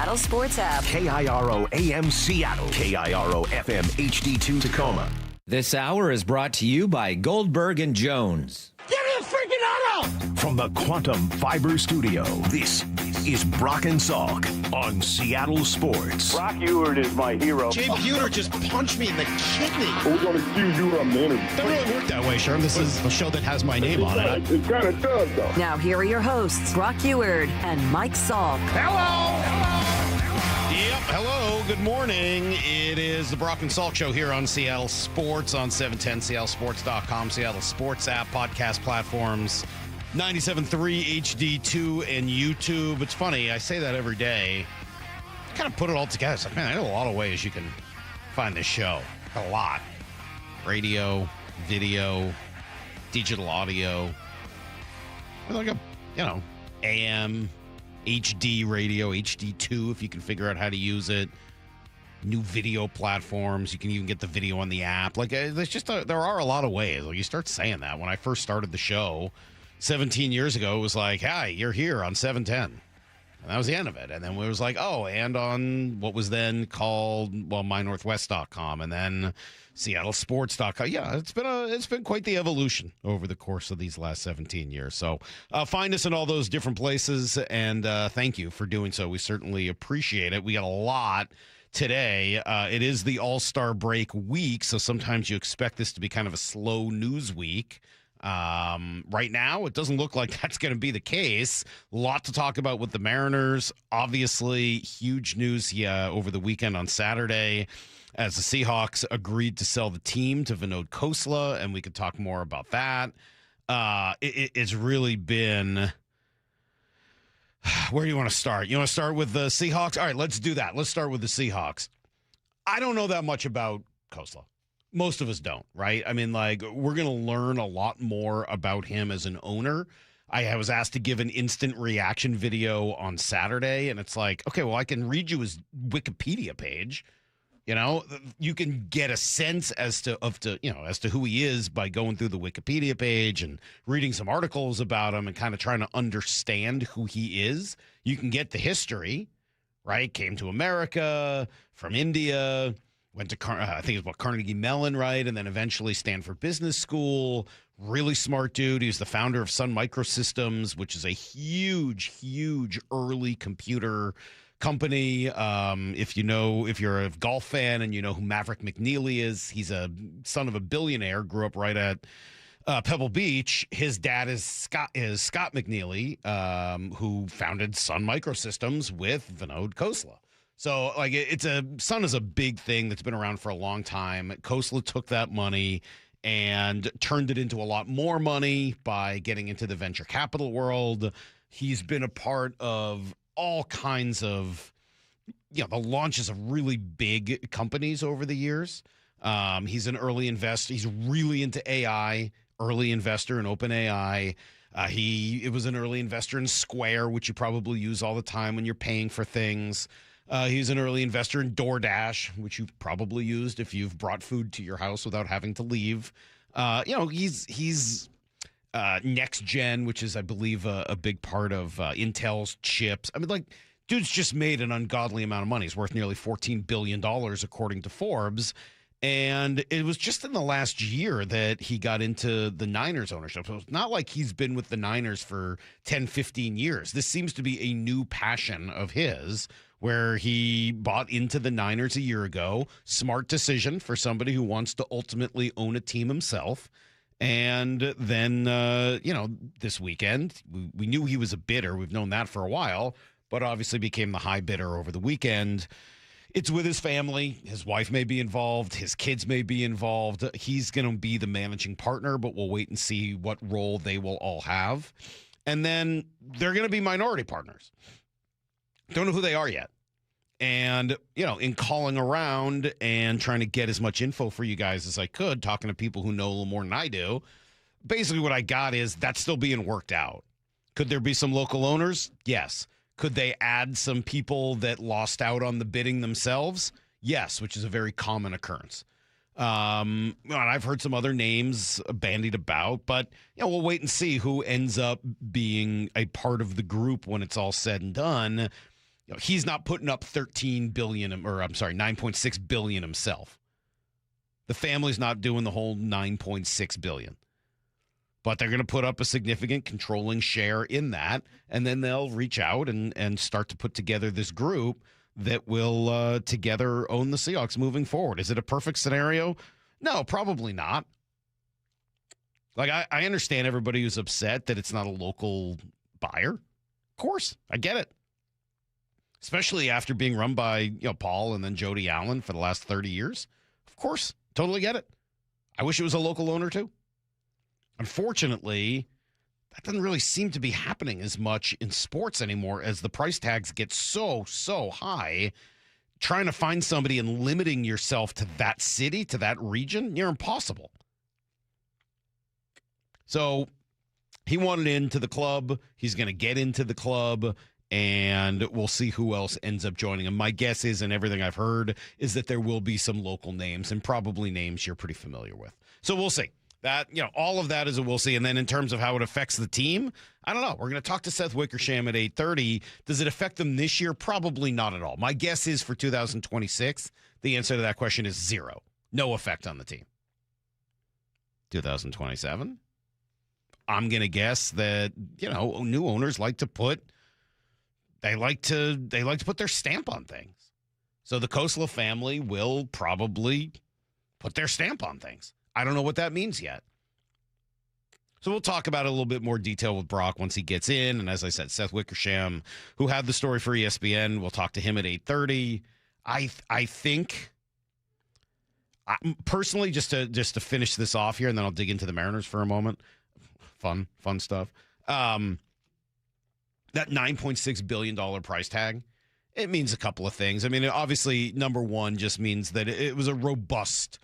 Seattle Sports app. KIRO AM Seattle. KIRO FM HD2 Tacoma. This hour is brought to you by Goldberg and Jones. Give me a freaking auto! From the Quantum Fiber Studio, this is Brock and Salk on Seattle Sports. Brock Ewert is my hero. Jay Buhner just punched me in the kidney. We're going to accuse you of manager. Doesn't really work that way, Sherm. This is a show that has my name on it. It kind of does, though. Now here are your hosts, Brock Ewert and Mike Salk. Yep, hello, good morning. It is the Brock and Salk Show here on Seattle Sports on 710, seattlesports.com, Seattle Sports app, podcast platforms, 97.3 HD2 and YouTube. It's funny, I say that every day. Kind of put it all together. It's like, man, I know a lot of ways you can find this show. A lot. Radio, video, digital audio. Like a, AM, HD radio, HD2, if you can figure out how to use it. New video platforms. You can even get the video on the app. Like, there's just there are a lot of ways. Like, you start saying that. When I first started the show 17 years ago, it was like, hi, you're here on 710. And that was the end of it. And then it was like, oh, and on what was then called, mynorthwest.com, and then seattlesports.com. Yeah, it's been quite the evolution over the course of these last 17 years. So find us in all those different places, and thank you for doing so. We certainly appreciate it. We got a lot today. It is the All-Star break week, so sometimes you expect this to be kind of a slow news week. Right now, it doesn't look like that's going to be the case. A lot to talk about with the Mariners. Obviously, huge news over the weekend on Saturday as the Seahawks agreed to sell the team to Vinod Khosla, and we could talk more about that. It's really been... Where do you want to start? You want to start with the Seahawks? All right, let's do that. Let's start with the Seahawks. I don't know that much about Khosla. Most of us don't, right? I mean, like, we're going to learn a lot more about him as an owner. I was asked to give an instant reaction video on Saturday, and it's like, okay, well, I can read you his Wikipedia page. You can get a sense as to who he is by going through the Wikipedia page and reading some articles about him and kind of trying to understand who he is. You can get the history, right? Came to America from India. Went to, I think it was Carnegie Mellon, right? And then eventually Stanford Business School. Really smart dude. He's the founder of Sun Microsystems, which is a huge, huge early computer company. If you're a golf fan and you know who Maverick McNeely is, he's a son of a billionaire, grew up right at Pebble Beach. His dad is Scott McNeely, who founded Sun Microsystems with Vinod Khosla. So, like, Sun is a big thing that's been around for a long time. Khosla took that money and turned it into a lot more money by getting into the venture capital world. He's been a part of all kinds of, the launches of really big companies over the years. He's an early investor. He's really into AI, early investor in OpenAI. He was an early investor in Square, which you probably use all the time when you're paying for things. He's an early investor in DoorDash, which you've probably used if you've brought food to your house without having to leave. He's Next Gen, which is, I believe, a big part of Intel's chips. I mean, like, dude's just made an ungodly amount of money. He's worth nearly $14 billion, according to Forbes. And it was just in the last year that he got into the Niners ownership. So it's not like he's been with the Niners for 10, 15 years. This seems to be a new passion of his, where he bought into the Niners a year ago. Smart decision for somebody who wants to ultimately own a team himself. And then, this weekend, we knew he was a bidder. We've known that for a while, but obviously became the high bidder over the weekend. It's with his family. His wife may be involved. His kids may be involved. He's going to be the managing partner, but we'll wait and see what role they will all have. And then they're going to be minority partners. Don't know who they are yet. And, in calling around and trying to get as much info for you guys as I could, talking to people who know a little more than I do, basically what I got is that's still being worked out. Could there be some local owners? Yes. Could they add some people that lost out on the bidding themselves? Yes, which is a very common occurrence. And I've heard some other names bandied about, but we'll wait and see who ends up being a part of the group when it's all said and done. he's not putting up 13 billion, or I'm sorry, 9.6 billion himself. The family's not doing the whole 9.6 billion. But they're going to put up a significant controlling share in that, and then they'll reach out and start to put together this group that will together own the Seahawks moving forward. Is it a perfect scenario? No, probably not. Like, I understand everybody who's upset that it's not a local buyer. Of course, I get it. Especially after being run by Paul and then Jody Allen for the last 30 years. Of course, totally get it. I wish it was a local owner too. Unfortunately, that doesn't really seem to be happening as much in sports anymore as the price tags get so high. Trying to find somebody and limiting yourself to that city, to that region, near impossible. So he wanted into the club. He's going to get into the club, and we'll see who else ends up joining him. My guess is, and everything I've heard, is that there will be some local names and probably names you're pretty familiar with. So we'll see. That, all of that is a we'll see. And then in terms of how it affects the team, I don't know. We're going to talk to Seth Wickersham at 8:30. Does it affect them this year? Probably not at all. My guess is for 2026, the answer to that question is 0. No effect on the team. 2027, I'm going to guess that, new owners like to put their stamp on things. So the Khosla family will probably put their stamp on things. I don't know what that means yet. So we'll talk about it a little bit more detail with Brock once he gets in. And as I said, Seth Wickersham, who had the story for ESPN, we'll talk to him at 8:30. I think, personally, just to finish this off here, and then I'll dig into the Mariners for a moment. Fun stuff. That $9.6 billion price tag, it means a couple of things. I mean, obviously, number one just means that it was a robust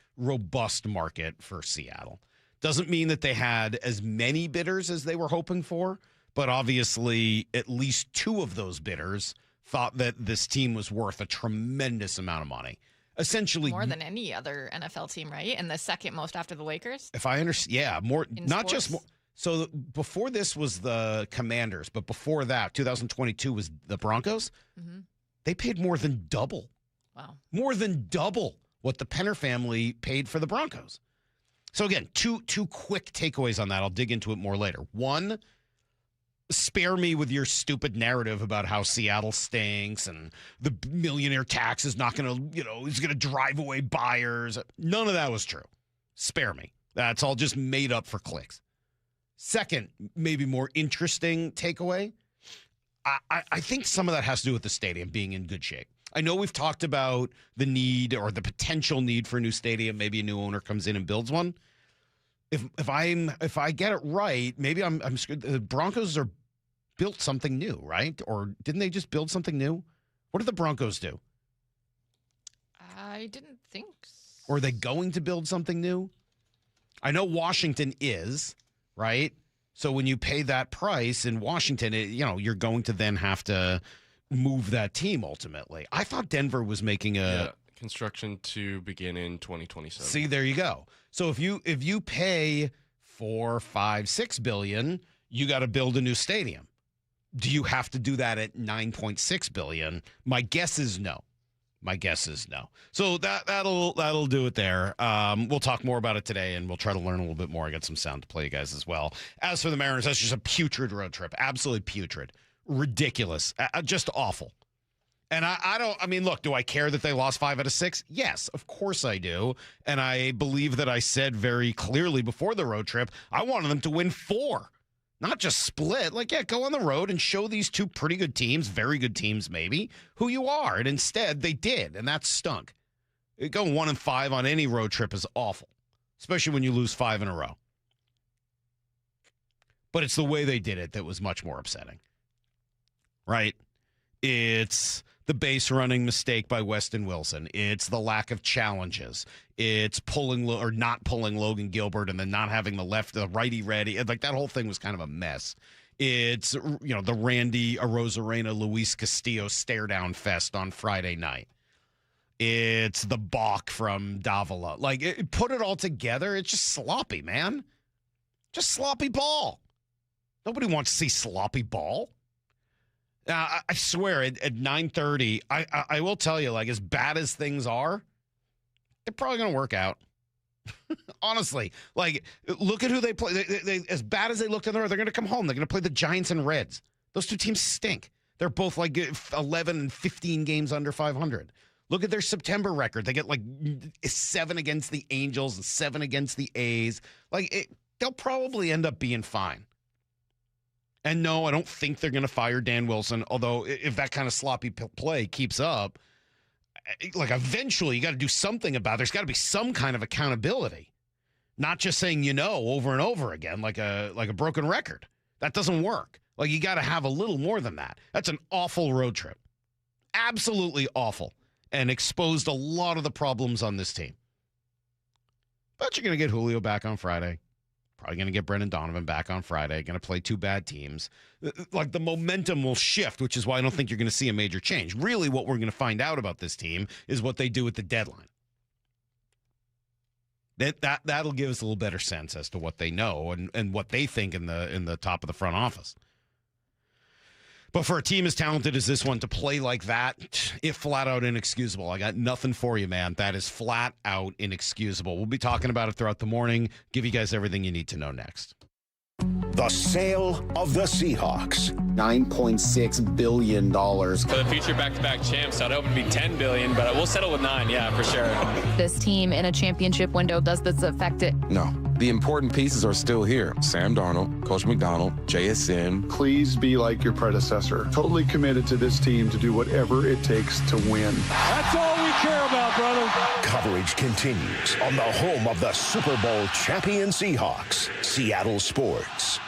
market for Seattle. Doesn't mean that they had as many bidders as they were hoping for, but obviously at least 2 of those bidders thought that this team was worth a tremendous amount of money. Essentially more than any other NFL team, right? And the second most after the Lakers? If I understand, yeah, more, in not sports? just more. So before this was the Commanders, but before that, 2022 was the Broncos. Mm-hmm. They paid more than double. Wow. More than double what the Penner family paid for the Broncos. So again, two quick takeaways on that. I'll dig into it more later. One, spare me with your stupid narrative about how Seattle stinks and the millionaire tax is not going to, is going to drive away buyers. None of that was true. Spare me. That's all just made up for clicks. Second, maybe more interesting takeaway. I think some of that has to do with the stadium being in good shape. I know we've talked about the need or the potential need for a new stadium. Maybe a new owner comes in and builds one. If I get it right, maybe I'm scared. The Broncos are built something new, right? Or didn't they just build something new? What did the Broncos do? I didn't think so. Or are they going to build something new? I know Washington is, right? So when you pay that price in Washington, you're going to then have to move that team ultimately. I thought Denver was making construction to begin in 2027. See, there you go. So if you pay $4, $5, $6 billion, you got to build a new stadium. Do you have to do that at $9.6 billion? My guess is no. So that'll do it there. We'll talk more about it today, and we'll try to learn a little bit more. I got some sound to play you guys as well. As for the Mariners, that's just a putrid road trip. Absolutely putrid. Ridiculous. Just awful. And look, do I care that they lost 5 out of 6? Yes, of course I do. And I believe that I said very clearly before the road trip, I wanted them to win 4. Not just split. Go on the road and show these 2 pretty good teams, very good teams maybe, who you are. And instead, they did, and that stunk. Going 1-5 on any road trip is awful, especially when you lose 5 in a row. But it's the way they did it that was much more upsetting. Right? It's the base running mistake by Weston Wilson. It's the lack of challenges. It's pulling or not pulling Logan Gilbert and then not having the righty ready. That whole thing was kind of a mess. It's, the Randy Arozarena, Luis Castillo stare down fest on Friday night. It's the balk from Davila. Put it all together. It's just sloppy, man. Just sloppy ball. Nobody wants to see sloppy ball. I swear, at 9:30, I will tell you, like, as bad as things are, they're probably going to work out. Honestly, like, look at who they play. They, as bad as they looked in there, they're going to come home. They're going to play the Giants and Reds. Those two teams stink. They're both like 11 and 15 games under 500. Look at their September record. They get like 7 against the Angels and 7 against the A's. Like, they'll probably end up being fine. And no, I don't think they're going to fire Dan Wilson, although if that kind of sloppy play keeps up, like, eventually you got to do something about it. There's got to be some kind of accountability, not just saying over and over again like a broken record. That doesn't work. Like, you got to have a little more than that. That's an awful road trip, absolutely awful, and exposed a lot of the problems on this team. But you're going to get Julio back on Friday. Probably going to get Brendan Donovan back on Friday. Going to play 2 bad teams. Like, the momentum will shift, which is why I don't think you're going to see a major change. Really, what we're going to find out about this team is what they do at the deadline. That'll give us a little better sense as to what they know and what they think in the top of the front office. But for a team as talented as this one to play like that, it's flat out inexcusable. I got nothing for you, man. That is flat out inexcusable. We'll be talking about it throughout the morning. Give you guys everything you need to know next. The sale of the Seahawks. $9.6 billion. For the future back-to-back champs, I'd hope it'd be $10 billion, but we'll settle with 9, yeah, for sure. This team in a championship window, does this affect it? No. The important pieces are still here. Sam Darnold, Coach McDonald, JSN. Please be like your predecessor. Totally committed to this team to do whatever it takes to win. That's all we care about, brother. Coverage continues on the home of the Super Bowl champion Seahawks, Seattle Sports.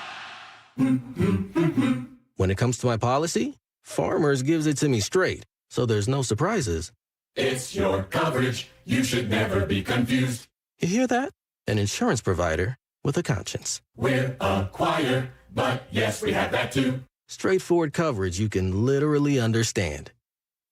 When it comes to my policy, Farmers gives it to me straight, so there's no surprises. It's your coverage. You should never be confused. You hear that? An insurance provider with a conscience. We're a choir, but yes, we have that too. Straightforward coverage you can literally understand.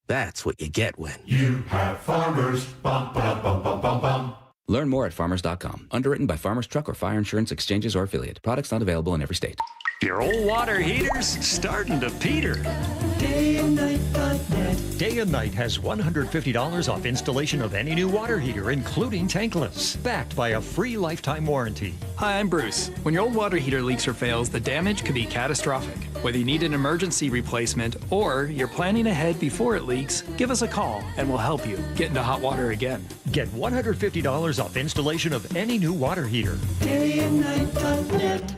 That's what you get when you have Farmers. Bum, ba, bum, bum, bum, bum. Learn more at farmers.com. Underwritten by Farmers Truck or Fire Insurance Exchanges or Affiliate. Products not available in every state. Your old water heater's starting to peter. DayandNight.net. Day and Night has $150 off installation of any new water heater, including tankless, backed by a free lifetime warranty. Hi, I'm Bruce. When your old water heater leaks or fails, the damage could be catastrophic. Whether you need an emergency replacement or you're planning ahead before it leaks, give us a call and we'll help you get into hot water again. Get $150 off installation of any new water heater. DayandNight.net.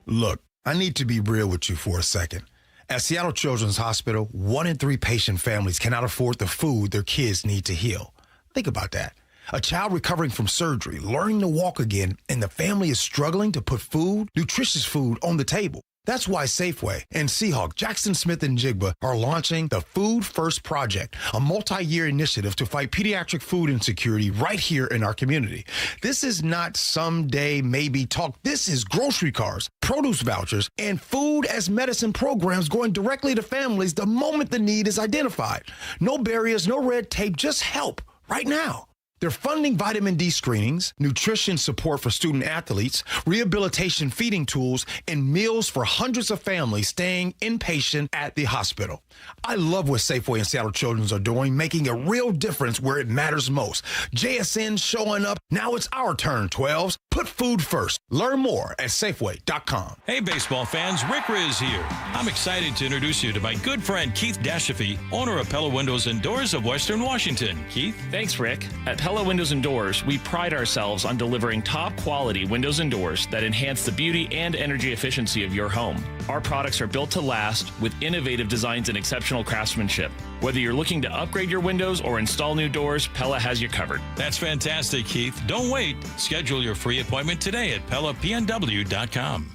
Look, I need to be real with you for a second. At Seattle Children's Hospital, 1 in 3 patient families cannot afford the food their kids need to heal. Think about that. A child recovering from surgery, learning to walk again, and the family is struggling to put food, nutritious food, on the table. That's why Safeway and Seahawk, Jackson Smith and Jigba are launching the Food First Project, a multi-year initiative to fight pediatric food insecurity right here in our community. This is not someday maybe talk. This is grocery cards, produce vouchers, and food as medicine programs going directly to families the moment the need is identified. No barriers, no red tape, just help right now. They're funding vitamin D screenings, nutrition support for student athletes, rehabilitation feeding tools, and meals for hundreds of families staying inpatient at the hospital. I love what Safeway and Seattle Children's are doing, making a real difference where it matters most. JSN showing up. Now it's our turn, 12s. Put food first. Learn more at Safeway.com. Hey, baseball fans, Rick Riz here. I'm excited to introduce you to my good friend Keith Dashafy, owner of Pella Windows and Doors of Western Washington. Keith? Thanks, Rick. At Pella Windows and Doors, we pride ourselves on delivering top quality windows and doors that enhance the beauty and energy efficiency of your home. Our products are built to last with innovative designs and exceptional craftsmanship. Whether you're looking to upgrade your windows or install new doors, Pella has you covered. That's fantastic, Keith. Don't wait. Schedule your free appointment today at PellaPNW.com.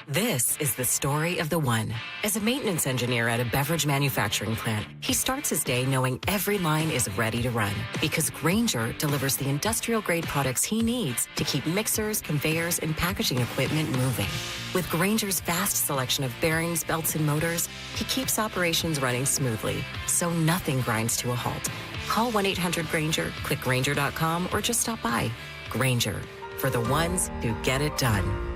This is the story of the one. As a maintenance engineer at a beverage manufacturing plant, he starts his day knowing every line is ready to run because Grainger delivers the industrial-grade products he needs to keep mixers, conveyors, and packaging equipment moving. With Grainger's vast selection of bearings, belts, and motors, he keeps operations running smoothly, so nothing grinds to a halt. Call 1-800-GRAINGER, click Grainger.com, or just stop by. Grainger, for the ones who get it done.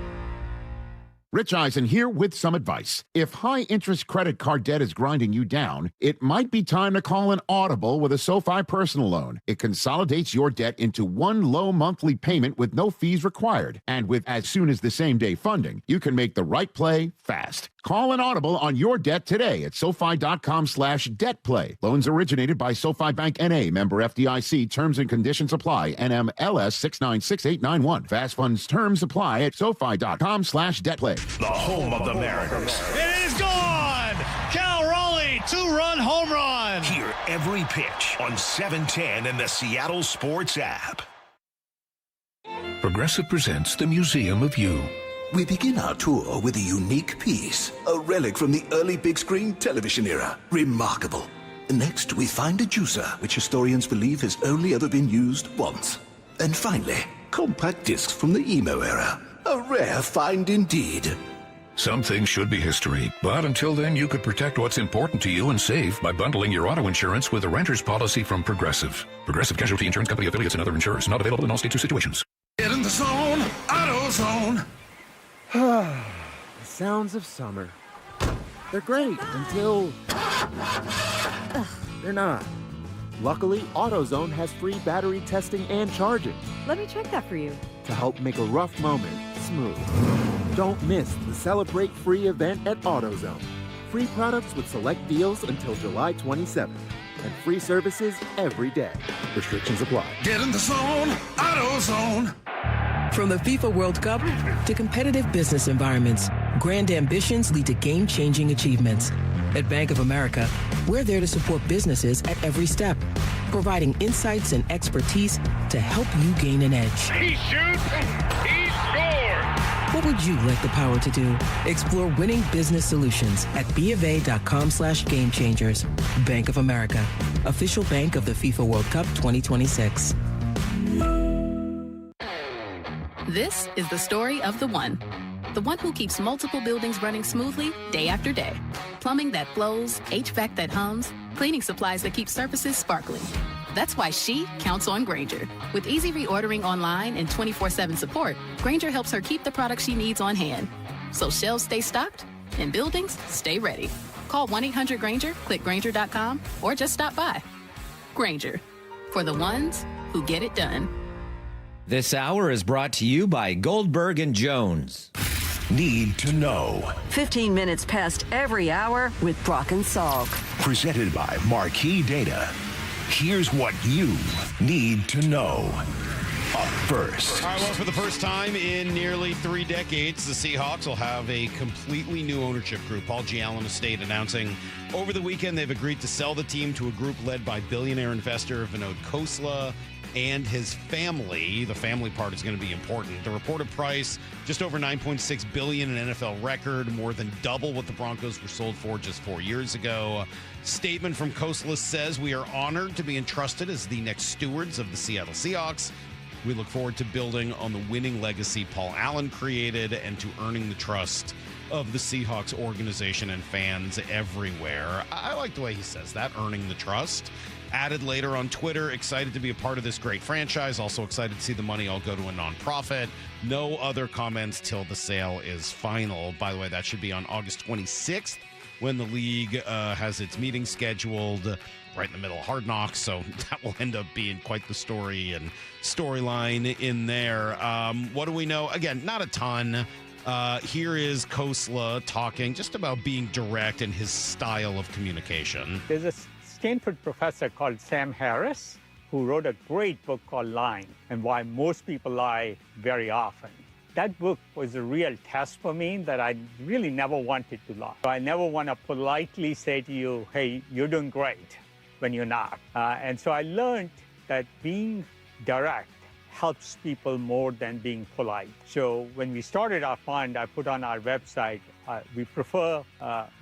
Rich Eisen here with some advice. If high-interest credit card debt is grinding you down, it might be time to call an audible with a SoFi personal loan. It consolidates your debt into one low monthly payment with no fees required. And with as soon as the same-day funding, you can make the right play fast. Call an audible on your debt today at SoFi.com/debtplay. Loans originated by SoFi Bank N.A., member FDIC. Terms and conditions apply. NMLS 696891. Fast funds terms apply at SoFi.com/debtplay. The home of the Mariners. It is gone! Cal Raleigh, 2-run home run! Hear every pitch on 710 and the Seattle Sports app. Progressive presents the Museum of You. We begin our tour with a unique piece, a relic from the early big screen television era. Remarkable. Next, we find a juicer, which historians believe has only ever been used once. And finally, compact discs from the emo era. A rare find indeed. Some things should be history, but until then, you could protect what's important to you and save by bundling your auto insurance with a renter's policy from Progressive. Progressive Casualty Insurance Company affiliates and other insurers. Not available in all states or situations. Get in the zone, AutoZone. The sounds of summer. They're great until they're not. Luckily, AutoZone has free battery testing and charging. Let me check that for you. To help make a rough moment smooth. Don't miss the Celebrate Free event at AutoZone. Free products with select deals until July 27th. And free services every day. Restrictions apply. Get in the zone, AutoZone. From the FIFA World Cup to competitive business environments, grand ambitions lead to game-changing achievements. At Bank of America, we're there to support businesses at every step, providing insights and expertise to help you gain an edge. He shoots, he scores! What would you like the power to do? Explore winning business solutions at BofA.com/gamechangers. Bank of America, official bank of the FIFA World Cup 2026. This is the story of the one who keeps multiple buildings running smoothly day after day. Plumbing that flows, HVAC that hums, cleaning supplies that keep surfaces sparkling. That's why she counts on Grainger. With easy reordering online and 24/7 support, Grainger helps her keep the products she needs on hand. So shelves stay stocked and buildings stay ready. Call 1-800-GRAINGER, click Grainger.com, or just stop by. Grainger, for the ones who get it done. This hour is brought to you by Goldberg and Jones. Need to know. 15 minutes past every hour with Brock and Salk. Presented by Marquee Data. Here's what you need to know. Up first. All right, well, for the first time in nearly 3 decades, the Seahawks will have a completely new ownership group. Paul G. Allen Estate announcing over the weekend they've agreed to sell the team to a group led by billionaire investor Vinod Khosla and his family. The family part is going to be important. The reported price, just over $9.6 billion, an NFL record, more than double what the Broncos were sold for just 4 years ago. Statement from Khosla says, "We are honored to be entrusted as the next stewards of the Seattle Seahawks. We look forward to building on the winning legacy Paul Allen created and to earning the trust of the Seahawks organization and fans everywhere." I like the way he says that, earning the trust. Added later on Twitter, excited to be a part of this great franchise. Also excited to see the money all go to a nonprofit. No other comments till the sale is final. By the way, that should be on August 26th when the league has its meeting scheduled right in the middle of Hard Knocks. So that will end up being quite the story and storyline in there. What do we know? Again, not a ton. Here is Khosla talking just about being direct in his style of communication. There's a Stanford professor called Sam Harris who wrote a great book called Lying and Why Most People Lie Very Often. That book was a real test for me that I really never wanted to lie. I never want to politely say to you, hey, you're doing great, when you're not. And so I learned that being direct helps people more than being polite. So when we started our fund, I put on our website, we prefer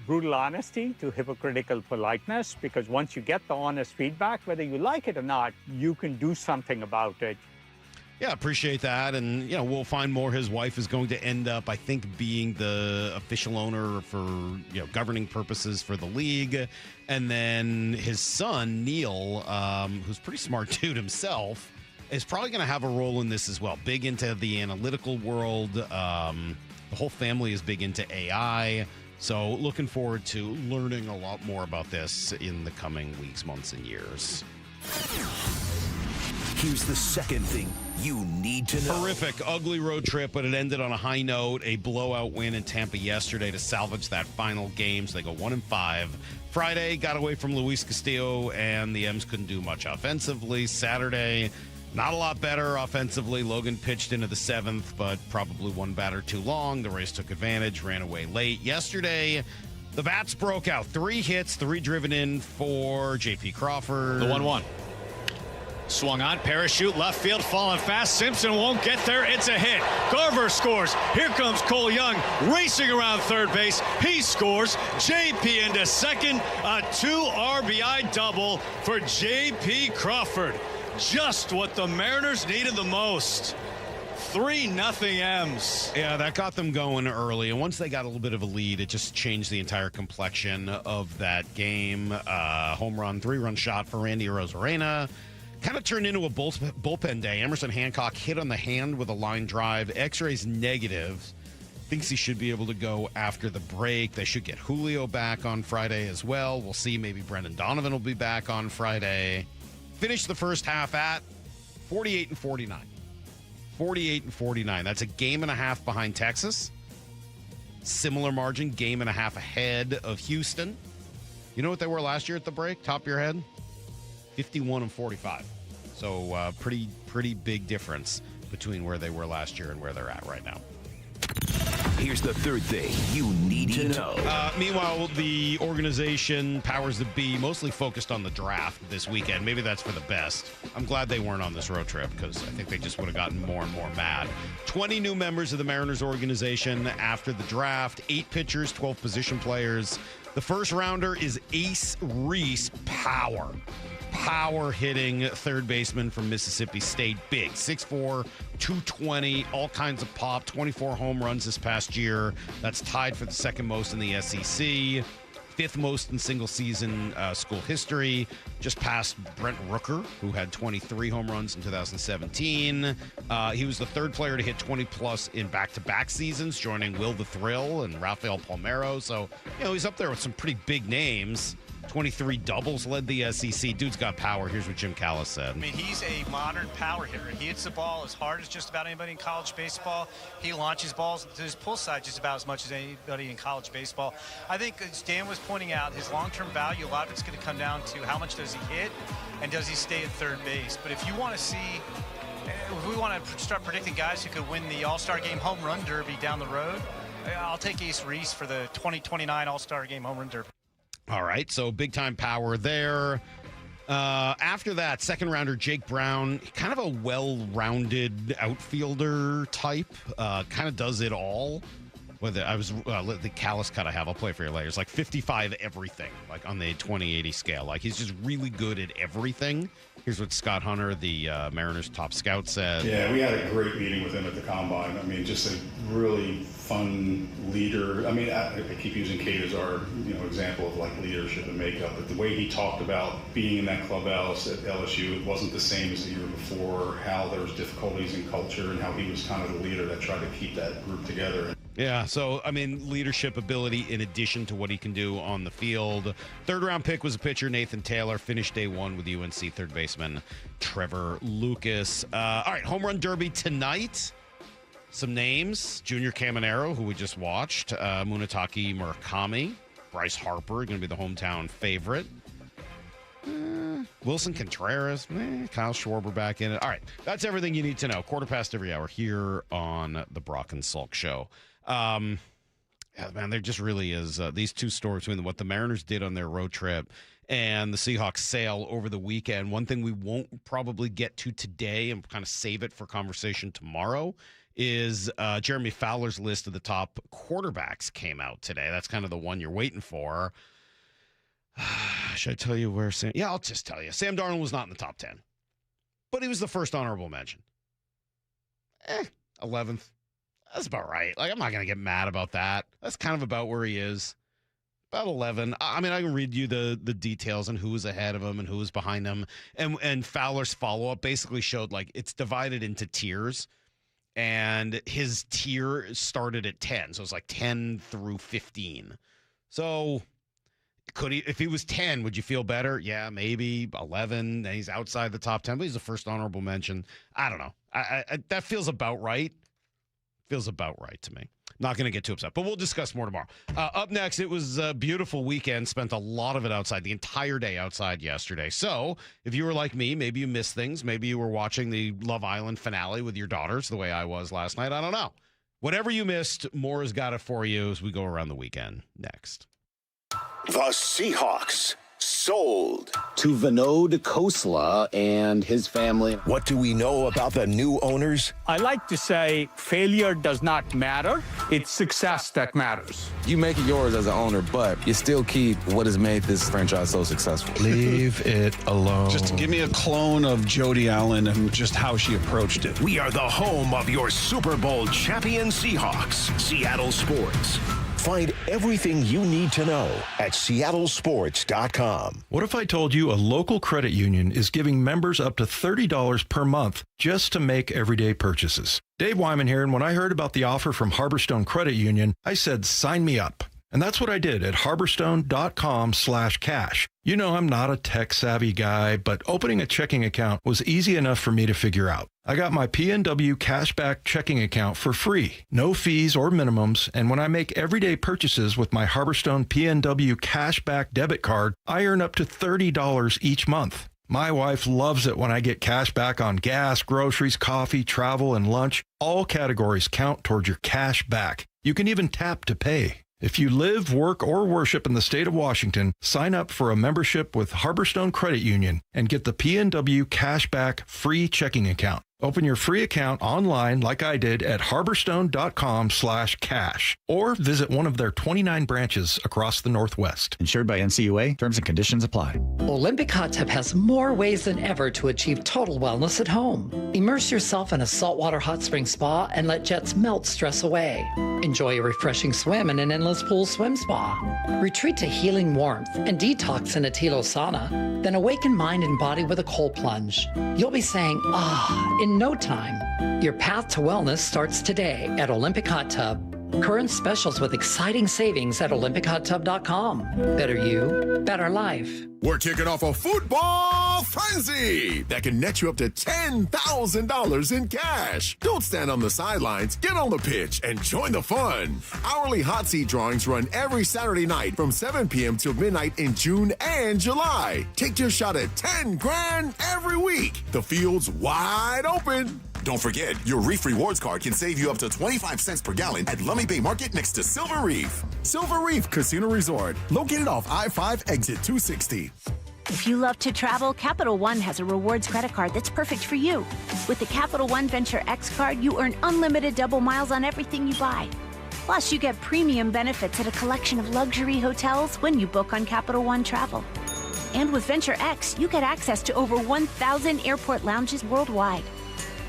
brutal honesty to hypocritical politeness, because once you get the honest feedback, whether you like it or not, you can do something about it. Yeah, appreciate that. And, you know, we'll find more. His wife is going to end up, I think, being the official owner for, you know, governing purposes for the league. And then his son, Neil, who's a pretty smart dude himself, is probably going to have a role in this as well. Big into the analytical world. The whole family is big into AI. So looking forward to learning a lot more about this in the coming weeks, months, and years. Here's the second thing you need to know. Horrific, ugly road trip, but it ended on a high note. A blowout win in Tampa yesterday to salvage that final game. So they go 1-5. Friday, got away from Luis Castillo, and the M's couldn't do much offensively. Saturday, not a lot better offensively. Logan pitched into the 7th, but probably one batter too long. The Rays took advantage, ran away late. Yesterday, the bats broke out. 3 hits, 3 driven in for J.P. Crawford. The 1-1. Swung on, parachute, left field, falling fast. Simpson won't get there. It's a hit. Garver scores. Here comes Cole Young racing around third base. He scores. JP into second. A 2 RBI double for JP Crawford. Just what the Mariners needed the most. 3-0 M's. Yeah, that got them going early. And once they got a little bit of a lead, it just changed the entire complexion of that game. Home run, 3-run shot for Randy Arozarena. Kind of turned into a bullpen day. Emerson Hancock hit on the hand with a line drive. X-rays negative. Thinks he should be able to go after the break. They should get Julio back on Friday as well. We'll see. Maybe Brendan Donovan will be back on Friday. Finished the first half at 48-49. 48-49. That's a game and a half behind Texas. Similar margin, game and a half ahead of Houston. You know what they were last year at the break? Top of your head? 51-45. So pretty big difference between where they were last year and where they're at right now. Here's the third thing you need to know. Meanwhile, the organization, powers that be, mostly focused on the draft this weekend. Maybe that's for the best. I'm glad they weren't on this road trip because I think they just would have gotten more and more mad. 20 new members of the Mariners organization after the draft. 8 pitchers, 12 position players. The first rounder is Ace Reese Power hitting third baseman from Mississippi State. Big, 6'4", 220, all kinds of pop, 24 home runs this past year. That's tied for the second most in the SEC. 5th most in single season school history, just past Brent Rooker, who had 23 home runs in 2017. He was the 3rd player to hit 20-plus in back-to-back seasons, joining Will the Thrill and Rafael Palmeiro. So, he's up there with some pretty big names. 23 doubles, led the SEC. Dude's got power. Here's what Jim Callis said. I mean, he's a modern power hitter. He hits the ball as hard as just about anybody in college baseball. He launches balls to his pull side just about as much as anybody in college baseball. I think, as Dan was pointing out, his long-term value, a lot of it's going to come down to how much does he hit and does he stay at third base. But if you want to see, if we want to start predicting guys who could win the All-Star Game Home Run Derby down the road, I'll take Ace Reese for the 2029 All-Star Game Home Run Derby. All right, so big-time power there. After that, second rounder Jake Brown, kind of a well-rounded outfielder type, kind of does it all. Whether the Callis cut I have, I'll play for you later. It's like 55 everything, like on the 20/80 scale. Like he's just really good at everything. Here's what Scott Hunter, the Mariners top scout, said. Yeah, we had a great meeting with him at the Combine. I mean, just a really fun leader. I mean, I keep using Kate as our example of like leadership and makeup, but the way he talked about being in that clubhouse at LSU, it wasn't the same as the year before, how there was difficulties in culture and how he was kind of the leader that tried to keep that group together. Yeah, so, I mean, leadership ability in addition to what he can do on the field. 3rd-round pick was a pitcher, Nathan Taylor. Finished day 1 with UNC third baseman Trevor Lucas. All right, home run derby tonight. Some names. Junior Caminero, who we just watched. Munetake Murakami. Bryce Harper, going to be the hometown favorite. Wilson Contreras. Kyle Schwarber back in it. All right, that's everything you need to know. 1:15 every hour here on the Brock and Salk Show. Yeah, man, there just really is these two stories between what the Mariners did on their road trip and the Seahawks sale over the weekend. One thing we won't probably get to today and kind of save it for conversation tomorrow is Jeremy Fowler's list of the top quarterbacks came out today. That's kind of the one you're waiting for. Should I tell you where Sam? Yeah, I'll just tell you. Sam Darnold was not in the top 10, but he was the first honorable mention. 11th. That's about right. Like, I'm not going to get mad about that. That's kind of about where he is. About 11. I mean, I can read you the details on who was ahead of him and who was behind him. And Fowler's follow-up basically showed, like, it's divided into tiers. And his tier started at 10. So it's like 10 through 15. So could he, if he was 10, would you feel better? Yeah, maybe 11. Then he's outside the top 10, but he's the first honorable mention. I don't know. I that feels about right. Feels about right to me. Not going to get too upset, but we'll discuss more tomorrow. Up next, it was a beautiful weekend. Spent a lot of it outside, the entire day outside yesterday. So if you were like me, maybe you missed things. Maybe you were watching the Love Island finale with your daughters the way I was last night. I don't know. Whatever you missed, Maura's got it for you as we go around the weekend next. The Seahawks sold to Vinod Khosla and his family. What do we know about the new owners? I like to say failure does not matter. It's success that matters. You make it yours as an owner, but you still keep what has made this franchise so successful. Leave it alone. Just give me a clone of Jody Allen and just how she approached it. We are the home of your Super Bowl champion Seahawks, Seattle Sports. Find everything you need to know at seattlesports.com. What if I told you a local credit union is giving members up to $30 per month just to make everyday purchases? Dave Wyman here, and when I heard about the offer from Harborstone Credit Union, I said, sign me up. And that's what I did at harborstone.com/cash. You know, I'm not a tech-savvy guy, but opening a checking account was easy enough for me to figure out. I got my PNW Cashback checking account for free, no fees or minimums, and when I make everyday purchases with my Harborstone PNW Cashback debit card, I earn up to $30 each month. My wife loves it when I get cash back on gas, groceries, coffee, travel, and lunch. All categories count towards your cash back. You can even tap to pay. If you live, work, or worship in the state of Washington, sign up for a membership with Harborstone Credit Union and get the PNW Cashback free checking account. Open your free account online like I did at harborstone.com/cash or visit one of their 29 branches across the Northwest. Insured by NCUA. Terms and conditions apply. Olympic Hot Tub has more ways than ever to achieve total wellness at home. Immerse yourself in a saltwater hot spring spa and let jets melt stress away. Enjoy a refreshing swim in an endless pool swim spa. Retreat to healing warmth and detox in a Tilo sauna. Then awaken mind and body with a cold plunge. You'll be saying, ah, in no time. Your path to wellness starts today at Olympic Hot Tub. Current specials with exciting savings at olympichottub.com. Better you, better life. We're kicking off a football frenzy that can net you up to $10,000 in cash. Don't stand on the sidelines. Get on the pitch and join the fun. Hourly hot seat drawings run every Saturday night from 7 p.m. till midnight in June and July. Take your shot at $10,000 every week. The field's wide open. Don't forget, your Reef Rewards card can save you up to 25 cents per gallon at Lummi Bay Market next to Silver Reef. Silver Reef Casino Resort, located off I-5 exit 260. If you love to travel, Capital One has a rewards credit card that's perfect for you. With the Capital One Venture X card, you earn unlimited double miles on everything you buy. Plus, you get premium benefits at a collection of luxury hotels when you book on Capital One Travel. And with Venture X, you get access to over 1,000 airport lounges worldwide.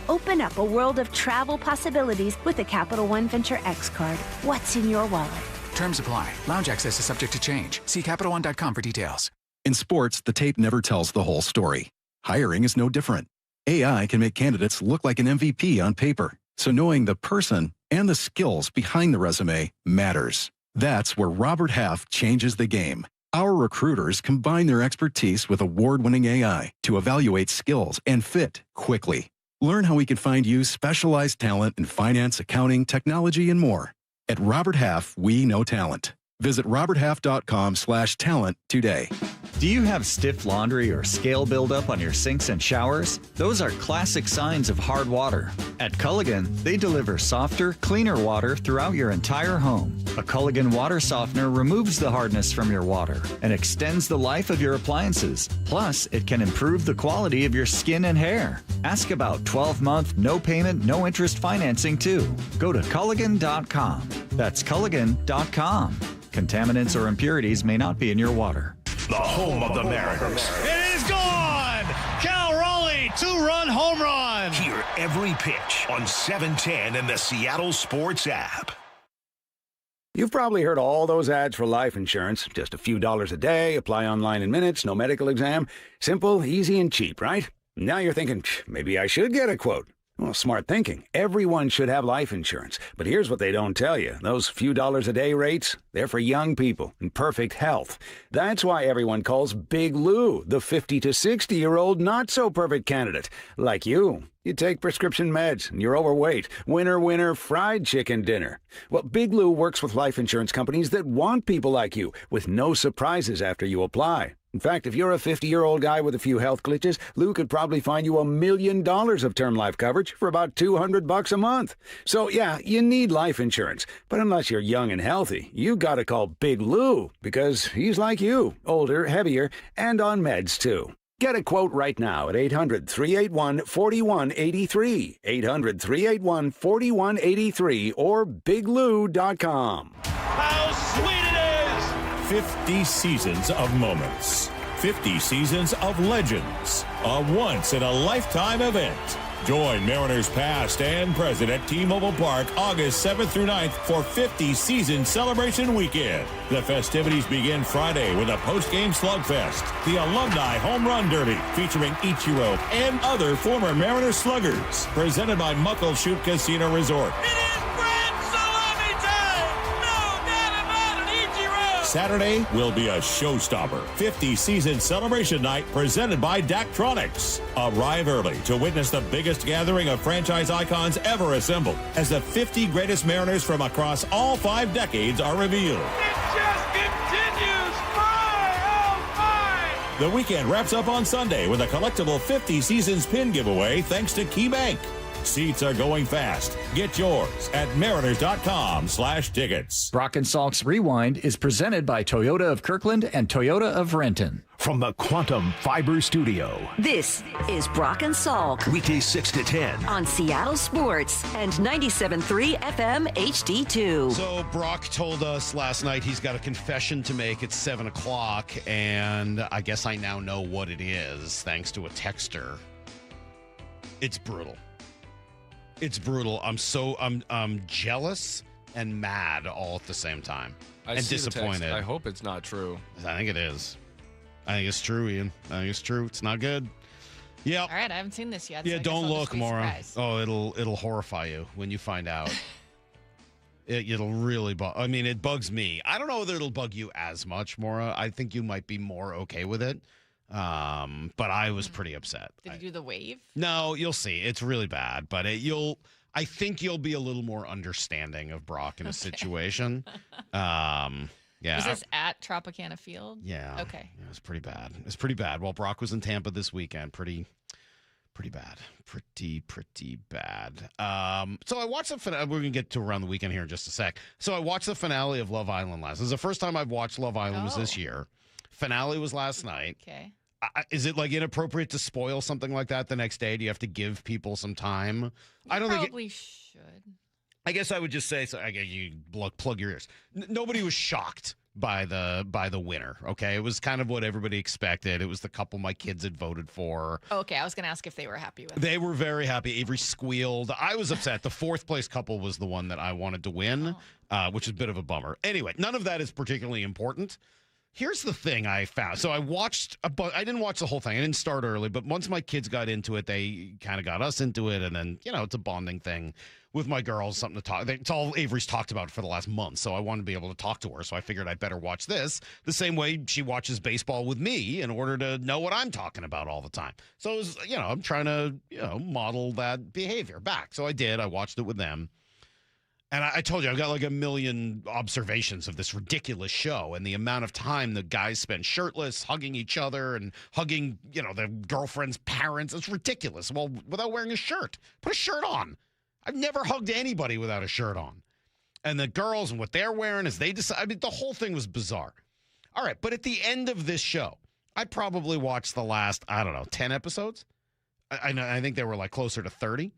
Open up a world of travel possibilities with the Capital One Venture X card. What's in your wallet? Terms apply. Lounge access is subject to change. See CapitalOne.com for details. In sports, the tape never tells the whole story. Hiring is no different. AI can make candidates look like an MVP on paper. So knowing the person and the skills behind the resume matters. That's where Robert Half changes the game. Our recruiters combine their expertise with award-winning AI to evaluate skills and fit quickly. Learn how we can find you specialized talent in finance, accounting, technology, and more. At Robert Half, we know talent. Visit roberthalf.com/talent today. Do you have stiff laundry or scale buildup on your sinks and showers? Those are classic signs of hard water. At Culligan, they deliver softer, cleaner water throughout your entire home. A Culligan water softener removes the hardness from your water and extends the life of your appliances. Plus, it can improve the quality of your skin and hair. Ask about 12-month, no payment, no interest financing too. Go to Culligan.com. That's Culligan.com. Contaminants or impurities may not be in your water. The home of the Mariners. It is gone! Cal Raleigh, 2-run home run! Hear every pitch on 710 and the Seattle Sports app. You've probably heard all those ads for life insurance. Just a few dollars a day, apply online in minutes, no medical exam. Simple, easy, and cheap, right? Now you're thinking, maybe I should get a quote. Well, smart thinking. Everyone should have life insurance. But here's what they don't tell you. Those few dollars a day rates, they're for young people in perfect health. That's why everyone calls Big Lou the 50 to 60-year-old not-so-perfect candidate. Like you. You take prescription meds, and you're overweight. Winner, winner, fried chicken dinner. Well, Big Lou works with life insurance companies that want people like you, with no surprises after you apply. In fact, if you're a 50-year-old guy with a few health glitches, Lou could probably find you $1 million of term life coverage for about $200 a month. So, yeah, you need life insurance. But unless you're young and healthy, you gotta call Big Lou, because he's like you, older, heavier, and on meds, too. Get a quote right now at 800-381-4183, 800-381-4183, or biglou.com. How sweet it is! 50 seasons of moments. 50 seasons of legends. A once-in-a-lifetime event. Join Mariners past and present at T-Mobile Park August 7th through 9th for 50 Season Celebration Weekend. The festivities begin Friday with a post-game slugfest, the Alumni Home Run Derby featuring Ichiro and other former Mariners sluggers, presented by Muckleshoot Casino Resort. Saturday will be a showstopper. 50 Season Celebration Night presented by Daktronics. Arrive early to witness the biggest gathering of franchise icons ever assembled as the 50 greatest Mariners from across all 5 decades are revealed. It just continues. My. The weekend wraps up on Sunday with a collectible 50 Seasons pin giveaway thanks to KeyBank. Seats are going fast. Get yours at mariners.com/tickets. Brock and Salk's Rewind is presented by Toyota of Kirkland and Toyota of Renton. From the Quantum Fiber Studio. This is Brock and Salk. Weekdays 6 to 10. On Seattle Sports and 97.3 FM HD2. So Brock told us last night he's got a confession to make at 7 o'clock, and I guess I now know what it is, thanks to a texter. It's brutal. It's brutal. I'm jealous and mad all at the same time. And disappointed. I hope it's not true. I think it is. I think it's true, Ian. I think it's true. It's not good. Yeah. All right, I haven't seen this yet. Yeah, so don't look, Maura. Oh, it'll horrify you when you find out. It'll really bug. I mean, it bugs me. I don't know whether it'll bug you as much, Maura. I think you might be more okay with it. But I was pretty upset. Did you do the wave? No, you'll see. It's really bad, but I think you'll be a little more understanding of Brock in a situation. Yeah. Was this at Tropicana Field? Yeah. Okay. Yeah, it was pretty bad. It was pretty bad. Well, Brock was in Tampa this weekend. Pretty bad. Pretty bad. So I watched the finale. We're going to get to around the weekend here in just a sec. So I watched the finale of Love Island last. This is the first time I've watched Love Island was this year. Finale was last night. Okay. Is it like inappropriate to spoil something like that the next day? Do you have to give people some time? I don't probably should. I guess I would just say so. I guess you plug your ears. Nobody was shocked by the winner. Okay, it was kind of what everybody expected. It was the couple my kids had voted for. Okay, I was going to ask if they were happy with it. They were very happy. Avery squealed. I was upset. The fourth place couple was the one that I wanted to win, which is a bit of a bummer. Anyway, none of that is particularly important. Here's the thing I found. So I didn't watch the whole thing. I didn't start early, but once my kids got into it, they kind of got us into it. And then, it's a bonding thing with my girls, something to talk. It's all Avery's talked about for the last month. So I wanted to be able to talk to her. So I figured I'd better watch this the same way she watches baseball with me in order to know what I'm talking about all the time. So it was, I'm trying to, model that behavior back. So I did. I watched it with them. And I told you, I've got like a million observations of this ridiculous show and the amount of time the guys spend shirtless, hugging each other and hugging, their girlfriend's parents. It's ridiculous. Well, without wearing a shirt. Put a shirt on. I've never hugged anybody without a shirt on. And the girls and what they're wearing as they decide. I mean, the whole thing was bizarre. All right, but at the end of this show, I probably watched the last, 10 episodes. I think they were like closer to 30.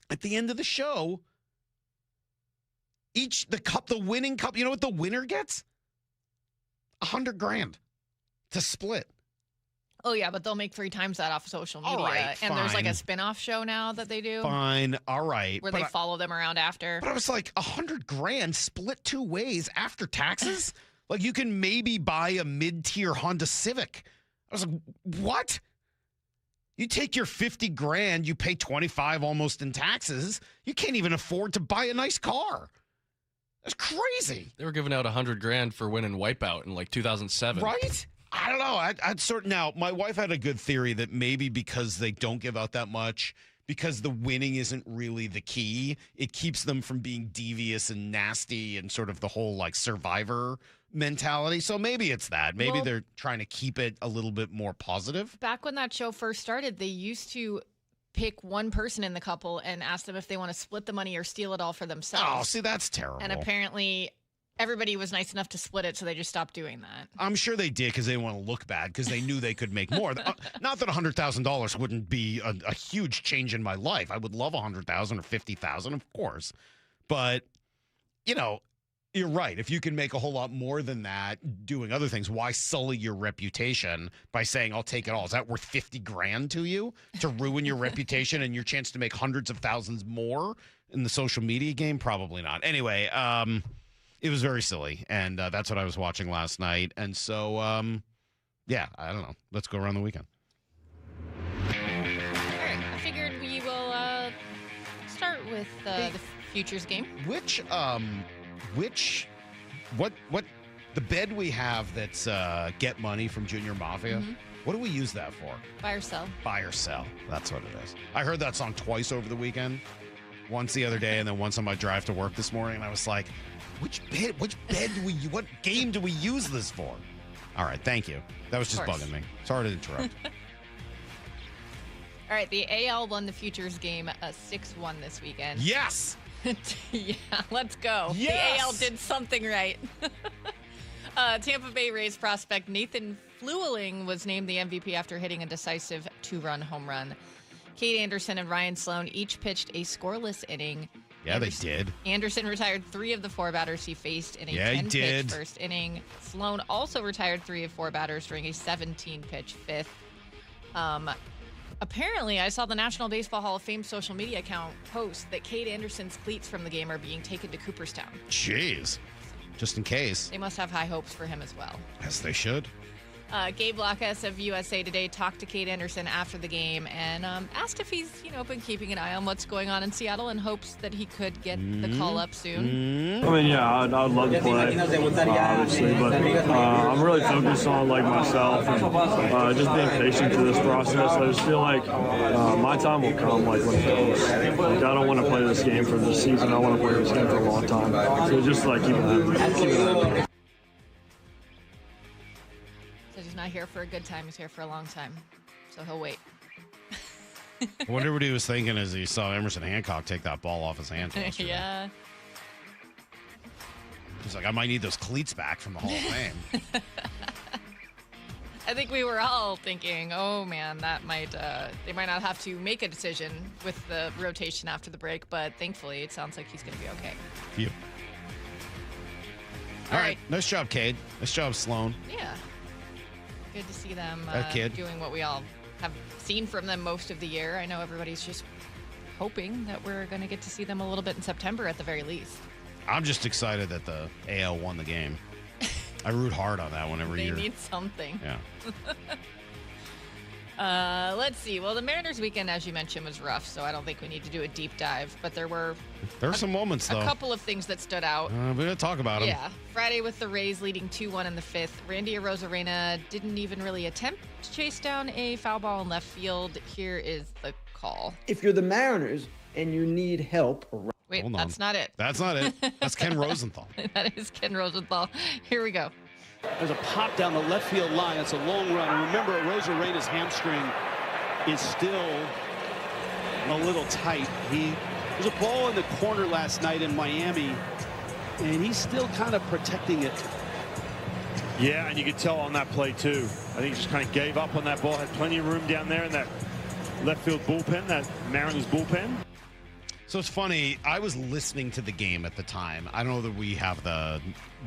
At the end of the show, the winning cup, you know what the winner gets? $100,000 to split. Oh, yeah, but they'll make 3 times that off of social media. All right, and there's like fine. a spin-off show now that they do. Fine. All right. Where they follow them around after. But I was like, $100,000 split 2 ways after taxes? Like, you can maybe buy a mid-tier Honda Civic. I was like, what? You take your $50,000, you pay $25,000 almost in taxes. You can't even afford to buy a nice car. That's crazy. They were giving out $100,000 for winning Wipeout in like 2007. Right? I don't know. I'd sort now. My wife had a good theory that maybe because they don't give out that much, because the winning isn't really the key, it keeps them from being devious and nasty and sort of the whole like Survivor mentality. So maybe it's that. Maybe they're trying to keep it a little bit more positive. Back when that show first started, they used to pick one person in the couple and ask them if they want to split the money or steal it all for themselves. Oh, see, that's terrible. And apparently everybody was nice enough to split it, so they just stopped doing that. I'm sure they did because they didn't want to look bad because they knew they could make more. Not that $100,000 wouldn't be a huge change in my life. I would love $100,000 or $50,000, of course. But, you know, you're right. If you can make a whole lot more than that doing other things, why sully your reputation by saying, I'll take it all? Is that worth $50,000 to you to ruin your reputation and your chance to make hundreds of thousands more in the social media game? Probably not. Anyway, it was very silly, and that's what I was watching last night. And so, yeah, I don't know. Let's go around the weekend. All right, I figured we will start with the futures game. What the bed we have that's Get Money from Junior Mafia, what do we use that for? Buy or sell. Buy or sell. That's what it is. I heard that song twice over the weekend. Once the other day and then once on my drive to work this morning. And I was like, which bed what game do we use this for? All right, thank you. That was just bugging me. Sorry to interrupt. All right, the AL won the futures game 6-1 this weekend. Yes! Yeah, let's go. Yes! The AL did something right. Tampa Bay Rays prospect Nathan Flueling was named the MVP after hitting a decisive 2-run home run. Kate Anderson and Ryan Sloan each pitched a scoreless inning. Yeah, they did. Anderson retired 3 of the 4 batters he faced in a 10-pitch first inning. Sloan also retired 3 of 4 batters during a 17-pitch fifth. Apparently, I saw the National Baseball Hall of Fame social media account post that Kate Anderson's cleats from the game are being taken to Cooperstown. Jeez. Just in case. They must have high hopes for him as well. Yes, they should. Gabe Lackas of USA Today talked to Kate Anderson after the game and asked if he's, been keeping an eye on what's going on in Seattle and hopes that he could get the call up soon. I mean, yeah, I'd love to play, obviously, but I'm really focused on myself and just being patient through this process. I just feel like my time will come when it comes. I don't want to play this game for this season. I want to play this game for a long time. So just keep it happy. He's not here for a good time. He's here for a long time. So he'll wait. I wonder what he was thinking as he saw Emerson Hancock take that ball off his hand. Yeah. He's like, I might need those cleats back from the Hall of Fame. I think we were all thinking, oh, man, that they might not have to make a decision with the rotation after the break. But thankfully, it sounds like he's going to be okay. Phew. All right. Nice job, Cade. Nice job, Sloan. Yeah. Good to see them doing what we all have seen from them most of the year. I know everybody's just hoping that we're going to get to see them a little bit in September at the very least. I'm just excited that the AL won the game. I root hard on that one every year. They need something. Yeah. Let's see. Well, the Mariners weekend, as you mentioned, was rough, so I don't think we need to do a deep dive. But there were some moments, though. A couple of things that stood out. We're going to talk about them. Yeah. Friday with the Rays leading 2-1 in the fifth. Randy Arozarena didn't even really attempt to chase down a foul ball in left field. Here is the call. If you're the Mariners and you need help... Wait, that's not it. That's not it. That's Ken Rosenthal. That is Ken Rosenthal. Here we go. There's a pop down the left field line. It's a long run. And remember, Arozarena's hamstring is still a little tight. There's a ball in the corner last night in Miami, and he's still kind of protecting it. Yeah, and you could tell on that play, too. I think he just kind of gave up on that ball. Had plenty of room down there in that left field bullpen, that Mariners bullpen. So it's funny, I was listening to the game at the time. I don't know that we have the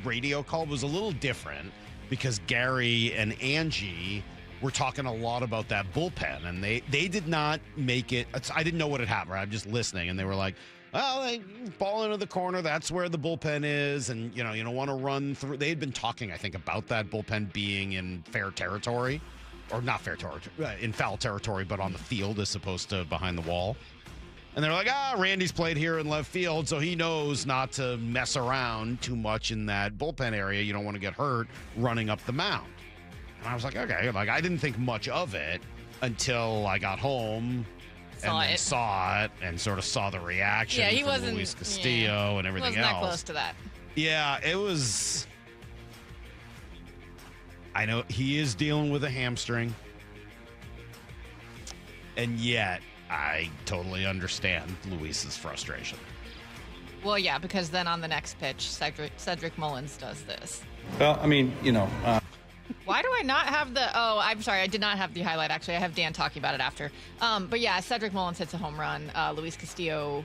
radio call. It was a little different because Gary and Angie were talking a lot about that bullpen, and they did not make it. I didn't know what had happened. Right? I'm just listening, and they were like, well, they ball into the corner. That's where the bullpen is, and you don't want to run through. They had been talking, I think, about that bullpen being in fair territory, or not fair territory, in foul territory, but on the field as opposed to behind the wall. And they're like, Randy's played here in left field, so he knows not to mess around too much in that bullpen area. You don't want to get hurt running up the mound. And I was like, okay. Like, I didn't think much of it until I got home and saw it and sort of saw the reaction from Luis Castillo and everything wasn't else. That close to that. Yeah, it was. I know he is dealing with a hamstring. And yet, I totally understand Luis's frustration. Well, yeah, because then on the next pitch, Cedric Mullins does this. Well, I mean, Why do I not have the... Oh, I'm sorry. I did not have the highlight, actually. I have Dan talking about it after. But yeah, Cedric Mullins hits a home run. Luis Castillo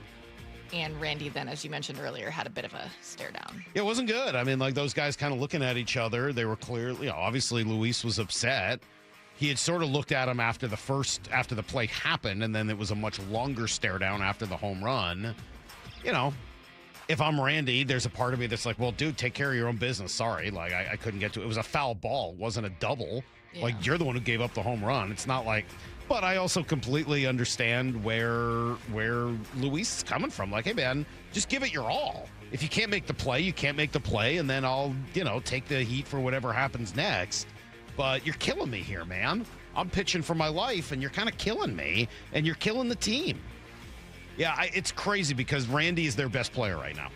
and Randy then, as you mentioned earlier, had a bit of a stare down. Yeah, it wasn't good. I mean, like, those guys kind of looking at each other. They were clearly... obviously, Luis was upset. He had sort of looked at him after the play happened, and then it was a much longer stare down after the home run. If I'm Randy, there's a part of me that's like, well, dude, take care of your own business. Sorry. Like, I couldn't get to it. It was a foul ball. It wasn't a double. Yeah. Like, you're the one who gave up the home run. It's not like, but I also completely understand where Luis is coming from. Like, hey, man, just give it your all. If you can't make the play, you can't make the play, and then I'll, take the heat for whatever happens next. But you're killing me here, man. I'm pitching for my life, and you're kind of killing me, and you're killing the team. Yeah, it's crazy because Randy is their best player right now.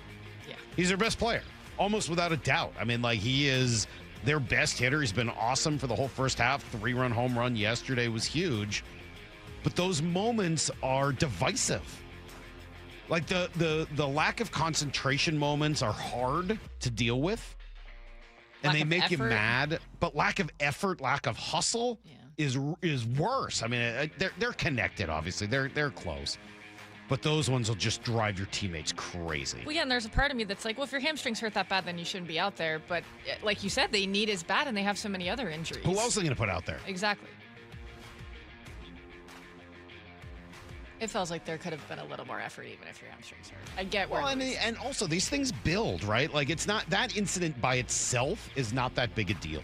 Yeah. He's their best player, almost without a doubt. I mean, like, he is their best hitter. He's been awesome for the whole first half. 3-run home run yesterday was huge. But those moments are divisive. Like, the lack of concentration moments are hard to deal with. And they make you mad. But lack of effort, lack of hustle is worse. I mean, they're connected, obviously. They're close. But those ones will just drive your teammates crazy. Well, yeah, and there's a part of me that's like, well, if your hamstrings hurt that bad, then you shouldn't be out there. But like you said, they need his bat, and they have so many other injuries. Who else are they going to put out there? Exactly. It feels like there could have been a little more effort, even if your hamstrings hurt. I get where. Well, and also these things build, right? Like, it's not that incident by itself is not that big a deal.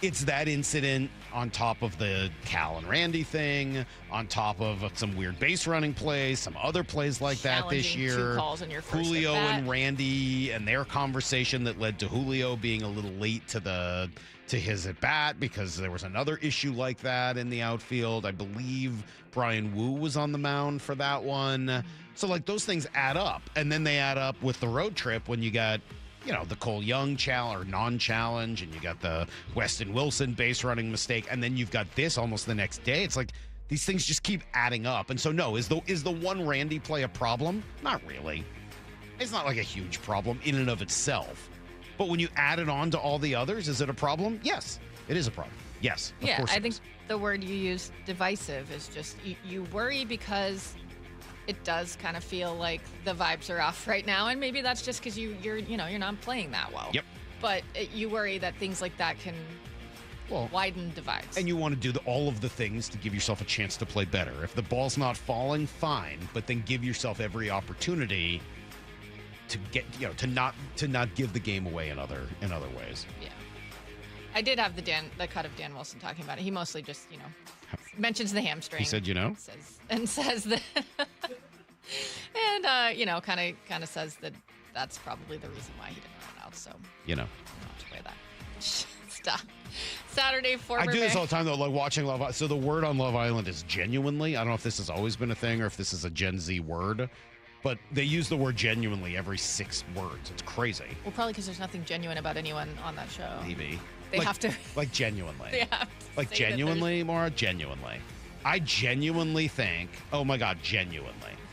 It's that incident on top of the Cal and Randy thing, on top of some weird base running plays, some other plays like that this year. 2 calls in your first Julio at-bat. and Randy and their conversation that led to Julio being a little late to his at bat because there was another issue like that in the outfield. I believe Brian Wu was on the mound for that one. So, like, those things add up, and then they add up with the road trip when you got, the Cole Young challenge or non-challenge, and you got the Weston Wilson base running mistake, and then you've got this almost the next day. It's like these things just keep adding up. And so, no, is the one Randy play a problem? Not really. It's not like a huge problem in and of itself. But when you add it on to all the others, is it a problem? Yes, it is a problem. Yes, of course. I think the word you use, divisive, is just you worry because it does kind of feel like the vibes are off right now, and maybe that's just because you're not playing that well. Yep. But you worry that things like that can widen divides. And you want to do all of the things to give yourself a chance to play better. If the ball's not falling, fine, but then give yourself every opportunity to get to not give the game away in other ways. Yeah. I did have the cut of Dan Wilson talking about it. He mostly just, mentions the hamstring. He said, says that, and kind of says that that's probably the reason why he didn't run out. So you don't have to play that. Stop. Saturday, former. I do this all the time though, like watching Love Island. So the word on Love Island is genuinely. I don't know if this has always been a thing or if this is a Gen Z word. But they use the word genuinely every 6 words. It's crazy. Well, probably because there's nothing genuine about anyone on that show. Maybe. They have to. Like genuinely. They have to like genuinely, Maura? Genuinely. I genuinely think, oh my God, genuinely.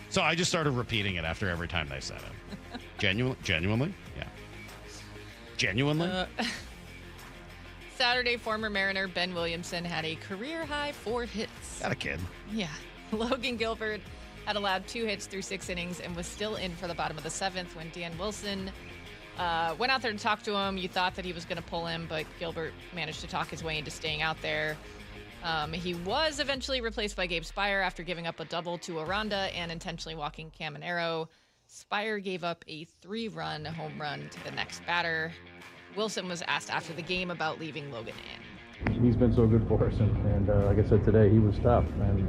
So I just started repeating it after every time they said it. Genuinely? Yeah. Genuinely? Saturday, former Mariner Ben Williamson had a career-high 4 hits. Got a kid. Yeah. Logan Gilbert had allowed 2 hits through 6 innings and was still in for the bottom of the 7th when Dan Wilson went out there to talk to him. You thought that he was going to pull him, but Gilbert managed to talk his way into staying out there. He was eventually replaced by Gabe Spire after giving up a double to Aranda and intentionally walking Cam and Arrow. Spire gave up a 3-run home run to the next batter. Wilson was asked after the game about leaving Logan in. He's been so good for us, and like I said today, he was tough, and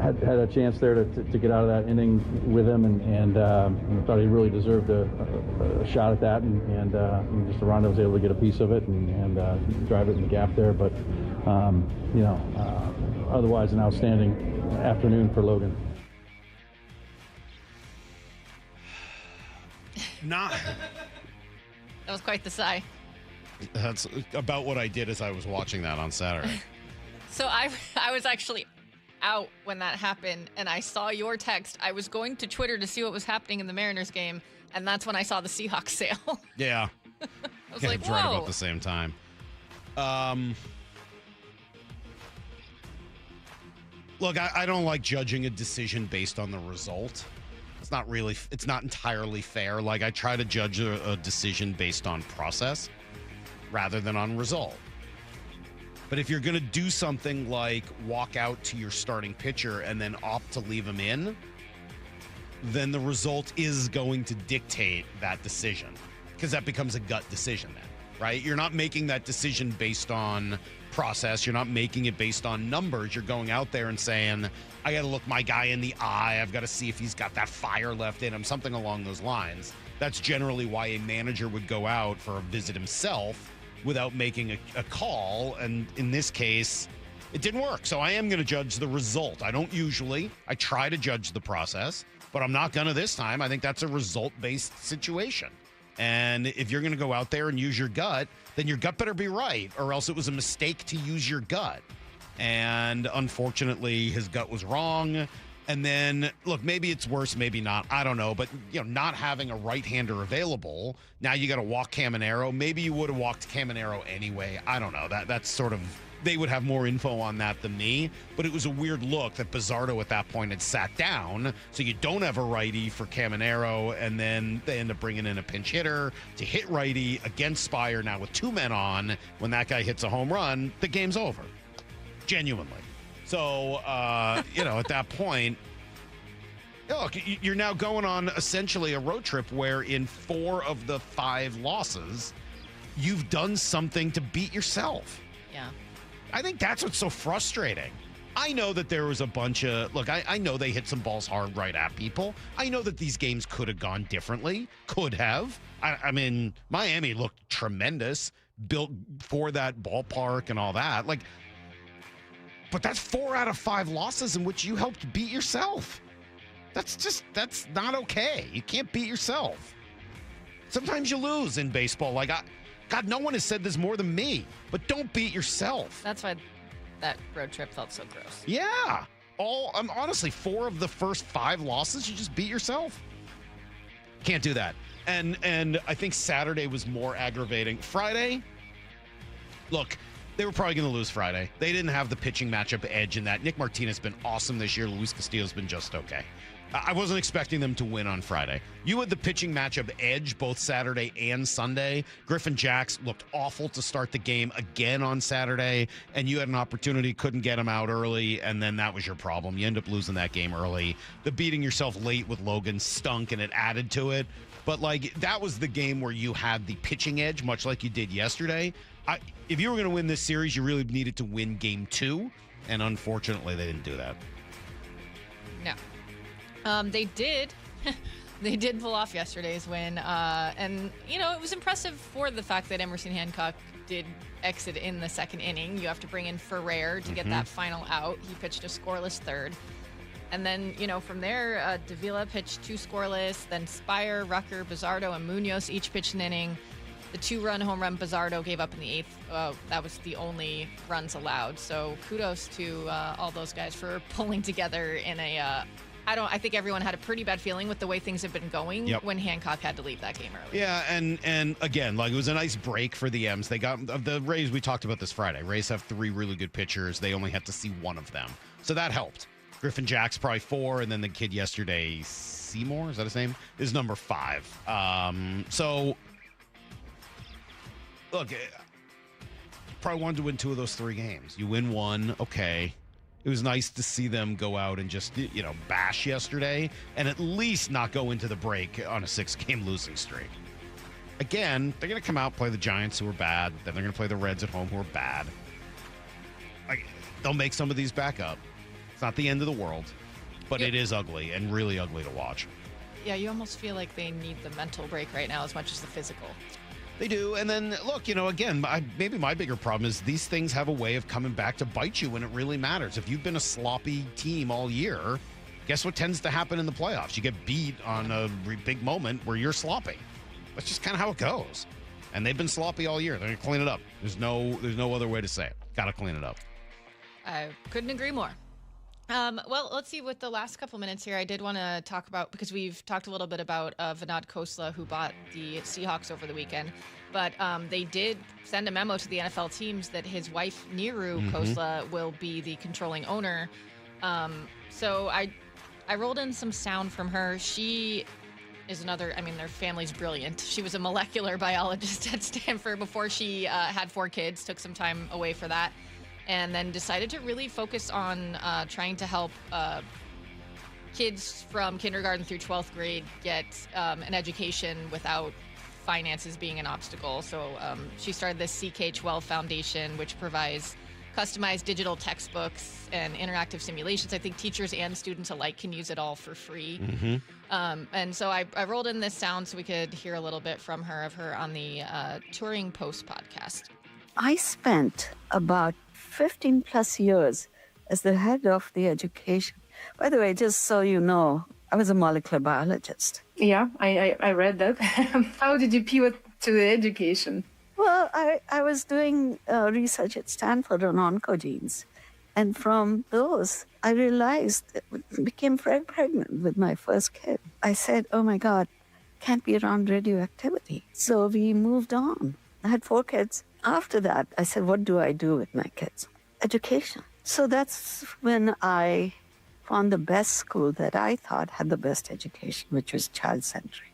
had a chance there to get out of that inning with him, and thought he really deserved a shot at that, and just Aranda was able to get a piece of it and drive it in the gap there, but otherwise an outstanding afternoon for Logan. Not. That was quite the sigh. That's about what I did as I was watching that on Saturday. So I was actually out when that happened, and I saw your text. I was going to Twitter to see what was happening in the Mariners game, and that's when I saw the Seahawks sale. Yeah. I was like, it's right whoa. about the same time. Look, I don't like judging a decision based on the result. It's not entirely fair. Like, I try to judge a decision based on process rather than on result. But if you're going to do something like walk out to your starting pitcher and then opt to leave him in, then the result is going to dictate that decision, because that becomes a gut decision then, right? You're not making that decision based on process. You're not making it based on numbers. You're going out there and saying, I got to look my guy in the eye. I've got to see if he's got that fire left in him, something along those lines. That's generally why a manager would go out for a visit himself without making a call. And in this case, it didn't work. So I am going to judge the result. I don't usually. I try to judge the process, but I'm not going to this time. I think that's a result-based situation. And if you're going to go out there and use your gut, then your gut better be right, or else it was a mistake to use your gut. And unfortunately, his gut was wrong. And then, look, maybe it's worse, maybe not. I don't know. But, not having a right-hander available, now you got to walk Cam and Arrow. Maybe you would have walked Cam and Arrow anyway. I don't know. That's sort of, they would have more info on that than me. But it was a weird look that Bizzardo at that point had sat down. So you don't have a righty for Cam and Arrow. And then they end up bringing in a pinch hitter to hit righty against Spire. Now with 2 men on, when that guy hits a home run, the game's over. Genuinely. So, at that point, look, you're now going on essentially a road trip where in 4 of the 5 losses, you've done something to beat yourself. Yeah. I think that's what's so frustrating. I know that there was a bunch of, look, I know they hit some balls hard right at people. I know that these games could have gone differently. Could have. I mean, Miami looked tremendous, built for that ballpark and all that. But that's 4 out of 5 losses in which you helped beat yourself. That's not okay. You can't beat yourself. Sometimes you lose in baseball. God, no one has said this more than me, but don't beat yourself. That's why that road trip felt so gross. Yeah. Honestly, 4 of the first 5 losses, you just beat yourself. Can't do that. And I think Saturday was more aggravating. Friday, look, they were probably going to lose Friday. They didn't have the pitching matchup edge in that. Nick Martinez has been awesome this year. Luis Castillo's been just okay. I wasn't expecting them to win on Friday. You had the pitching matchup edge both Saturday and Sunday. Griffin Jacks looked awful to start the game again on Saturday, and you had an opportunity, couldn't get him out early, and then that was your problem. You end up losing that game early. The beating yourself late with Logan stunk, and it added to it. But, that was the game where you had the pitching edge, much like you did yesterday. If you were going to win this series, you really needed to win Game 2, and unfortunately, they didn't do that. No. They did. They did pull off yesterday's win. And, it was impressive for the fact that Emerson Hancock did exit in the second inning. You have to bring in Ferrer to get that final out. He pitched a scoreless third. And then, from there, Davila pitched 2 scoreless. Then Spire, Rucker, Bizzardo, and Munoz each pitched an inning. The 2-run home run Bizzardo gave up in the 8th. That was the only runs allowed. So kudos to all those guys for pulling together in a I think everyone had a pretty bad feeling with the way things have been going when Hancock had to leave that game early. Yeah, and again, it was a nice break for the M's. They got the Rays. We talked about this Friday. Rays have 3 really good pitchers. They only had to see 1 of them, so that helped. Griffin Jack's probably 4, and then the kid yesterday, Seymour, is that his name? Is number 5. So look, probably wanted to win 2 of those 3 games. You win 1, okay. It was nice to see them go out and just, bash yesterday and at least not go into the break on a 6-game losing streak. Again, they're going to come out, play the Giants, who are bad. Then they're going to play the Reds at home, who are bad. They'll make some of these back up. It's not the end of the world, but it is ugly and really ugly to watch. Yeah, you almost feel like they need the mental break right now as much as the physical. They do. And then, look, again, maybe my bigger problem is these things have a way of coming back to bite you when it really matters. If you've been a sloppy team all year, guess what tends to happen in the playoffs? You get beat on a big moment where you're sloppy. That's just kind of how it goes. And they've been sloppy all year. They're going to clean it up. There's no other way to say it. Got to clean it up. I couldn't agree more. Well, let's see. With the last couple minutes here, I did want to talk about, because we've talked a little bit about Vinod Khosla, who bought the Seahawks over the weekend. But they did send a memo to the NFL teams that his wife, Neeru Khosla, will be the controlling owner. So I rolled in some sound from her. She is their family's brilliant. She was a molecular biologist at Stanford before she had 4 kids, took some time away for that, and then decided to really focus on trying to help kids from kindergarten through 12th grade get an education without finances being an obstacle. So she started this CK12 Foundation, which provides customized digital textbooks and interactive simulations. I think teachers and students alike can use it all for free. And so I rolled in this sound so we could hear a little bit from her on the Touring Post podcast. I spent about 15 plus years as the head of the education. By the way, just so you know, I was a molecular biologist. Yeah, I read that. How did you pivot to the education? Well, I was doing research at Stanford on oncogenes. And from those, I realized, became very pregnant with my first kid. I said, oh my God, can't be around radioactivity. So we moved on. I had 4 kids. After that, I said, what do I do with my kids? Education. So that's when I found the best school that I thought had the best education, which was child-centric.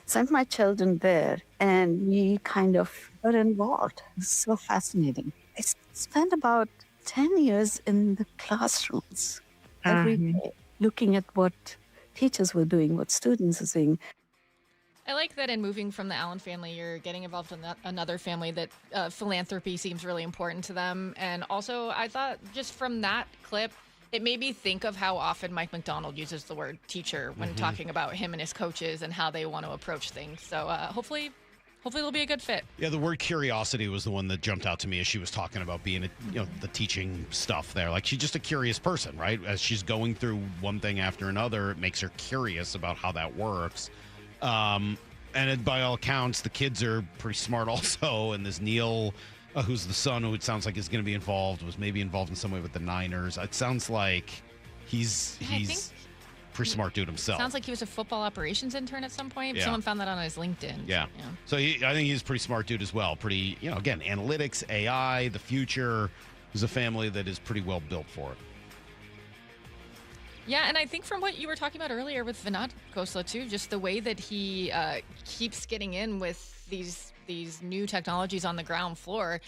Sent my children there, and we kind of got involved. It was so fascinating. I spent about 10 years in the classrooms every day, looking at what teachers were doing, what students were doing. I like that in moving from the Allen family, you're getting involved in another family that philanthropy seems really important to them. And also, I thought just from that clip, it made me think of how often Mike McDonald uses the word teacher when talking about him and his coaches and how they want to approach things. So hopefully it'll be a good fit. Yeah, the word curiosity was the one that jumped out to me as she was talking about being, the teaching stuff there. Like, she's just a curious person, right? As she's going through one thing after another, it makes her curious about how that works. And by all accounts, the kids are pretty smart also. And this Neil, who's the son, who it sounds like is going to be involved, was maybe involved in some way with the Niners. It sounds like he's pretty smart dude himself. Sounds like he was a football operations intern at some point. Yeah. Someone found that on his LinkedIn. Yeah. So I think he's a pretty smart dude as well. Pretty, again, analytics, AI, the future. There's a family that is pretty well built for it. Yeah, and I think from what you were talking about earlier with Vinod Khosla too, just the way that he keeps getting in with these new technologies on the ground floor.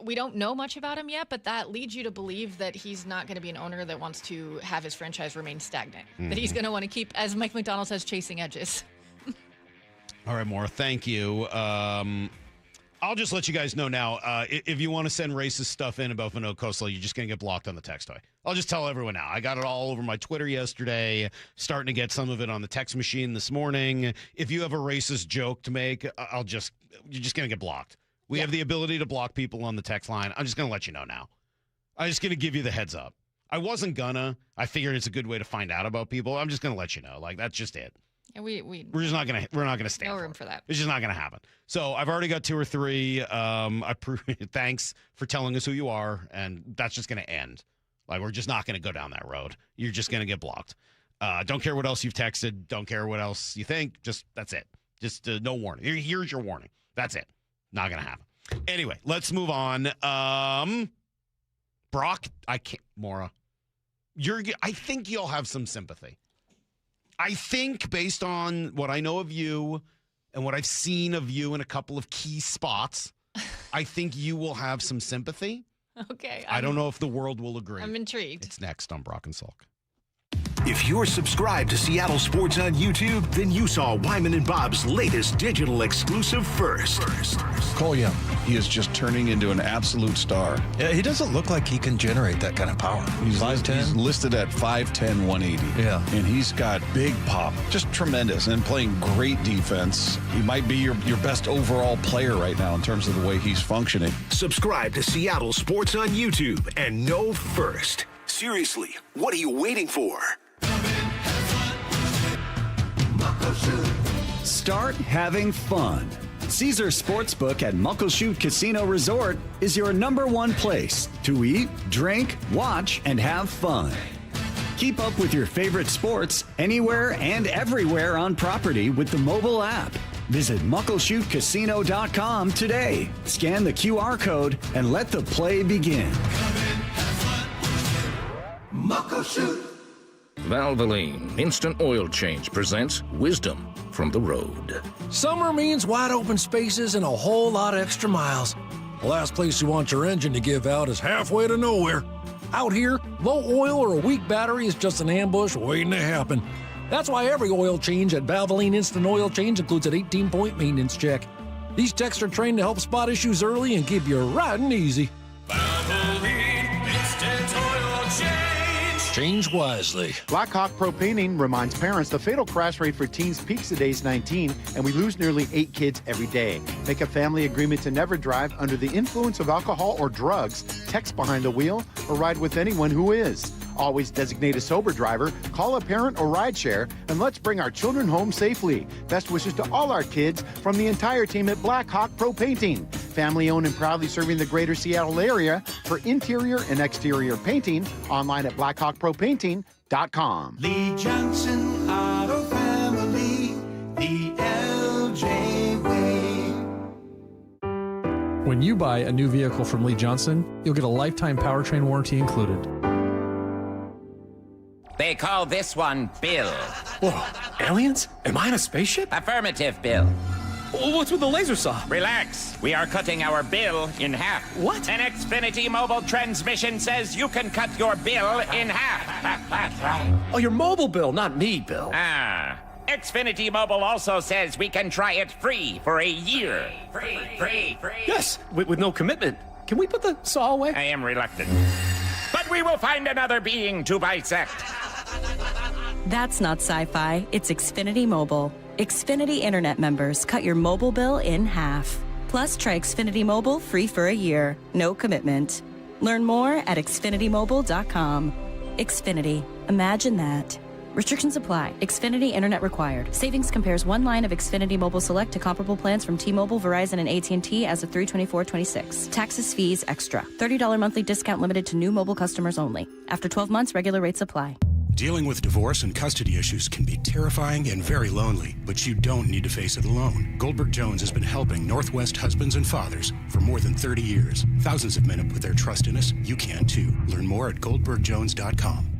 We don't know much about him yet, but that leads you to believe that he's not going to be an owner that wants to have his franchise remain stagnant. That he's going to want to keep, as Mike McDonald says, chasing edges. All right, Maura, thank you. I'll just let you guys know now, if you want to send racist stuff in about Vinod Khosla, you're just going to get blocked on the text toy. I'll just tell everyone now. I got it all over my Twitter yesterday, starting to get some of it on the text machine this morning. If you have a racist joke to make, you're just going to get blocked. We have the ability to block people on the text line. I'm just going to let you know now. I'm just going to give you the heads up. I wasn't gonna. I figured it's a good way to find out about people. I'm just going to let you know. Like, that's just it. Yeah, we're just not gonna stand. No room for that. It's just not gonna happen. So I've already got 2 or 3. Thanks for telling us who you are, and that's just gonna end. Like, we're just not gonna go down that road. You're just gonna get blocked. Don't care what else you've texted. Don't care what else you think. Just that's it. Just no warning. Here's your warning. That's it. Not gonna happen. Anyway, let's move on. Brock, I can't. Maura, I think you'll have some sympathy. I think based on what I know of you and what I've seen of you in a couple of key spots, I think you will have some sympathy. Okay. I don't know if the world will agree. I'm intrigued. It's next on Brock and Salk. If you're subscribed to Seattle Sports on YouTube, then you saw Wyman and Bob's latest digital exclusive first. Cole Young, he is just turning into an absolute star. Yeah, he doesn't look like he can generate that kind of power. He's listed at 5'10", 180. Yeah. And he's got big pop, just tremendous, and playing great defense. He might be your best overall player right now in terms of the way he's functioning. Subscribe to Seattle Sports on YouTube and know first. Seriously, what are you waiting for? Start having fun. Caesar Sportsbook at Muckleshoot Casino Resort is your #1 place to eat, drink, watch, and have fun. Keep up with your favorite sports anywhere and everywhere on property with the mobile app. Visit muckleshootcasino.com today. Scan the QR code and let the play begin. Muckleshoot. Valvoline Instant Oil Change presents Wisdom from the Road. Summer means wide open spaces and a whole lot of extra miles. The last place you want your engine to give out is halfway to nowhere. Out here, low oil or a weak battery is just an ambush waiting to happen. That's why every oil change at Valvoline Instant Oil Change includes an 18-point maintenance check. These techs are trained to help spot issues early and keep you riding easy. Valvoline Instant Oil Change. Change wisely. Black Hawk Pro Painting reminds parents the fatal crash rate for teens peaks at age 19, and we lose nearly 8 kids every day. Make a family agreement to never drive under the influence of alcohol or drugs, text behind the wheel, or ride with anyone who is. Always designate a sober driver, call a parent or rideshare, and let's bring our children home safely. Best wishes to all our kids from the entire team at Black Hawk Pro Painting. Family owned and proudly serving the greater Seattle area for interior and exterior painting. Online at blackhawkpropainting.com. Lee Johnson Auto Family, the LJ way. When you buy a new vehicle from Lee Johnson, you'll get a lifetime powertrain warranty included. They call this one Bill. Whoa, aliens? Am I in a spaceship? Affirmative, Bill. What's with the laser saw? Relax. We are cutting our bill in half. What? An Xfinity mobile transmission says you can cut your bill in half. Oh, your mobile bill, not me, Bill. Ah. Xfinity Mobile also says we can try it free for a year. Free. Yes, with no commitment. Can we put the saw away? I am reluctant. But we will find another being to bisect. That's not sci-fi, it's Xfinity Mobile. Xfinity Internet members cut your mobile bill in half. Plus, try Xfinity Mobile free for a year. No commitment. Learn more at xfinitymobile.com. Xfinity. Imagine that. Restrictions apply. Xfinity Internet required. Savings compares one line of Xfinity Mobile Select to comparable plans from T-Mobile, Verizon, and AT&T as of 3/24/26. Taxes, fees, extra. $30 monthly discount limited to new mobile customers only. After 12 months, regular rates apply. Dealing with divorce and custody issues can be terrifying and very lonely, but you don't need to face it alone. Goldberg Jones has been helping Northwest husbands and fathers for more than 30 years. Thousands of men have put their trust in us. You can too. Learn more at goldbergjones.com.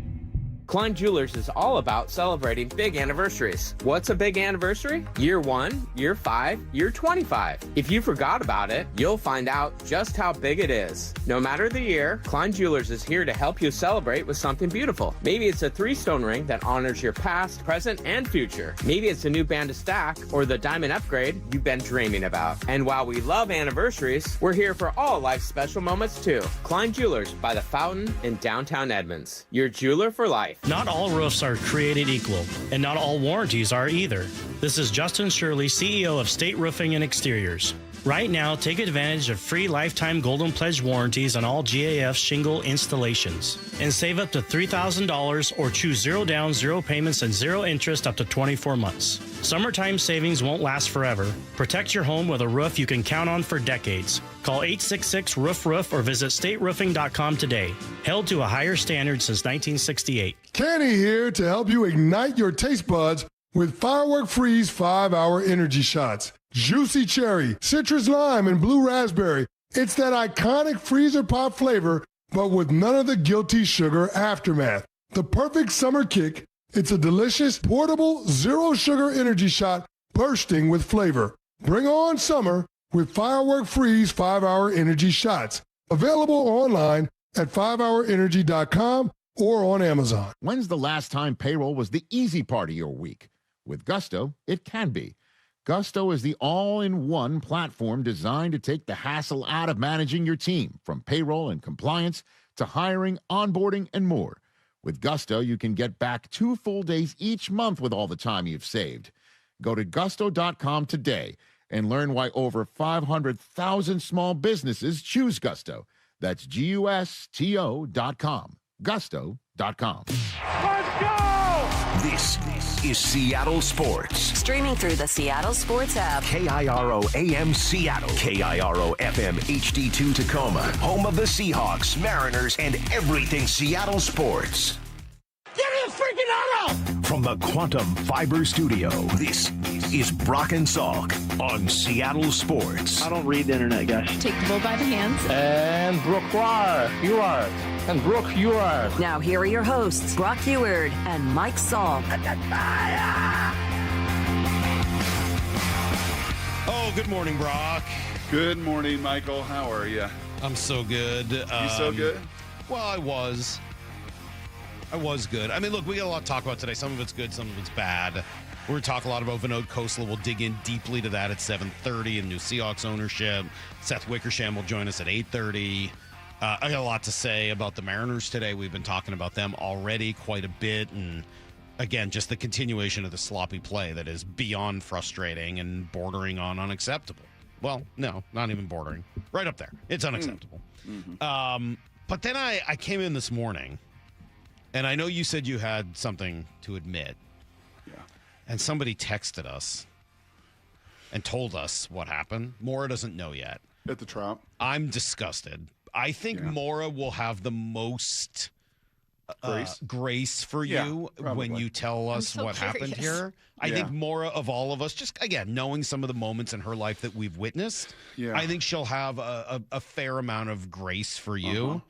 Klein Jewelers is all about celebrating big anniversaries. What's a big anniversary? Year 1, year 5, year 25. If you forgot about it, you'll find out just how big it is. No matter the year, Klein Jewelers is here to help you celebrate with something beautiful. Maybe it's a 3-stone ring that honors your past, present, and future. Maybe it's a new band to stack or the diamond upgrade you've been dreaming about. And while we love anniversaries, we're here for all life's special moments too. Klein Jewelers by the Fountain in downtown Edmonds. Your jeweler for life. Not all roofs are created equal, and not all warranties are either. This is Justin Shirley, CEO of State Roofing and Exteriors. Right now, take advantage of free lifetime Golden Pledge warranties on all GAF shingle installations. And save up to $3,000 or choose 0 down, 0 payments, and 0 interest up to 24 months. Summertime savings won't last forever. Protect your home with a roof you can count on for decades. Call 866-ROOF-ROOF or visit stateroofing.com today. Held to a higher standard since 1968. Kenny here to help you ignite your taste buds with Firework Freeze 5-hour energy shots. Juicy cherry, citrus lime, and blue raspberry. It's that iconic freezer pop flavor, but with none of the guilty sugar aftermath. The perfect summer kick. It's a delicious, portable, zero-sugar energy shot bursting with flavor. Bring on summer with Firework Freeze 5-Hour Energy Shots. Available online at 5hourenergy.com or on Amazon. When's the last time payroll was the easy part of your week? With Gusto, it can be. Gusto is the all-in-one platform designed to take the hassle out of managing your team, from payroll and compliance to hiring, onboarding, and more. With Gusto, you can get back 2 full days each month with all the time you've saved. Go to gusto.com today and learn why over 500,000 small businesses choose Gusto. That's GUSTO.com. Gusto.com. Let's go! This is Seattle Sports. Streaming through the Seattle Sports app. KIRO AM Seattle. KIRO FM HD2 Tacoma. Home of the Seahawks, Mariners, and everything Seattle sports. Get in the freaking auto! From the Quantum Fiber Studio, this is Brock and Salk on Seattle Sports. I don't read the internet, guys. Take the bull by the hands. And Brooke, you are. And Brooke, you are. Now here are your hosts, Brock Eward and Mike Salk. Oh, good morning, Brock. Good morning, Michael. How are you? I'm so good. You so good? Well, I was good. I mean, look, we got a lot to talk about today. Some of it's good, some of it's bad. We're going to talk a lot about Vinod Khosla. We'll dig in deeply to that at 7:30 and new Seahawks ownership. Seth Wickersham will join us at 8:30. I got a lot to say about the Mariners today. We've been talking about them already quite a bit. And again, just the continuation of the sloppy play that is beyond frustrating and bordering on unacceptable. Well, no, not even bordering. Right up there. It's unacceptable. Mm-hmm. But then I came in this morning, and I know you said you had something to admit. Yeah. And somebody texted us and told us what happened. Maura doesn't know yet. At the Trop. I'm disgusted. I think Maura will have the most grace for you when you tell us what happened here. I think Maura, of all of us, just, again, knowing some of the moments in her life that we've witnessed, I think she'll have a fair amount of grace for you.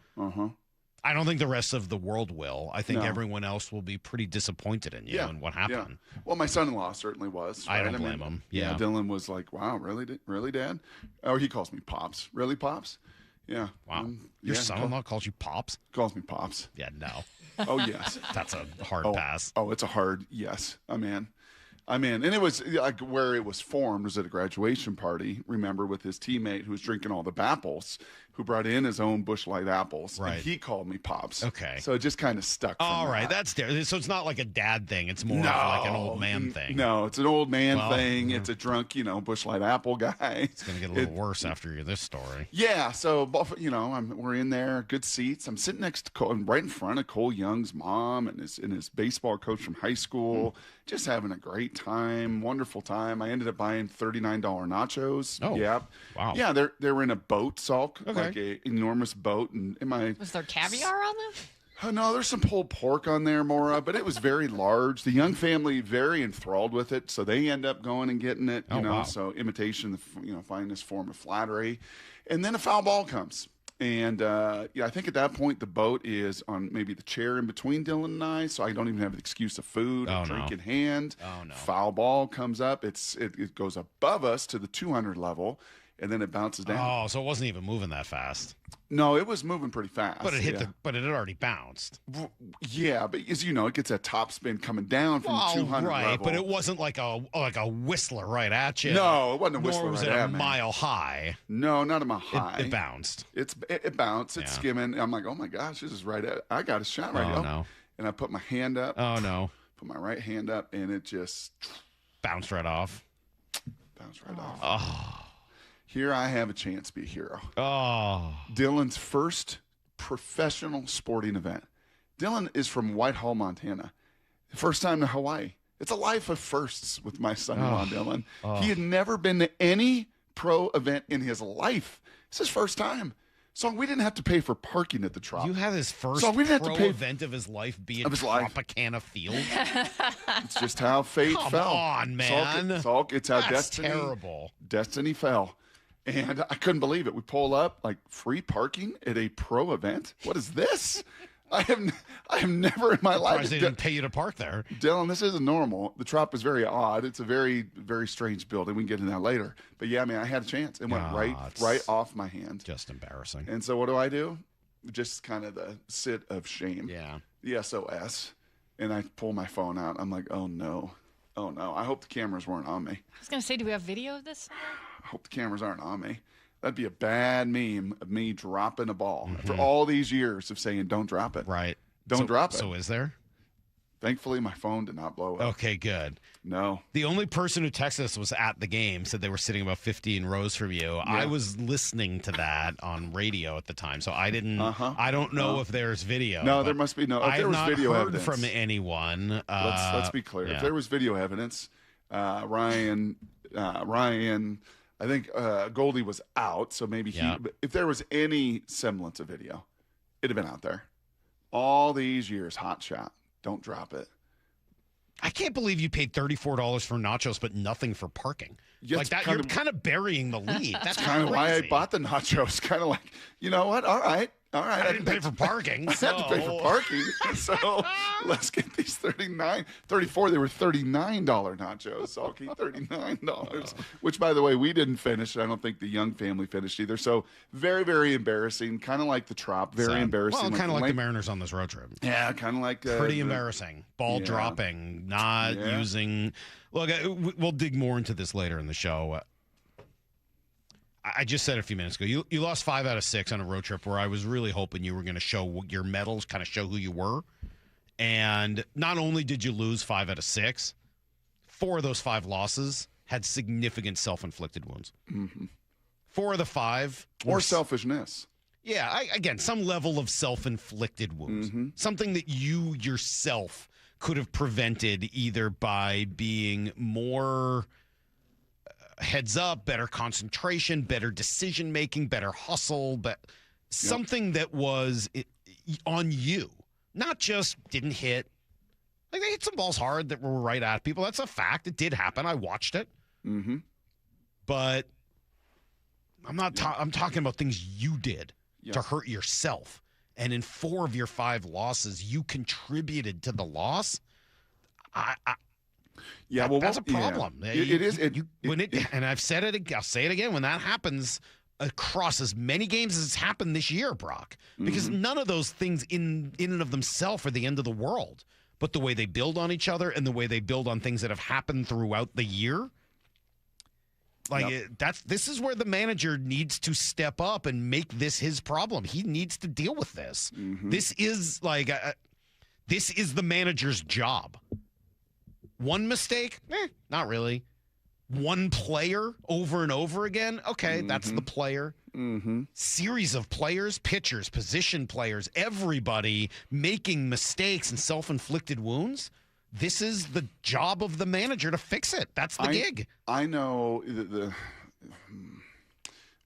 I don't think the rest of the world will. I think everyone else will be pretty disappointed in you and what happened. Yeah. Well, my son-in-law certainly was. Right? I don't blame him. Yeah, Dylan was like, wow, really, Dad? Or he calls me Pops. Really, Pops? Yeah. Wow. Your son-in-law calls you Pops? Calls me Pops. Yeah, no. Oh, yes. That's a hard pass. Oh, it's a hard yes. I'm in. And it was like where it was formed was at a graduation party, remember, with his teammate who was drinking all the Bapples, who brought in his own Busch Light apples. Right. And he called me Pops. Okay. So it just kind of stuck. All right. That's there. So it's not like a dad thing. It's more of like an old man thing. No, it's an old man thing. It's a drunk, Busch Light apple guy. It's going to get a little worse after this story. Yeah. So, we're in there, good seats. I'm sitting next to Cole, right in front of Cole Young's mom and his baseball coach from high school, just having a great time, wonderful time. I ended up buying $39 nachos. Oh, yeah. Wow. Yeah, they were in a boat, Salk, like an enormous boat. And was there caviar on them? Oh, no, there's some pulled pork on there, Maura, but it was very large. The Young family very enthralled with it, so they end up going and getting it. Wow. So imitation, finest form of flattery, and then a foul ball comes. And, I think at that point the boat is on maybe the chair in between Dylan and I, so I don't even have an excuse of food or drink in hand. Oh, no. Foul ball comes up. It goes above us to the 200 level, and then it bounces down. Oh, so it wasn't even moving that fast. No, it was moving pretty fast. But it hit but it had already bounced. Yeah, but as you know, it gets that top spin coming down from the 200 right, level. but it wasn't like a whistler right at you. No, it wasn't a whistler Nor was right it at a me. mile high. No, not a mile high. It bounced. It bounced. It's skimming. I'm like, oh my gosh, this is right at. I got a shot right now. Oh, no. And I put my hand up. Oh, no. Put my right hand up, and it just bounced right off. Bounced right off. Oh. Here I have a chance to be a hero. Oh. Dylan's first professional sporting event. Dylan is from Whitehall, Montana. First time to Hawaii. It's a life of firsts with my son-in-law, Dylan. He had never been to any pro event in his life. It's his first time. So we didn't have to pay for parking at the Trop. You had his first we didn't have to pay event of his life be at of his life. Tropicana Field. It's just how fate fell. Come on, man. Salk, it's how That's terrible. Destiny fell. And I couldn't believe it. We pull up, like, free parking at a pro event? What is this? I have never in my life. They didn't pay you to park there. Dylan, this isn't normal. The Trop is very odd. It's a very, very strange building. We can get into that later. But yeah, man, I had a chance. It went right off my hand. Just embarrassing. And so what do? Just kind of the sit of shame. Yeah. The SOS. And I pull my phone out. I'm like, oh no. Oh no. I hope the cameras weren't on me. I was going to say, do we have video of this? I hope the cameras aren't on me. That'd be a bad meme of me dropping a ball after all these years of saying, don't drop it. Right. Don't drop it. So is there? Thankfully, my phone did not blow up. Okay, good. No. The only person who texted us was at the game, said they were sitting about 15 rows from you. Yeah. I was listening to that on radio at the time, so I didn't. I don't know if there's video. No, there must be no. If there was video evidence from anyone. Let's be clear. Yeah. If there was video evidence, Ryan, I think Goldie was out, so maybe if there was any semblance of video, it'd have been out there. All these years, hot shot. Don't drop it. I can't believe you paid $34 for nachos, but nothing for parking. Yeah, like that, you're kind of burying the lead. That's kind of why I bought the nachos. Kind of like, you know what? All right. I didn't pay for parking. I had to pay for parking. So let's get these 34. They were $39 nachos. So I'll keep $39, which, by the way, we didn't finish. I don't think the Young family finished either. So very, very embarrassing. Kind of like the Trop. Very embarrassing. Well, kind of like the Mariners on this road trip. Yeah, kind of like pretty embarrassing. Ball dropping, not using. Look, we'll dig more into this later in the show. I just said a few minutes ago, you lost 5 out of 6 on a road trip where I was really hoping you were going to show your medals, kind of show who you were. And not only did you lose 5 out of 6, 4 of those 5 losses had significant self-inflicted wounds. Mm-hmm. 4 of the 5. Or selfishness. Yeah, again, some level of self-inflicted wounds. Mm-hmm. Something that you yourself could have prevented either by being more heads up, better concentration, better decision making, better hustle, but something that was on you, not just didn't hit. Like they hit some balls hard that were right at people. That's a fact. It did happen. I watched it. Mm-hmm. But I'm not. I'm talking about things you did to hurt yourself. And in 4 of your 5 losses, you contributed to the loss. That's a problem. Yeah. It is. And I've said it. I'll say it again. When that happens across as many games as it's happened this year, Brock, because none of those things in and of themselves are the end of the world. But the way they build on each other and the way they build on things that have happened throughout the year, this is where the manager needs to step up and make this his problem. He needs to deal with this. Mm-hmm. This is the manager's job. One mistake? Not really. One player over and over again? Okay, that's the player. Mm-hmm. Series of players, pitchers, position players, everybody making mistakes and self-inflicted wounds. This is the job of the manager to fix it. That's the gig. I know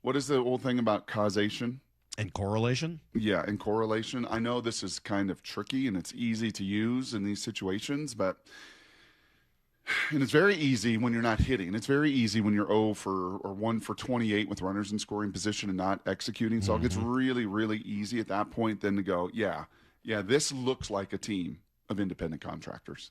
what is the old thing about causation? And correlation? Yeah, and correlation. I know this is kind of tricky and it's easy to use in these situations, and it's very easy when you're not hitting. It's very easy when you're 1 for 28 with runners in scoring position and not executing. So it gets really, really easy at that point then to go, this looks like a team of independent contractors.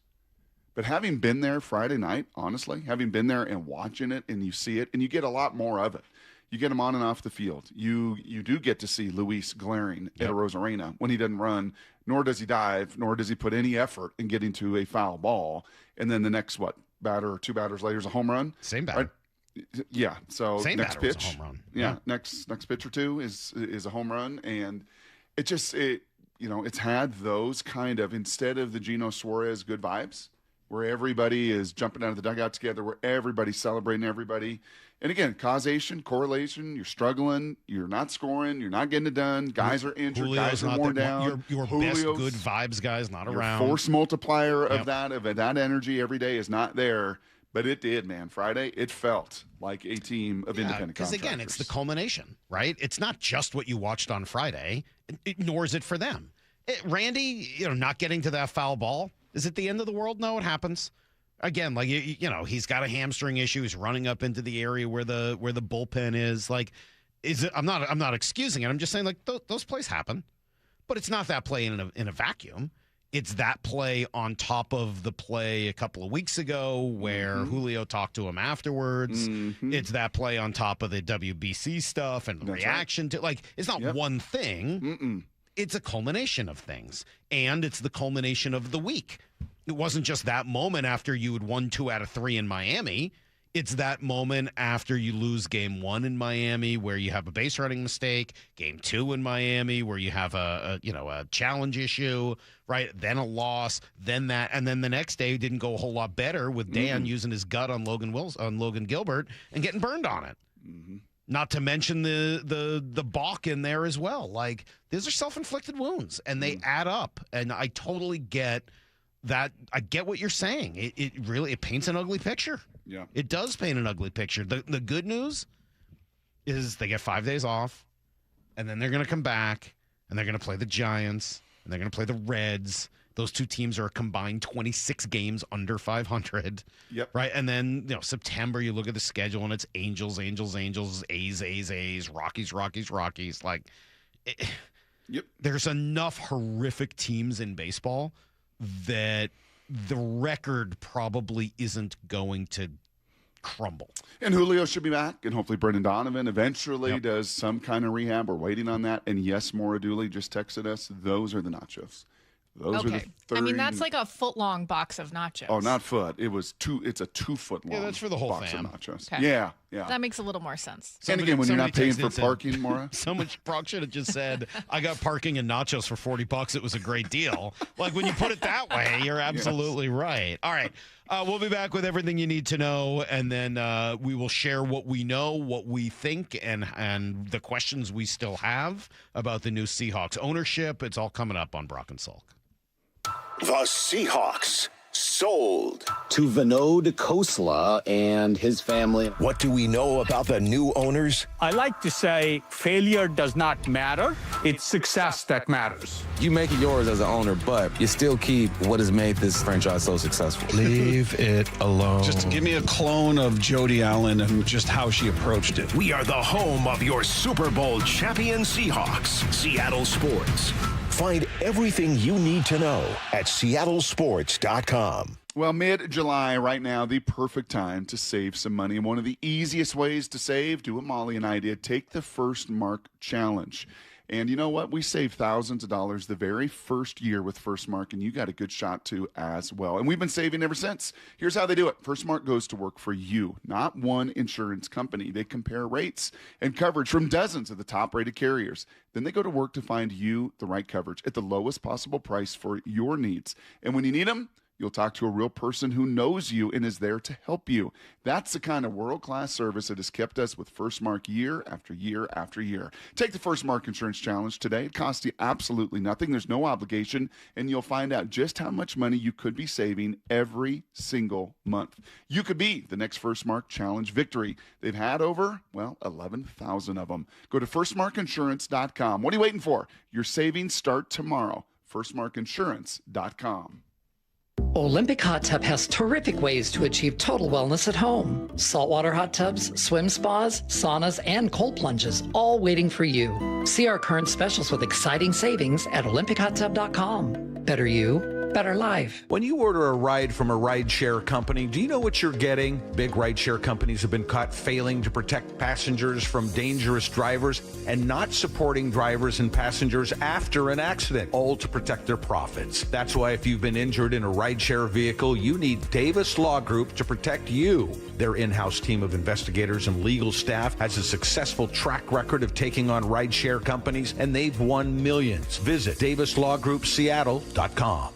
But having been there Friday night, honestly, having been there and watching it and you see it, and you get a lot more of it. You get him on and off the field. You do get to see Luis glaring at a Rosarena when he doesn't run, nor does he dive, nor does he put any effort in getting to a foul ball. And then the next, batter or 2 batters later is a home run. Same batter. Right? Yeah. So Same next batter was pitch, a home run. Yeah. Next pitch or 2 is a home run. And it's had those kind of, instead of the Gino Suarez good vibes, where everybody is jumping out of the dugout together, where everybody's celebrating everybody. And again, causation, correlation, you're struggling, you're not scoring, you're not getting it done, guys are injured, Julio's guys are worn down. Your best good vibes guy's not around. Force multiplier of that energy every day is not there. But it did, man. Friday, it felt like a team of independent contractors. Because, again, it's the culmination, right? It's not just what you watched on Friday, nor is it for them. Randy, not getting to that foul ball, is it the end of the world? No, it happens. Again, he's got a hamstring issue. He's running up into the area where the bullpen is. I'm not excusing it. I'm just saying, those plays happen. But it's not that play in a vacuum. It's that play on top of the play a couple of weeks ago where Julio talked to him afterwards. It's that play on top of the WBC stuff and the reaction to, like, it's not one thing. It's a culmination of things. And it's the culmination of the week. It wasn't just that moment after you had won 2 out of 3 in Miami. It's that moment after you lose game 1 in Miami where you have a base running mistake, game 2 in Miami where you have a challenge issue, right? Then a loss, then that, and then the next day didn't go a whole lot better with Dan using his gut on Logan Gilbert and getting burned on it. Not to mention the balk in there as well. Like, these are self-inflicted wounds and they add up. And I totally get that. I get what you're saying. It really paints an ugly picture. Yeah. It does paint an ugly picture. The good news is they get 5 days off, and then they're going to come back, and they're going to play the Giants, and they're going to play the Reds. Those two teams are a combined 26 games under 500. Yep. Right? And then, September, you look at the schedule, and it's Angels, A's, Rockies. Like, there's enough horrific teams in baseball that the record probably isn't going to crumble. And Julio should be back, and hopefully Brendan Donovan eventually does some kind of rehab. We're waiting on that. And yes, Maura Dooley just texted us. Those are the nachos. Those are the 30. I mean, that's like a foot-long box of nachos. Oh, not foot. It's a 2 foot long. Yeah, that's for the whole box fam. of nachos. Okay. Yeah. That makes a little more sense. And again, when you're not paying for parking, Maura. Brock should have just said, I got parking and nachos for $40. It was a great deal. Like, when you put it that way, you're absolutely right. All right. We'll be back with everything you need to know, and then we will share what we know, what we think, and the questions we still have about the new Seahawks ownership. It's all coming up on Brock and Salk. The Seahawks sold to Vinod Khosla and his family. What do we know about the new owners? I like to say failure does not matter. It's success that matters. You make it yours as an owner, but you still keep what has made this franchise so successful. Leave it alone. Just give me a clone of Jody Allen and just how she approached it. We are the home of your Super Bowl champion Seahawks, Seattle Sports. Find everything you need to know at seattlesports.com. Well, mid-July right now, the perfect time to save some money. And one of the easiest ways to save, do what Molly and I did, take the First Mark Challenge. And you know what? We saved thousands of dollars the very first year with First Mark, and you got a good shot to as well. And we've been saving ever since. Here's how they do it. First Mark goes to work for you, not one insurance company. They compare rates and coverage from dozens of the top-rated carriers. Then they go to work to find you the right coverage at the lowest possible price for your needs. And when you need them, you'll talk to a real person who knows you and is there to help you. That's the kind of world-class service that has kept us with First Mark year after year after year. Take the First Mark Insurance Challenge today. It costs you absolutely nothing. There's no obligation, and you'll find out just how much money you could be saving every single month. You could be the next First Mark Challenge victory. They've had over, 11,000 of them. Go to firstmarkinsurance.com. What are you waiting for? Your savings start tomorrow. firstmarkinsurance.com. Olympic Hot Tub has terrific ways to achieve total wellness at home. Saltwater hot tubs, swim spas, saunas, and cold plunges, all waiting for you. See our current specials with exciting savings at olympichottub.com. Better you, better life. When you order a ride from a rideshare company, do you know what you're getting? Big rideshare companies have been caught failing to protect passengers from dangerous drivers and not supporting drivers and passengers after an accident, all to protect their profits. That's why if you've been injured in a rideshare vehicle, you need Davis Law Group to protect you. Their in-house team of investigators and legal staff has a successful track record of taking on rideshare companies, and they've won millions. Visit DavisLawGroupSeattle.com.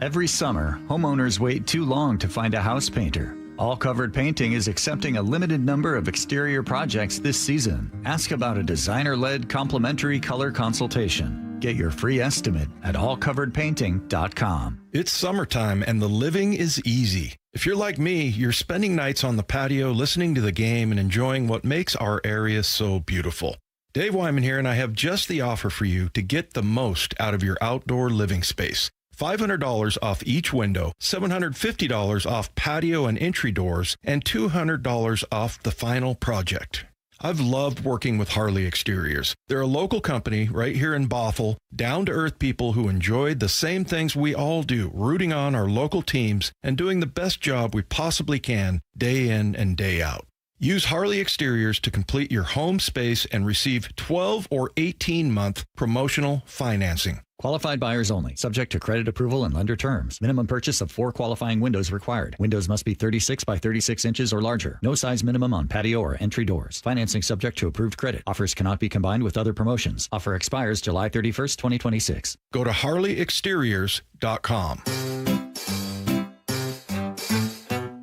Every summer, homeowners wait too long to find a house painter. All Covered Painting is accepting a limited number of exterior projects this season. Ask about a designer-led complimentary color consultation. Get your free estimate at allcoveredpainting.com. It's summertime and the living is easy. If you're like me, you're spending nights on the patio listening to the game and enjoying what makes our area so beautiful. Dave Wyman here, and I have just the offer for you to get the most out of your outdoor living space. $500 off each window, $750 off patio and entry doors, and $200 off the final project. I've loved working with Harley Exteriors. They're a local company right here in Bothell, down-to-earth people who enjoyed the same things we all do, rooting on our local teams and doing the best job we possibly can day in and day out. Use Harley Exteriors to complete your home space and receive 12 or 18-month promotional financing. Qualified buyers only. Subject to credit approval and lender terms. Minimum purchase of 4 qualifying windows required. Windows must be 36 by 36 inches or larger. No size minimum on patio or entry doors. Financing subject to approved credit. Offers cannot be combined with other promotions. Offer expires July 31st, 2026. Go to harleyexteriors.com.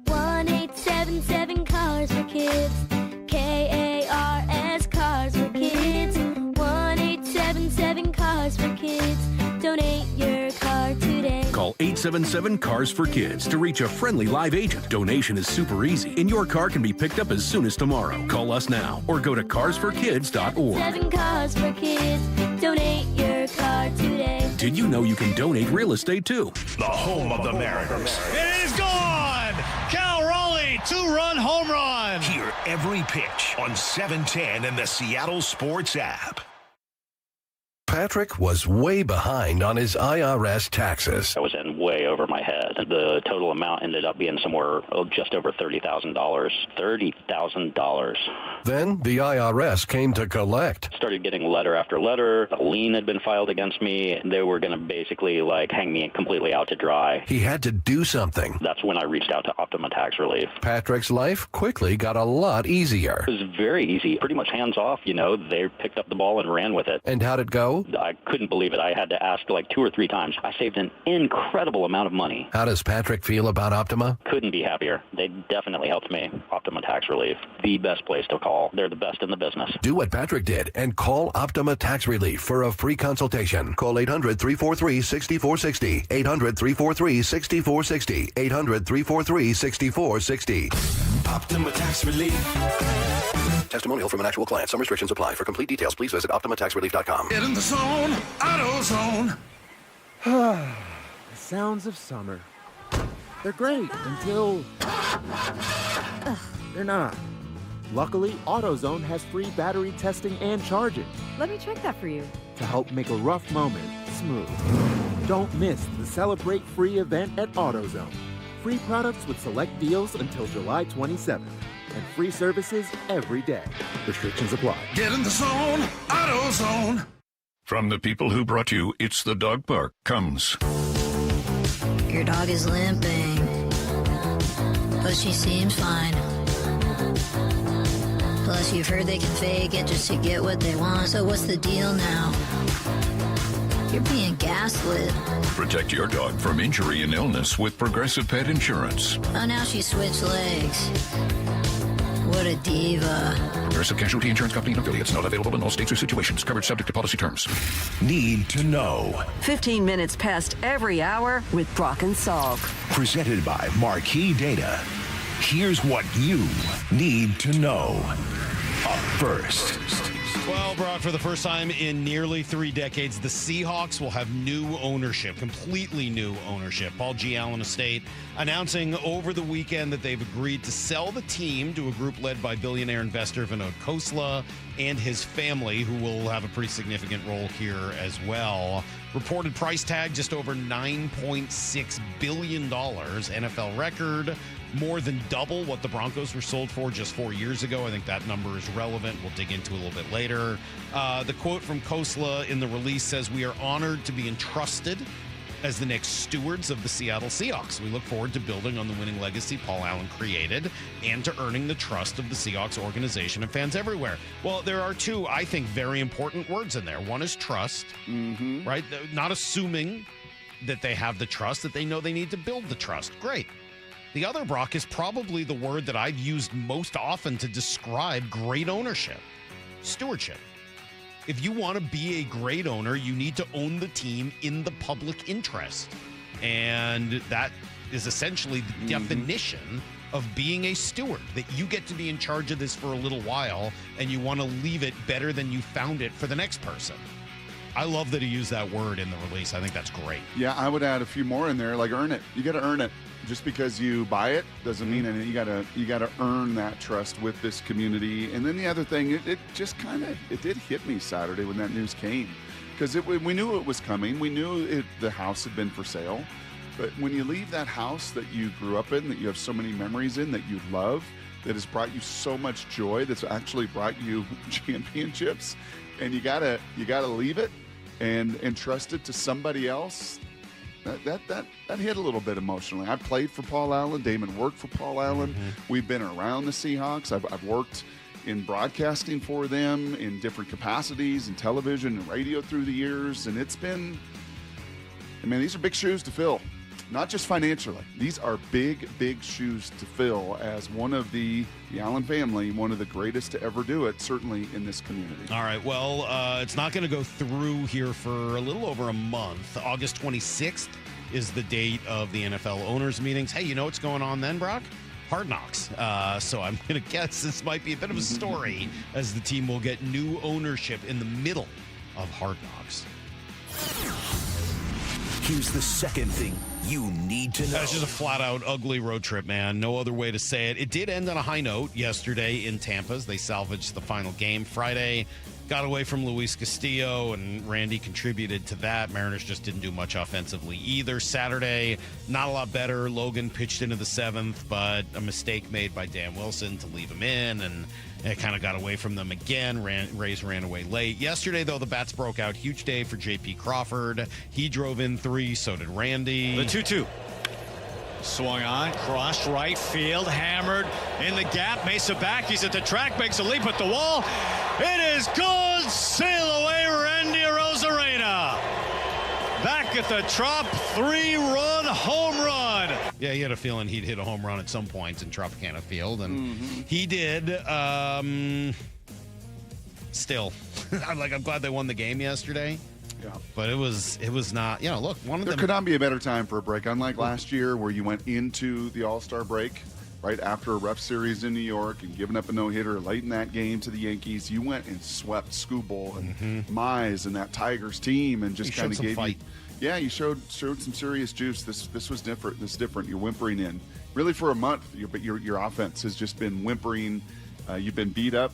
1-877 Cars for Kids. KARS Cars for Kids. 1-877 Cars for Kids. Donate your car today. Call 877 Cars for Kids to reach a friendly live agent. Donation is super easy, and your car can be picked up as soon as tomorrow. Call us now or go to carsforkids.org. 7 Cars for Kids. Donate your car today. Did you know you can donate real estate too? The home of the Mariners. It is gone! Cal Raleigh, 2-run home run! Hear every pitch on 710 and the Seattle Sports app. Patrick was way behind on his IRS taxes. I was in way over my head. The total amount ended up being somewhere just over $30,000. $30,000. Then the IRS came to collect. Started getting letter after letter. A lien had been filed against me. They were going to basically hang me completely out to dry. He had to do something. That's when I reached out to Optima Tax Relief. Patrick's life quickly got a lot easier. It was very easy. Pretty much hands off, They picked up the ball and ran with it. And how'd it go? I couldn't believe it. I had to ask 2 or 3 times. I saved an incredible amount of money. How does Patrick feel about Optima? Couldn't be happier. They definitely helped me. Optima Tax Relief, the best place to call. They're the best in the business. Do what Patrick did and call Optima Tax Relief for a free consultation. Call 800-343-6460. 800-343-6460. 800-343-6460. Optima Tax Relief. Testimonial from an actual client. Some restrictions apply. For complete details, please visit OptimaTaxRelief.com. Get in the zone, AutoZone. The sounds of summer. They're great until they're not. Luckily, AutoZone has free battery testing and charging Let me check that for you. to help make a rough moment smooth. Don't miss the Celebrate Free event at AutoZone. Free products with select deals until July 27th. And free services every day. Restrictions apply. Get in the zone, AutoZone. From the people who brought you It's the Dog Park comes. Your dog is limping, but she seems fine. Plus, you've heard they can fake it just to get what they want. So what's the deal now? You're being gaslit. Protect your dog from injury and illness with Progressive Pet Insurance. Oh, now she switched legs. What a diva. Progressive Casualty Insurance Company and affiliates. Not available in all states or situations. Coverage subject to policy terms. Need to know. 15 minutes past every hour with Brock and Salk. Presented by Marquee Data. Here's what you need to know. Up first. Well, Brock, for the first time in nearly 3 decades, the Seahawks will have new ownership, completely new ownership. Paul G. Allen Estate announcing over the weekend that they've agreed to sell the team to a group led by billionaire investor Vinod Khosla and his family, who will have a pretty significant role here as well. Reported price tag just over $9.6 billion, NFL record. More than double what the Broncos were sold for just 4 years ago. I think that number is relevant. We'll dig into it a little bit later. The quote from Khosla in the release says, "We are honored to be entrusted as the next stewards of the Seattle Seahawks. We look forward to building on the winning legacy Paul Allen created and to earning the trust of the Seahawks organization and fans everywhere." Well, there are 2, I think, very important words in there. One is trust, right? Not assuming that they have the trust, that they know they need to build the trust. Great. The other, Brock, is probably the word that I've used most often to describe great ownership: stewardship. If you want to be a great owner, you need to own the team in the public interest. And that is essentially the definition of being a steward, that you get to be in charge of this for a little while and you want to leave it better than you found it for the next person. I love that he used that word in the release. I think that's great. Yeah, I would add a few more in there, like earn it. You got to earn it. Just because you buy it doesn't mean anything. You gotta earn that trust with this community. And then the other thing, it just it did hit me Saturday when that news came, because we knew it was coming. We knew the house had been for sale, but when you leave that house that you grew up in, that you have so many memories in, that you love, that has brought you so much joy, that's actually brought you championships, and you gotta leave it and trust it to somebody else. That hit a little bit emotionally. I played for Paul Allen. Damon worked for Paul Allen. We've been around the Seahawks. I've worked in broadcasting for them in different capacities, in television and radio through the years. And it's been, these are big shoes to fill. Not just financially. These are big, big shoes to fill as one of the Allen family, one of the greatest to ever do it, certainly in this community. All right, well, it's not going to go through here for a little over a month. August 26th is the date of the NFL owners' meetings. Hey, you know what's going on then, Brock? Hard Knocks. So I'm going to guess this might be a bit of a story as the team will get new ownership in the middle of Hard Knocks. Here's the second thing you need to know. That's just a flat-out ugly road trip, man. No other way to say it. It did end on a high note yesterday in Tampa as they salvaged the final game. Friday, got away from Luis Castillo, and Randy contributed to that. Mariners just didn't do much offensively either. Saturday, not a lot better. Logan pitched into the seventh, but a mistake made by Dan Wilson to leave him in, and it kind of got away from them again. Rays ran away late. Yesterday, though, the bats broke out. Huge day for J.P. Crawford. He drove in 3, so did Randy. The 2-2. Swung on, crossed right field, hammered in the gap. Mesa back, he's at the track, makes a leap at the wall. It is good. Sail away, Randy Arozarena. Back at the Trop, 3-run home run. Yeah, he had a feeling he'd hit a home run at some point in Tropicana Field, and he did. Still, I'm glad they won the game yesterday. Yeah, but it was not. Look, there could not be a better time for a break. Unlike last year, where you went into the All-Star break right after a rough series in New York and giving up a no-hitter late in that game to the Yankees, you went and swept Skubal and Mize and that Tigers team, and just kind of gave fight. Yeah, you showed some serious juice. This was different. This is different. You're whimpering in really for a month, but your offense has just been whimpering. You've been beat up.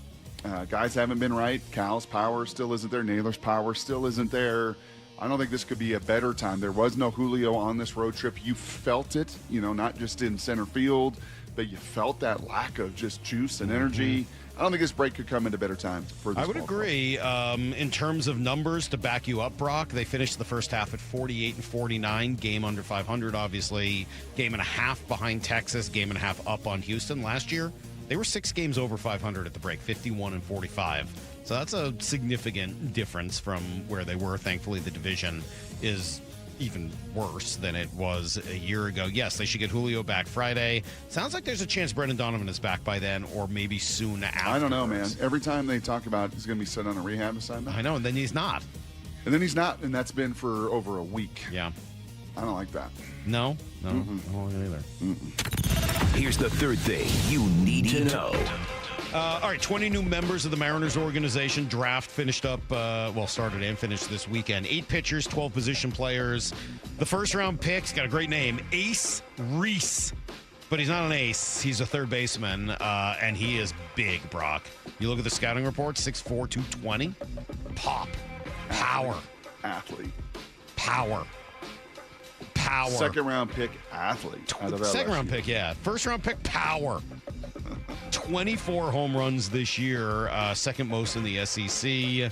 Guys haven't been right. Cal's power still isn't there. Naylor's power still isn't there. I don't think this could be a better time. There was no Julio on this road trip. You felt it, not just in center field, but you felt that lack of just juice and energy. I don't think this break could come at a better time for this. I would agree. In terms of numbers, to back you up, Brock, they finished the first half at 48-49, game under 500, obviously. Game and a half behind Texas, game and a half up on Houston. Last year, they were 6 games over 500 at the break, 51-45. So that's a significant difference from where they were. Thankfully, the division is even worse than it was a year ago. Yes, they should get Julio back Friday. Sounds like there's a chance Brendan Donovan is back by then, or maybe soon after. I don't know, man. Every time they talk about he's going to be sent on a rehab assignment. I know, and then he's not. And that's been for over a week. Yeah. I don't like that. No? I don't like it either. Here's the third thing you need to know. All right, 20 new members of the Mariners organization. Draft finished up, started and finished this weekend. 8 pitchers, 12 position players. The first-round pick's got a great name, Ace Reese. But he's not an ace. He's a third baseman, and he is big, Brock. You look at the scouting report, 6'4", 220. Pop. Power. Athlete. Power. Second-round pick, athlete. Second-round pick, yeah. First-round pick, power. 24 home runs this year, second most in the SEC.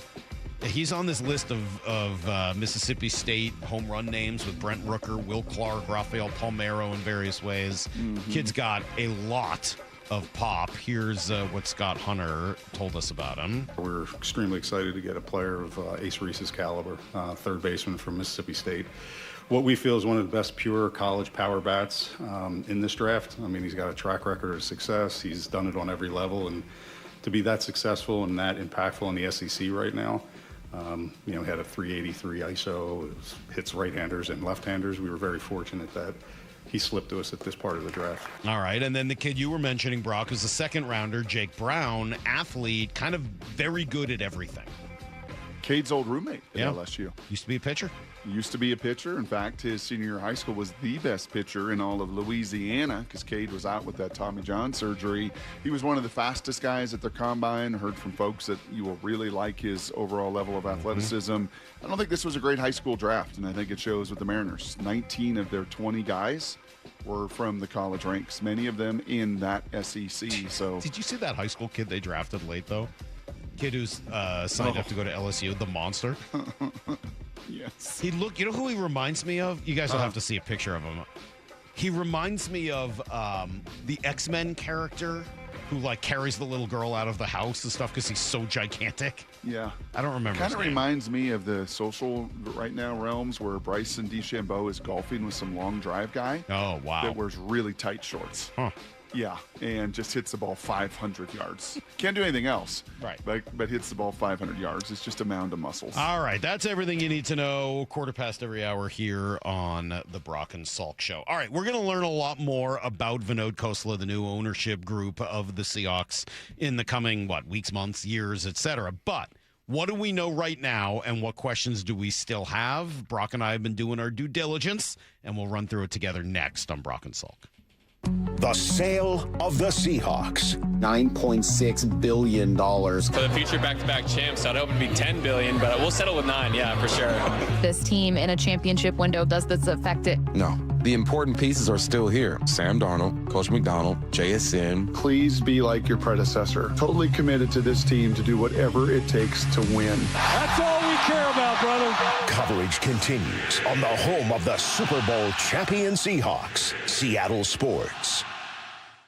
He's on this list of Mississippi State home run names with Brent Rooker, Will Clark, Rafael Palmeiro in various ways. Kid's got a lot of pop. Here's what Scott Hunter told us about him. We're extremely excited to get a player of Ace Reese's caliber, third baseman from Mississippi State. What we feel is one of the best pure college power bats in this draft. I mean, he's got a track record of success. He's done it on every level, and to be that successful and that impactful in the SEC right now, he had a 383 ISO, hits right-handers and left-handers. We were very fortunate that he slipped to us at this part of the draft. All right, and then the kid you were mentioning, Brock, is the second rounder, Jake Brown, athlete, kind of very good at everything. Cade's old roommate at LSU. Used to be a pitcher? Used to be a pitcher. In fact, his senior year of high school was the best pitcher in all of Louisiana because Cade was out with that Tommy John surgery. He was one of the fastest guys at their combine. Heard from folks that you will really like his overall level of athleticism. I don't think this was a great high school draft, and I think it shows with the Mariners. 19 of their 20 guys were from the college ranks, many of them in that SEC. So, did you see that high school kid they drafted late, though? Kid who's signed up to go to LSU, the monster. Yes. He look. You know who he reminds me of? You guys will have to see a picture of him. He reminds me of the X-Men character who like carries the little girl out of the house and stuff because he's so gigantic. Yeah. I don't remember. Kind of reminds me of the social right now realms where Bryson DeChambeau is golfing with some long drive guy. Oh, wow. That wears really tight shorts. Huh. Yeah, and just hits the ball 500 yards. Can't do anything else. Right. But hits the ball 500 yards. It's just a mound of muscles. All right, that's everything you need to know. 1/4 every hour here on the Brock and Salk Show. All right, we're going to learn a lot more about Vinod Khosla, the new ownership group of the Seahawks, in the coming, weeks, months, years, etc. But what do we know right now, and what questions do we still have? Brock and I have been doing our due diligence, and we'll run through it together next on Brock and Salk. The sale of the Seahawks. $9.6 billion. For the future back-to-back champs, I'd hope it'd be $10 billion, but we'll settle with 9, yeah, for sure. This team in a championship window, does this affect it? No. The important pieces are still here. Sam Darnold, Coach McDonald, JSN. Please be like your predecessor. Totally committed to this team to do whatever it takes to win. That's all we care about, brother. Coverage continues on the home of the Super Bowl champion Seahawks, Seattle Sports.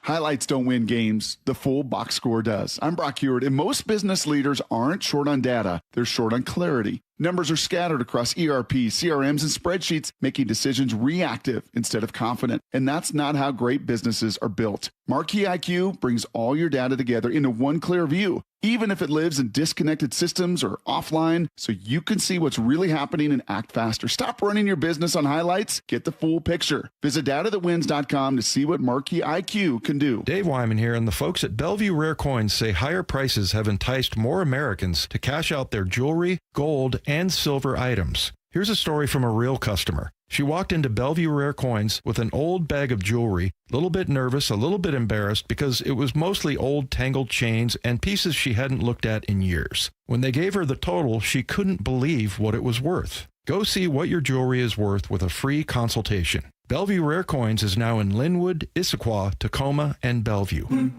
Highlights don't win games. The full box score does. I'm Brock Heward, and most business leaders aren't short on data. They're short on clarity. Numbers are scattered across ERP, CRMs, and spreadsheets, making decisions reactive instead of confident. And that's not how great businesses are built. Marquee IQ brings all your data together into one clear view, even if it lives in disconnected systems or offline, so you can see what's really happening and act faster. Stop running your business on highlights. Get the full picture. Visit datathatwins.com to see what Marquee IQ can do. Dave Wyman here, and the folks at Bellevue Rare Coins say higher prices have enticed more Americans to cash out their jewelry, gold, and silver items. Here's a story from a real customer. She walked into Bellevue Rare Coins with an old bag of jewelry, a little bit nervous, a little bit embarrassed because it was mostly old tangled chains and pieces she hadn't looked at in years. When they gave her the total, she couldn't believe what it was worth. Go see what your jewelry is worth with a free consultation. Bellevue Rare Coins is now in Linwood, Issaquah, Tacoma, and Bellevue.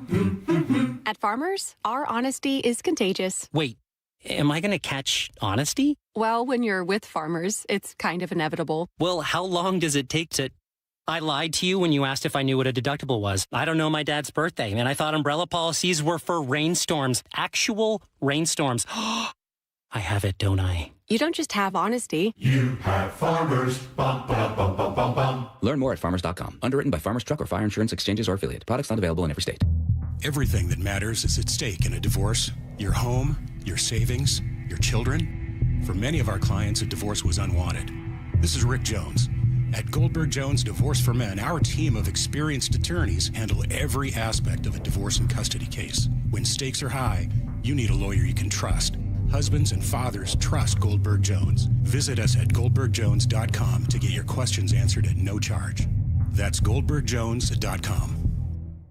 At Farmers, our honesty is contagious. Wait, am I going to catch honesty? Well, when you're with Farmers, it's kind of inevitable. Well, how long does it take to... I lied to you when you asked if I knew what a deductible was. I don't know my dad's birthday, and I thought umbrella policies were for rainstorms. Actual rainstorms. I have it, don't I? You don't just have honesty. You have Farmers. Bum, bum, bum, bum, bum, bum. Learn more at farmers.com. Underwritten by Farmers Truck or Fire Insurance Exchanges or Affiliate. Products not available in every state. Everything that matters is at stake in a divorce. Your home, your savings, your children. For many of our clients, a divorce was unwanted. This is Rick Jones. At Goldberg Jones Divorce for Men, our team of experienced attorneys handle every aspect of a divorce and custody case. When stakes are high, you need a lawyer you can trust. Husbands and fathers trust Goldberg Jones. Visit us at goldbergjones.com to get your questions answered at no charge. That's goldbergjones.com.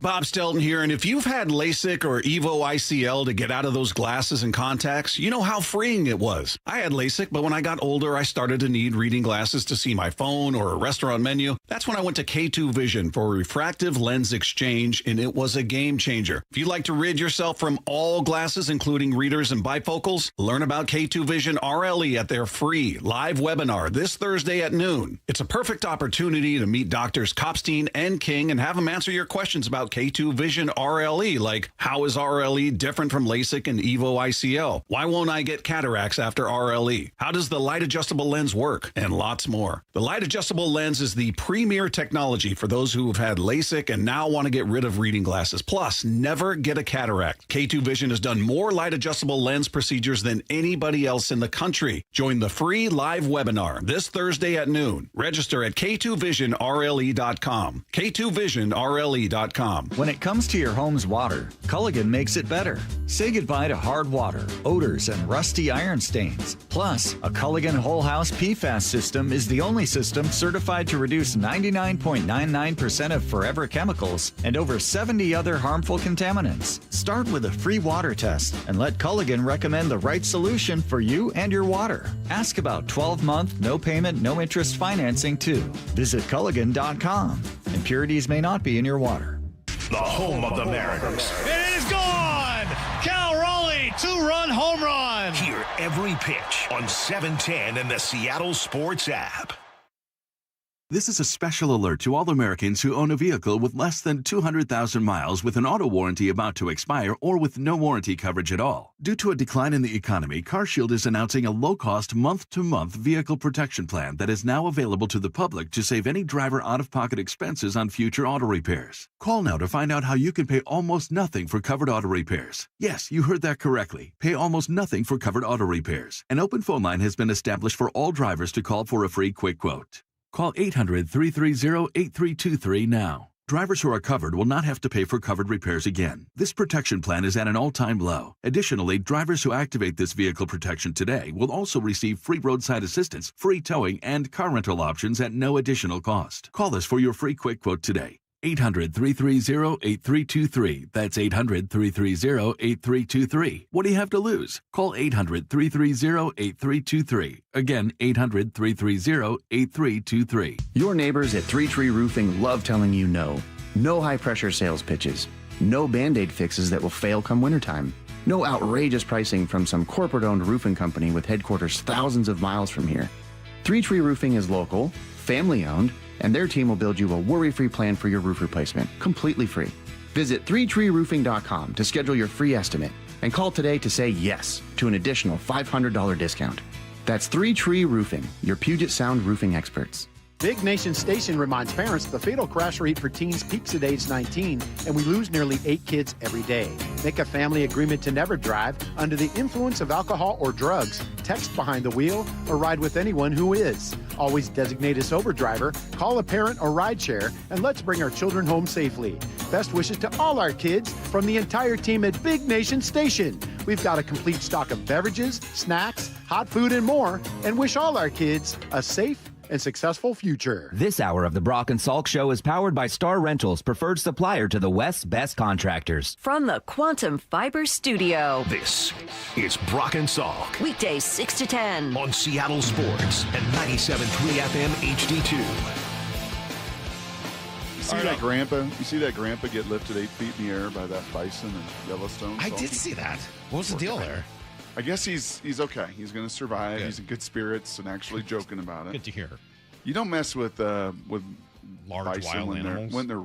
Bob Stelton here, and if you've had LASIK or EVO ICL to get out of those glasses and contacts, you know how freeing it was. I had LASIK, but when I got older, I started to need reading glasses to see my phone or a restaurant menu. That's when I went to K2 Vision for a refractive lens exchange, and it was a game changer. If you'd like to rid yourself from all glasses, including readers and bifocals, learn about K2 Vision RLE at their free live webinar this Thursday at noon. It's a perfect opportunity to meet Doctors Kopstein and King and have them answer your questions about K2 Vision RLE, like how is RLE different from LASIK and EVO ICL? Why won't I get cataracts after RLE? How does the light adjustable lens work? And lots more. The light adjustable lens is the premier technology for those who have had LASIK and now want to get rid of reading glasses. Plus, never get a cataract. K2 Vision has done more light adjustable lens procedures than anybody else in the country. Join the free live webinar this Thursday at noon. Register at K2VisionRLE.com. K2VisionRLE.com. CulliganCompany.com. When it comes to your home's water, Culligan makes it better. Say goodbye to hard water, odors, and rusty iron stains. Plus, a Culligan Whole House PFAS system is the only system certified to reduce 99.99% of forever chemicals and over 70 other harmful contaminants. Start with a free water test and let Culligan recommend the right solution for you and your water. Ask about 12-month, no payment, no interest financing too. Visit Culligan.com. Impurities may not be in your water. The home of the Mariners. It is gone! Cal Raleigh, 2-run home run! Hear every pitch on 710 and the Seattle Sports app. This is a special alert to all Americans who own a vehicle with less than 200,000 miles with an auto warranty about to expire or with no warranty coverage at all. Due to a decline in the economy, CarShield is announcing a low-cost month-to-month vehicle protection plan that is now available to the public to save any driver out-of-pocket expenses on future auto repairs. Call now to find out how you can pay almost nothing for covered auto repairs. Yes, you heard that correctly. Pay almost nothing for covered auto repairs. An open phone line has been established for all drivers to call for a free quick quote. Call 800-330-8323 now. Drivers who are covered will not have to pay for covered repairs again. This protection plan is at an all-time low. Additionally, drivers who activate this vehicle protection today will also receive free roadside assistance, free towing, and car rental options at no additional cost. Call us for your free quick quote today. 800-330-8323. That's 800-330-8323. What do you have to lose? Call 800-330-8323. Again, 800-330-8323. Your neighbors at 3 Tree Roofing love telling you no. No high-pressure sales pitches. No Band-Aid fixes that will fail come wintertime. No outrageous pricing from some corporate-owned roofing company with headquarters thousands of miles from here. 3 Tree Roofing is local, family-owned, and their team will build you a worry-free plan for your roof replacement, completely free. Visit 3treeroofing.com to schedule your free estimate and call today to say yes to an additional $500 discount. That's 3 Tree Roofing, your Puget Sound roofing experts. Big Nation Station reminds parents the fatal crash rate for teens peaks at age 19, and we lose nearly 8 kids every day. Make a family agreement to never drive under the influence of alcohol or drugs, text behind the wheel, or ride with anyone who is. Always designate a sober driver, call a parent or rideshare, and let's bring our children home safely. Best wishes to all our kids from the entire team at Big Nation Station. We've got a complete stock of beverages, snacks, hot food, and more, and wish all our kids a safe and successful future. This hour of the Brock and Salk Show is powered by Star Rentals, preferred supplier to the West's best contractors. From the Quantum Fiber Studio. This is Brock and Salk. Weekdays 6 to 10. On Seattle Sports and 97.3 FM HD2. You see that grandpa get lifted 8 feet in the air by that bison in Yellowstone? I did see that. What was the deal there? I guess he's okay. He's going to survive. Good. He's in good spirits and actually joking about it. Good to hear. You don't mess with large wild animals when they're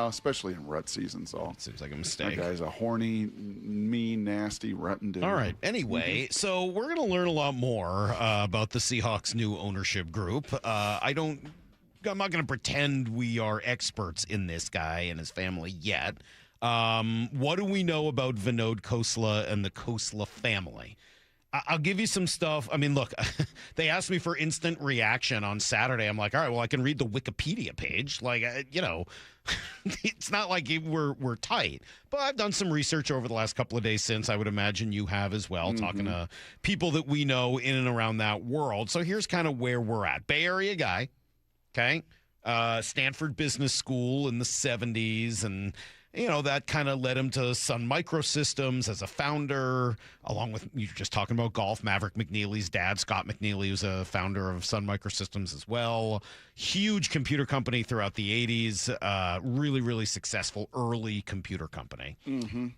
especially in rut season. So it seems like a mistake. That guy's a horny, mean, nasty rutting dude. All right. Anyway, so we're going to learn a lot more about the Seahawks' new ownership group. I'm not going to pretend we are experts in this guy and his family yet. What do we know about Vinod Khosla and the Khosla family? I'll give you some stuff. I mean, look, they asked me for instant reaction on Saturday. I'm like, all right, well, I can read the Wikipedia page. Like, it's not like we're tight. But I've done some research over the last couple of days since. I would imagine you have as well, talking to people that we know in and around that world. So here's kind of where we're at. Bay Area guy, okay? Stanford Business School in the 70s, and that kind of led him to Sun Microsystems as a founder, along with, you're just talking about golf, Maverick McNeely's dad, Scott McNeely, was a founder of Sun Microsystems as well. Huge computer company throughout the 80s, really, really successful early computer company.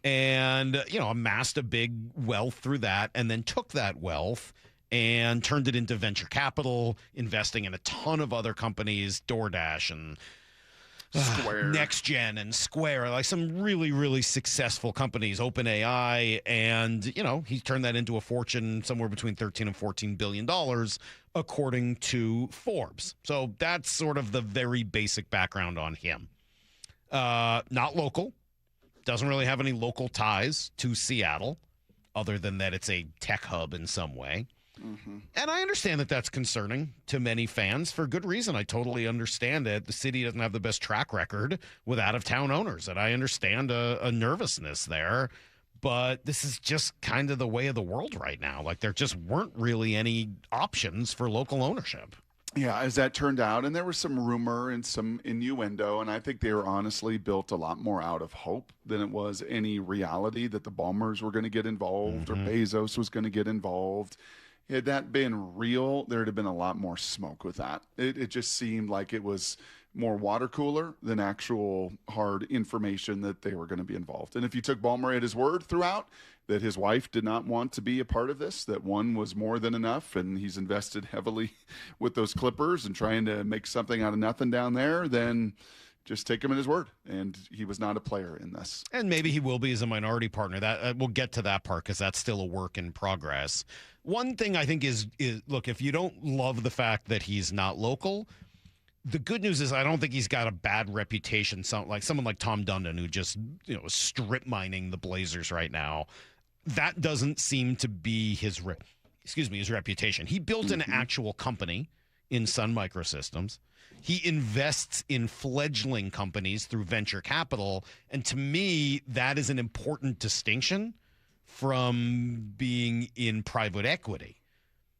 And, amassed a big wealth through that, and then took that wealth and turned it into venture capital, investing in a ton of other companies, DoorDash and Square, NextGen and Square, like some really, really successful companies, OpenAI, and he turned that into a fortune somewhere between $13 and $14 billion, according to Forbes. So that's sort of the very basic background on him. Not local, doesn't really have any local ties to Seattle, other than that it's a tech hub in some way. And I understand that that's concerning to many fans for good reason. I totally understand it. The city doesn't have the best track record with out-of-town owners, and I understand a nervousness there. But this is just kind of the way of the world right now. Like, there just weren't really any options for local ownership. Yeah, as that turned out, and there was some rumor and some innuendo, and I think they were honestly built a lot more out of hope than it was any reality that the Ballmers were going to get involved or Bezos was going to get involved. Had that been real, there'd have been a lot more smoke with that. It just seemed like it was more water cooler than actual hard information that they were going to be involved. And if you took Ballmer at his word throughout, that his wife did not want to be a part of this, that one was more than enough, and he's invested heavily with those Clippers and trying to make something out of nothing down there, then just take him at his word. And he was not a player in this. And maybe he will be as a minority partner. That we'll get to that part because that's still a work in progress. One thing I think is look, if you don't love the fact that he's not local, the good news is I don't think he's got a bad reputation. Someone like Tom Dundon, who just is strip mining the Blazers right now. That doesn't seem to be his reputation. He built an actual company in Sun Microsystems. He invests in fledgling companies through venture capital, and to me, that is an important distinction from being in private equity.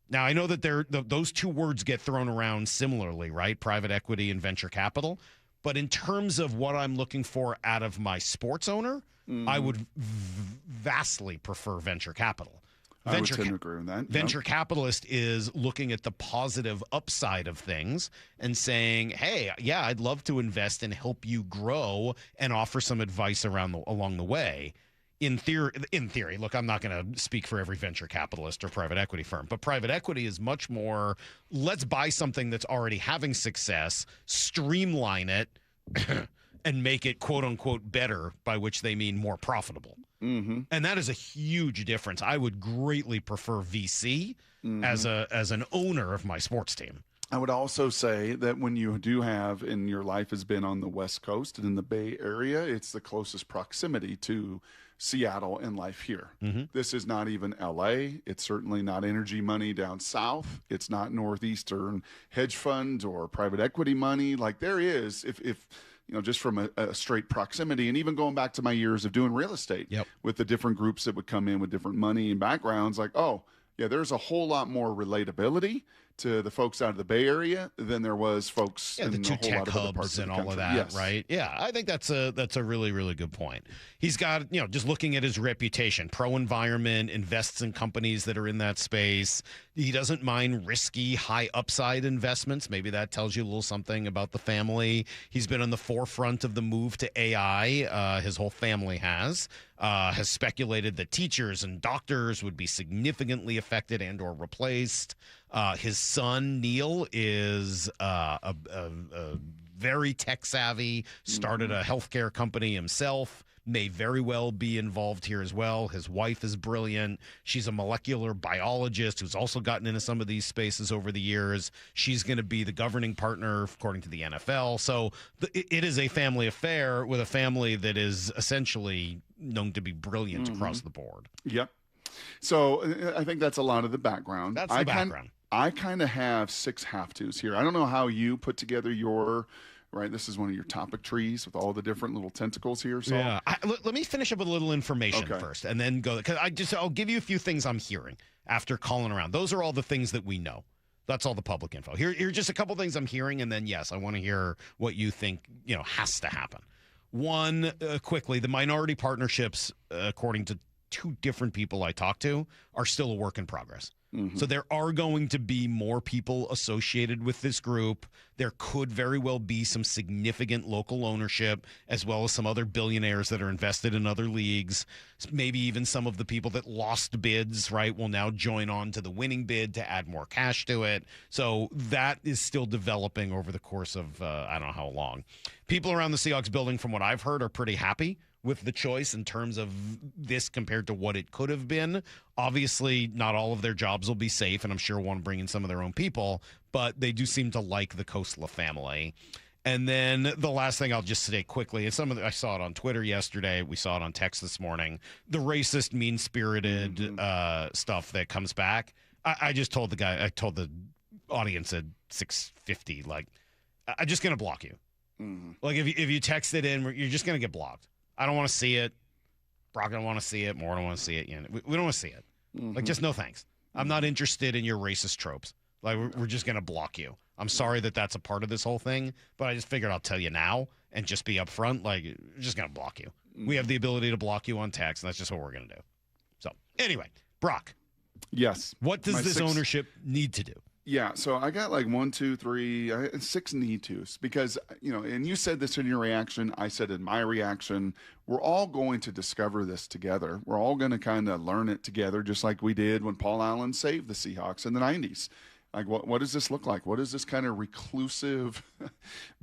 Now, I know that those two words get thrown around similarly, right? Private equity and venture capital. But in terms of what I'm looking for out of my sports owner, I would vastly prefer venture capital. I would tend to agree with that. Venture capitalist is looking at the positive upside of things and saying, hey, yeah, I'd love to invest and help you grow and offer some advice along the way. In theory, look, I'm not going to speak for every venture capitalist or private equity firm, but private equity is much more, let's buy something that's already having success, streamline it, and make it quote unquote better, by which they mean more profitable. And that is a huge difference. I would greatly prefer VC as an owner of my sports team. I would also say that when you do have, and your life has been on the West Coast and in the Bay Area, it's the closest proximity to Seattle and life here. This is not even LA. It's certainly not energy money down south. It's not Northeastern hedge fund or private equity money. Like there is, if just from a straight proximity, and even going back to my years of doing real estate with the different groups that would come in with different money and backgrounds, like, oh, yeah, there's a whole lot more relatability to the folks out of the Bay Area than there was folks in the two a whole tech lot of other hubs parts and of the all of country. that, right? Yeah, I think that's a really, really good point. He's got, just looking at his reputation, pro-environment, invests in companies that are in that space. He doesn't mind risky, high upside investments. Maybe that tells you a little something about the family. He's been on the forefront of the move to AI. His whole family has speculated that teachers and doctors would be significantly affected and or replaced. His son, Neil, is a very tech savvy, started a healthcare company himself, may very well be involved here as well. His wife is brilliant. She's a molecular biologist who's also gotten into some of these spaces over the years. She's going to be the governing partner, according to the NFL. So it is a family affair with a family that is essentially known to be brilliant across the board. Yep. So I think that's a lot of the background. That's the background. I kind of have 6 have-tos here. I don't know how you put together your, right? This is one of your topic trees with all the different little tentacles here. So yeah. Let me finish up with a little information first and then go, because I'll give you a few things I'm hearing after calling around. Those are all the things that we know. That's all the public info. Here are just a couple things I'm hearing, and then, yes, I want to hear what you think, has to happen. One, quickly, the minority partnerships, according to 2 different people I talked to, are still a work in progress. So there are going to be more people associated with this group. There could very well be some significant local ownership, as well as some other billionaires that are invested in other leagues. Maybe even some of the people that lost bids, right, will now join on to the winning bid to add more cash to it. So that is still developing over the course of, I don't know how long. People around the Seahawks building, from what I've heard, are pretty happy with the choice in terms of this compared to what it could have been. Obviously, not all of their jobs will be safe, and I'm sure want to bring in some of their own people, but they do seem to like the Khosla family. And then the last thing I'll just say quickly, and I saw it on Twitter yesterday, we saw it on text this morning, the racist, mean-spirited stuff that comes back. I just told the audience at 6:50, like, I'm just going to block you. Mm-hmm. Like, if you text it in, you're just going to get blocked. I don't want to see it. Brock don't want to see it. Moore don't want to see it. You know, we don't want to see it. Mm-hmm. Like, just no thanks. I'm not interested in your racist tropes. Like, we're just going to block you. I'm sorry that that's a part of this whole thing, but I just figured I'll tell you now and just be upfront. Like, we're just going to block you. We have the ability to block you on text, and that's just what we're going to do. So, anyway, Brock. Yes. What does this ownership need to do? Yeah, so I got like 6 need tos because, and you said this in your reaction. I said in my reaction, we're all going to discover this together. We're all going to kind of learn it together, just like we did when Paul Allen saved the Seahawks in the 90s. Like, what does this look like? What is this kind of reclusive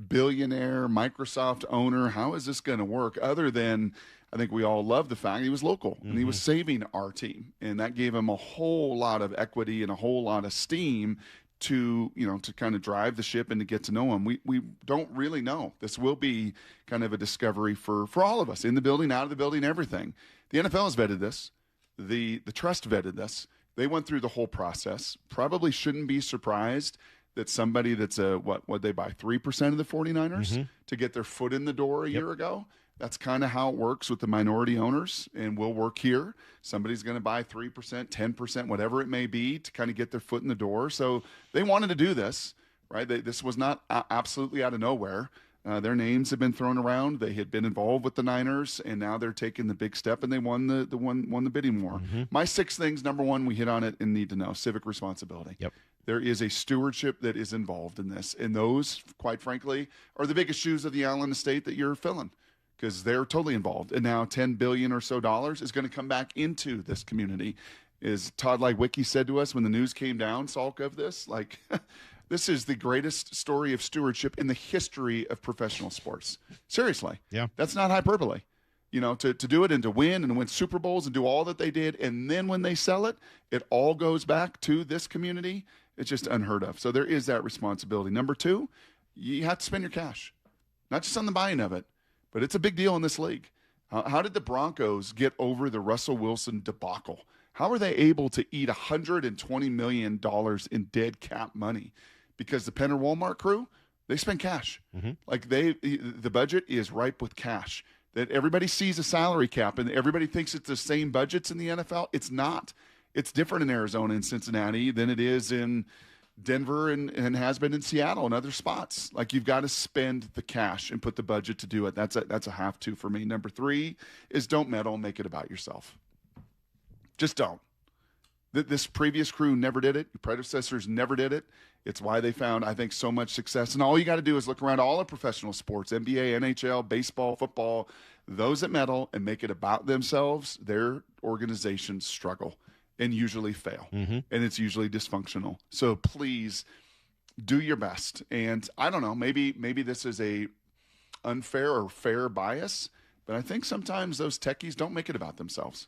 billionaire Microsoft owner? How is this going to work other than I think we all love the fact he was local and he was saving our team. And that gave him a whole lot of equity and a whole lot of steam to kind of drive the ship and to get to know him. We don't really know. This will be kind of a discovery for all of us in the building, out of the building, everything. The NFL has vetted this. The trust vetted this. They went through the whole process. Probably shouldn't be surprised that somebody that's what they buy 3% of the 49ers to get their foot in the door a year ago. That's kind of how it works with the minority owners, and will work here. Somebody's going to buy 3%, 10%, whatever it may be, to kind of get their foot in the door. So they wanted to do this, right? This was not absolutely out of nowhere. Their names have been thrown around. They had been involved with the Niners, and now they're taking the big step, and they won the bidding war. My 6 things, number 1, we hit on it and need to know: civic responsibility. Yep. There is a stewardship that is involved in this, and those, quite frankly, are the biggest shoes of the Allen estate that you're filling, because they're totally involved. And now $10 billion or so is going to come back into this community. As Todd Wicke said to us when the news came down, Salk, of this, like, this is the greatest story of stewardship in the history of professional sports. Seriously. Yeah. That's not hyperbole. To do it and to win Super Bowls and do all that they did, and then when they sell it, it all goes back to this community. It's just unheard of. So there is that responsibility. Number 2, you have to spend your cash, not just on the buying of it, but it's a big deal in this league. How did the Broncos get over the Russell Wilson debacle? How are they able to eat $120 million in dead cap money? Because the Penn or Walmart crew, they spend cash. Like, the budget is ripe with cash. That everybody sees a salary cap and everybody thinks it's the same budgets in the NFL. It's not. It's different in Arizona and Cincinnati than it is in Denver and has been in Seattle and other spots. Like, you've got to spend the cash and put the budget to do it. That's a have to for me. Number 3 is don't meddle and make it about yourself. Just don't. This previous crew never did it. Your predecessors never did it. It's why they found, I think, so much success. And all you got to do is look around all of professional sports, NBA, NHL, baseball, football, those that meddle and make it about themselves, their organizations struggle and usually fail. And it's usually dysfunctional. So please do your best. And I don't know, maybe this is a unfair or fair bias, but I think sometimes those techies don't make it about themselves.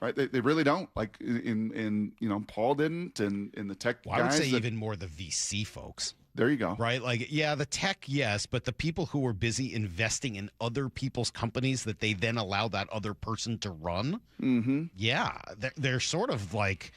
Right? They really don't. Like in Paul didn't, and the tech guys. I would say even more the VC folks. There you go. Right? Like, yeah, the tech, yes, but the people who are busy investing in other people's companies that they then allow that other person to run, yeah, they're sort of like,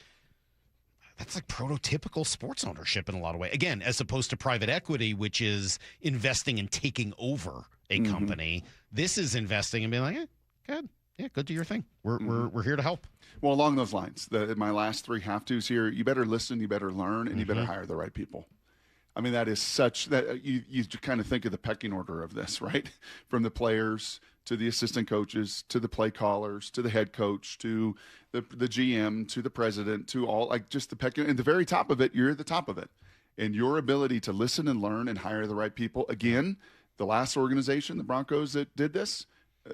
that's like prototypical sports ownership in a lot of ways. Again, as opposed to private equity, which is investing and taking over a company. This is investing and being like, good. Yeah, good, do your thing. We're here to help. Well, along those lines, my last 3 have-tos here, you better listen, you better learn, and you better hire the right people. I mean, that is such that you kind of think of the pecking order of this, right? From the players to the assistant coaches to the play callers to the head coach to the GM to the president to all, like, just the pecking. And the very top of it, you're at the top of it. And your ability to listen and learn and hire the right people. Again, the last organization, the Broncos, that did this,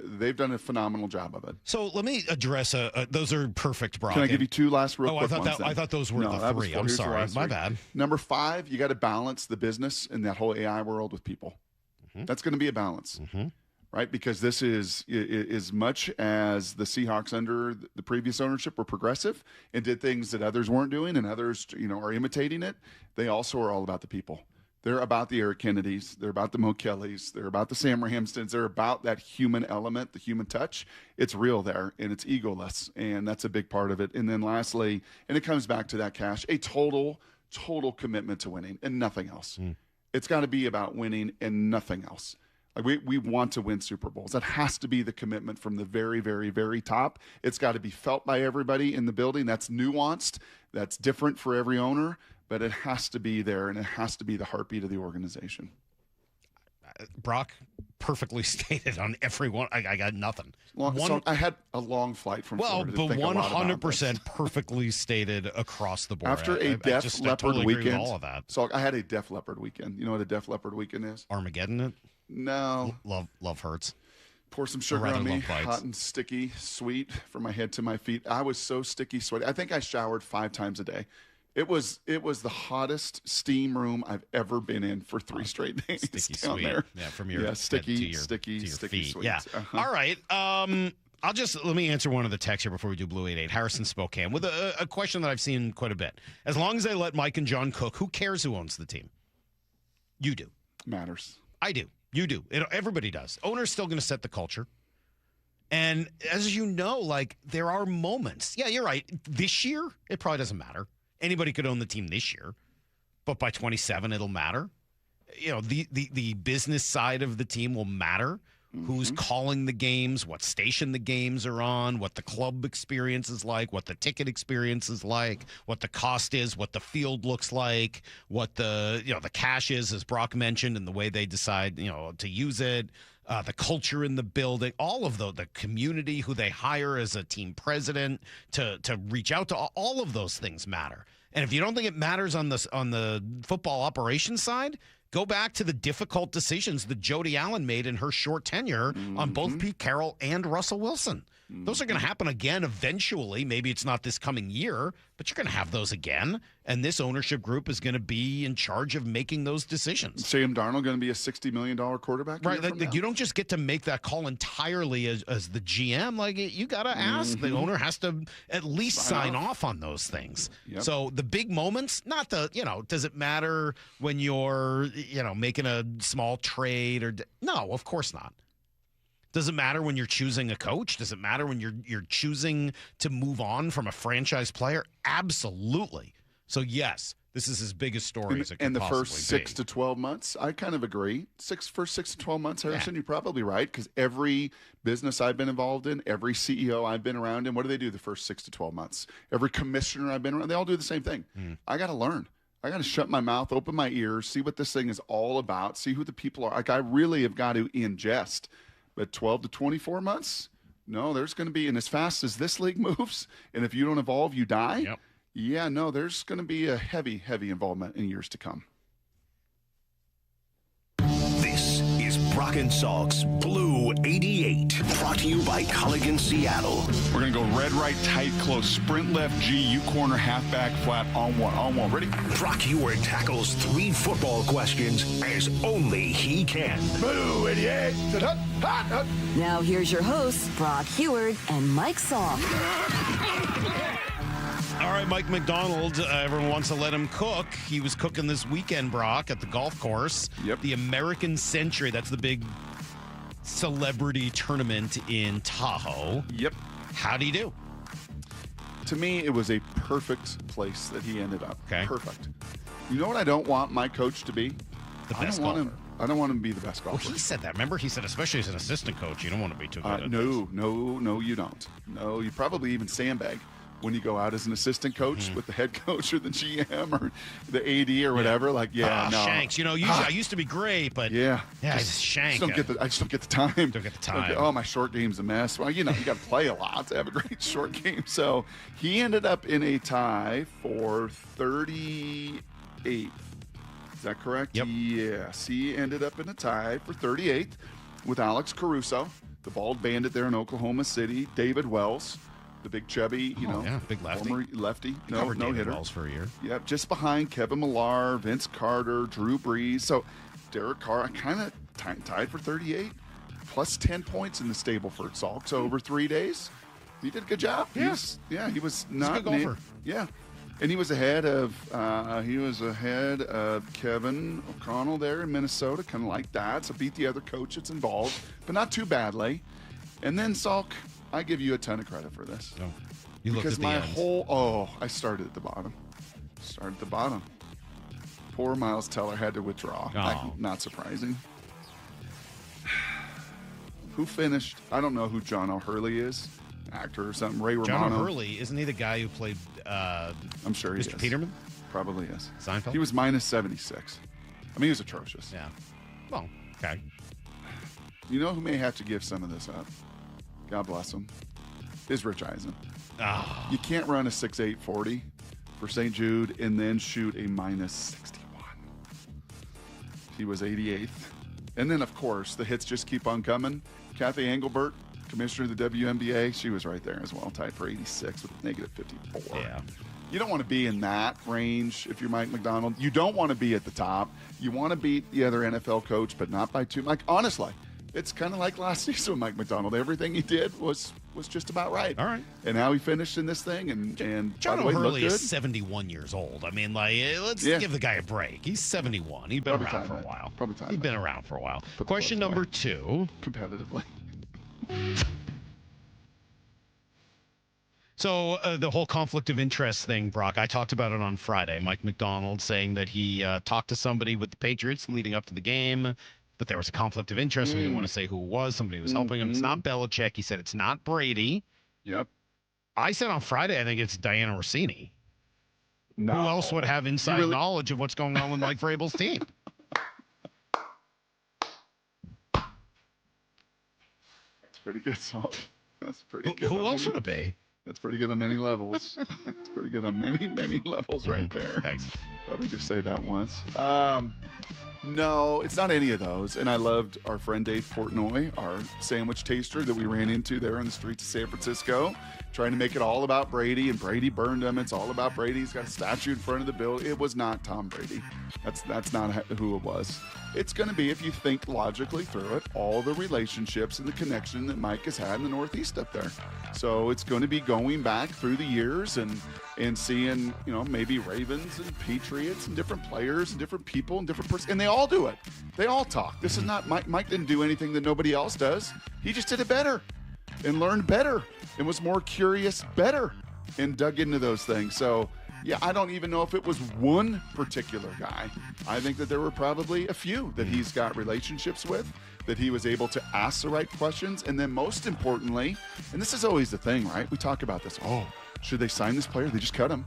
they've done a phenomenal job of it. So let me address those are perfect, Brock. Can I give you 2 last real quick ones? I thought those were the 3. I'm sorry. My bad. Number 5, you got to balance the business in that whole AI world with people. That's going to be a balance, right? Because this is as much as the Seahawks under the previous ownership were progressive and did things that others weren't doing and others, are imitating it. They also are all about the people. They're about the Eric Kennedys. They're about the Mo Kellys. They're about the Sam Ramstons. They're about that human element, the human touch. It's real there, and it's egoless, and that's a big part of it. And then lastly, and it comes back to that, Cash, a total commitment to winning and nothing else. It's got to be about winning and nothing else. Like we want to win Super Bowls. That has to be the commitment from the very, very, very top. It's got to be felt by everybody in the building. That's nuanced. That's different for every owner. But it has to be there, and it has to be the heartbeat of the organization. Brock, perfectly stated on every one. I got nothing. So I had a long flight from Florida. Well, but 100% perfectly stated across the board. After a Def Leppard weekend. All of that. So I had a Def Leppard weekend. You know what a Def Leppard weekend is? Armageddon it? No. Love hurts. Pour some sugar on me, hot and sticky, sweet, from my head to my feet. I was so sticky, sweaty. I think I showered 5 times a day. It was the hottest steam room I've ever been in for 3 straight days. Sticky down sweet. there. Yeah, from your sticky, head sticky feet. sweet. Yeah. All right. Let me answer one of the texts here before we do Blue 88. Harrison Spokane with a question that I've seen quite a bit. As long as they let Mike and John cook, who cares who owns the team? You do. Matters. I do. You do. Everybody does. Owner's still going to set the culture. And as you know, like, there are moments. Yeah, you're right. This year, it probably doesn't matter. Anybody could own the team this year, but by 27, it'll matter. You know, the business side of the team will matter. Who's calling the games, what station the games are on, what the club experience is like, what the ticket experience is like, what the cost is, what the field looks like, what the cash is, as Brock mentioned, and the way they decide, to use it, the culture in the building, all of the community, who they hire as a team president to reach out to, all of those things matter. And if you don't think it matters on the football operations side, go back to the difficult decisions that Jody Allen made in her short tenure on both Pete Carroll and Russell Wilson. Those are going to happen again eventually. Maybe it's not this coming year, but you're going to have those again. And this ownership group is going to be in charge of making those decisions. Sam Darnold going to be a $60 million quarterback? Right. You don't just get to make that call entirely as the GM. Like, you got to ask. The owner has to at least sign off on those things. Yep. So the big moments, not does it matter when you're, making a small trade no, of course not. Does it matter when you're choosing a coach? Does it matter when you're choosing to move on from a franchise player? Absolutely. So, yes, this is as big a story as it could possibly be. And the first 6 to 12 months, I kind of agree. First 6 to 12 months, Harrison, you're probably right, because every business I've been involved in, every CEO I've been around in, what do they do the first 6 to 12 months? Every commissioner I've been around, they all do the same thing. I got to learn. I got to shut my mouth, open my ears, see what this thing is all about, see who the people are. Like, I really have got to ingest. But 12 to 24 months, no, there's going to be, and as fast as this league moves, and if you don't evolve, you die. Yep. Yeah, no, there's going to be a heavy, heavy involvement in years to come. This is Brock and Salk's Blue 88, brought to you by Culligan Seattle. We're going to go red, right, tight, close, sprint left, G, U corner, halfback, flat, on one. Ready? Brock Ewart tackles 3 football questions as only he can. Blue 88. Now here's your hosts, Brock Ewart and Mike Salk. All right, Mike McDonald, everyone wants to let him cook. He was cooking this weekend, Brock, at the golf course. Yep. The American Century, that's the big celebrity tournament in Tahoe. Yep. How'd he do? To me, it was a perfect place that he ended up. Okay. Perfect. You know what I don't want my coach to be? The best golfer. I don't want him to be the best golfer. Well, he said that. Remember, he said, especially as an assistant coach, you don't want to be too good at No, you don't. No, you probably even sandbag when you go out as an assistant coach with the head coach or the GM or the AD or whatever. Like, no. Shanks. Usually I used to be great, but it's Shank. I just don't get the time. Don't get the time. Oh, my short game's a mess. Well, you got to play a lot to have a great short game. So he ended up in a tie for 38th. Is that correct? Yep. Yes. He ended up in a tie for 38th with Alex Caruso, the bald bandit there in Oklahoma City, David Wells, the big chubby, big lefty. Former lefty. No hitter. Wells for a year. Yep, just behind Kevin Millar, Vince Carter, Drew Brees. So Derek Carr, kind of tied for 38, plus 10 points in the Stableford Salk. So over 3 days, he did a good job. Yeah. He was not a good golfer. Yeah. And he was ahead of Kevin O'Connell there in Minnesota, kind of like that. So beat the other coach that's involved, but not too badly. And then Salk, I give you a ton of credit for this. Oh, you looked at the end. I started at the bottom. Poor Miles Teller had to withdraw. Not surprising. Who finished? I don't know who John O'Hurley is. Actor or something. Ray Romano. John O'Hurley, isn't he the guy who played I'm sure he Mr. is. Peterman? Probably is. Seinfeld? He was minus 76. I mean, he was atrocious. Yeah. Well, okay. You know who may have to give some of this up? God bless him. Is Rich Eisen. Oh. You can't run a 6.8 40 for St. Jude and then shoot a minus 61. He was 88th. And then, of course, the hits just keep on coming. Kathy Engelbert, commissioner of the WNBA, she was right there as well, tied for 86 with negative 54. Yeah. You don't want to be in that range if you're Mike McDonald. You don't want to be at the top. You want to beat the other NFL coach, but not by too much. Honestly, it's kind of like last season with Mike McDonald. Everything he did was just about right. All right. And how he finished in this thing. And John by the way, O'Hurley looked is good. 71 years old. I mean, like, let's give the guy a break. He's 71. He's been around for a while. Probably time. He's been around for a while. Question number 2. Competitively. So the whole conflict of interest thing, Brock, I talked about it on Friday. Mike McDonald saying that he talked to somebody with the Patriots leading up to the game, but there was a conflict of interest. We didn't want to say who it was. Somebody was helping him. It's not Belichick. He said it's not Brady. Yep. I said on Friday, I think it's Diana Rossini. No. Who else would have inside knowledge of what's going on with Mike Vrabel's team? That's pretty good, Salt. That's pretty good. Who else would it be? That's pretty good on many levels. That's pretty good on many levels right there. Thanks. Probably just say that once. No, it's not any of those. And I loved our friend Dave Portnoy, our sandwich taster that we ran into there in the streets of San Francisco, trying to make it all about Brady, and Brady burned him. It's all about Brady. He's got a statue in front of the building. It was not Tom Brady. That's not who it was. It's going to be, if you think logically through it, all the relationships and the connection that Mike has had in the Northeast up there. So it's going to be going back through the years and seeing, maybe Ravens and Patriots and different players and different people and different persons. And they all do it. They all talk. This is not Mike. Mike didn't do anything that nobody else does. He just did it better and learned better and was more curious better and dug into those things. So, yeah, I don't even know if it was one particular guy. I think that there were probably a few that he's got relationships with, that he was able to ask the right questions. And then most importantly, and this is always the thing, right? We talk about this. Oh, should they sign this player? They just cut him.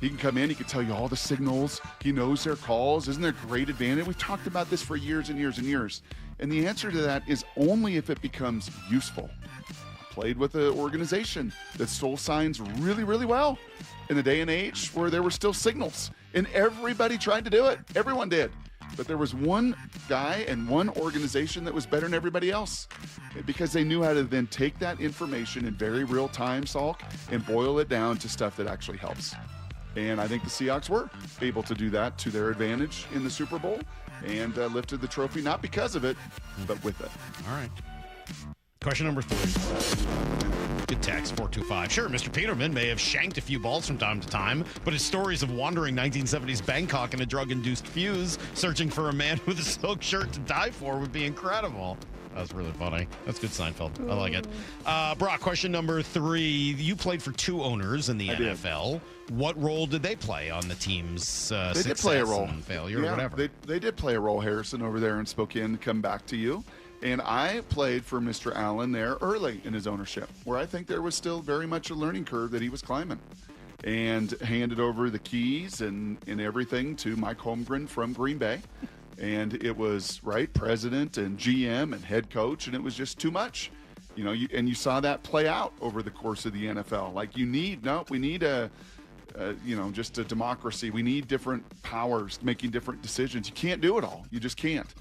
He can come in. He can tell you all the signals. He knows their calls. Isn't there a great advantage? We've talked about this for years and years and years. And the answer to that is only if it becomes useful. I played with an organization that stole signs really, really well in the day and age where there were still signals. And everybody tried to do it. Everyone did. But there was one guy and one organization that was better than everybody else because they knew how to then take that information in very real time, Salk, and boil it down to stuff that actually helps. And I think the Seahawks were able to do that to their advantage in the Super Bowl and lifted the trophy, not because of it, but with it. All right. Question number 3. Good text, 425. Sure, Mr. Peterman may have shanked a few balls from time to time, but his stories of wandering 1970s Bangkok in a drug-induced fuse, searching for a man with a silk shirt to die for, would be incredible. That was really funny. That's good, Seinfeld. I like it. Brock, question number 3. You played for 2 owners in the NFL. What role did they play on the team's they did play a role. And failure or whatever? They did play a role, Harrison, over there in Spokane, to come back to you. And I played for Mr. Allen there early in his ownership, where I think there was still very much a learning curve that he was climbing. And handed over the keys and everything to Mike Holmgren from Green Bay. And it was, president and GM and head coach, and it was just too much. You saw that play out over the course of the NFL. Like, we need just a democracy. We need different powers making different decisions. You can't do it all. You just can't.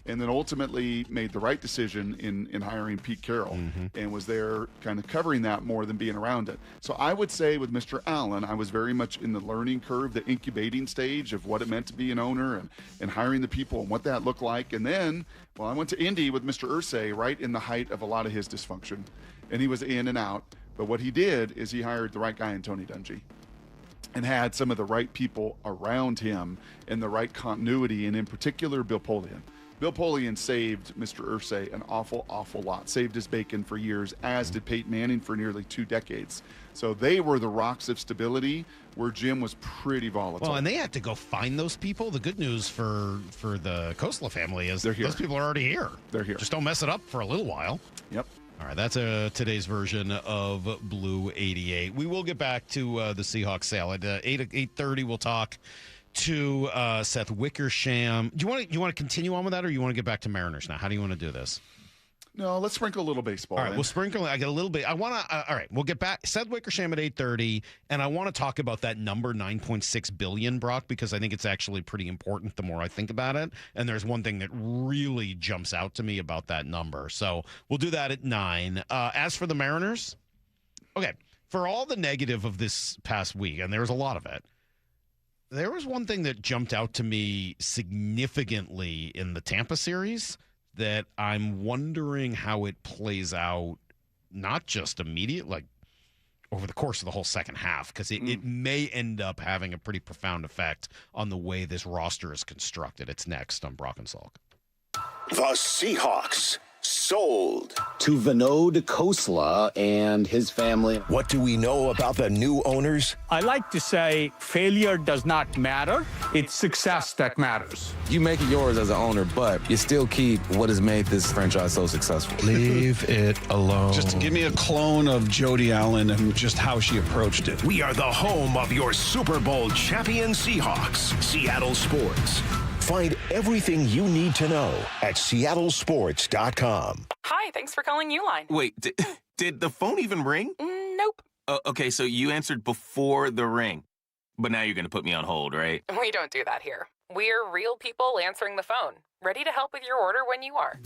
And then ultimately made the right decision in hiring Pete Carroll and was there kind of covering that more than being around it. So I would say with Mr. Allen, I was very much in the learning curve, the incubating stage of what it meant to be an owner and hiring the people and what that looked like. And then, I went to Indy with Mr. Irsay right in the height of a lot of his dysfunction. And he was in and out. But what he did is he hired the right guy in Tony Dungy. and had some of the right people around him and the right continuity, and in particular, Bill Polian. Bill Polian saved Mr. Irsay an awful, awful lot, saved his bacon for years, as did Peyton Manning for nearly 2 decades. So they were the rocks of stability where Jim was pretty volatile. Well, and they had to go find those people. The good news for the Khosla family is they're here. Those people are already here. They're here. Just don't mess it up for a little while. Yep. All right, that's today's version of Blue 88. We will get back to the Seahawks sale. At 8:30, we'll talk to Seth Wickersham. Do you want to continue on with that, or you want to get back to Mariners now? How do you want to do this? No, let's sprinkle a little baseball. All right, we'll sprinkle. I get a little bit. I want to. All right, we'll get back. Seth Wickersham at 8:30, and I want to talk about that number 9.6 billion, Brock, because I think it's actually pretty important. The more I think about it, and there's one thing that really jumps out to me about that number. So we'll do that at 9. As for the Mariners, okay, for all the negative of this past week, and there was a lot of it. There was one thing that jumped out to me significantly in the Tampa series that I'm wondering how it plays out, not just immediate, like over the course of the whole second half, because it may end up having a pretty profound effect on the way this roster is constructed. It's next on Brock and Salk. The Seahawks sold to Vinod Khosla and his family. What do we know about the new owners? I like to say failure does not matter. It's success that matters. You make it yours as an owner, but you still keep what has made this franchise so successful. Leave it alone. Just give me a clone of Jody Allen and just how she approached it. We are the home of your Super Bowl champion Seahawks, Seattle Sports. Find everything you need to know at seattlesports.com. Hi, thanks for calling Uline. Wait, did the phone even ring? Nope. Okay, so you answered before the ring. But now you're going to put me on hold, right? We don't do that here. We're real people answering the phone, ready to help with your order when you are.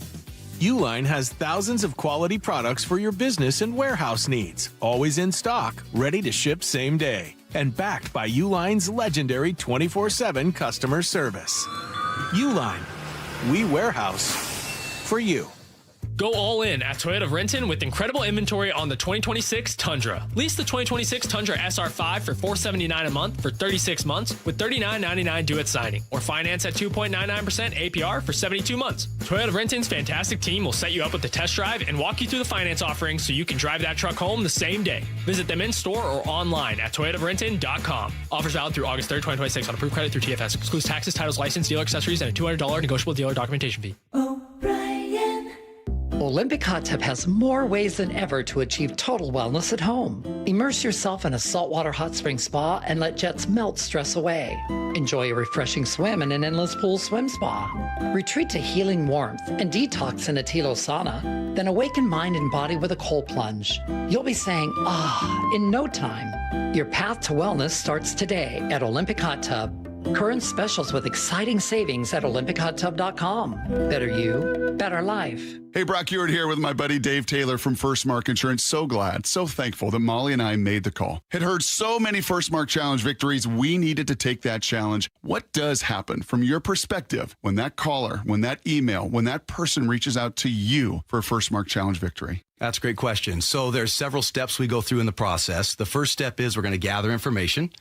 Uline has thousands of quality products for your business and warehouse needs. Always in stock, ready to ship same day. And backed by Uline's legendary 24/7 customer service. Uline. We warehouse for you. Go all in at Toyota of Renton with incredible inventory on the 2026 Tundra. Lease the 2026 Tundra SR5 for $479 a month for 36 months with $39.99 due at signing. Or finance at 2.99% APR for 72 months. Toyota of Renton's fantastic team will set you up with the test drive and walk you through the finance offerings so you can drive that truck home the same day. Visit them in store or online at toyotaofrenton.com. Offers valid through August 3rd, 2026 on approved credit through TFS. Excludes taxes, titles, license, dealer accessories, and a $200 negotiable dealer documentation fee. Olympic Hot Tub has more ways than ever to achieve total wellness at home. Immerse yourself in a saltwater hot spring spa and let jets melt stress away. Enjoy a refreshing swim in an endless pool swim spa. Retreat to healing warmth and detox in a Tilo sauna. Then awaken mind and body with a cold plunge. You'll be saying, ah, in no time. Your path to wellness starts today at Olympic Hot Tub. Current specials with exciting savings at OlympicHotTub.com. Better you, better life. Hey, Brock Ewart here with my buddy Dave Taylor from First Mark Insurance. So glad, so thankful that Molly and I made the call. Had heard so many First Mark Challenge victories, we needed to take that challenge. What does happen from your perspective when that caller, when that email, when that person reaches out to you for a First Mark Challenge victory? That's a great question. So there's several steps we go through in the process. The first step is we're going to gather information.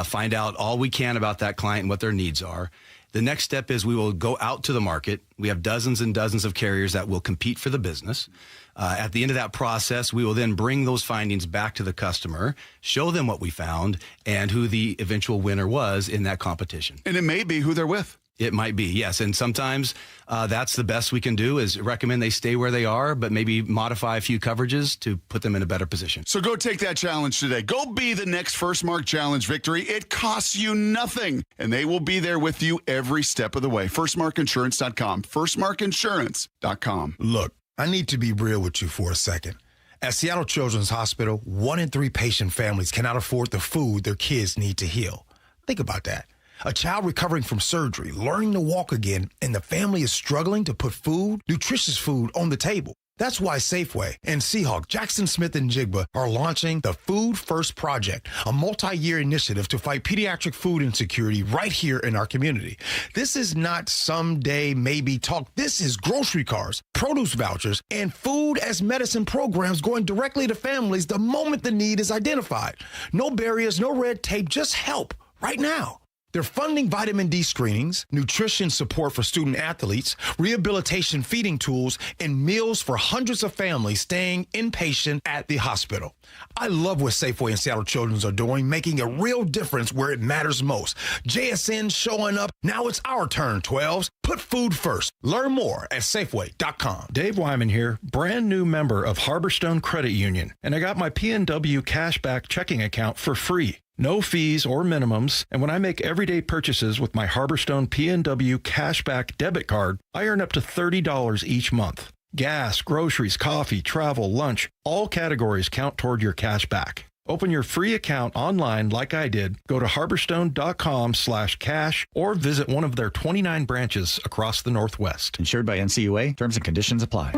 Find out all we can about that client and what their needs are. The next step is we will go out to the market. We have dozens and dozens of carriers that will compete for the business. At the end of that process, we will then bring those findings back to the customer, show them what we found, and who the eventual winner was in that competition. And it may be who they're with. It might be, yes. And sometimes that's the best we can do is recommend they stay where they are, but maybe modify a few coverages to put them in a better position. So go take that challenge today. Go be the next First Mark Challenge victory. It costs you nothing, and they will be there with you every step of the way. FirstMarkInsurance.com. FirstMarkInsurance.com. Look, I need to be real with you for a second. At Seattle Children's Hospital, 1 in 3 patient families cannot afford the food their kids need to heal. Think about that. A child recovering from surgery, learning to walk again, and the family is struggling to put food, nutritious food, on the table. That's why Safeway and Seahawk, Jackson Smith and Jigba are launching the Food First Project, a multi-year initiative to fight pediatric food insecurity right here in our community. This is not someday maybe talk. This is grocery cards, produce vouchers, and food as medicine programs going directly to families the moment the need is identified. No barriers, no red tape, just help right now. They're funding vitamin D screenings, nutrition support for student athletes, rehabilitation feeding tools, and meals for hundreds of families staying inpatient at the hospital. I love what Safeway and Seattle Children's are doing, making a real difference where it matters most. JSN showing up. Now it's our turn, 12s. Put food first. Learn more at Safeway.com. Dave Wyman here, brand new member of Harborstone Credit Union, and I got my PNW cashback checking account for free. No fees or minimums, and when I make everyday purchases with my Harborstone PNW cashback debit card, I earn up to $30 each month. Gas, groceries, coffee, travel, lunch, all categories count toward your cashback. Open your free account online like I did. Go to harborstone.com/cash or visit one of their 29 branches across the Northwest. Insured by NCUA. Terms and conditions apply.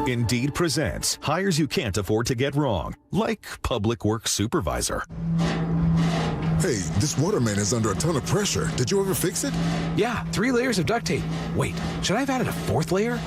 Indeed presents hires you can't afford to get wrong, like public works supervisor. Hey, this waterman is under a ton of pressure. Did you ever fix it? Yeah, 3 layers of duct tape. Wait, should I have added a 4th layer?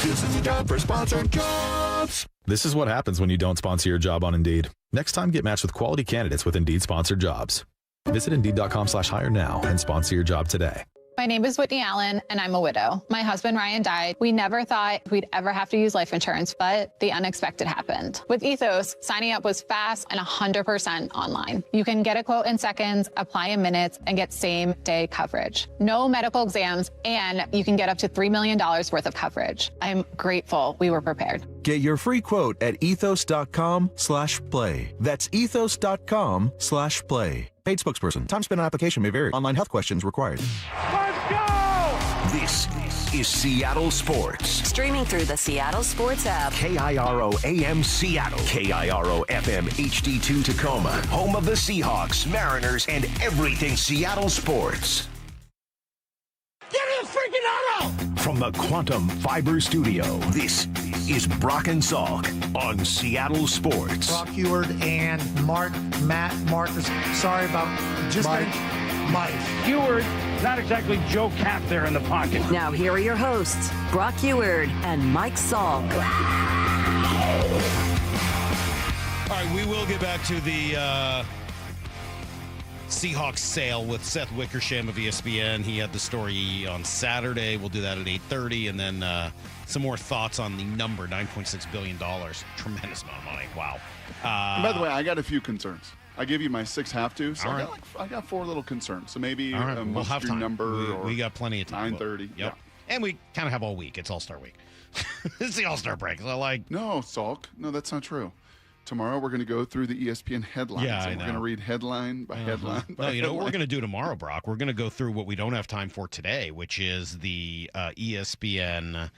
This is a job for sponsored jobs. This is what happens when you don't sponsor your job on Indeed. Next time, get matched with quality candidates with Indeed sponsored jobs. Visit Indeed.com/hire now and sponsor your job today. My name is Whitney Allen, and I'm a widow. My husband, Ryan, died. We never thought we'd ever have to use life insurance, but the unexpected happened. With Ethos, signing up was fast and 100% online. You can get a quote in seconds, apply in minutes, and get same-day coverage. No medical exams, and you can get up to $3 million worth of coverage. I'm grateful we were prepared. Get your free quote at ethos.com/play. That's ethos.com/play. Paid spokesperson. Time spent on application may vary. Online health questions required. Let's go! This is Seattle Sports. Streaming through the Seattle Sports app. KIRO AM Seattle. KIRO FM HD2 Tacoma. Home of the Seahawks, Mariners, and everything Seattle sports. Give me a freaking auto! From the Quantum Fiber Studio, this is Brock and Salk on Seattle Sports. Brock Heward and Matt Marcus. Sorry about just Mike. Heward, not exactly Joe Cap there in the pocket. Now here are your hosts, Brock Heward and Mike Salk. All right, we will get back to the Seahawks sale with Seth Wickersham of ESPN. He had the story on Saturday. We'll do that at 8:30, and then some more thoughts on the number, $9.6 billion. Tremendous amount of money. Wow. And by the way, I got a few concerns. I give you my 6 have-to, so right. I got 4 little concerns. So maybe right. a we'll have must-do time. number. We got plenty of time. 9:30. Yep. Yeah. And we kind of have all week. It's All-Star week. It's the All-Star break. So No, Salk. No, that's not true. Tomorrow we're going to go through the ESPN headlines. Yeah, and we're going to read headline by headline. No, you know what we're going to do tomorrow, Brock? We're going to go through what we don't have time for today, which is the ESPN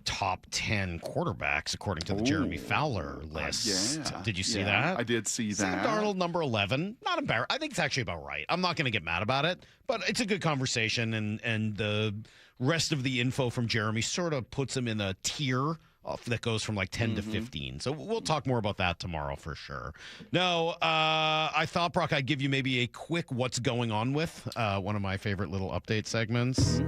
top 10 quarterbacks according to the Jeremy Fowler list. Yeah. Did you see that? I did see that. Sam Darnold, number 11. Not embarrassed. I think it's actually about right. I'm not going to get mad about it, but it's a good conversation, and the rest of the info from Jeremy sort of puts him in a tier that goes from like 10 to 15. So we'll talk more about that tomorrow for sure. No, I thought, Brock, I'd give you maybe a quick what's going on with one of my favorite little update segments.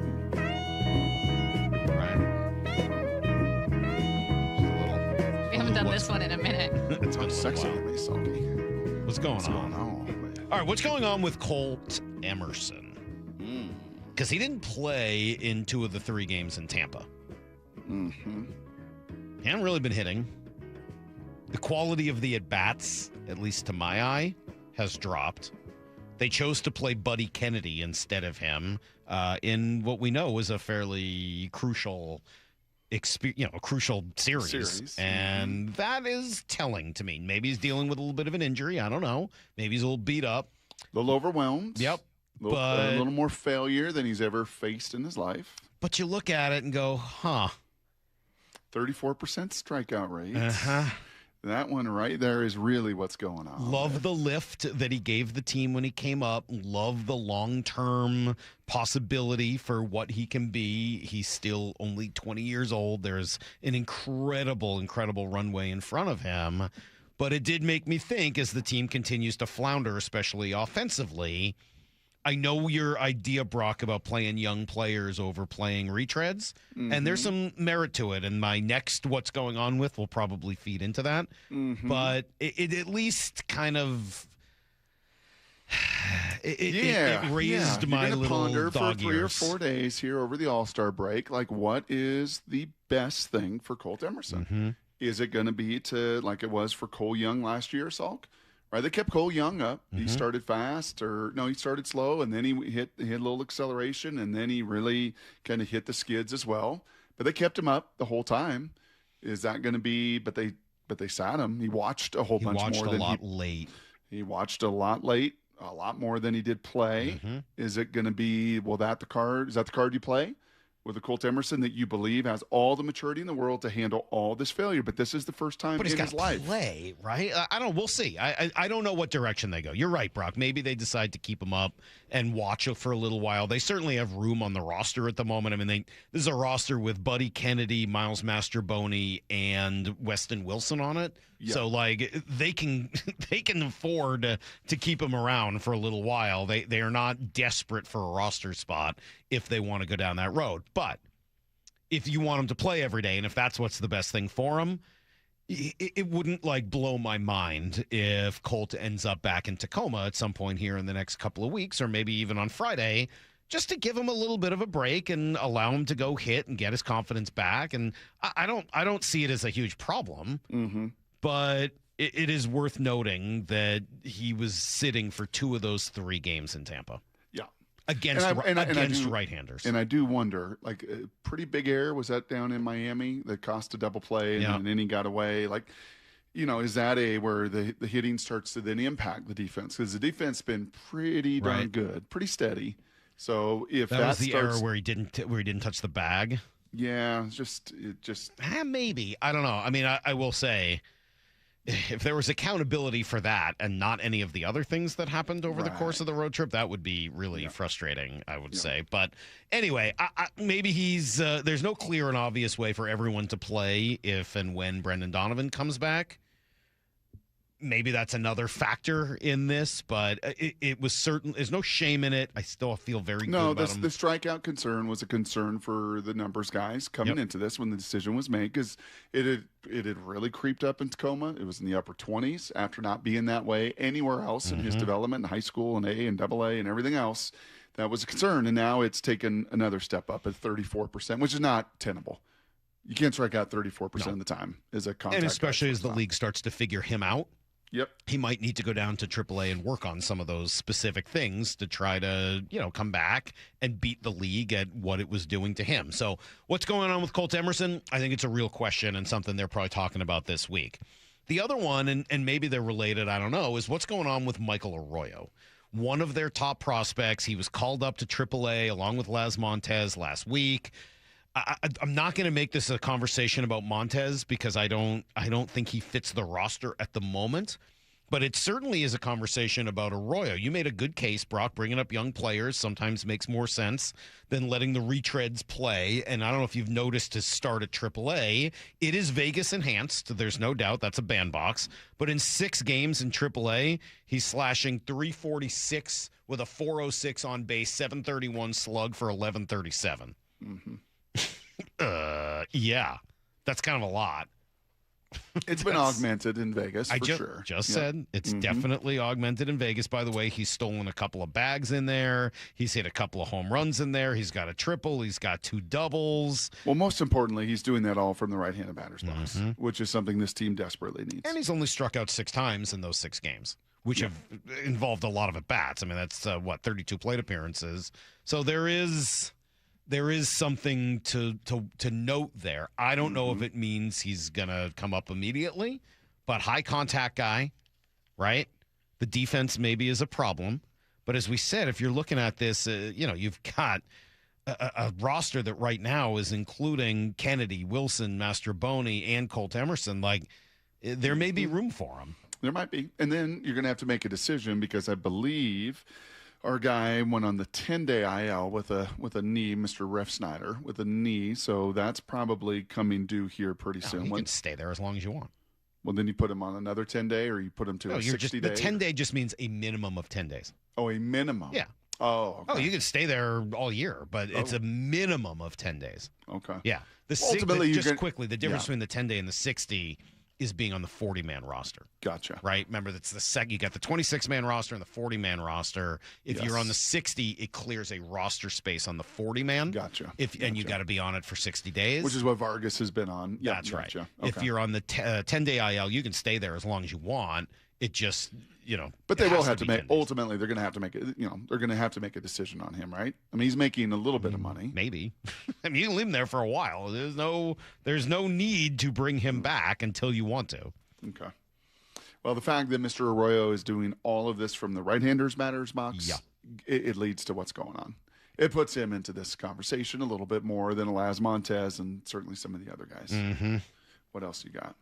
We haven't done this one in a minute. It's been sexy to me, Salky. What's going on? All right, what's going on with Colt Emerson? Because he didn't play in 2 of the 3 games in Tampa. He hadn't really been hitting. The quality of the at-bats, at least to my eye, has dropped. They chose to play Buddy Kennedy instead of him in what we know is a fairly crucial a crucial series. And that is telling to me. Maybe he's dealing with a little bit of an injury. I don't know. Maybe he's a little beat up. A little overwhelmed. Yep. A little more failure than he's ever faced in his life. But you look at it and go, 34% strikeout rate. That one right there is really what's going on. Love the lift that he gave the team when he came up. Love the long-term possibility for what he can be. He's still only 20 years old. There's an incredible, incredible runway in front of him. But it did make me think, as the team continues to flounder, especially offensively, I know your idea, Brock, about playing young players over playing retreads, and there's some merit to it. And my next What's Going On With will probably feed into that. But it at least kind of it raised my You're gonna little ponder dog for 3 ears. or 4 days here over the All-Star break, like what is the best thing for Colt Emerson? Is it going to be to like it was for Cole Young last year, Salk? Right, they kept Cole Young up. He started fast, or no, he started slow, and then he hit a little acceleration, and then he really kind of hit the skids as well. But they kept him up the whole time. Is that going to be? But they sat him. He watched a whole bunch more. He watched a lot late. He watched a lot late, a lot more than he did play. Is it going to be? Well, that the card? Is that the card you play? With a Colt Emerson that you believe has all the maturity in the world to handle all this failure, but this is the first time in his life. Play, right? I don't. We'll see. I don't know what direction they go. You're right, Brock. Maybe they decide to keep him up and watch it for a little while. They certainly have room on the roster at the moment. I mean, this is a roster with Buddy Kennedy, Miles Masterboni, and Weston Wilson on it. Yeah. So like they can afford to keep him around for a little while. They are not desperate for a roster spot if they want to go down that road. But if you want him to play every day, and if that's what's the best thing for him, it wouldn't like blow my mind if Colt ends up back in Tacoma at some point here in the next couple of weeks, or maybe even on Friday, just to give him a little bit of a break and allow him to go hit and get his confidence back. And I don't see it as a huge problem. But it is worth noting that he was sitting for 2 of those 3 games in Tampa. Yeah. Against right-handers. And I do wonder, like, a pretty big error, was that down in Miami that cost a double play and an inning got away? Like, is that where the hitting starts to then impact the defense? Because the defense has been pretty darn good, pretty steady. So if that was the error where he didn't touch the bag. Yeah, it just maybe. I don't know. I mean, I will say, if there was accountability for that and not any of the other things that happened over the course of the road trip, that would be really frustrating, I would say. But anyway, maybe there's no clear and obvious way for everyone to play if and when Brendan Donovan comes back. Maybe that's another factor in this, but it was certain. There's no shame in it. I still feel very good about him. The strikeout concern was a concern for the numbers guys coming into this when the decision was made, because it had really creeped up in Tacoma. It was in the upper 20s after not being that way anywhere else in his development in high school and A and AA and everything else. That was a concern, and now it's taken another step up at 34%, which is not tenable. You can't strike out 34% of the time as a contact. And especially as the league starts to figure him out. Yep. He might need to go down to AAA and work on some of those specific things to try to, come back and beat the league at what it was doing to him. So what's going on with Colt Emerson? I think it's a real question and something they're probably talking about this week. The other one, and maybe they're related, I don't know, is what's going on with Michael Arroyo. One of their top prospects. He was called up to AAA along with Las Montez last week. I'm not going to make this a conversation about Montez because I don't think he fits the roster at the moment, but it certainly is a conversation about Arroyo. You made a good case, Brock. Bringing up young players sometimes makes more sense than letting the retreads play. And I don't know if you've noticed his start at AAA. It is Vegas enhanced. There's no doubt that's a bandbox. But in 6 games in AAA, he's slashing .346 with a .406 on base, .731 slug for .1137. Yeah, that's kind of a lot. It's been augmented in Vegas, for sure. Just said it's definitely augmented in Vegas. By the way, he's stolen a couple of bags in there. He's hit a couple of home runs in there. He's got a triple. He's got 2 doubles. Well, most importantly, he's doing that all from the right-handed batter's box, which is something this team desperately needs. And he's only struck out 6 times in those 6 games, which have involved a lot of at-bats. I mean, that's, 32 plate appearances. So there is something to note there. I don't know if it means he's going to come up immediately, but high contact guy, right? The defense maybe is a problem. But as we said, if you're looking at this, you've got a roster that right now is including Kennedy, Wilson, Masterboni, and Colt Emerson. Like, there may be room for him. There might be. And then you're going to have to make a decision because I believe our guy went on the 10-day IL with a knee, Mr. Ref Snyder, with a knee. So that's probably coming due here pretty soon. You can stay there as long as you want. Well, then you put him on another 10-day or you put him to a 60-day? The 10-day just means a minimum of 10 days. Oh, a minimum? Yeah. Oh, okay. Oh, you can stay there all year, but it's a minimum of 10 days. Okay. Yeah. Ultimately, quickly, the difference between the 10-day and the 60 is being on the 40-man roster. Gotcha. Right? Remember, that's the second. You got the 26-man roster and the 40-man roster. If you're on the 60, it clears a roster space on the 40-man. Gotcha. And you got to be on it for 60 days. Which is what Vargas has been on. Yep, That's gotcha. right. Okay. If you're on the 10-day IL, you can stay there as long as you want. It just, But they will have to be make. 10 days. Ultimately, they're going to have to make it. They're going to have to make a decision on him, right? I mean, he's making a little bit of money. Maybe. I mean, you can leave him there for a while. There's no need to bring him back until you want to. Okay. Well, the fact that Mr. Arroyo is doing all of this from the right-handers matters box, it leads to what's going on. It puts him into this conversation a little bit more than Elaz Montez and certainly some of the other guys. Mm-hmm. What else you got?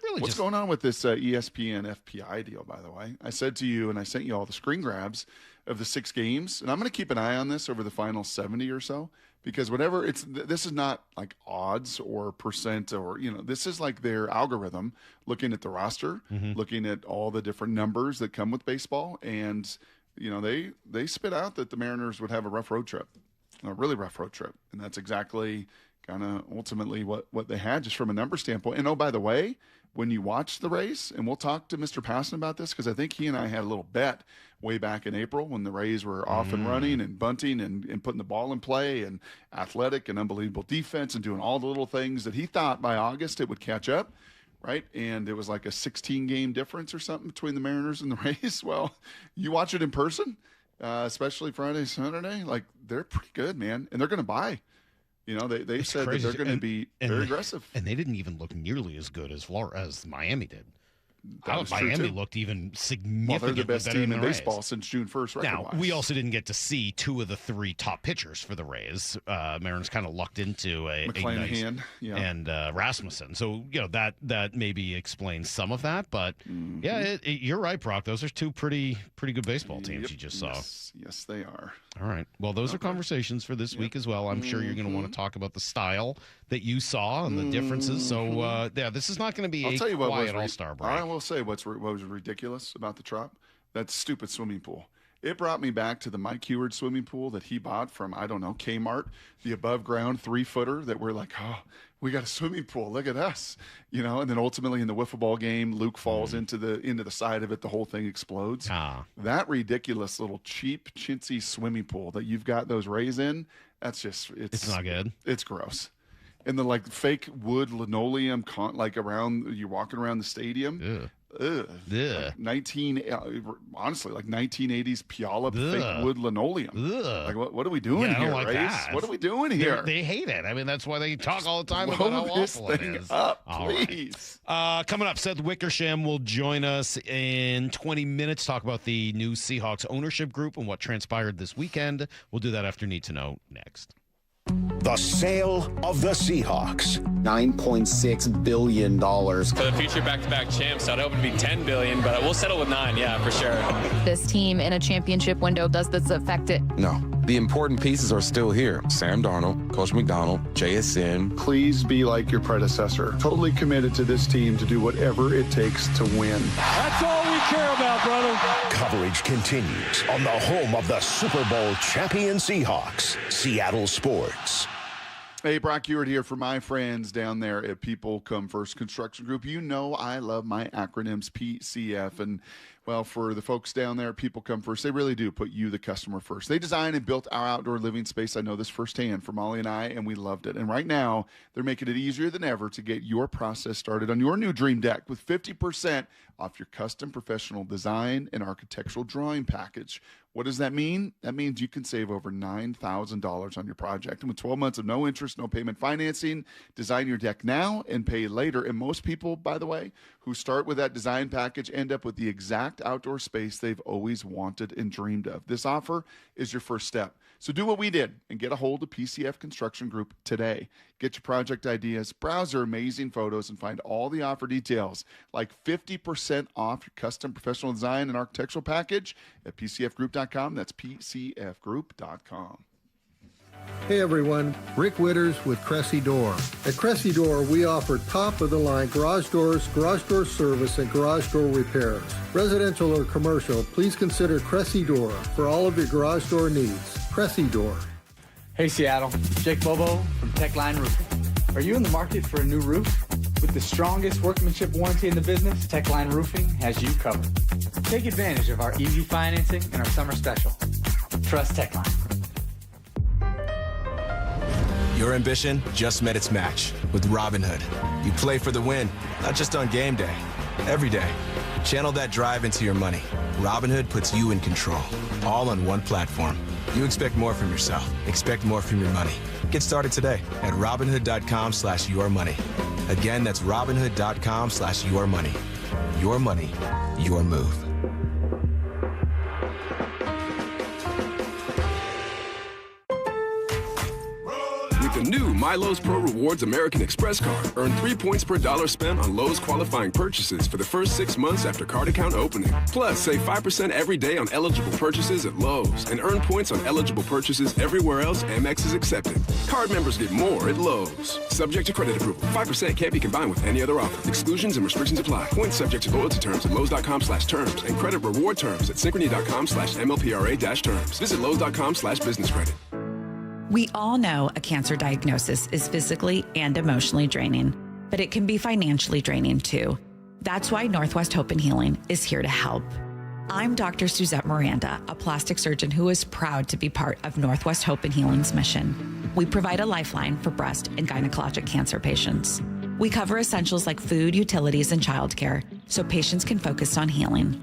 Really, what's going on with this ESPN FPI deal, by the way? I said to you, and I sent you all the screen grabs of the 6 games, and I'm going to keep an eye on this over the final 70 or so, because whatever this is not like odds or percent or, this is like their algorithm looking at the roster, looking at all the different numbers that come with baseball. And, they spit out that the Mariners would have a rough road trip, a really rough road trip. And that's exactly kind of ultimately what they had just from a number standpoint. And, oh, by the way, when you watch the race, and we'll talk to Mr. Passon about this, because I think he and I had a little bet way back in April when the Rays were off and running and bunting and putting the ball in play and athletic and unbelievable defense and doing all the little things that he thought by August it would catch up, right? And it was like a 16-game difference or something between the Mariners and the Rays. Well, you watch it in person, especially Friday, Saturday, like they're pretty good, man. And they're going to buy. They said that they're going to be very aggressive. And they didn't even look nearly as good as Miami did. Miami looked even significantly they're the best better team than in the Rays. baseball since June 1st. Now, we also didn't get to see 2 of the 3 top pitchers for the Rays. Mariners kind of lucked into a McClanahan and Rasmussen. So, that maybe explains some of that. But, you're right, Brock. Those are 2 pretty good baseball teams you just saw. Yes, they are. All right. Well, those are conversations for this week as well. I'm sure you're going to want to talk about the style that you saw and the differences. So, this is not going to be a quiet all-star break. I will say what was ridiculous about the Trop, that stupid swimming pool. It brought me back to the Mike Heward swimming pool that he bought from, I don't know, Kmart, the above-ground 3-footer that we're like, oh, we got a swimming pool. Look at us, And then ultimately in the wiffle ball game, Luke falls into the side of it. The whole thing explodes. That ridiculous little cheap, chintzy swimming pool that you've got those Rays in, that's just it's not good. It's gross. And the fake wood linoleum, you're walking around the stadium. Ugh. Like 1980s Puyallup fake wood linoleum. Like what are we doing here, like Rays? that. What are we doing here? They hate it. I mean, that's why they talk all the time about how awful it is. Up, please. Right. Coming up, Seth Wickersham will join us in 20 minutes. Talk about the new Seahawks ownership group and what transpired this weekend. We'll do that after Need to Know next. The sale of the Seahawks. $9.6 billion. For the future back-to-back champs, I'd hope it'd be $10 billion, but we'll settle with 9, for sure. This team in a championship window, does this affect it? No. The important pieces are still here. Sam Darnold, Coach McDonald, JSN. Please be like your predecessor. Totally committed to this team to do whatever it takes to win. That's all we care about, brother. Coverage continues on the home of the Super Bowl champion Seahawks, Seattle Sports. Hey, Brock Ewart here for my friends down there at People Come First Construction Group. I love my acronyms, PCF. And, well, for the folks down there at People Come First, they really do put you, the customer, first. They designed and built our outdoor living space. I know this firsthand from Molly and I, and we loved it. And right now, they're making it easier than ever to get your process started on your new dream deck with 50% off your custom professional design and architectural drawing package. What does that mean? That means you can save over $9,000 on your project. And with 12 months of no interest, no payment financing, design your deck now and pay later. And most people, by the way, who who start with that design package end up with the exact outdoor space they've always wanted and dreamed of. This offer is your first step. So do what we did and get a hold of PCF Construction Group today. Get your project ideas, browse their amazing photos, and find all the offer details, like 50% off your custom professional design and architectural package at PCFgroup.com. That's PCFgroup.com. Hey everyone, Rick Witters with Cressy Door. At Cressy Door, we offer top-of-the-line garage doors, garage door service, and garage door repairs. Residential or commercial, please consider Cressy Door for all of your garage door needs. Cressy Door. Hey Seattle, Jake Bobo from Techline Roofing. Are you in the market for a new roof? With the strongest workmanship warranty in the business, Techline Roofing has you covered. Take advantage of our easy financing and our summer special. Trust Techline. Your ambition just met its match with Robinhood. You play for the win, not just on game day, every day. Channel that drive into your money. Robinhood puts you in control, all on one platform. You expect more from yourself. Expect more from your money. Get started today at Robinhood.com/yourmoney. Again, that's Robinhood.com/yourmoney. Your money, your move. With the new My Lowe's Pro Rewards American Express card, earn 3 points per dollar spent on Lowe's qualifying purchases for the first 6 months after card account opening. Plus, save 5% every day on eligible purchases at Lowe's and earn points on eligible purchases everywhere else Amex is accepted. Card members get more at Lowe's. Subject to credit approval. 5% can't be combined with any other offer. Exclusions and restrictions apply. Points subject to loyalty terms at Lowe's.com/terms and credit reward terms at Synchrony.com/MLPRA-terms. Visit Lowe's.com/business credit. We all know a cancer diagnosis is physically and emotionally draining, but it can be financially draining too. That's why Northwest Hope and Healing is here to help. I'm Dr. Suzette Miranda, a plastic surgeon who is proud to be part of Northwest Hope and Healing's mission. We provide a lifeline for breast and gynecologic cancer patients. We cover essentials like food, utilities, and childcare so patients can focus on healing.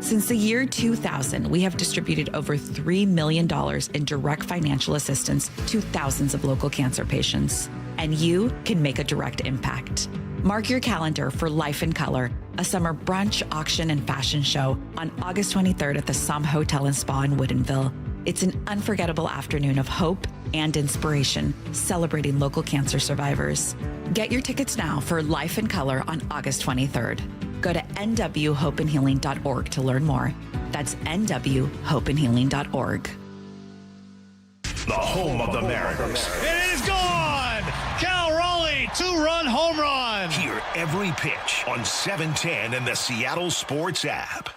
Since the year 2000, we have distributed over $3 million in direct financial assistance to thousands of local cancer patients. And you can make a direct impact. Mark your calendar for Life in Color, a summer brunch, auction, and fashion show on August 23rd at the Somme Hotel and Spa in Woodinville. It's an unforgettable afternoon of hope and inspiration, celebrating local cancer survivors. Get your tickets now for Life in Color on August 23rd. Go to nwhopeandhealing.org to learn more. That's nwhopeandhealing.org. The home of the Mariners. It is gone! Cal Raleigh, 2-run home run! Hear every pitch on 710 and the Seattle Sports app.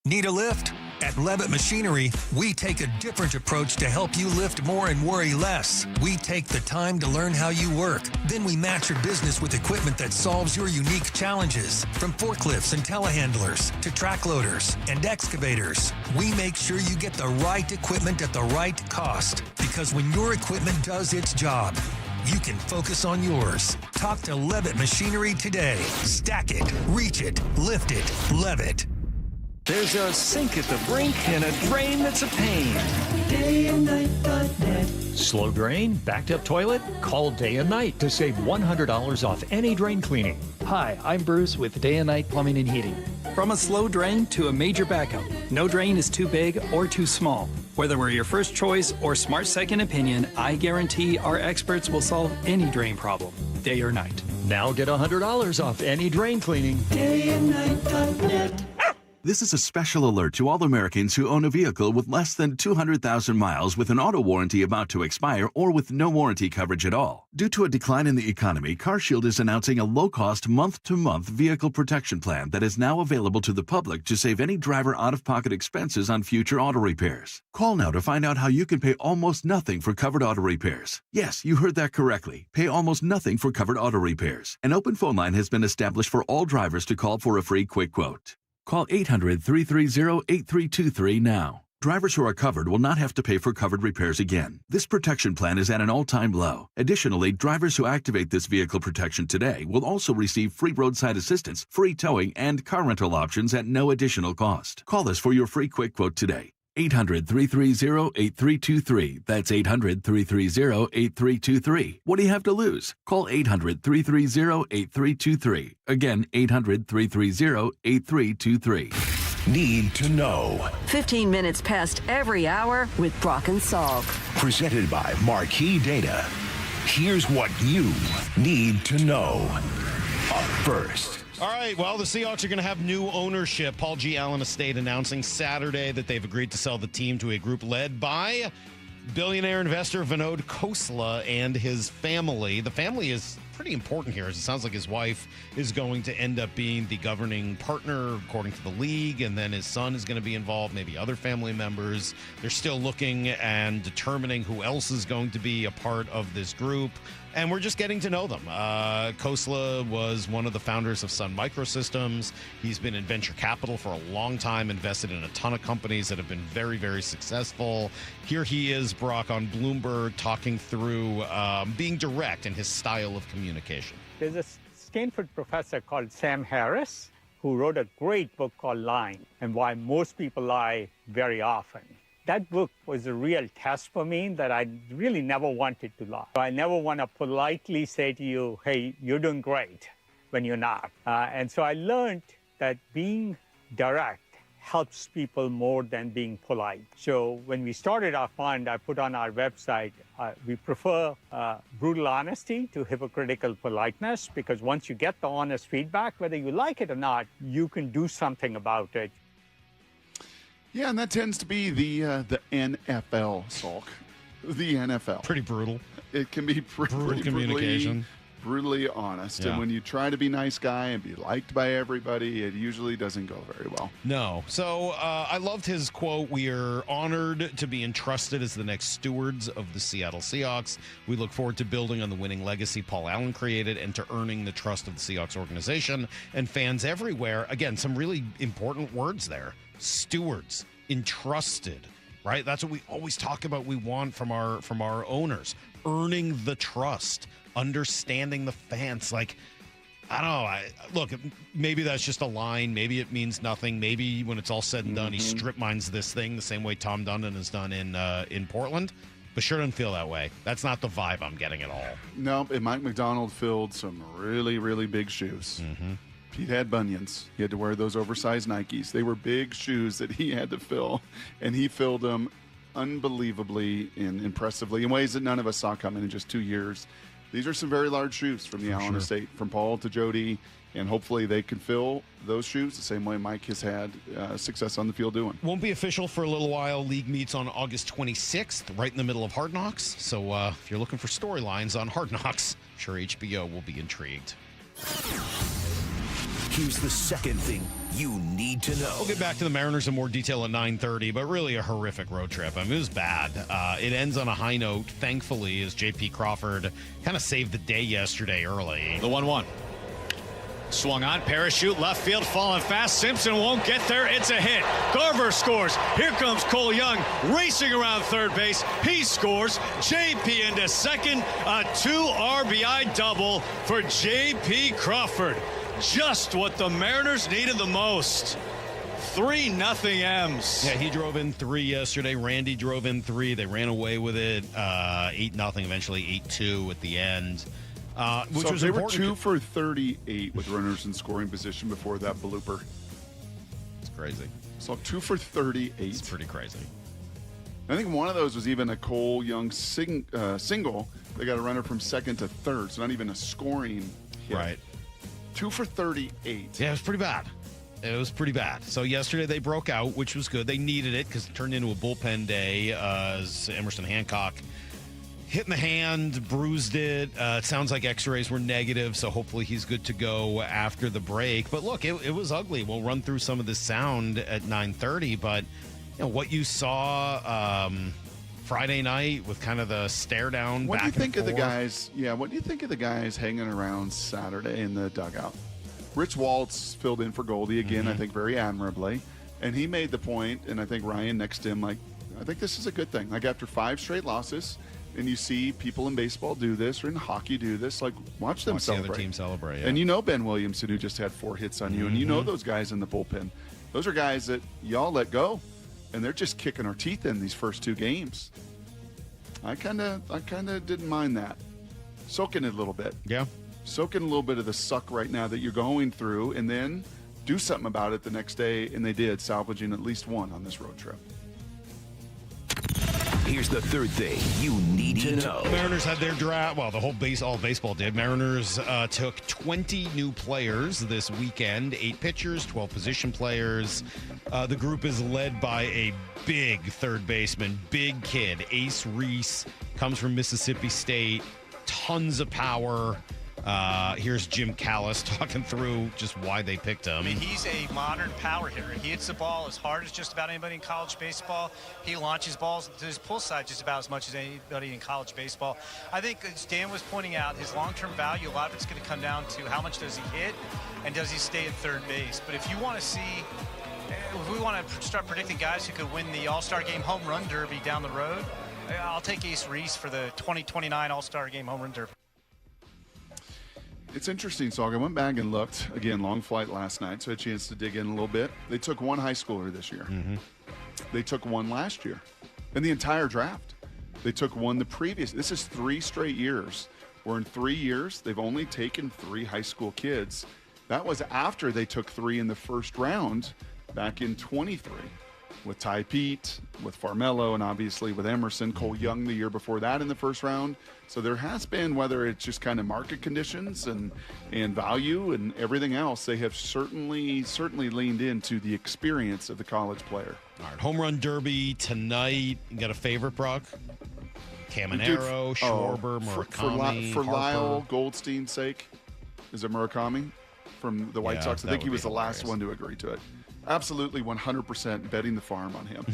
Need a lift? At Levitt Machinery, we take a different approach to help you lift more and worry less. We take the time to learn how you work. Then we match your business with equipment that solves your unique challenges. From forklifts and telehandlers to track loaders and excavators, we make sure you get the right equipment at the right cost. Because when your equipment does its job, you can focus on yours. Talk to Levitt Machinery today. Stack it, reach it, lift it, Levitt. There's a sink at the brink and a drain that's a pain. DayandNight.net. Slow drain? Backed up toilet? Call Day and Night to save $100 off any drain cleaning. Hi, I'm Bruce with Day and Night Plumbing and Heating. From a slow drain to a major backup, no drain is too big or too small. Whether we're your first choice or smart second opinion, I guarantee our experts will solve any drain problem, day or night. Now get $100 off any drain cleaning. DayandNight.net. This is a special alert to all Americans who own a vehicle with less than 200,000 miles with an auto warranty about to expire or with no warranty coverage at all. Due to a decline in the economy, CarShield is announcing a low-cost month-to-month vehicle protection plan that is now available to the public to save any driver out-of-pocket expenses on future auto repairs. Call now to find out how you can pay almost nothing for covered auto repairs. Yes, you heard that correctly. Pay almost nothing for covered auto repairs. An open phone line has been established for all drivers to call for a free quick quote. Call 800-330-8323 now. Drivers who are covered will not have to pay for covered repairs again. This protection plan is at an all-time low. Additionally, drivers who activate this vehicle protection today will also receive free roadside assistance, free towing, and car rental options at no additional cost. Call us for your free quick quote today. 800-330-8323. That's 800-330-8323. What do you have to lose? Call 800-330-8323. Again, 800-330-8323. Need to know. 15 minutes past every hour with Brock and Salk. Presented by Marquee Data. Here's what you need to know. Up first. All right, well, the Seahawks are going to have new ownership. Paul G. Allen Estate announcing Saturday that they've agreed to sell the team to a group led by billionaire investor Vinod Khosla and his family. The family is pretty important here, as it sounds like his wife is going to end up being the governing partner, according to the league, and then his son is going to be involved, maybe other family members. They're still looking and determining who else is going to be a part of this group, and we're just getting to know them. Khosla was one of the founders of Sun Microsystems. He's been in venture capital for a long time, invested in a ton of companies that have been very, very successful. Here he is, Brock, on Bloomberg, talking through being direct in his style of communication. There's a Stanford professor called Sam Harris who wrote a great book called Lying and Why Most People Lie Very Often. That book was a real test for me that I really never wanted to lie. I never want to politely say to you, hey, you're doing great, when you're not. And so I learned that being direct helps people more than being polite. So when we started our fund, I put on our website, we prefer brutal honesty to hypocritical politeness, because once you get the honest feedback, whether you like it or not, you can do something about it. Yeah, and that tends to be the NFL, Salk. The NFL. Pretty brutal. It can be brutal communication. Brutally honest. Yeah. And when you try to be a nice guy and be liked by everybody, it usually doesn't go very well. No. So I loved his quote. We are honored to be entrusted as the next stewards of the Seattle Seahawks. We look forward to building on the winning legacy Paul Allen created and to earning the trust of the Seahawks organization and fans everywhere. Again, some really important words there. Stewards, entrusted, right? That's what we always talk about. We want from our owners, earning the trust, understanding the fans. Like, I don't know. Look, maybe that's just a line. Maybe it means nothing. Maybe when it's all said and done, he strip mines this thing the same way Tom Dundon has done in Portland. But sure doesn't feel that way. That's not the vibe I'm getting at all. No, and Mike McDonald filled some really, really big shoes. He had bunions. He had to wear those oversized Nikes. They were big shoes that he had to fill, and he filled them unbelievably and impressively in ways that none of us saw coming in just 2 years. These are some very large shoes from the Allen Estate, from Paul to Jody, and hopefully they can fill those shoes the same way Mike has had success on the field doing. Won't be official for a little while. League meets on August 26th, right in the middle of Hard Knocks. So if you're looking for storylines on Hard Knocks, I'm sure HBO will be intrigued. Here's the second thing you need to know. We'll get back to the Mariners in more detail at 9:30, but really a horrific road trip. I mean, it was bad. It ends on a high note, thankfully, as J.P. Crawford kind of saved the day yesterday early. The 1-1. Swung on, parachute, left field, falling fast. Simpson won't get there. It's a hit. Garver scores. Here comes Cole Young racing around third base. He scores. JP into second. A 2 RBI double for JP Crawford. Just what the Mariners needed the most. 3-0 M's. Yeah, he drove in 3 yesterday. Randy drove in 3. They ran away with it. 8-0, eventually 8-2 at the end. Which so was they important. were 2 for 38 with runners in scoring position before that blooper. It's crazy. So 2 for 38. It's pretty crazy. I think one of those was even a Cole Young single. They got a runner from second to third, so not even a scoring hit. Right. 2 for 38. Yeah, it was pretty bad. It was pretty bad. So yesterday they broke out, which was good. They needed it because it turned into a bullpen day as Emerson Hancock hit in the hand, bruised it. It sounds like x-rays were negative, so hopefully he's good to go after the break. But look, it was ugly. We'll run through some of the sound at 9:30, but you know what you saw Friday night with kind of the stare down. What do you think of the guys? Yeah, what do you think of the guys hanging around Saturday in the dugout? Rich Waltz filled in for Goldie again, I think very admirably, and he made the point, and I think Ryan next to him, like, I think this is a good thing. Like after 5 straight losses, and you see people in baseball do this or in hockey do this, like watch them celebrate. The other team celebrate. Yeah. And you know Ben Williamson, who just had 4 hits on you, and you know those guys in the bullpen. Those are guys that y'all let go. and they're just kicking our teeth in these first 2 games. I kind of didn't mind that. Soak in it a little bit. Yeah. Soak in a little bit of the suck right now that you're going through, and then do something about it the next day, and they did, salvaging at least one on this road trip. Here's the third thing you need to know. Mariners had their draft. Well, all baseball did. Mariners took 20 new players this weekend, 8 pitchers, 12 position players. The group is led by a big third baseman, big kid, Ace Reese, comes from Mississippi State, tons of power. Here's Jim Callis talking through just why they picked him. I mean, he's a modern power hitter. He hits the ball as hard as just about anybody in college baseball. He launches balls to his pull side just about as much as anybody in college baseball. I think, as Dan was pointing out, his long-term value, a lot of it's going to come down to how much does he hit and does he stay at third base. But if you want to see, if we want to start predicting guys who could win the All-Star Game home run derby down the road, I'll take Ace Reese for the 2029 All-Star Game home run derby. It's interesting, Salk. I went back and looked. Again, long flight last night, so I had a chance to dig in a little bit. They took 1 high schooler this year. Mm-hmm. They took 1 last year. In the entire draft, they took 1 the previous. This is 3 straight years, where in 3 years, they've only taken 3 high school kids. That was after they took 3 in the first round back in 23. With Ty Pete, with Farmello, and obviously with Emerson, Cole Young the year before that in the first round. So there has been, whether it's just kind of market conditions and value and everything else, they have certainly leaned into the experience of the college player. All right, home run derby tonight. You got a favorite, Brock? Caminero, Schwarber, Murakami, for Harper. Lyle Goldstein's sake, is it Murakami from the White Sox? I think he was the last one to agree to it. Absolutely 100% betting the farm on him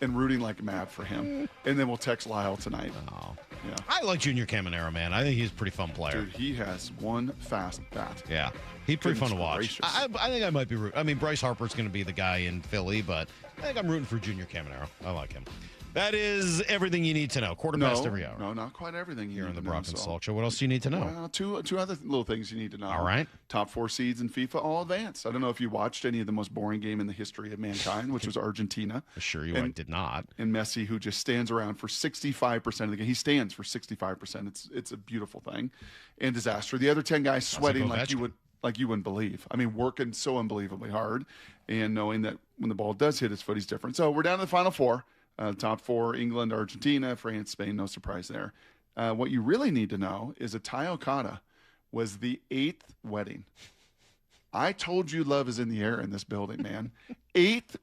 and rooting like mad for him. And then we'll text Lyle tonight. Oh. Yeah. I like Junior Caminero, man. I think he's a pretty fun player. Dude, he has one fast bat. Yeah. He's pretty fun to watch. Gracious. I think I might be rooting. I mean, Bryce Harper's going to be the guy in Philly, but I think I'm rooting for Junior Caminero. I like him. That is everything you need to know. Quarter past every hour. No, not quite everything here on the Brock and Salk Show. What else do you need to know? Well, two other little things you need to know. All right. Top 4 seeds in FIFA all advanced. I don't know if you watched any of the most boring game in the history of mankind, which was Argentina. Assure you I did not. And Messi, who just stands around for 65% of the game. He stands for 65%. It's a beautiful thing. And disaster. The other 10 guys sweating like you wouldn't believe. I mean, working so unbelievably hard and knowing that when the ball does hit his foot, he's different. So we're down to the final 4. Top 4, England, Argentina, France, Spain, no surprise there. What you really need to know is that Tai Okada was the 8th wedding. I told you love is in the air in this building, man. 8th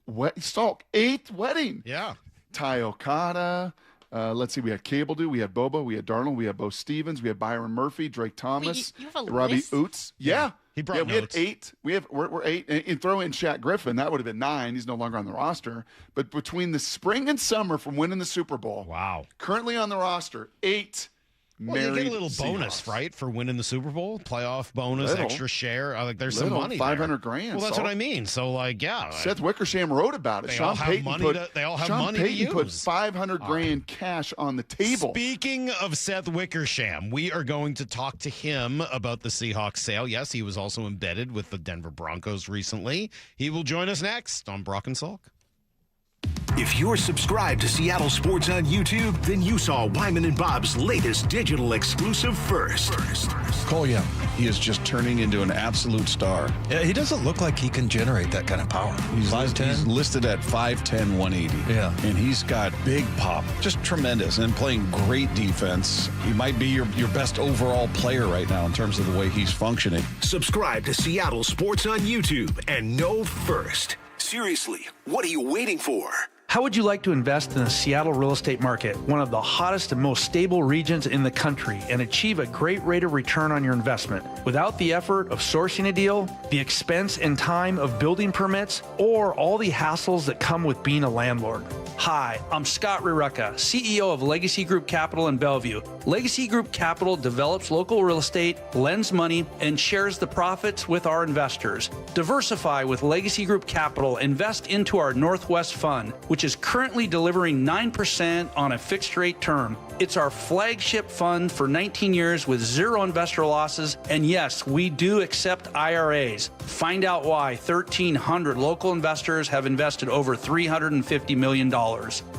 wedding. Yeah. Tai Okada. Let's see, we had Cable Dude, we had Bobo, we had Darnold, we had Bo Stevens, we had Byron Murphy, Drake Thomas, you have a Robbie list? Oots. Yeah. He brought we notes. had 8. We're 8. And throw in Shaq Griffin, that would have been 9. He's no longer on the roster. But between the spring and summer from winning the Super Bowl, wow, currently on the roster, 8 married you get a little bonus, Seahawks. right, for winning the Super Bowl, playoff bonus, extra share. Like there's some money. $500,000. Well, that's what I mean. So like, yeah. Seth Wickersham wrote about it. They Sean all have Payton money. They all have Sean money to Payton put use. $500,000 cash on the table. Speaking of Seth Wickersham, we are going to talk to him about the Seahawks sale. Yes, he was also embedded with the Denver Broncos recently. He will join us next on Brock and Salk. If you're subscribed to Seattle Sports on YouTube, then you saw Wyman and Bob's latest digital exclusive first. Cole Young, he is just turning into an absolute star. Yeah, he doesn't look like he can generate that kind of power. He's 5'10". listed at 5'10", 180. Yeah. And he's got big pop, just tremendous, and playing great defense. He might be your best overall player right now in terms of the way he's functioning. Subscribe to Seattle Sports on YouTube and know first. Seriously, what are you waiting for? How would you like to invest in the Seattle real estate market, one of the hottest and most stable regions in the country, and achieve a great rate of return on your investment without the effort of sourcing a deal, the expense and time of building permits, or all the hassles that come with being a landlord? Hi, I'm Scott Rireka, CEO of Legacy Group Capital in Bellevue. Legacy Group Capital develops local real estate, lends money, and shares the profits with our investors. Diversify with Legacy Group Capital. Invest into our Northwest Fund, which which is currently delivering 9% on a fixed-rate term. It's our flagship fund for 19 years with zero investor losses. And yes, we do accept IRAs. Find out why 1,300 local investors have invested over $350 million.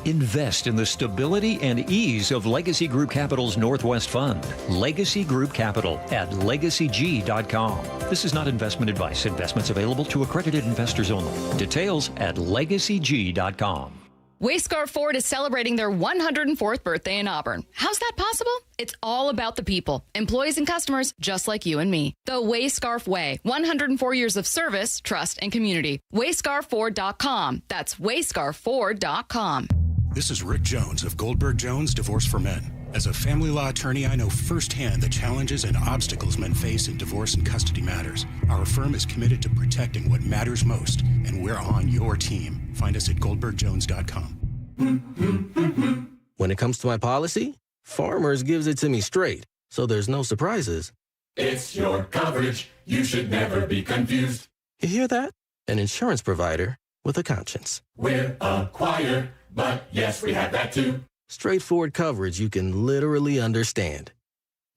Invest in the stability and ease of Legacy Group Capital's Northwest Fund. Legacy Group Capital at legacyg.com. This is not investment advice. Investments available to accredited investors only. Details at legacyg.com. Wayscar Ford is celebrating their 104th birthday in Auburn. How's that possible? It's all about the people, employees and customers just like you and me. The Wayscarf Way, 104 years of service, trust, and community. Wayscarford.com. That's wayscarford.com. This is Rick Jones of Goldberg Jones Divorce for Men. As a family law attorney, I know firsthand the challenges and obstacles men face in divorce and custody matters. Our firm is committed to protecting what matters most, and we're on your team. Find us at goldbergjones.com. When it comes to my policy, Farmers gives it to me straight, so there's no surprises. It's your coverage. You should never be confused. You hear that? An insurance provider with a conscience. We're a choir, but yes, we have that too. Straightforward coverage you can literally understand.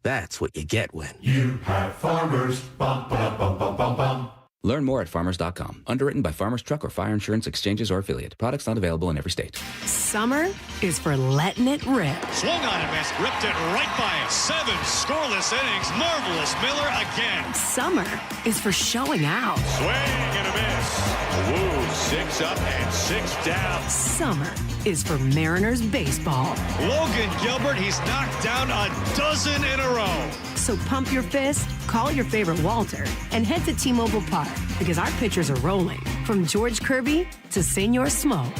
That's what you get when you have Farmers. Bum, bum, bum, bum, bum, bum. Learn more at farmers.com. Underwritten by Farmers Truck or Fire Insurance Exchanges or Affiliate. Products not available in every state. Summer is for letting it rip. Swung on and missed, ripped it right by him. 7 scoreless innings. Marvelous Miller again. Summer is for showing out. Swing and a miss. Woo, 6 up and 6 down. Summer is for Mariners baseball. Logan Gilbert, he's knocked down a dozen in a row. So pump your fist, call your favorite Walter, and head to T-Mobile Park because our pitchers are rolling. From George Kirby to Senor Smoke.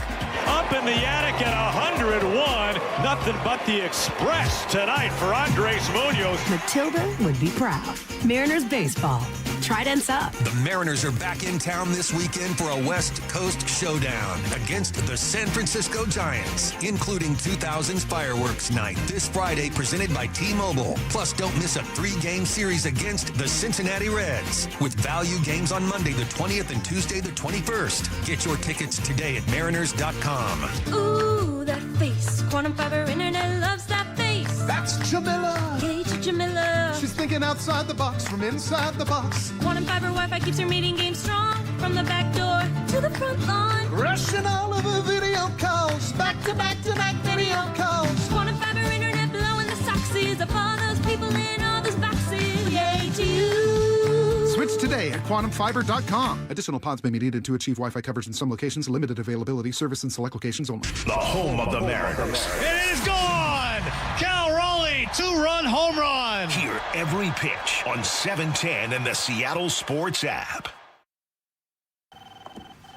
Up in the attic at 101. Nothing but the express tonight for Andres Munoz. Matilda would be proud. Mariners baseball. Tridents up. The Mariners are back in town this weekend for a West Coast showdown against the San Francisco Giants, including 2000's fireworks night this Friday, presented by T-Mobile. Plus, don't miss a 3-game series against the Cincinnati Reds with value games on Monday the 20th and Tuesday the 21st. Get your tickets today at mariners.com. Ooh, that face. Quantum Fiber Internet loves that face. That's Jamila. Gage Jamila. She's thinking outside the box from inside the box. Quantum Fiber Wi-Fi keeps her meeting game strong. From the back door to the front lawn. Rushing all of her video calls. Back to back to back video calls. Quantum Fiber Internet blowing the soxies up all those people in all those boxes. Yay to you. Switch today at quantumfiber.com. Additional pods may be needed to achieve Wi-Fi coverage in some locations. Limited availability. Service in select locations only. The home of the Mariners. It is gone! Cal Raleigh, 2-run home run. Hear every pitch on 710 and the Seattle Sports app.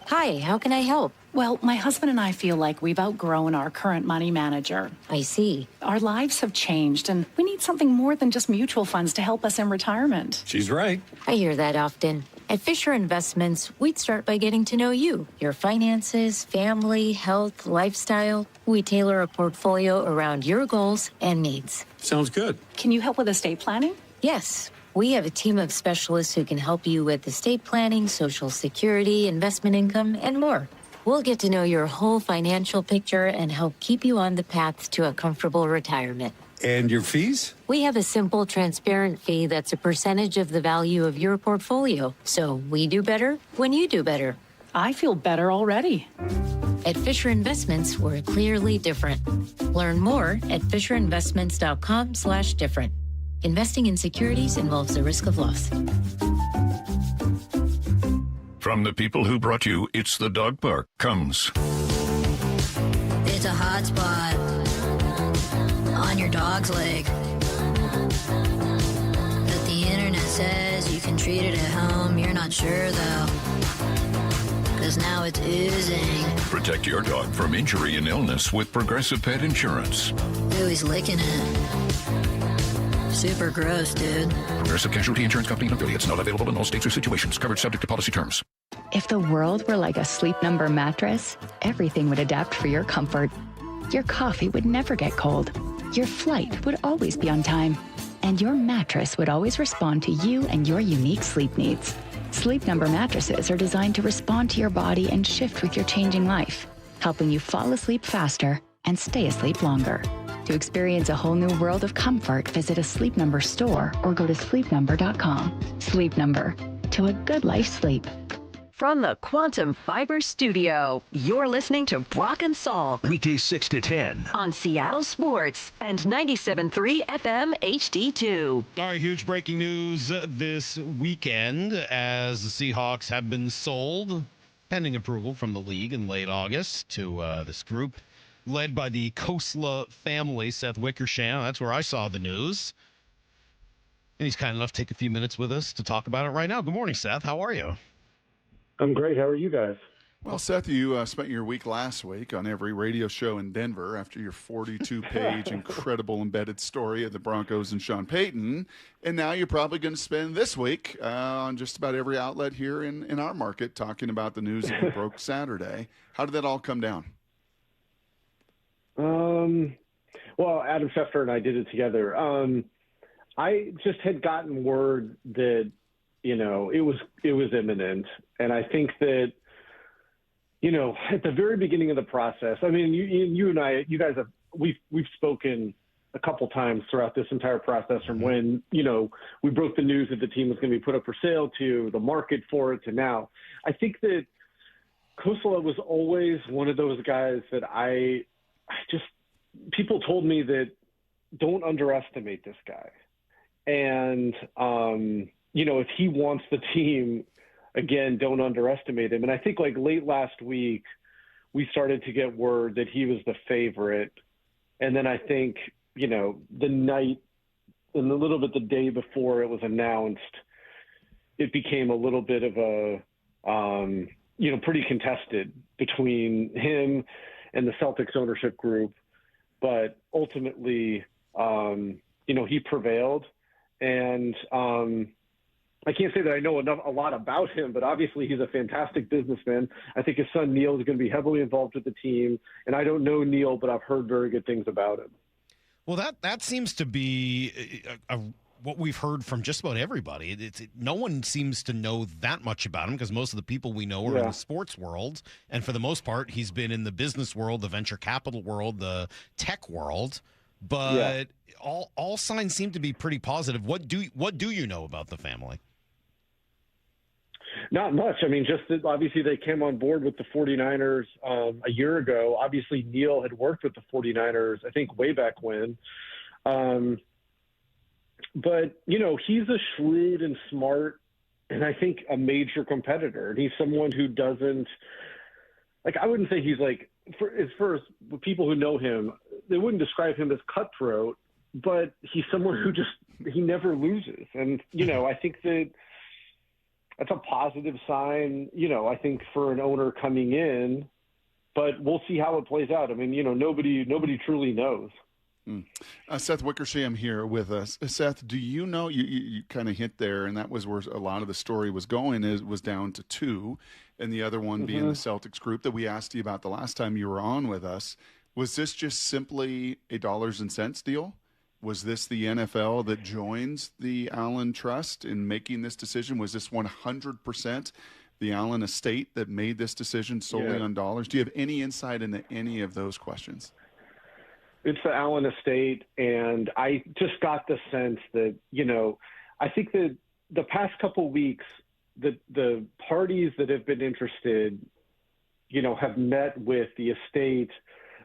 Hi, how can I help? Well, my husband and I feel like we've outgrown our current money manager. I see. Our lives have changed, and we need something more than just mutual funds to help us in retirement. She's right. I hear that often. At Fisher Investments, we'd start by getting to know you, your finances, family, health, lifestyle. We tailor a portfolio around your goals and needs. Sounds good. Can you help with estate planning? Yes. We have a team of specialists who can help you with estate planning, Social Security, investment income, and more. We'll get to know your whole financial picture and help keep you on the path to a comfortable retirement. And your fees? We have a simple, transparent fee that's a percentage of the value of your portfolio. So we do better when you do better. I feel better already. At Fisher Investments, we're clearly different. Learn more at FisherInvestments.com/different. Investing in securities involves the risk of loss. From the people who brought you It's the Dog Park comes. It's a hot spot on your dog's leg. But the internet says you can treat it at home. You're not sure, though. Because now it's oozing. Protect your dog from injury and illness with Progressive Pet Insurance. Ooh, he's licking it. Super gross, dude. Progressive Casualty Insurance Company and affiliates. Not available in all states or situations. Covered subject to policy terms. If the world were like a Sleep Number mattress, everything would adapt for your comfort. Your coffee would never get cold. Your flight would always be on time. And your mattress would always respond to you and your unique sleep needs. Sleep Number mattresses are designed to respond to your body and shift with your changing life, helping you fall asleep faster and stay asleep longer. To experience a whole new world of comfort, visit a Sleep Number store or go to sleepnumber.com. Sleep Number, to a good life sleep. From the Quantum Fiber Studio, you're listening to Brock and Salk. Weekdays 6 to 10. On Seattle Sports and 97.3 FM HD2. All right, huge breaking news this weekend as the Seahawks have been sold, pending approval from the league in late August, to this group led by the Khosla family, Seth Wickersham. That's where I saw the news. And he's kind enough to take a few minutes with us to talk about it right now. Good morning, Seth. How are you? I'm great. How are you guys? Well, Seth, you spent your week last week on every radio show in Denver after your 42-page incredible embedded story of the Broncos and Sean Payton. And now you're probably going to spend this week on just about every outlet here in our market talking about the news that broke Saturday. How did that all come down? Well, Adam Schefter and I did it together. I just had gotten word that, it was imminent. And I think that, at the very beginning of the process, I mean, you and I, you guys we've spoken a couple times throughout this entire process from when, we broke the news that the team was going to be put up for sale to the market for it to now. I think that Khosla was always one of those guys that people told me that don't underestimate this guy. And, if he wants the team, again, don't underestimate him. And I think late last week, we started to get word that he was the favorite. And then I think, the night and a little bit the day before it was announced, it became a little bit of a, pretty contested between him and the Celtics ownership group. But ultimately, he prevailed. And I can't say that I know a lot about him, but obviously he's a fantastic businessman. I think his son Neil is going to be heavily involved with the team. And I don't know Neil, but I've heard very good things about him. Well, that seems to be what we've heard from just about everybody. No one seems to know that much about him because most of the people we know are in the sports world. And for the most part, he's been in the business world, the venture capital world, the tech world. But all signs seem to be pretty positive. What do you know about the family? Not much. I mean, just that obviously they came on board with the 49ers a year ago. Obviously, Neil had worked with the 49ers, I think, way back when. But, he's a shrewd and smart and I think a major competitor. And he's someone who doesn't – I wouldn't say he's for people who know him, they wouldn't describe him as cutthroat, but he's someone who he never loses. And, I think that's a positive sign, I think for an owner coming in, but we'll see how it plays out. I mean, nobody truly knows. Seth Wickersham here with us. Seth, do you know, you kind of hint there, and that was where a lot of the story was going, was down to two, and the other one being the Celtics group that we asked you about the last time you were on with us. Was this just simply a dollars and cents deal? Was this the NFL that joins the Allen Trust in making this decision? Was this 100% the Allen estate that made this decision solely on dollars? Do you have any insight into any of those questions? It's the Allen estate, and I just got the sense that, I think that the past couple weeks, the parties that have been interested, have met with the estate,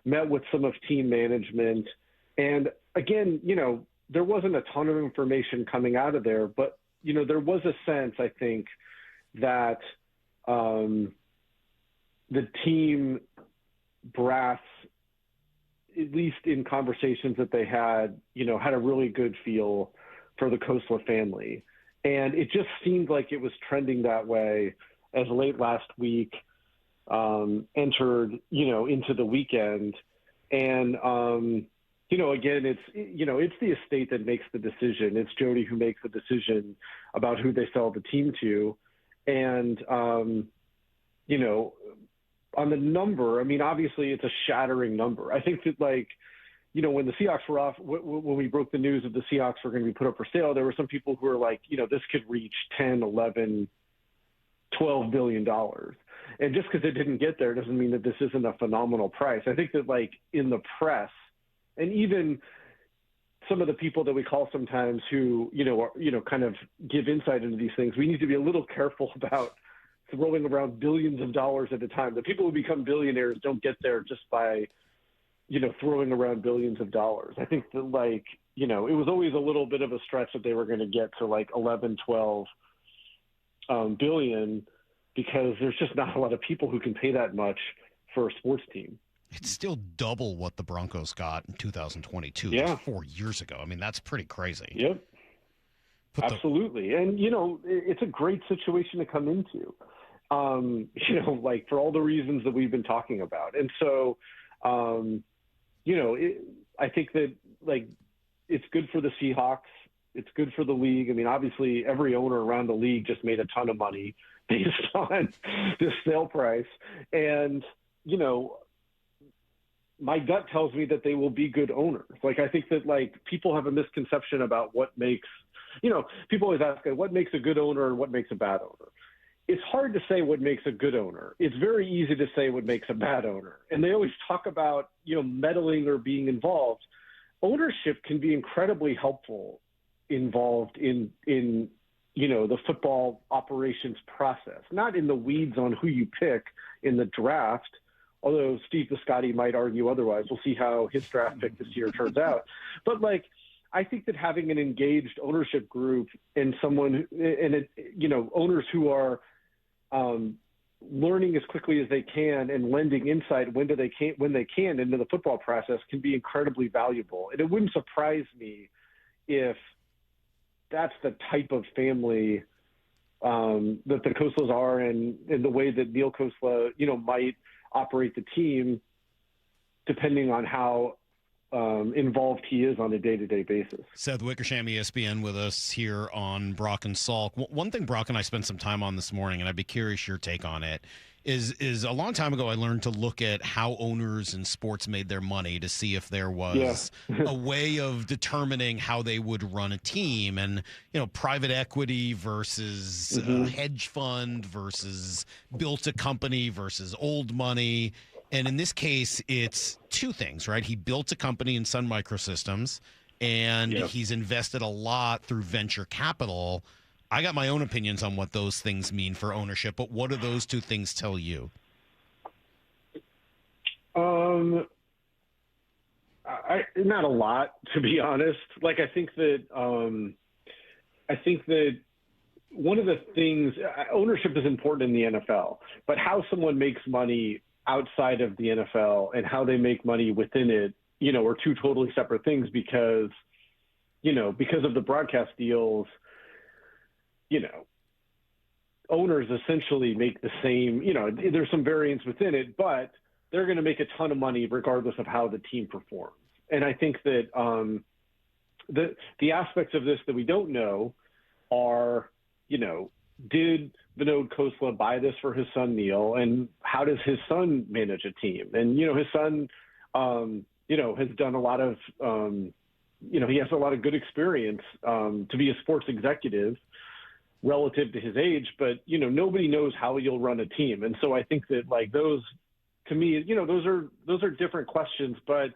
met with some of team management. And again, there wasn't a ton of information coming out of there, but, there was a sense, I think, that the team brass, at least in conversations that they had, had a really good feel for the Khosla family. And it just seemed like it was trending that way as late last week entered, into the weekend. And, again, it's the estate that makes the decision. It's Jody who makes the decision about who they sell the team to. And, on the number, I mean, obviously it's a shattering number. I think that when the Seahawks were off, when we broke the news that the Seahawks were going to be put up for sale, there were some people who were like, this could reach 10, 11, $12 billion. And just because it didn't get there doesn't mean that this isn't a phenomenal price. I think that, like, in the press, and even some of the people that we call sometimes who, kind of give insight into these things, we need to be a little careful about throwing around billions of dollars at a time. The people who become billionaires don't get there just by, throwing around billions of dollars. I think that, like, it was always a little bit of a stretch that they were going to get to like 11, 12 billion, because there's just not a lot of people who can pay that much for a sports team. It's still double what the Broncos got in 2022, yeah. 4 years ago. I mean, that's pretty crazy. Yep. Absolutely. And, it's a great situation to come into, like for all the reasons that we've been talking about. And so, I think that, like, it's good for the Seahawks. It's good for the league. I mean, obviously, every owner around the league just made a ton of money based on this sale price. And, my gut tells me that they will be good owners. Like, I think that, like, people have a misconception about what makes, people always ask, what makes a good owner and what makes a bad owner? It's hard to say what makes a good owner. It's very easy to say what makes a bad owner. And they always talk about, meddling or being involved. Ownership can be incredibly helpful involved in the football operations process, not in the weeds on who you pick in the draft, although Steve Biscotti might argue otherwise. We'll see how his draft pick this year turns out. But, like, I think that having an engaged ownership group and owners who are learning as quickly as they can and lending insight when they can into the football process can be incredibly valuable. And it wouldn't surprise me if that's the type of family that the Khoslas are, and the way that Neil Khosla, might operate the team, depending on how involved he is on a day-to-day basis. Seth Wickersham, ESPN, with us here on Brock and Salk. One thing Brock and I spent some time on this morning, and I'd be curious your take on it, is a long time ago I learned to look at how owners in sports made their money to see if there was a way of determining how they would run a team, and private equity versus hedge fund versus built a company versus old money. And in this case, it's two things, right? He built a company in Sun Microsystems, and he's invested a lot through venture capital. I got my own opinions on what those things mean for ownership, but what do those two things tell you? Not a lot, to be honest. Like, I think that one of the things, ownership is important in the NFL, but how someone makes money outside of the NFL and how they make money within it, are two totally separate things, because of the broadcast deals, owners essentially make the same, there's some variance within it, but they're going to make a ton of money regardless of how the team performs. And I think that the aspects of this that we don't know are, did Vinod Khosla buy this for his son, Neil? And how does his son manage a team? And, his son, has done a lot of, he has a lot of good experience to be a sports executive relative to his age, but, nobody knows how you'll run a team. And so I think that, like, those, to me, those are different questions, but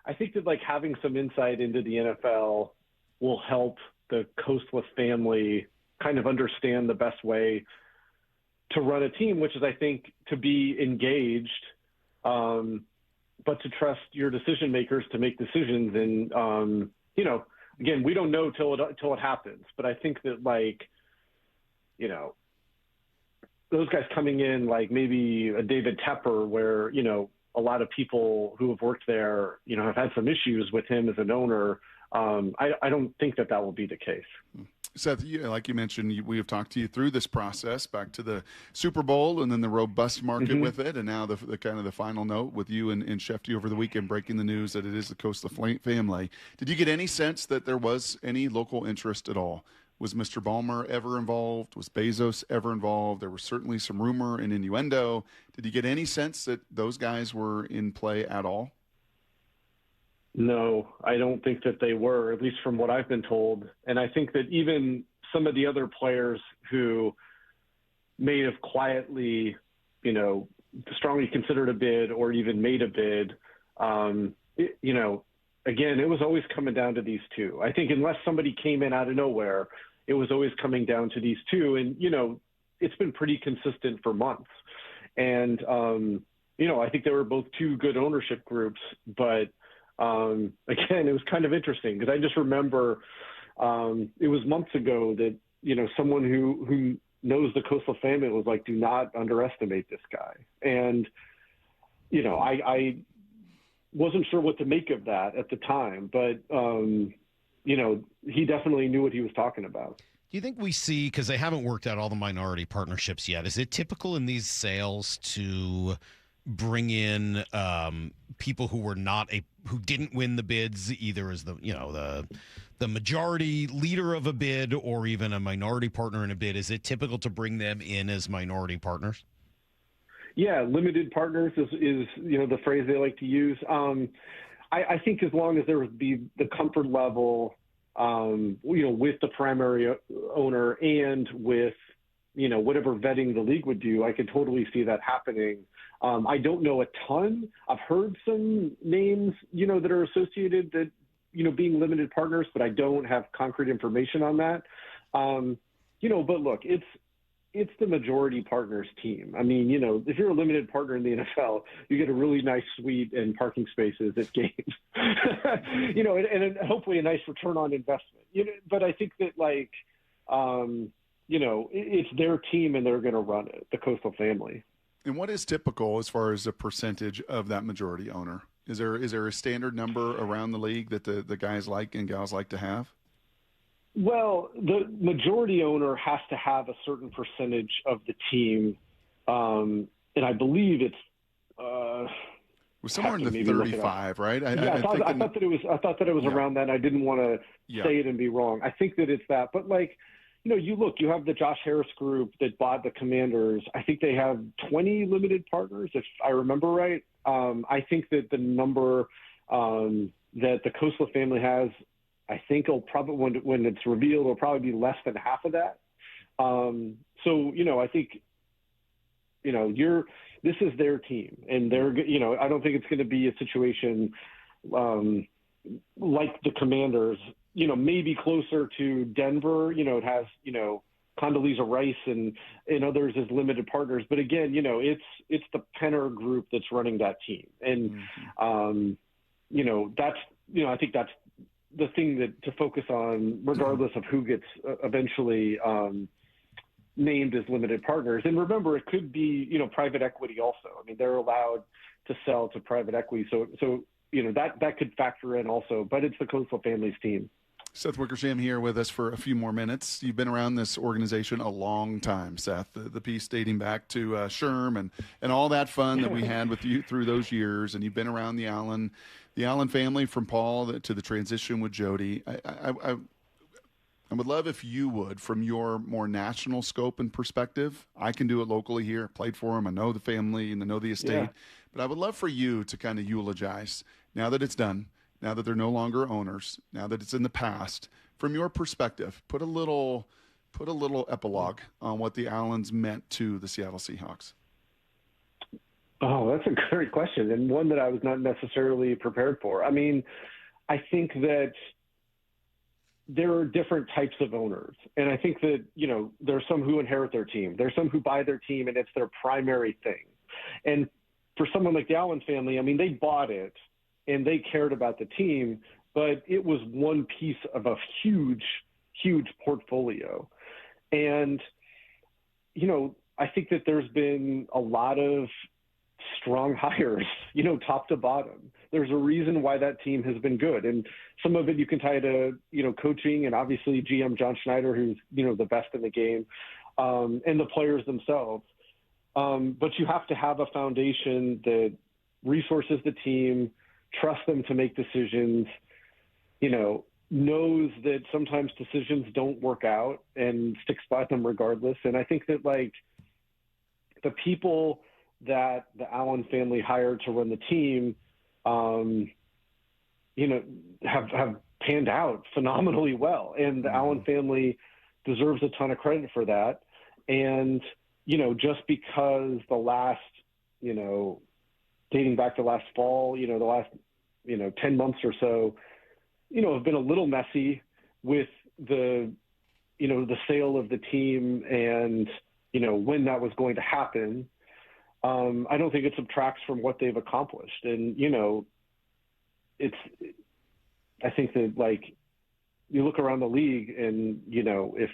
I think that, like, having some insight into the NFL will help the Khosla family kind of understand the best way to run a team, which is, I think, to be engaged, but to trust your decision makers to make decisions. And, again, we don't know till it happens, but I think that, like, those guys coming in, like maybe a David Tepper, where, a lot of people who have worked there, have had some issues with him as an owner. I don't think that will be the case. Seth, like you mentioned, we have talked to you through this process, back to the Super Bowl and then the robust market with it, and now the kind of the final note with you and Shefty over the weekend breaking the news that it is the Khosla family. Did you get any sense that there was any local interest at all? Was Mr. Ballmer ever involved? Was Bezos ever involved? There was certainly some rumor and innuendo. Did you get any sense that those guys were in play at all? No, I don't think that they were, at least from what I've been told. And I think that even some of the other players who may have quietly strongly considered a bid or even made a bid, again, it was always coming down to these two. I think unless somebody came in out of nowhere, it was always coming down to these two. And, it's been pretty consistent for months. And, I think they were both two good ownership groups. But, again, it was kind of interesting because I just remember it was months ago that, someone who knows the Khosla family was like, do not underestimate this guy. And, I wasn't sure what to make of that at the time, but, he definitely knew what he was talking about. Do you think we see, because they haven't worked out all the minority partnerships yet, is it typical in these sales to bring in people who were who didn't win the bids, either as the majority leader of a bid or even a minority partner in a bid? Is it typical to bring them in as minority partners? Yeah, limited partners is the phrase they like to use. I think as long as there would be the comfort level, with the primary owner and with, whatever vetting the league would do, I could totally see that happening. I don't know a ton. I've heard some names, that are associated that, being limited partners, but I don't have concrete information on that. But look, it's the majority partners team. I mean, if you're a limited partner in the NFL, you get a really nice suite and parking spaces at games, and hopefully a nice return on investment. But I think that it's their team and they're going to run it, the Khosla family. And what is typical as far as a percentage of that majority owner? Is there a standard number around the league that the guys like and gals like to have? Well, the majority owner has to have a certain percentage of the team, and I believe it's was somewhere in the 35, right? I thought that it was around that. And I didn't want to say it and be wrong. I think that it's that, but you have the Josh Harris group that bought the Commanders. I think they have 20 limited partners, if I remember right. I think that the number that the Khosla family has, I think it'll probably, when it's revealed, it'll probably be less than half of that. I think, this is their team, and they're, I don't think it's going to be a situation like the Commanders, maybe closer to Denver. It has, Condoleezza Rice and others as limited partners. But again, it's the Penner group that's running that team. And, that's, I think that's the thing to focus on, regardless of who gets eventually named as limited partners. And remember, it could be, private equity also. I mean, they're allowed to sell to private equity. So that could factor in also, but it's the Khosla family's team. Seth Wickersham here with us for a few more minutes. You've been around this organization a long time, Seth. The piece dating back to Sherm and all that fun that we had with you through those years. And you've been around the Allen family from Paul to the transition with Jody. I would love if you would, from your more national scope and perspective. I can do it locally here. I played for him. I know the family and I know the estate. Yeah. But I would love for you to kind of eulogize, now that it's done, now that they're no longer owners, now that it's in the past, from your perspective, put a little epilogue on what the Allens meant to the Seattle Seahawks. Oh, that's a great question, and one that I was not necessarily prepared for. I mean, I think that there are different types of owners. And I think that, there are some who inherit their team. There's some who buy their team and it's their primary thing. And for someone like the Allen family, I mean, they bought it and they cared about the team, but it was one piece of a huge, huge portfolio. And, I think that there's been a lot of strong hires, top to bottom. There's a reason why that team has been good. And some of it you can tie to, coaching and obviously GM John Schneider, who's, the best in the game, and the players themselves. But you have to have a foundation that resources the team, trusts them to make decisions, knows that sometimes decisions don't work out and sticks by them regardless. And I think that the people that the Allen family hired to run the team, have panned out phenomenally well. And the Allen family deserves a ton of credit for that. And, just because the last, dating back to last fall, the last, 10 months or so, have been a little messy with the sale of the team and, when that was going to happen. I don't think it subtracts from what they've accomplished. And, I think that you look around the league and, if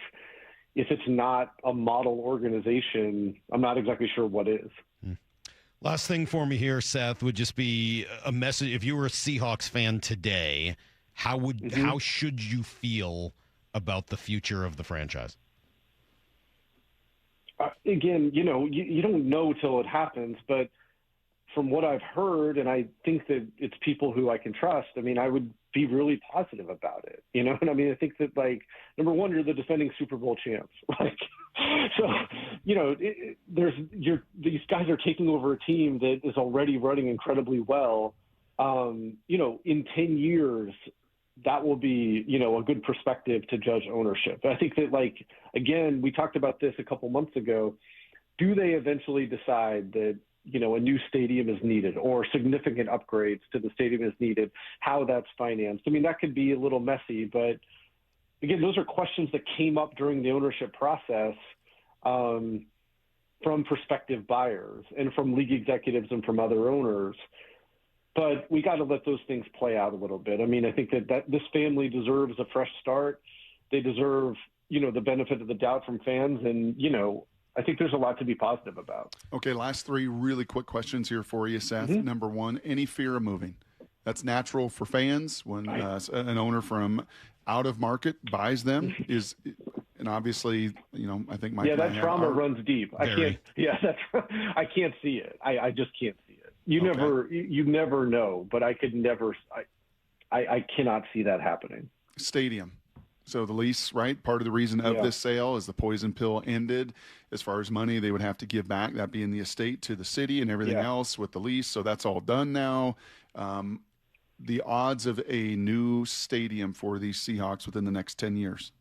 it's not a model organization, I'm not exactly sure what is. Last thing for me here, Seth, would just be a message. If you were a Seahawks fan today, how should you feel about the future of the franchise? Again, you don't know till it happens, but from what I've heard, and I think that it's people who I can trust, I would be really positive about it, And I think that, number one, you're the defending Super Bowl champs. These guys are taking over a team that is already running incredibly well. In 10 years, that will be, a good perspective to judge ownership. I think that, again, we talked about this a couple months ago. Do they eventually decide that, a new stadium is needed or significant upgrades to the stadium is needed, how that's financed? That could be a little messy, but again, those are questions that came up during the ownership process from prospective buyers and from league executives and from other owners. But we got to let those things play out a little bit. I think that this family deserves a fresh start. They deserve, the benefit of the doubt from fans. And, I think there's a lot to be positive about. Okay, last three really quick questions here for you, Seth. Number one, any fear of moving? That's natural for fans when an owner from out of market buys them and obviously, I think Mike. Yeah, that trauma runs deep. I can't see it. I just can't see it. You never know, but I cannot see that happening. Stadium. So the lease, right? Part of the reason of this sale is the poison pill ended. As far as money they would have to give back, that being the estate to the city and everything else with the lease. So that's all done now. The odds of a new stadium for these Seahawks within the next 10 years?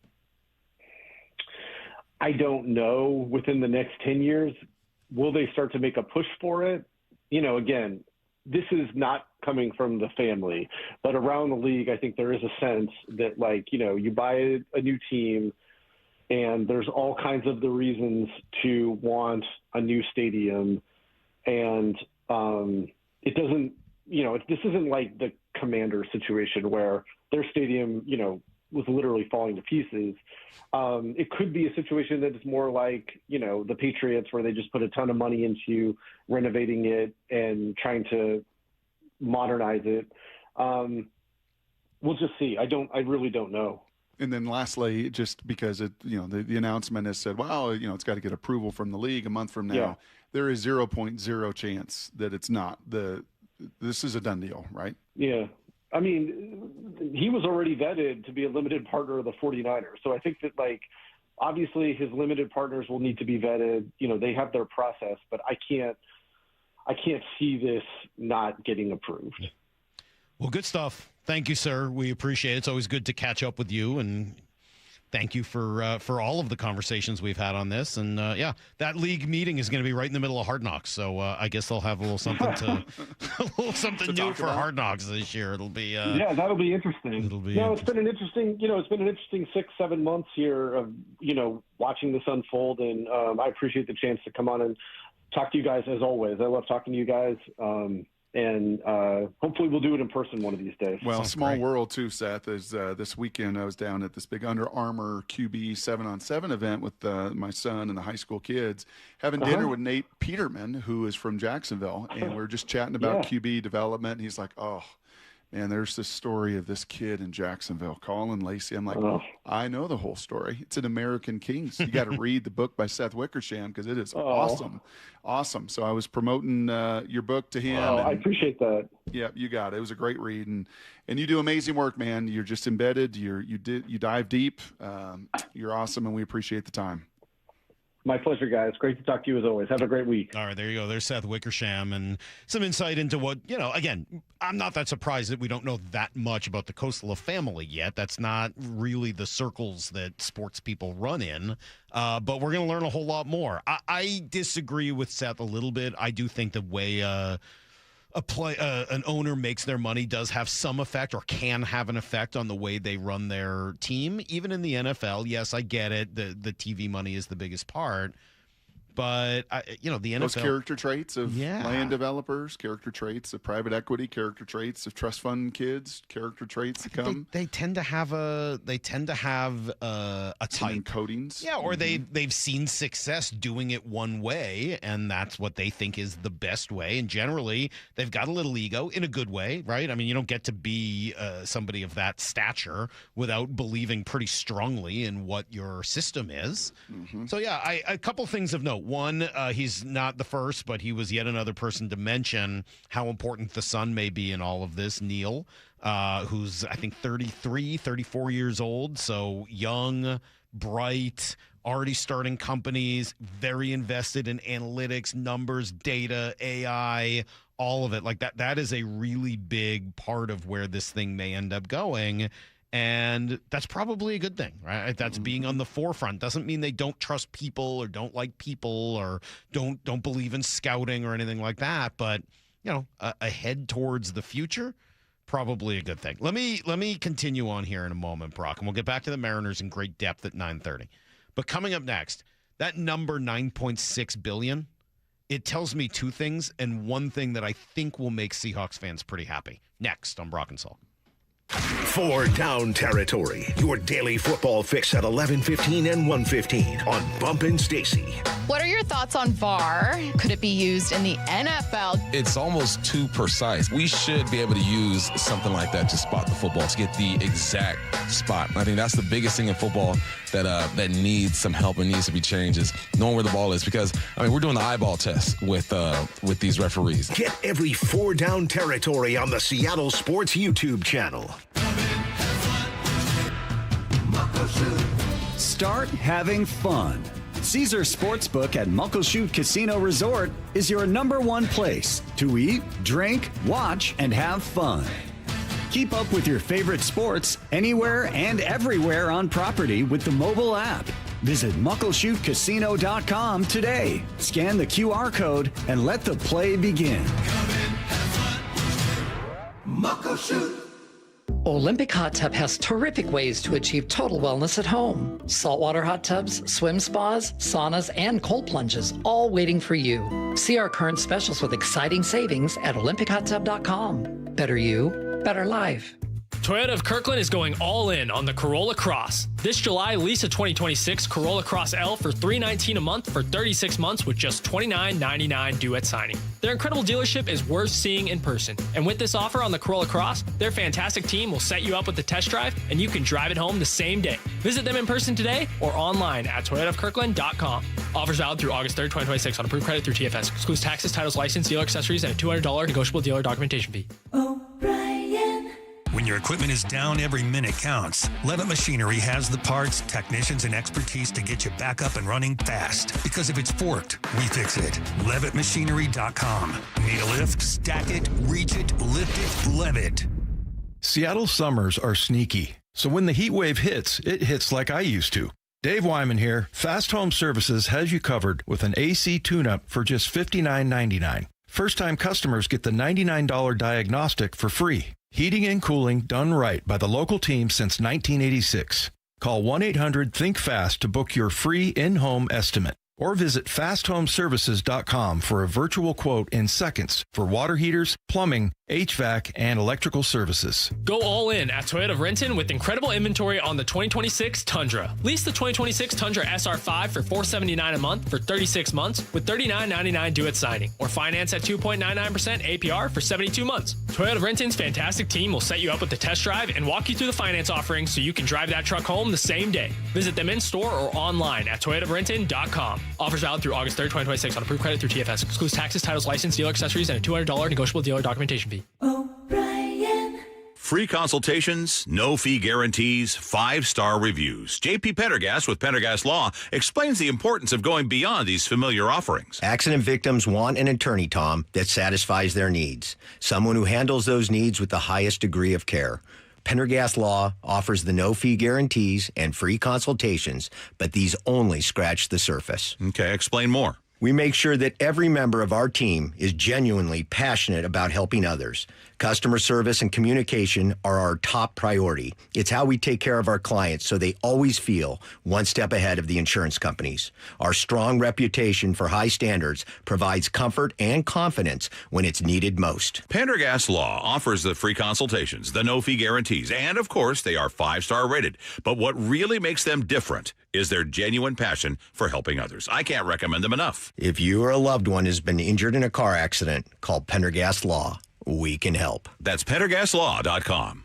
I don't know. Within the next 10 years, will they start to make a push for it? Again, this is not coming from the family, but around the league, I think there is a sense that, you buy a new team and there's all kinds of the reasons to want a new stadium. And it doesn't, this isn't like the Commander situation where their stadium, was literally falling to pieces. It could be a situation that is more like, the Patriots, where they just put a ton of money into renovating it and trying to modernize it. We'll just see. I really don't know. And then lastly, just because the announcement has said, well, it's got to get approval from the league a month from now. Yeah. There is 0.0 chance that it's not. This is a done deal, right? Yeah. He was already vetted to be a limited partner of the 49ers. So I think that, obviously his limited partners will need to be vetted. They have their process, but I can't see this not getting approved. Well, good stuff. Thank you, sir. We appreciate it. It's always good to catch up with you, and thank you for all of the conversations we've had on this. And that league meeting is going to be right in the middle of Hard Knocks, so I guess they'll have a little something to new for Hard Knocks this year. It'll be that'll be interesting. It's been an interesting 6-7 months here of watching this unfold, and I appreciate the chance to come on and talk to you guys as always. I love talking to you guys. And hopefully we'll do it in person one of these days. Well, small world too, Seth. Is this weekend I was down at this big Under Armour QB 7-on-7 event with my son and the high school kids, having dinner with Nate Peterman, who is from Jacksonville, and we're just chatting about QB development. And he's like, "Oh, man, there's this story of this kid in Jacksonville, Colin Lacey." I'm like, I know the whole story. It's an American Kings. You got to read the book by Seth Wickersham because it is awesome. So I was promoting your book to him. I appreciate that. Yeah, you got it. It was a great read, and you do amazing work, man. You're just embedded. You dive deep. You're awesome, and we appreciate the time. My pleasure, guys. Great to talk to you as always. Have a great week. All right, there you go. There's Seth Wickersham and some insight into what, again, I'm not that surprised that we don't know that much about the Khosla family yet. That's not really the circles that sports people run in. But we're going to learn a whole lot more. I disagree with Seth a little bit. I do think the way an owner makes their money does have some effect, or can have an effect, on the way they run their team. Even in the NFL, yes, I get it. The TV money is the biggest part. But, the NFL... Those character traits of land developers, character traits of private equity, character traits of trust fund kids, character traits that come... They tend to have a type. Coatings. Yeah, or they've seen success doing it one way, and that's what they think is the best way. And generally, they've got a little ego in a good way, right? I mean, you don't get to be somebody of that stature without believing pretty strongly in what your system is. Mm-hmm. So, yeah, a couple things of note. One, he's not the first, but he was yet another person to mention how important the son may be in all of this. Neil, who's, I think, 34 years old. So young, bright, already starting companies, very invested in analytics, numbers, data, AI, all of it. Like that is a really big part of where this thing may end up going. And that's probably a good thing, right? That's being on the forefront. Doesn't mean they don't trust people or don't like people or don't believe in scouting or anything like that. But, a head towards the future, probably a good thing. Let me continue on here in a moment, Brock, and we'll get back to the Mariners in great depth at 9:30. But coming up next, that number $9.6 billion, it tells me two things, and one thing that I think will make Seahawks fans pretty happy. Next on Brock and Salk. 4 Down Territory, your daily football fix at 11:15 and 1:15 on Bump and Stacy. What are your thoughts on VAR? Could it be used in the NFL? It's almost too precise. We should be able to use something like that to spot the football, to get the exact spot. I think that's the biggest thing in football that needs some help and needs to be changed, is knowing where the ball is. Because, we're doing the eyeball test with these referees. Get every 4 Down Territory on the Seattle Sports YouTube channel. Start having fun. Caesar Sportsbook at Muckleshoot Casino Resort is your #1 place to eat, drink, watch, and have fun. Keep up with your favorite sports anywhere and everywhere on property with the mobile app. Visit muckleshootcasino.com today. Scan the QR code and let the play begin. Muckleshoot. Olympic Hot Tub has terrific ways to achieve total wellness at home. Saltwater hot tubs, swim spas, saunas, and cold plunges, all waiting for you. See our current specials with exciting savings at olympichottub.com. Better you, better life. Toyota of Kirkland is going all in on the Corolla Cross. This July, lease a 2026 Corolla Cross L for $319 a month for 36 months with just $29.99 due at signing. Their incredible dealership is worth seeing in person. And with this offer on the Corolla Cross, their fantastic team will set you up with the test drive, and you can drive it home the same day. Visit them in person today or online at toyotaofkirkland.com. Offers valid through August 3rd, 2026 on approved credit through TFS. Excludes taxes, titles, license, dealer accessories, and a $200 negotiable dealer documentation fee. When your equipment is down, every minute counts. Levitt Machinery has the parts, technicians, and expertise to get you back up and running fast. Because if it's forked, we fix it. LevittMachinery.com. Need a lift? Stack it, reach it, lift it, Levitt. Seattle summers are sneaky. So when the heat wave hits, it hits like I used to. Dave Wyman here. Fast Home Services has you covered with an AC tune-up for just $59.99. First-time customers get the $99 diagnostic for free. Heating and cooling done right by the local team since 1986. Call 1-800-THINK-FAST to book your free in-home estimate. Or visit fasthomeservices.com for a virtual quote in seconds for water heaters, plumbing, HVAC, and electrical services. Go all in at Toyota of Renton with incredible inventory on the 2026 Tundra. Lease the 2026 Tundra SR5 for $479 a month for 36 months with $39.99 due at signing. Or finance at 2.99% APR for 72 months. Toyota of Renton's fantastic team will set you up with the test drive and walk you through the finance offerings so you can drive that truck home the same day. Visit them in store or online at toyotaofrenton.com. Offers valid through August 3rd, 2026 on approved credit through TFS. Excludes taxes, titles, license, dealer accessories, and a $200 negotiable dealer documentation fee. Free consultations, no fee guarantees, 5-star reviews. J.P. Pendergast with Pendergast Law explains the importance of going beyond these familiar offerings. Accident victims want an attorney, Tom, that satisfies their needs. Someone who handles those needs with the highest degree of care. Pendergast Law offers the no-fee guarantees and free consultations, but these only scratch the surface. Okay, explain more. We make sure that every member of our team is genuinely passionate about helping others. Customer service and communication are our top priority. It's how we take care of our clients so they always feel one step ahead of the insurance companies. Our strong reputation for high standards provides comfort and confidence when it's needed most. Pendergast Law offers the free consultations, the no-fee guarantees, and, of course, they are 5-star rated. But what really makes them different is their genuine passion for helping others. I can't recommend them enough. If you or a loved one has been injured in a car accident, call Pendergast Law. We can help. That's PendergastLaw.com.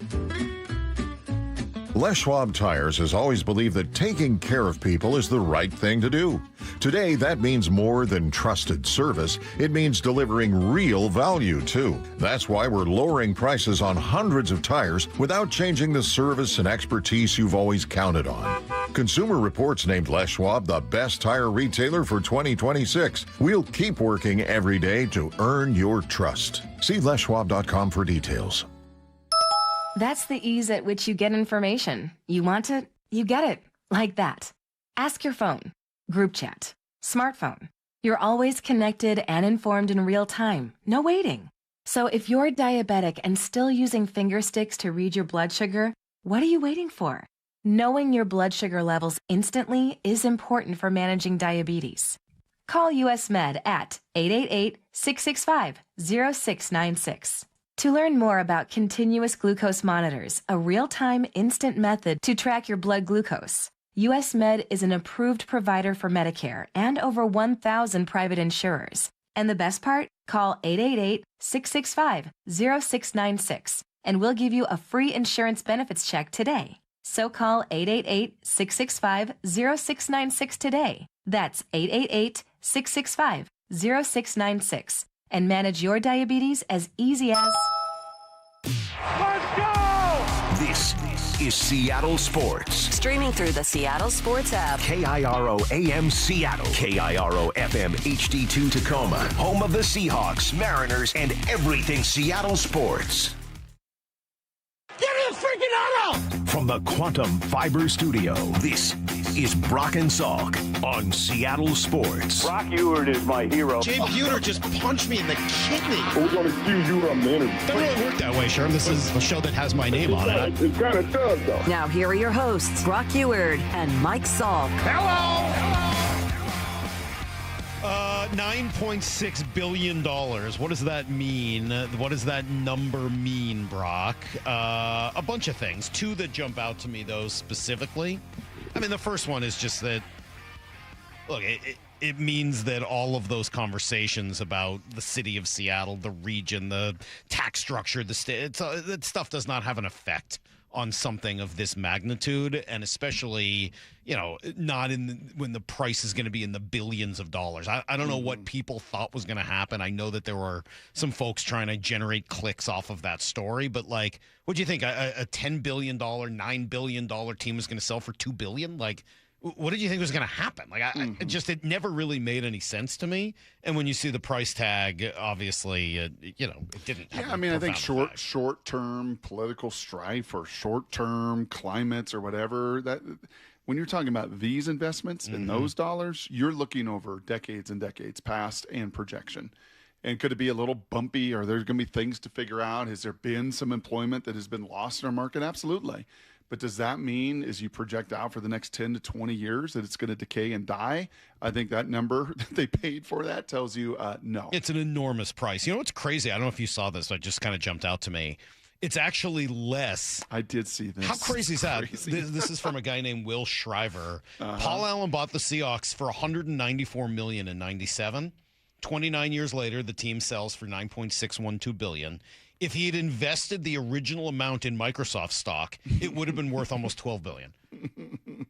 Les Schwab Tires has always believed that taking care of people is the right thing to do. Today, that means more than trusted service. It means delivering real value, too. That's why we're lowering prices on hundreds of tires without changing the service and expertise you've always counted on. Consumer Reports named Les Schwab the best tire retailer for 2026. We'll keep working every day to earn your trust. See leschwab.com for details. That's the ease at which you get information. You want it, you get it. Like that. Ask your phone. Group chat. Smartphone. You're always connected and informed in real time. No waiting. So if you're diabetic and still using finger sticks to read your blood sugar, what are you waiting for? Knowing your blood sugar levels instantly is important for managing diabetes. Call US Med at 888-665-0696. To learn more about continuous glucose monitors, a real-time instant method to track your blood glucose, US Med is an approved provider for Medicare and over 1,000 private insurers. And the best part? Call 888-665-0696 and we'll give you a free insurance benefits check today. So call 888-665-0696 today. That's 888-665-0696. And manage your diabetes as easy as... Let's go! This is Seattle Sports. Streaming through the Seattle Sports app. KIRO AM Seattle. KIRO FM HD2 Tacoma. Home of the Seahawks, Mariners, and everything Seattle sports. Give me a freaking auto! From the Quantum Fiber Studio, this is Brock and Salk on Seattle Sports. Brock Ewert is my hero. Jay Buhner just punched me in the kidney. We're going to accuse you of minute. Doesn't really work that way, Sherm. This is a show that has my name on it. It kind of does, though. Now here are your hosts, Brock Ewert and Mike Salk. Hello! $9.6 billion. What does that mean? What does that number mean, Brock? A bunch of things. Two that jump out to me, though, specifically. I mean, the first one is just that, look, it means that all of those conversations about the city of Seattle, the region, the tax structure, the state, that stuff does not have an effect on something of this magnitude, and especially, not when the price is going to be in the billions of dollars. I don't know what people thought was going to happen. I know that there were some folks trying to generate clicks off of that story, but what do you think? A $10 billion, $9 billion team is going to sell for $2 billion? What did you think was going to happen? It never really made any sense to me. And when you see the price tag, obviously, it didn't. Yeah, I mean, I think short-term political strife or short-term climates or whatever, that when you're talking about these investments and those dollars, you're looking over decades and decades past and projection. And could it be a little bumpy? Or there's going to be things to figure out? Has there been some employment that has been lost in our market? Absolutely. But does that mean, as you project out for the next 10 to 20 years, that it's going to decay and die? I think that number that they paid for that tells you no. It's an enormous price. You know what's crazy? I don't know if you saw this, but it just kind of jumped out to me. It's actually less. I did see this. How crazy is that? This is from a guy named Will Shriver. Paul Allen bought the Seahawks for $194 million in '97. 29 years later, the team sells for $9.612 billion. If he had invested the original amount in Microsoft stock, it would have been worth almost $12 billion.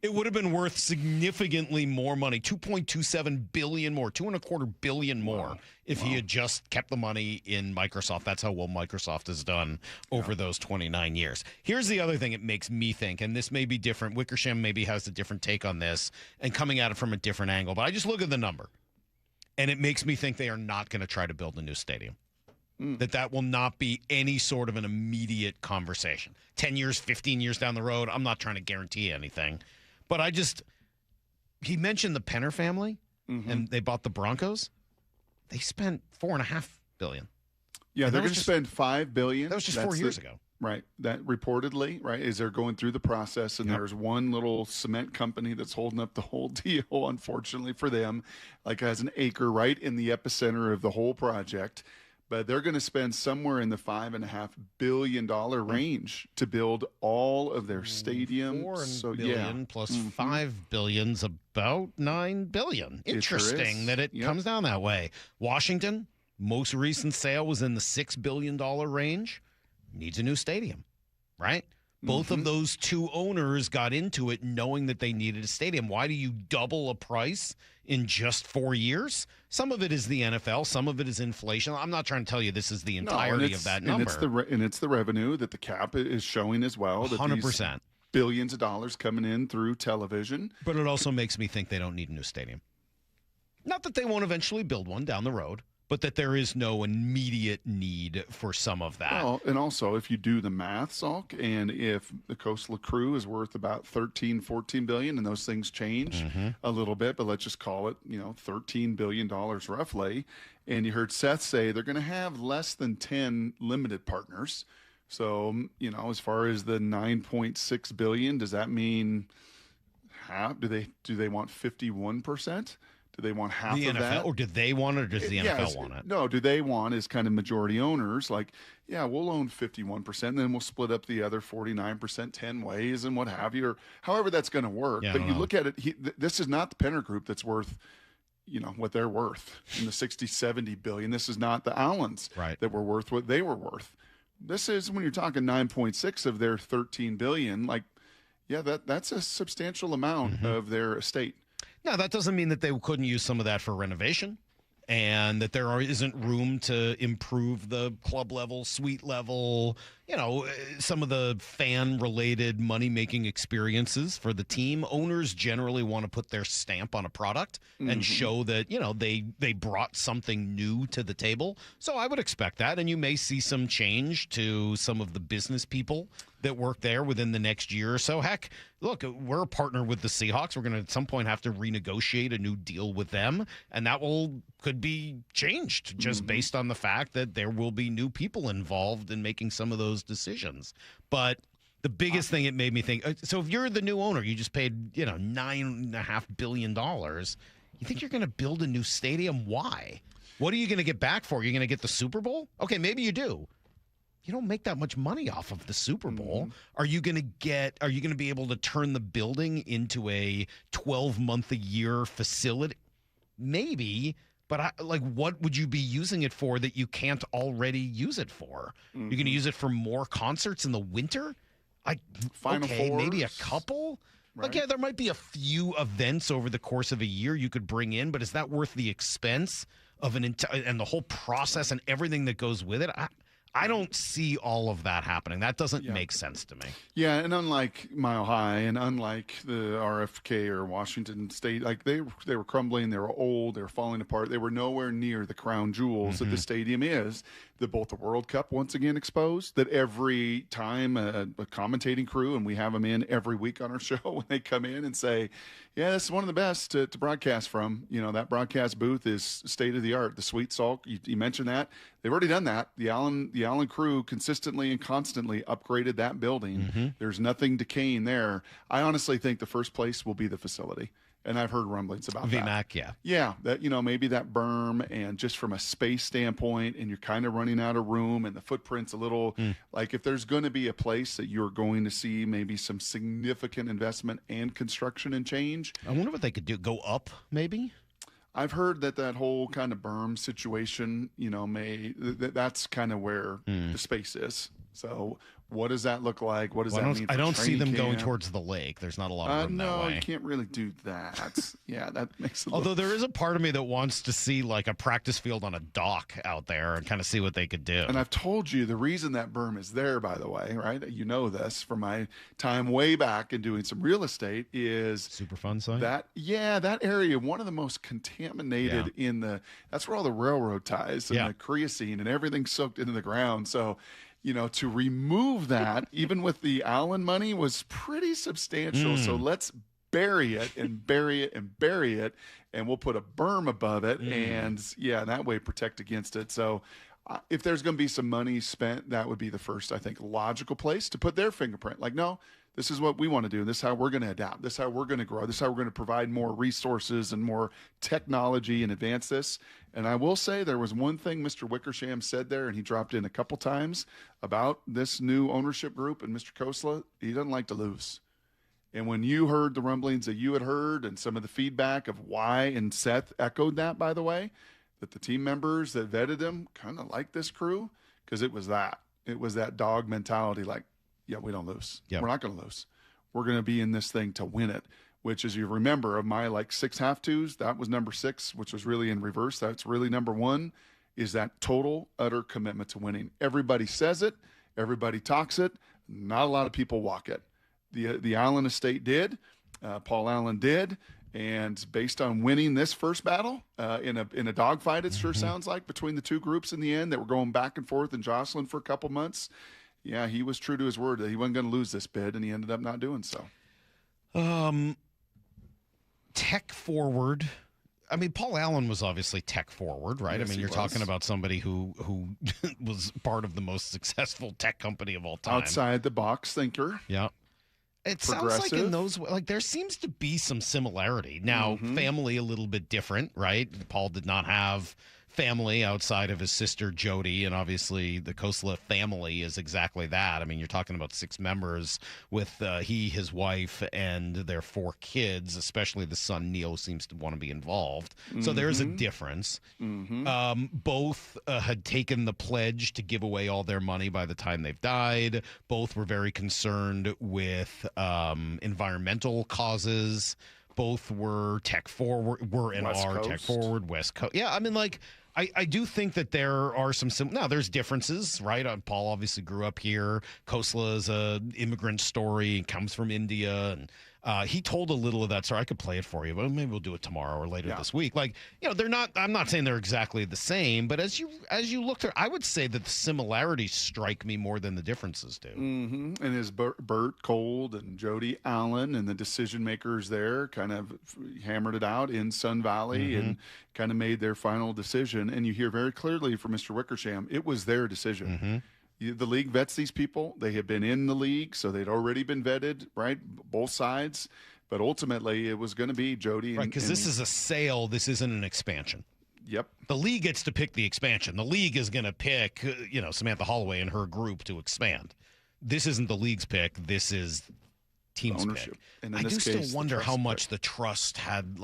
It would have been worth significantly more money, $2.27 billion more, $2.25 billion more, if he had just kept the money in Microsoft. That's how well Microsoft has done over those 29 years. Here's the other thing it makes me think, and this may be different. Wickersham maybe has a different take on this and coming at it from a different angle, but I just look at the number, and it makes me think they are not going to try to build a new stadium. That will not be any sort of an immediate conversation. 10 years, 15 years down the road, I'm not trying to guarantee anything. But he mentioned the Penner family, and they bought the Broncos. They spent $4.5 billion. Yeah, they're going to spend $5 billion. That was just 4 years ago. Right. That reportedly, right, is they're going through the process, and there's one little cement company that's holding up the whole deal, unfortunately for them, like has an acre right in the epicenter of the whole project. But they're going to spend somewhere in the $5.5 billion range to build all of their stadiums. $4 billion plus $5 billion's about $9 billion. Interesting that it comes down that way. Washington, most recent sale was in the $6 billion range. Needs a new stadium, right? Both of those two owners got into it knowing that they needed a stadium. Why do you double a price in just 4 years? Some of it is the NFL. Some of it is inflation. I'm not trying to tell you this is the entirety of that number. And it's the revenue that the cap is showing as well. 100%. Billions of dollars coming in through television. But it also makes me think they don't need a new stadium. Not that they won't eventually build one down the road, but that there is no immediate need for some of that. Well, and also, if you do the math, Salk, and if the Khosla crew is worth about $13-14 billion, and those things change a little bit, but let's just call it, $13 billion roughly. And you heard Seth say they're going to have less than 10 limited partners. So, as far as the $9.6 billion, does that mean half? Do they want 51%? Do they want half the of NFL, that? Or do they want it, or does the NFL want it? No, do they want as kind of majority owners, like, we'll own 51%, and then we'll split up the other 49% 10 ways and what have you, or however that's going to work. But you look at it, this is not the Penner Group that's worth, what they're worth in the 60, 70 billion. This is not the Allens that were worth what they were worth. This is, when you're talking 9.6 of their 13 billion, that's a substantial amount of their estate. Now, that doesn't mean that they couldn't use some of that for renovation and that there isn't room to improve the club level, suite level, some of the fan-related money-making experiences for the team. Owners generally want to put their stamp on a product and show that, they brought something new to the table. So I would expect that, and you may see some change to some of the business people that work there within the next year or so. Heck, look, we're a partner with the Seahawks. We're going to at some point have to renegotiate a new deal with them, and that could be changed just based on the fact that there will be new people involved in making some of those decisions. But the biggest thing it made me think, so if you're the new owner, you just paid, $9.5 billion, you think you're going to build a new stadium? Why? What are you going to get back for? You're going to get the Super Bowl? Okay, maybe you do. You don't make that much money off of the Super Bowl. Are you going to be able to turn the building into a 12-month-a-year facility? Maybe. But what would you be using it for that you can't already use it for? You're going to use it for more concerts in the winter? Final Fours, maybe a couple? Right. There might be a few events over the course of a year you could bring in, but is that worth the expense of and the whole process and everything that goes with it? I don't see all of that happening. That doesn't make sense to me. Yeah, and unlike Mile High and unlike the RFK or Washington State, they were crumbling, they were old, they were falling apart. They were nowhere near the crown jewels that the stadium is. That both the World Cup once again exposed, that every time a commentating crew, and we have them in every week on our show, when they come in and say, this is one of the best to broadcast from. That broadcast booth is state of the art. The Sweet Salk, you mentioned that. They've already done that. The Allen crew consistently and constantly upgraded that building. There's nothing decaying there. I honestly think the first place will be the facility. And I've heard rumblings about VMAC, that. yeah. Yeah, that, maybe that berm, and just from a space standpoint, and you're kind of running out of room, and the footprint's a little, if there's going to be a place that you're going to see maybe some significant investment and construction and change. I wonder what they could do. Go up, maybe? I've heard that whole kind of berm situation, that's kind of where the space is. So What does that look like? What does that mean? I don't see them going camp? towards the lake. There's not a lot of room that way. No, you can't really do that. Yeah, that makes it. Although there is a part of me that wants to see like a practice field on a dock out there and kind of see what they could do. And I've told you the reason that berm is there, by the way, right? You know this from my time way back in doing some real estate is super fun site. That area, one of the most contaminated that's where all the railroad ties and the creosote and everything soaked into the ground. So, to remove that, even with the Allen money, was pretty substantial. So let's bury it and bury it and bury it, and we'll put a berm above it, and that way protect against it. So if there's going to be some money spent, that would be the first, I think, logical place to put their fingerprint. Like, no, this is what we want to do. This is how we're going to adapt. This is how we're going to grow. This is how we're going to provide more resources and more technology and advance this. And I will say there was one thing Mr. Wickersham said there, and he dropped in a couple times about this new ownership group and Mr. Khosla. He doesn't like to lose. And when you heard the rumblings that you had heard and some of the feedback of why, and Seth echoed that, by the way, that the team members that vetted him kind of like this crew, because it was that dog mentality, like, yeah, we don't lose. Yep. We're not going to lose. We're going to be in this thing to win it, which, as you remember, of my 6 have-tos, that was number 6, which was really in reverse. That's really number 1, is that total, utter commitment to winning. Everybody says it. Everybody talks it. Not a lot of people walk it. The Allen estate did. Paul Allen did. And based on winning this first battle in a dogfight, it sure sounds like, between the two groups in the end that were going back and forth and jostling for a couple months, yeah, he was true to his word that he wasn't going to lose this bid, and he ended up not doing so. Tech forward. I mean, Paul Allen was obviously tech forward, right? Yes, I mean, you're talking about somebody who was part of the most successful tech company of all time. Outside the box thinker. Yeah. It sounds like in those, there seems to be some similarity. Now, family a little bit different, right? Paul did not have family outside of his sister Jody, and obviously the Khosla family is exactly that. I mean, you're talking about 6 members with he, his wife, and their 4 kids, especially the son Neil seems to want to be involved. So there's a difference. Both had taken the pledge to give away all their money by the time they've died. Both were very concerned with environmental causes. Both were tech forward, tech forward, West Coast. Yeah, I mean, I do think that there are some now there's differences, right? Paul obviously grew up here. Khosla is a immigrant story, comes from India, and he told a little of that story. I could play it for you, but maybe we'll do it tomorrow or later this week. They're not. I'm not saying they're exactly the same, but as you look there, I would say that the similarities strike me more than the differences do. And his Bert Cold and Jody Allen and the decision makers there kind of hammered it out in Sun Valley and kind of made their final decision. And you hear very clearly from Mr. Wickersham, it was their decision. The league vets these people. They have been in the league, so they'd already been vetted, right? Both sides. But ultimately, it was going to be Jody. Right, because this is a sale. This isn't an expansion. Yep. The league gets to pick the expansion. The league is going to pick, Samantha Holloway and her group to expand. This isn't the league's pick. This is team's ownership. pick. And I do still wonder how much the trust had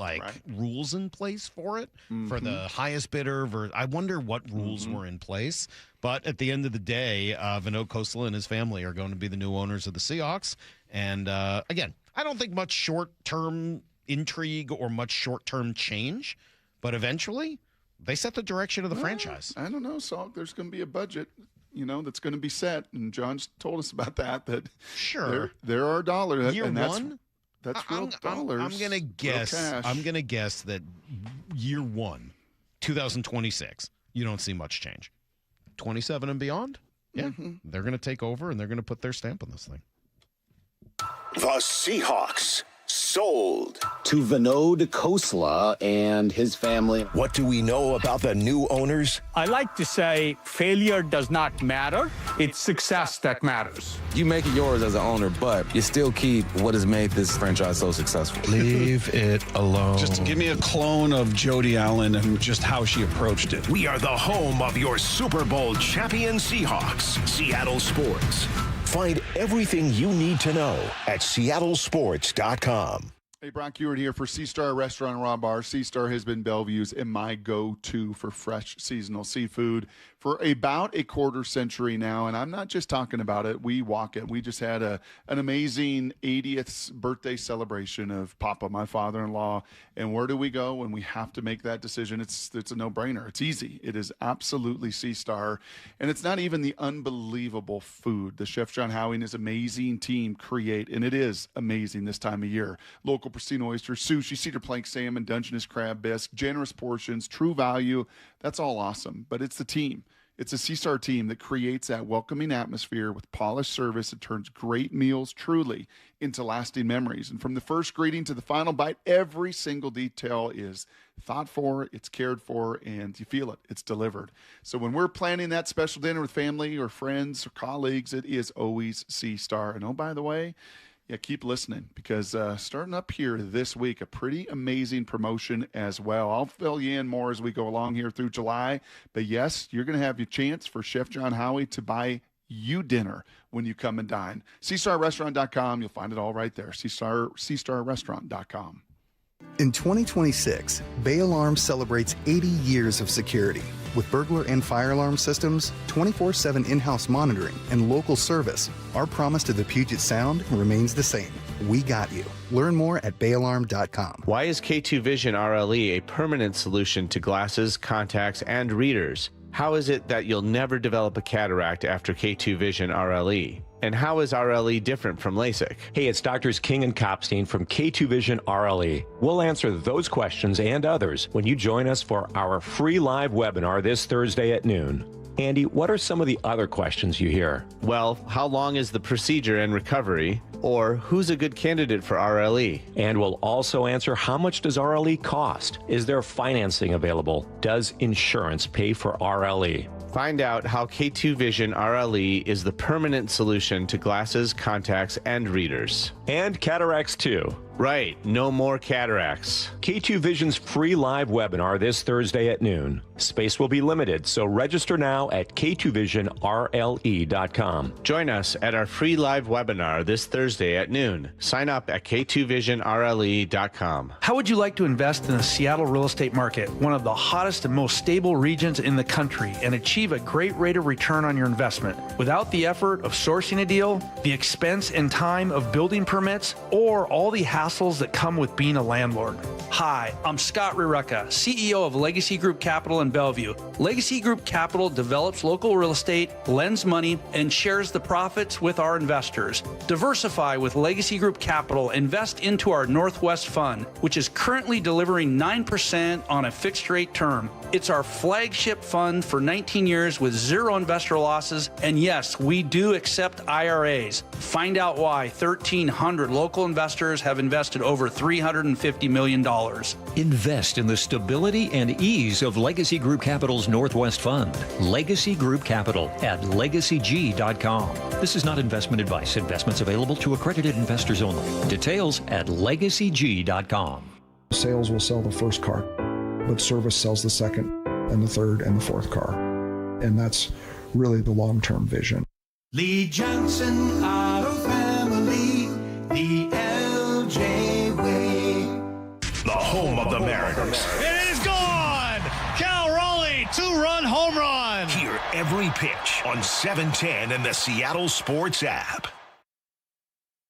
rules in place for it, for the highest bidder. I wonder what rules were in place. But at the end of the day, Vinod Khosla and his family are going to be the new owners of the Seahawks. And again, I don't think much short-term intrigue or much short-term change, but eventually they set the direction of the franchise. I don't know, Salk. There's going to be a budget, that's going to be set, and John's told us about that. That sure there are dollars. Year one. That's real dollars. I'm going to guess. I'm going to guess that year 1, 2026, you don't see much change. 27 and beyond, they're going to take over and they're going to put their stamp on this thing. The Seahawks sold to Vinod Khosla and his family. What do we know about the new owners? I like to say failure does not matter. It's success that matters. You make it yours as an owner, but you still keep what has made this franchise so successful. Leave it alone. Just give me a clone of Jody Allen and just how she approached it. We are the home of your Super Bowl champion Seahawks, Seattle Sports. Find everything you need to know at seattlesports.com. Hey, Brock Ewart here for Sea Star Restaurant and Raw Bar. Sea Star has been Bellevue's and my go-to for fresh seasonal seafood for about a quarter century now, and I'm not just talking about it. We walk it. We just had an amazing 80th birthday celebration of Papa, my father-in-law, and where do we go when we have to make that decision? It's a no-brainer. It's easy. It is absolutely Sea Star, and it's not even the unbelievable food the Chef John Howie and his amazing team create, and it is amazing this time of year. Local pristine oysters, sushi, cedar plank salmon, Dungeness crab bisque, generous portions, true value. That's all awesome, but it's the team. It's a Sea Star team that creates that welcoming atmosphere with polished service that turns great meals truly into lasting memories. And from the first greeting to the final bite, every single detail is thought for, it's cared for, and you feel it. It's delivered. So when we're planning that special dinner with family or friends or colleagues, it is always Sea Star. And oh, by the way, yeah, keep listening because starting up here this week, a pretty amazing promotion as well. I'll fill you in more as we go along here through July. But yes, you're going to have your chance for Chef John Howie to buy you dinner when you come and dine. SeastarRestaurant.com. You'll find it all right there. SeastarRestaurant.com. In 2026, Bay Alarm celebrates 80 years of security. With burglar and fire alarm systems, 24/7 in-house monitoring, and local service, our promise to the Puget Sound remains the same. We got you. Learn more at bayalarm.com. Why is K2 Vision RLE a permanent solution to glasses, contacts, and readers? How is it that you'll never develop a cataract after K2 Vision RLE? And how is RLE different from LASIK? Hey, it's Doctors King and Kopstein from K2 Vision RLE. We'll answer those questions and others when you join us for our free live webinar this Thursday at noon. Andy, what are some of the other questions you hear? Well, how long is the procedure and recovery? Or who's a good candidate for RLE? And we'll also answer how much does RLE cost? Is there financing available? Does insurance pay for RLE? Find out how K2 Vision RLE is the permanent solution to glasses, contacts, and readers. And cataracts too. Right, no more cataracts. K2 Vision's free live webinar this Thursday at noon. Space will be limited, so register now at k2visionrle.com. Join us at our free live webinar this Thursday at noon. Sign up at k2visionrle.com. How would you like to invest in the Seattle real estate market, one of the hottest and most stable regions in the country, and achieve a great rate of return on your investment without the effort of sourcing a deal, the expense and time of building permits, or all the hassles that come with being a landlord? Hi, I'm Scott Rirucka, CEO of Legacy Group Capital in Bellevue. Legacy Group Capital develops local real estate, lends money, and shares the profits with our investors. Diversify with Legacy Group Capital. Invest into our Northwest Fund, which is currently delivering 9% on a fixed rate term. It's our flagship fund for 19 years with zero investor losses. And yes, we do accept IRAs. Find out why 1,300 local investors have invested over $350 million. Invest in the stability and ease of Legacy Group Capital's Northwest Fund. Legacy Group Capital at legacyg.com. This is not investment advice. Investments available to accredited investors only. Details at legacyg.com. Sales will sell the first car, but service sells the second and the third and the fourth car. And that's really the long-term vision. Lee Johnson Auto Family, the LJ way. The home of the Mariners. It is gone! Cal Raleigh, 2-run home run! Hear every pitch on 710 and the Seattle Sports app.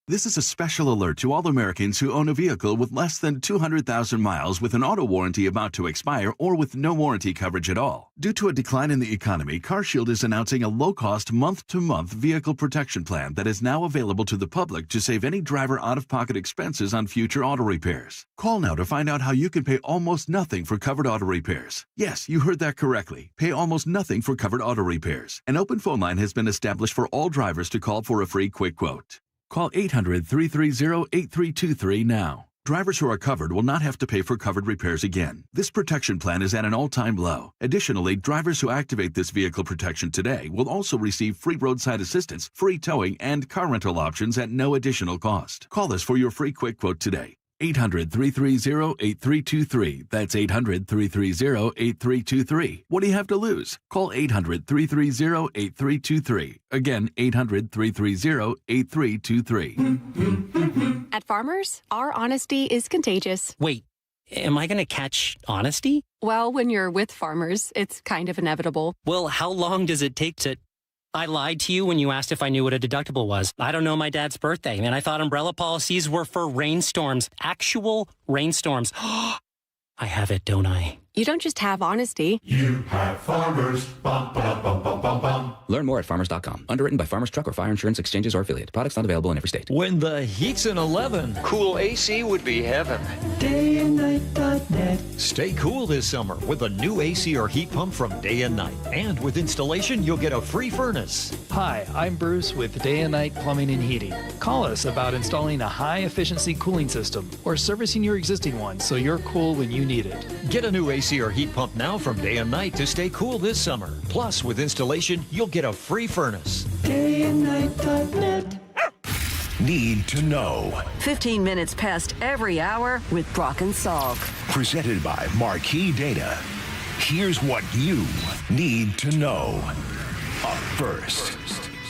This is a special alert to all Americans who own a vehicle with less than 200,000 miles with an auto warranty about to expire or with no warranty coverage at all. Due to a decline in the economy, CarShield is announcing a low-cost month-to-month vehicle protection plan that is now available to the public to save any driver out-of-pocket expenses on future auto repairs. Call now to find out how you can pay almost nothing for covered auto repairs. Yes, you heard that correctly. Pay almost nothing for covered auto repairs. An open phone line has been established for all drivers to call for a free quick quote. Call 800-330-8323 now. Drivers who are covered will not have to pay for covered repairs again. This protection plan is at an all-time low. Additionally, drivers who activate this vehicle protection today will also receive free roadside assistance, free towing, and car rental options at no additional cost. Call us for your free quick quote today. 800-330-8323. That's 800-330-8323. What do you have to lose? Call 800-330-8323. Again, 800-330-8323. At Farmers, our honesty is contagious. Wait, am I going to catch honesty? Well, when you're with Farmers, it's kind of inevitable. Well, how long does it take to... I lied to you when you asked if I knew what a deductible was. I don't know my dad's birthday, and I thought umbrella policies were for rainstorms. Actual rainstorms. I have it, don't I? You don't just have honesty. You have Farmers. Bum, ba, bum, bum, bum, bum. Learn more at farmers.com. Underwritten by Farmers Truck or Fire Insurance Exchanges or affiliate. Products not available in every state. When the heat's an 11, cool AC would be heaven. DayandNight.net. Stay cool this summer with a new AC or heat pump from Day and Night. And with installation, you'll get a free furnace. Hi, I'm Bruce with Day and Night Plumbing and Heating. Call us about installing a high-efficiency cooling system or servicing your existing one so you're cool when you need it. Get a new AC or heat pump now from Day and Night to stay cool this summer. Plus, with installation, you'll get a free furnace. DayandNight.net. Need to know. 15 minutes past every hour with Brock and Salk. Presented by Marquee Data. Here's what you need to know. Up first.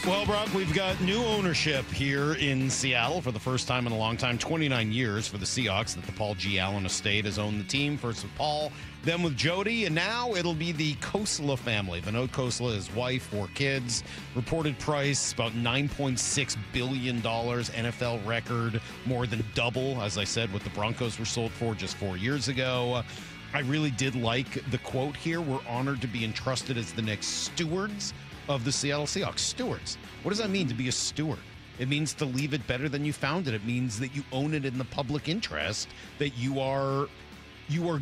Well, Brock, we've got new ownership here in Seattle for the first time in a long time. 29 years for the Seahawks that the Paul G. Allen estate has owned the team. First with Paul, then with Jody, and now it'll be the Khosla family. Vinod Khosla, his wife, 4 kids. Reported price, about $9.6 billion. NFL record, more than double, as I said, what the Broncos were sold for just 4 years ago. I really did like the quote here. We're honored to be entrusted as the next stewards of the Seattle Seahawks. Stewards. What does that mean to be a steward? It means to leave it better than you found it. It means that you own it in the public interest, that you are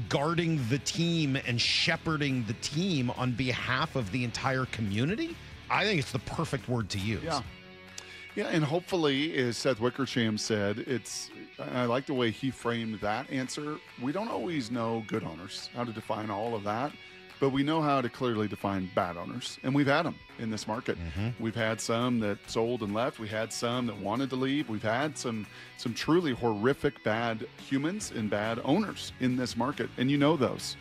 guarding the team and shepherding the team on behalf of the entire community. I think it's the perfect word to use. Yeah, and hopefully, as Seth Wickersham said, I like the way he framed that answer. We don't always know good owners, how to define all of that. But we know how to clearly define bad owners, and we've had them in this market. We've had some that sold and left. We had some that wanted to leave. We've had some truly horrific bad humans and bad owners in this market, and you know those.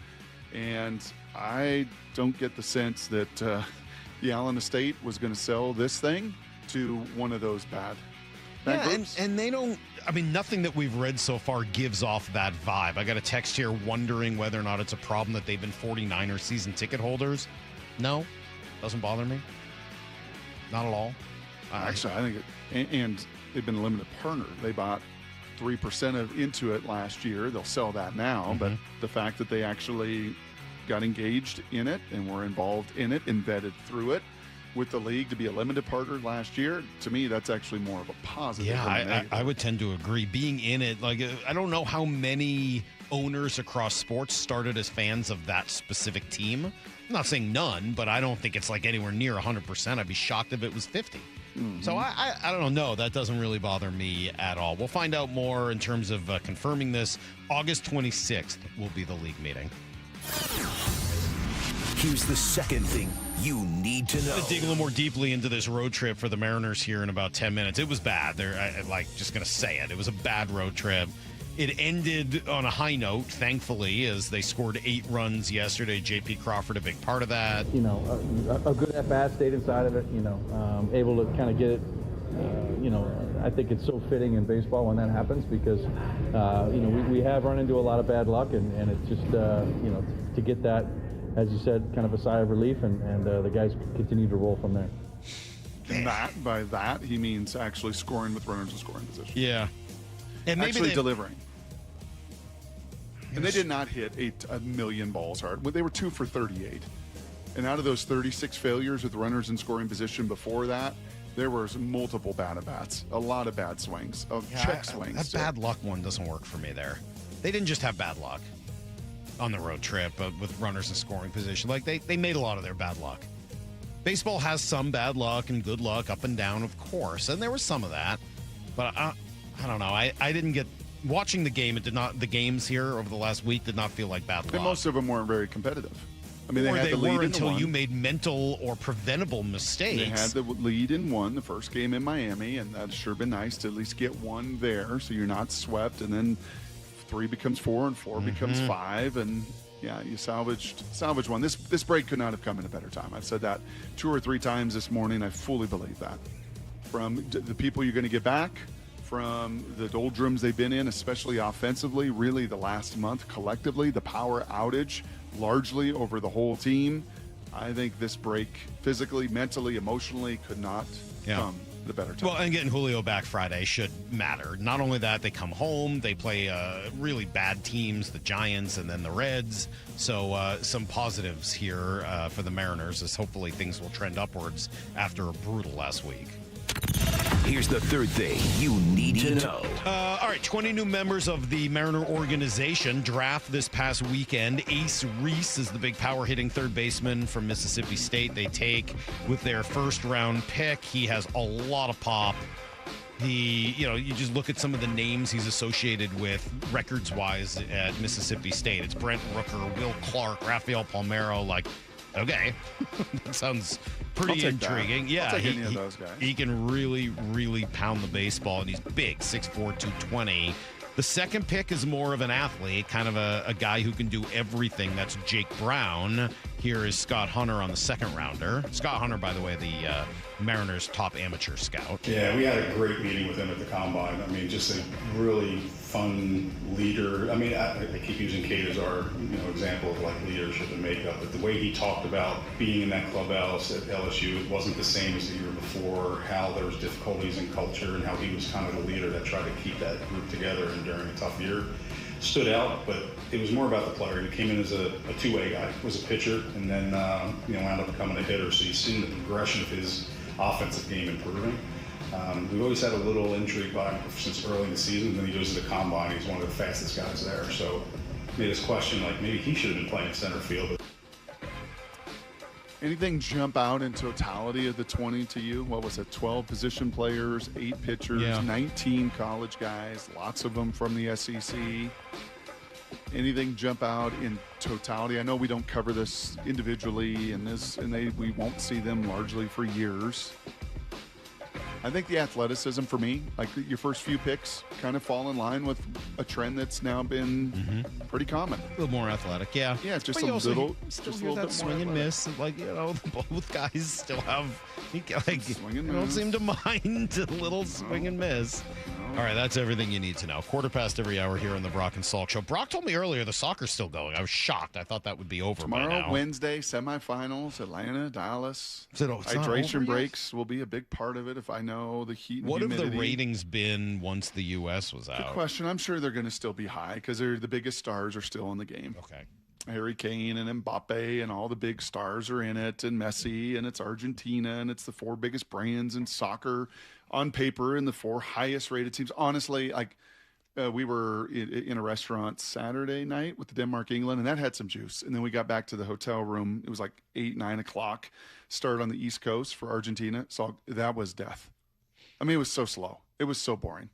And I don't get the sense that the Allen estate was going to sell this thing to one of those bad groups. And they don't. I mean, nothing that we've read so far gives off that vibe. I got a text here wondering whether or not it's a problem that they've been 49ers season ticket holders. No, doesn't bother me. Not at all. Actually, I think and they've been a limited partner. They bought 3% into it last year. They'll sell that now, but the fact that they actually got engaged in it and were involved in it, embedded through it with the league to be a limited partner last year, to me, that's actually more of a positive. Yeah, I would tend to agree. Being in it, like, I don't know how many owners across sports started as fans of that specific team. I'm not saying none, but I don't think it's like anywhere near 100%. I'd be shocked if it was 50. So I don't know. That doesn't really bother me at all. We'll find out more in terms of confirming this. August 26th will be the league meeting. Here's the second thing you need to know. I'm going to dig a little more deeply into this road trip for the Mariners here in about 10 minutes. It was bad. Just going to say it. It was a bad road trip. It ended on a high note, thankfully, as they scored 8 runs yesterday. J.P. Crawford, a big part of that. You know, a good at-bat stayed inside of it, able to kind of get it. I think it's so fitting in baseball when that happens because, we have run into a lot of bad luck, and it's just, to get that, as you said, kind of a sigh of relief, and the guys continue to roll from there. And by that, he means actually scoring with runners in scoring position. Yeah. And maybe actually delivering. And they did not hit a million balls hard. They were 2 for 38. And out of those 36 failures with runners in scoring position before that, there was multiple bad at-bats, a lot of bad swings, check swings. That bad luck one doesn't work for me there. They didn't just have bad luck on the road trip with runners in scoring position. Like, they made a lot of their bad luck. Baseball has some bad luck and good luck up and down, of course, and there was some of that. But I don't know. I didn't get watching the game. The games here over the last week did not feel like bad luck. And most of them weren't very competitive. I mean, they had the lead were in until one. You made mental or preventable mistakes. They had the lead in one, the first game in Miami, and that's sure been nice to at least get one there, so you're not swept. And then 3 becomes 4 and 4 becomes 5, and yeah, you salvaged one. This break could not have come at a better time. I've said that 2 or 3 times this morning. I fully believe that. From the people you're going to get back, from the doldrums they've been in, especially offensively, really the last month collectively, the power outage largely over the whole team. I think this break, physically, mentally, emotionally, could not come at a better time. Well, and getting Julio back Friday should matter. Not only that, they come home, they play really bad teams, the Giants and then the Reds. So some positives here for the Mariners as hopefully things will trend upwards after a brutal last week. Here's the third thing you need to know. All right, 20 new members of the Mariner organization draft this past weekend. Ace Reese is the big power hitting third baseman from Mississippi State they take with their first round pick. He has a lot of pop. You just look at some of the names he's associated with records-wise at Mississippi State. It's Brent Rooker, Will Clark, Rafael Palmeiro. Like, okay, that sounds pretty intriguing. That. Yeah, I'll take any of those guys. He can really, really pound the baseball, and he's big, 6'4", 220. The second pick is more of an athlete, kind of a guy who can do everything. That's Jake Brown. Here is Scott Hunter on the second rounder. Scott Hunter, by the way, the Mariners' top amateur scout. Yeah, we had a great meeting with him at the Combine. I mean, just a really fun leader. I mean, I keep using Kate as our example of like leadership and makeup, but the way he talked about being in that clubhouse at LSU, it wasn't the same as the year before, how there was difficulties in culture and how he was kind of the leader that tried to keep that group together and during a tough year. Stood out, but it was more about the player. He came in as a two-way guy, was a pitcher, and then wound up becoming a hitter. So you've seen the progression of his offensive game improving. We've always had a little intrigue by him since early in the season. Then he goes to the Combine. He's one of the fastest guys there. So made us question, like, maybe he should have been playing center field. Anything jump out in totality of the 20 to you? What was it, 12 position players, 8 pitchers, 19 college guys, lots of them from the SEC. Anything jump out in totality? I know we don't cover this individually, we won't see them largely for years. I think the athleticism for me, like your first few picks, kind of fall in line with a trend that's now been pretty common. A little more athletic, yeah. Yeah, it's just but a little, still just a hear little that bit swing more and athletic. miss. Like, both guys still have, swing and don't miss. seem to mind a little swing and miss. All right, that's everything you need to know. 1:15 every hour here on the Brock and Salk Show. Brock told me earlier the soccer's still going. I was shocked. I thought that would be over by now. Tomorrow, Wednesday, semifinals, Atlanta, Dallas. It's not Hydration over breaks will be a big part of it if I know the heat and What have humidity. the ratings been once the U.S. was out? Good question. I'm sure they're going to still be high because the biggest stars are still in the game. Okay. Harry Kane and Mbappe and all the big stars are in it, and Messi, and it's Argentina, and it's the 4 biggest brands in soccer on paper and the 4 highest rated teams. Honestly, we were in a restaurant Saturday night with the Denmark-England, and that had some juice. And then we got back to the hotel room. It was like 8, 9 o'clock. Start on the East Coast for Argentina. So that was death. I mean, it was so slow. It was so boring.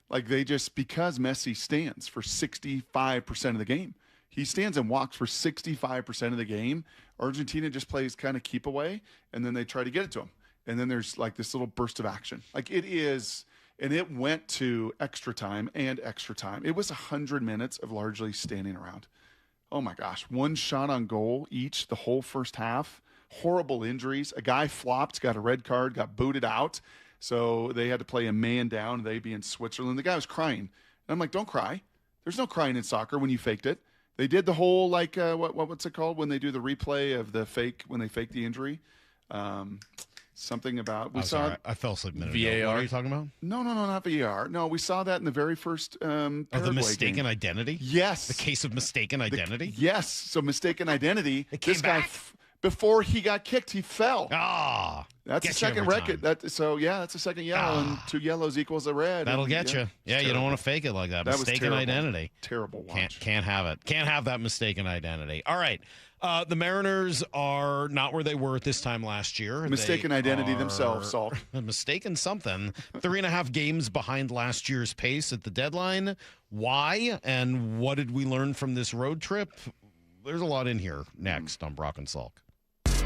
Like because Messi stands for 65% of the game. He stands and walks for 65% of the game. Argentina just plays kind of keep away, and then they try to get it to him. And then there's like this little burst of action. Like it is, and it went to extra time and extra time. It was 100 minutes of largely standing around. Oh my gosh. 1 shot on goal each the whole first half. Horrible injuries. A guy flopped, got a red card, got booted out. So they had to play a man down, they being Switzerland. The guy was crying. And I'm like, don't cry. There's no crying in soccer when you faked it. They did the whole, like, what's it called when they do the replay of the fake, when they fake the injury? Something about, we saw. Sorry, I fell asleep a minute VAR. ago. What are you talking about? No, not VAR. No, we saw that in the very first the mistaken game. Identity? Yes. The case of mistaken identity? Yes. So mistaken identity. This guy, before he got kicked, he fell. Ah. That's the second record. That's a second yellow, and 2 yellows equals a red. That'll get you. Yeah, you don't want to fake it like that. That was Mistaken terrible. identity. Terrible watch. Can't have it. Can't have that mistaken identity. All right. The Mariners are not where they were at this time last year. Mistaken identity themselves, Salk. Mistaken something. 3.5 games behind last year's pace at the deadline. Why? And what did we learn from this road trip? There's a lot in here next on Brock and Salk.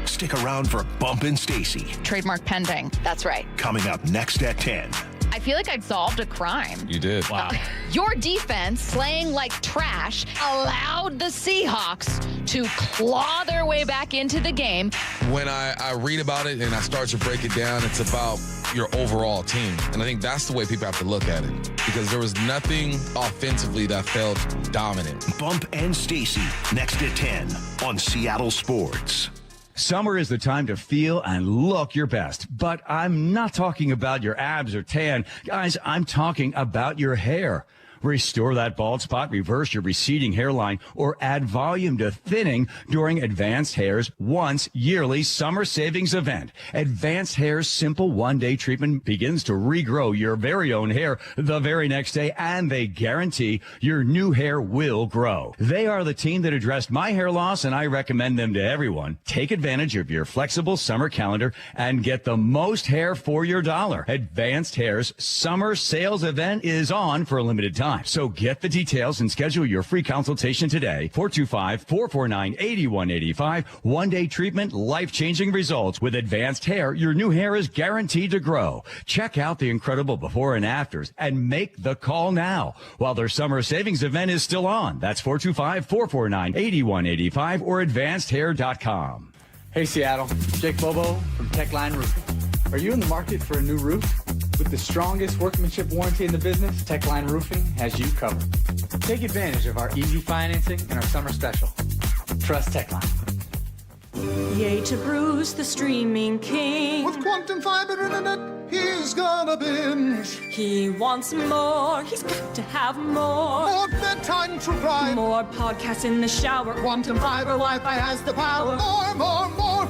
Stick around for Bump and Stacy. Trademark pending. That's right. Coming up next at 10. I feel like I'd solved a crime. You did. Wow. Your defense, playing like trash, allowed the Seahawks to claw their way back into the game. When I read about it and I start to break it down, it's about your overall team. And I think that's the way people have to look at it, because there was nothing offensively that felt dominant. Bump and Stacy, next at 10 on Seattle Sports. Summer is the time to feel and look your best, but I'm not talking about your abs or tan. Guys, I'm talking about your hair. Restore that bald spot, reverse your receding hairline, or add volume to thinning during Advanced Hair's once yearly summer savings event. Advanced Hair's simple one-day treatment begins to regrow your very own hair the very next day, and they guarantee your new hair will grow. They are the team that addressed my hair loss, and I recommend them to everyone. Take advantage of your flexible summer calendar and get the most hair for your dollar. Advanced Hair's summer sales event is on for a limited time. So get the details and schedule your free consultation today. 425-449-8185. One-day treatment, life-changing results. With Advanced Hair, your new hair is guaranteed to grow. Check out the incredible before and afters and make the call now while their summer savings event is still on. That's 425-449-8185 or advancedhair.com. Hey, Seattle. Jake Bobo from Techline Roofing. Are you in the market for a new roof? With the strongest workmanship warranty in the business, Techline Roofing has you covered. Take advantage of our easy financing and our summer special. Trust Techline. Yay to Bruce, the streaming king. With quantum fiber internet, he's gonna binge. He wants more, he's got to have more. More bedtime true crime. More podcasts in the shower. Quantum fiber Wi-Fi has the power. More.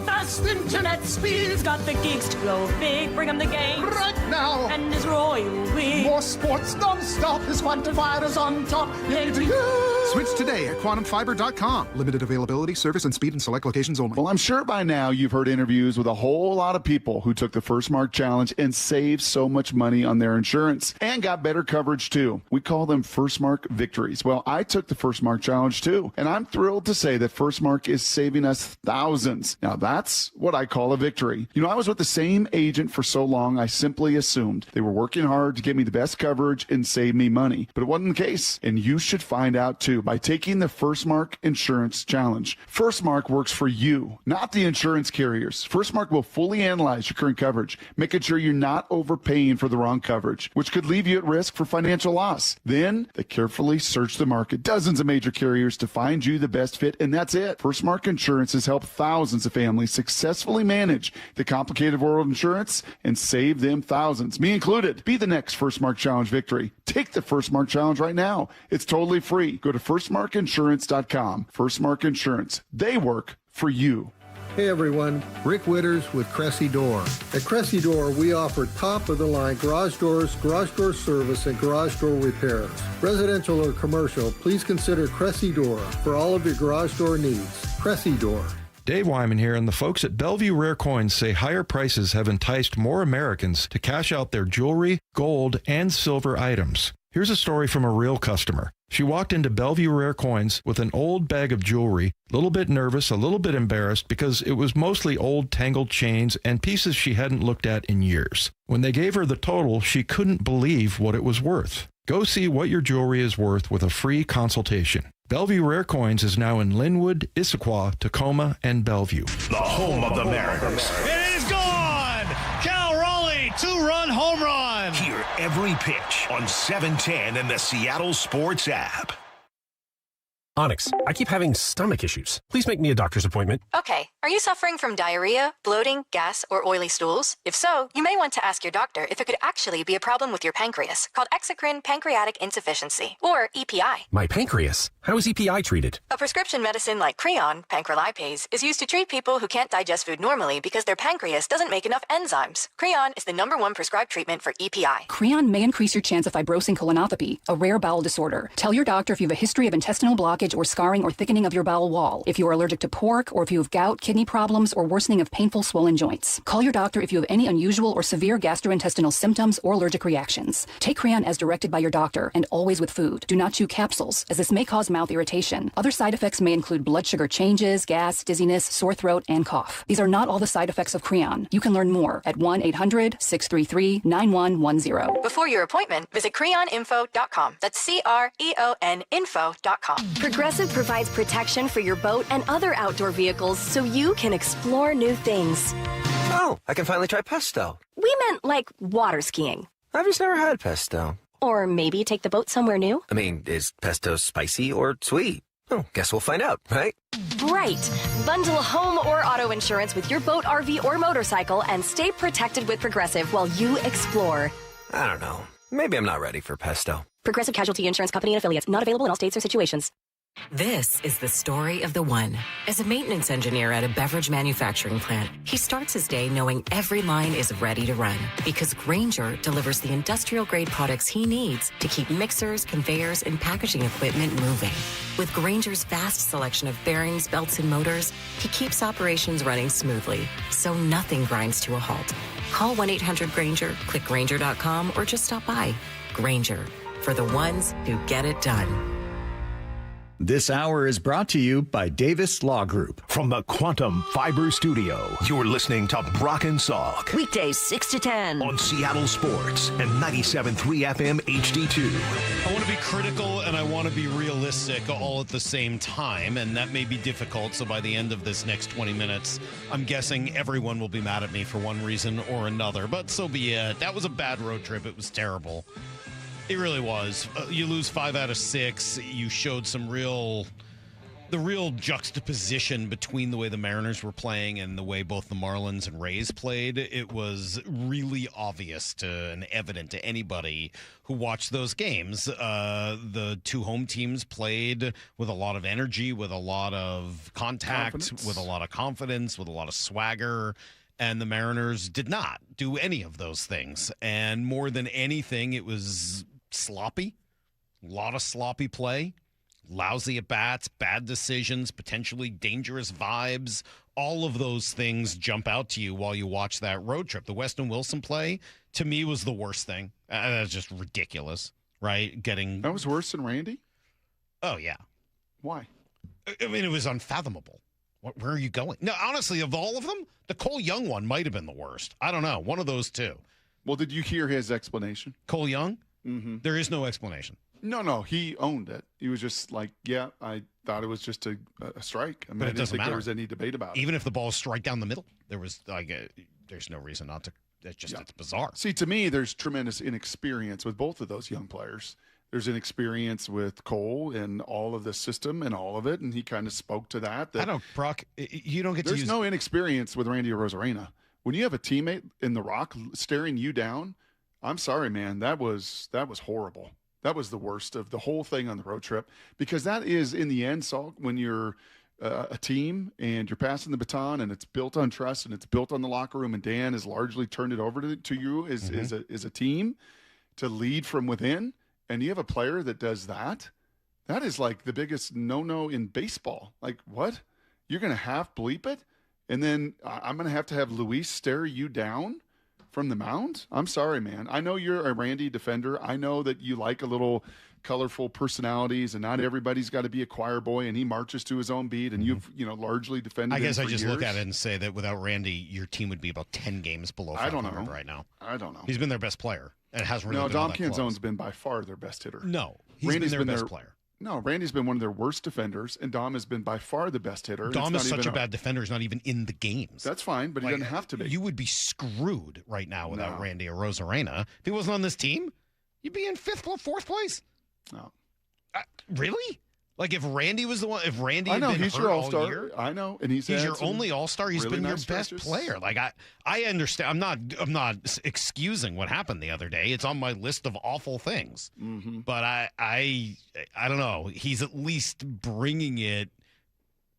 Fast internet speed. He's got the gigs to blow big, bring him the game. Right now. And his royal we. More sports non-stop. His quantum fiber's on top. Yay to you. Switch today at quantumfiber.com. Limited availability, service, and speed in select locations only. Well, I'm sure by now you've heard interviews with a whole lot of people who took the First Mark Challenge and saved so much money on their insurance and got better coverage too. We call them First Mark victories. Well, I took the First Mark Challenge too, and I'm thrilled to say that First Mark is saving us thousands. Now that's what I call a victory. You know, I was with the same agent for so long, I simply assumed they were working hard to get me the best coverage and save me money. But it wasn't the case, and you should find out too by taking the First Mark Insurance Challenge. First Mark works for you, not the insurance carriers. First Mark will fully analyze your current coverage, making sure you're not overpaying for the wrong coverage, which could leave you at risk for financial loss. Then they carefully search the market, dozens of major carriers to find you the best fit, and that's it. First Mark Insurance has helped thousands of families successfully manage the complicated world of insurance and save them thousands, me included. Be the next First Mark Challenge victory. Take the First Mark Challenge right now. It's totally free. Go to firstmarkinsurance.com. First Mark Insurance. They work for you. Hey everyone, Rick Witters with Cressy Door. At Cressy Door, we offer top-of-the-line garage doors, garage door service, and garage door repairs. Residential or commercial, please consider Cressy Door for all of your garage door needs. Cressy Door. Dave Wyman here, and the folks at Bellevue Rare Coins say higher prices have enticed more Americans to cash out their jewelry, gold, and silver items. Here's a story from a real customer. She walked into Bellevue Rare Coins with an old bag of jewelry, a little bit nervous, a little bit embarrassed because it was mostly old tangled chains and pieces she hadn't looked at in years. When they gave her the total, she couldn't believe what it was worth. Go see what your jewelry is worth with a free consultation. Bellevue Rare Coins is now in Linwood, Issaquah, Tacoma, and Bellevue. The home of the Mariners. It is gone! Cal Raleigh, two-run home run! Hear every pitch on 710 and the Seattle Sports app. Onyx, I keep having stomach issues. Please make me a doctor's appointment. Okay. Are you suffering from diarrhea, bloating, gas, or oily stools? If so, you may want to ask your doctor if it could actually be a problem with your pancreas, called exocrine pancreatic insufficiency, or EPI. My pancreas? How is EPI treated? A prescription medicine like Creon, pancrelipase, is used to treat people who can't digest food normally because their pancreas doesn't make enough enzymes. Creon is the #1 prescribed treatment for EPI. Creon may increase your chance of fibrosing colonopathy, a rare bowel disorder. Tell your doctor if you have a history of intestinal blockage blockage or scarring or thickening of your bowel wall, if you are allergic to pork, or if you have gout, kidney problems, or worsening of painful swollen joints. Call your doctor if you have any unusual or severe gastrointestinal symptoms or allergic reactions. Take Creon as directed by your doctor and always with food. Do not chew capsules, as this may cause mouth irritation. Other side effects may include blood sugar changes, gas, dizziness, sore throat, and cough. These are not all the side effects of Creon. You can learn more at 1-800-633-9110. Before your appointment, visit creoninfo.com. That's CREON info.com. Progressive provides protection for your boat and other outdoor vehicles so you can explore new things. Oh, I can finally try pesto. We meant like water skiing. I've just never had pesto. Or maybe take the boat somewhere new. I mean, is pesto spicy or sweet? Oh, guess we'll find out, right? Right. Bundle home or auto insurance with your boat, RV, or motorcycle and stay protected with Progressive while you explore. I don't know. Maybe I'm not ready for pesto. Progressive Casualty Insurance Company and Affiliates. Not available in all states or situations. This is the story of the one. As a maintenance engineer at a beverage manufacturing plant, he starts his day knowing every line is ready to run because Grainger delivers the industrial-grade products he needs to keep mixers, conveyors, and packaging equipment moving. With Grainger's vast selection of bearings, belts, and motors, he keeps operations running smoothly, so nothing grinds to a halt. Call 1-800-GRAINGER, click Grainger.com, or just stop by. Grainger, for the ones who get it done. This hour is brought to you by Davis Law Group. From the Quantum Fiber Studio, you're listening to Brock and Salk. Weekdays 6 to 10. On Seattle Sports and 97.3 FM HD2. I want to be critical and I want to be realistic all at the same time, and that may be difficult. So by the end of this next 20 minutes, I'm guessing everyone will be mad at me for one reason or another, but so be it. That was a bad road trip. It was terrible. It really was. You lose 5 out of 6. You showed the real juxtaposition between the way the Mariners were playing and the way both the Marlins and Rays played. It was really obvious and evident to anybody who watched those games. The two home teams played with a lot of energy, with a lot of contact, with a lot of confidence, with a lot of swagger. And the Mariners did not do any of those things. And more than anything, it was sloppy. A lot of sloppy play. Lousy at-bats, bad decisions, potentially dangerous vibes. All of those things jump out to you while you watch that road trip. The Weston Wilson play, to me, was the worst thing. That's just ridiculous, right? That was worse than Randy? Oh, yeah. Why? I mean, it was unfathomable. Where are you going? No, honestly, of all of them, the Cole Young one might have been the worst. I don't know. One of those two. Well, did you hear his explanation? Cole Young? Mm-hmm. There is no explanation. No, he owned it. He was just like, yeah, I thought it was just a strike. I mean, But it I didn't doesn't think matter. there was any debate about it. Even if the ball is strike down the middle, there's no reason not to. It's bizarre. See, to me, there's tremendous inexperience with both of those young players. There's an experience with Cole and all of the system and all of it, and he kind of spoke to that. I don't, Brock, you don't get to use. There's no inexperience with Randy Arozarena. When you have a teammate in the rock staring you down, I'm sorry, man, that was horrible. That was the worst of the whole thing on the road trip, because that is, in the end, Salk, when you're a team and you're passing the baton and it's built on trust and it's built on the locker room, and Dan has largely turned it over to you as a team to lead from within, and you have a player that does that, that is like the biggest no-no in baseball. Like, what? You're going to half bleep it? And then I'm going to have Luis stare you down from the mound? I'm sorry, man. I know you're a Randy defender. I know that you like a little colorful personalities, and not everybody's got to be a choir boy, and he marches to his own beat, and you've largely defended him I guess for I just years. look at it and say that without Randy, your team would be about 10 games below 500 right now. I don't know. He's been their best player, and it hasn't really been all Dom that close. Canzone's been by far their best hitter. No, he's Randy's been their best player. No, Randy's been one of their worst defenders, and Dom has been by far the best hitter. Dom is such a bad defender, he's not even in the games. That's fine, but he doesn't have to be. You would be screwed right now without Randy Arozarena. If he wasn't on this team, you'd be in fourth place. No. Really? Like, if Randy was the one, if Randy I know, had been he's hurt your all all-star. year, I know, and he's your only all-star. He's really been nice your best stretches. player. Like, I understand. I'm not excusing what happened the other day. It's on my list of awful things. Mm-hmm. But I don't know. He's at least bringing it.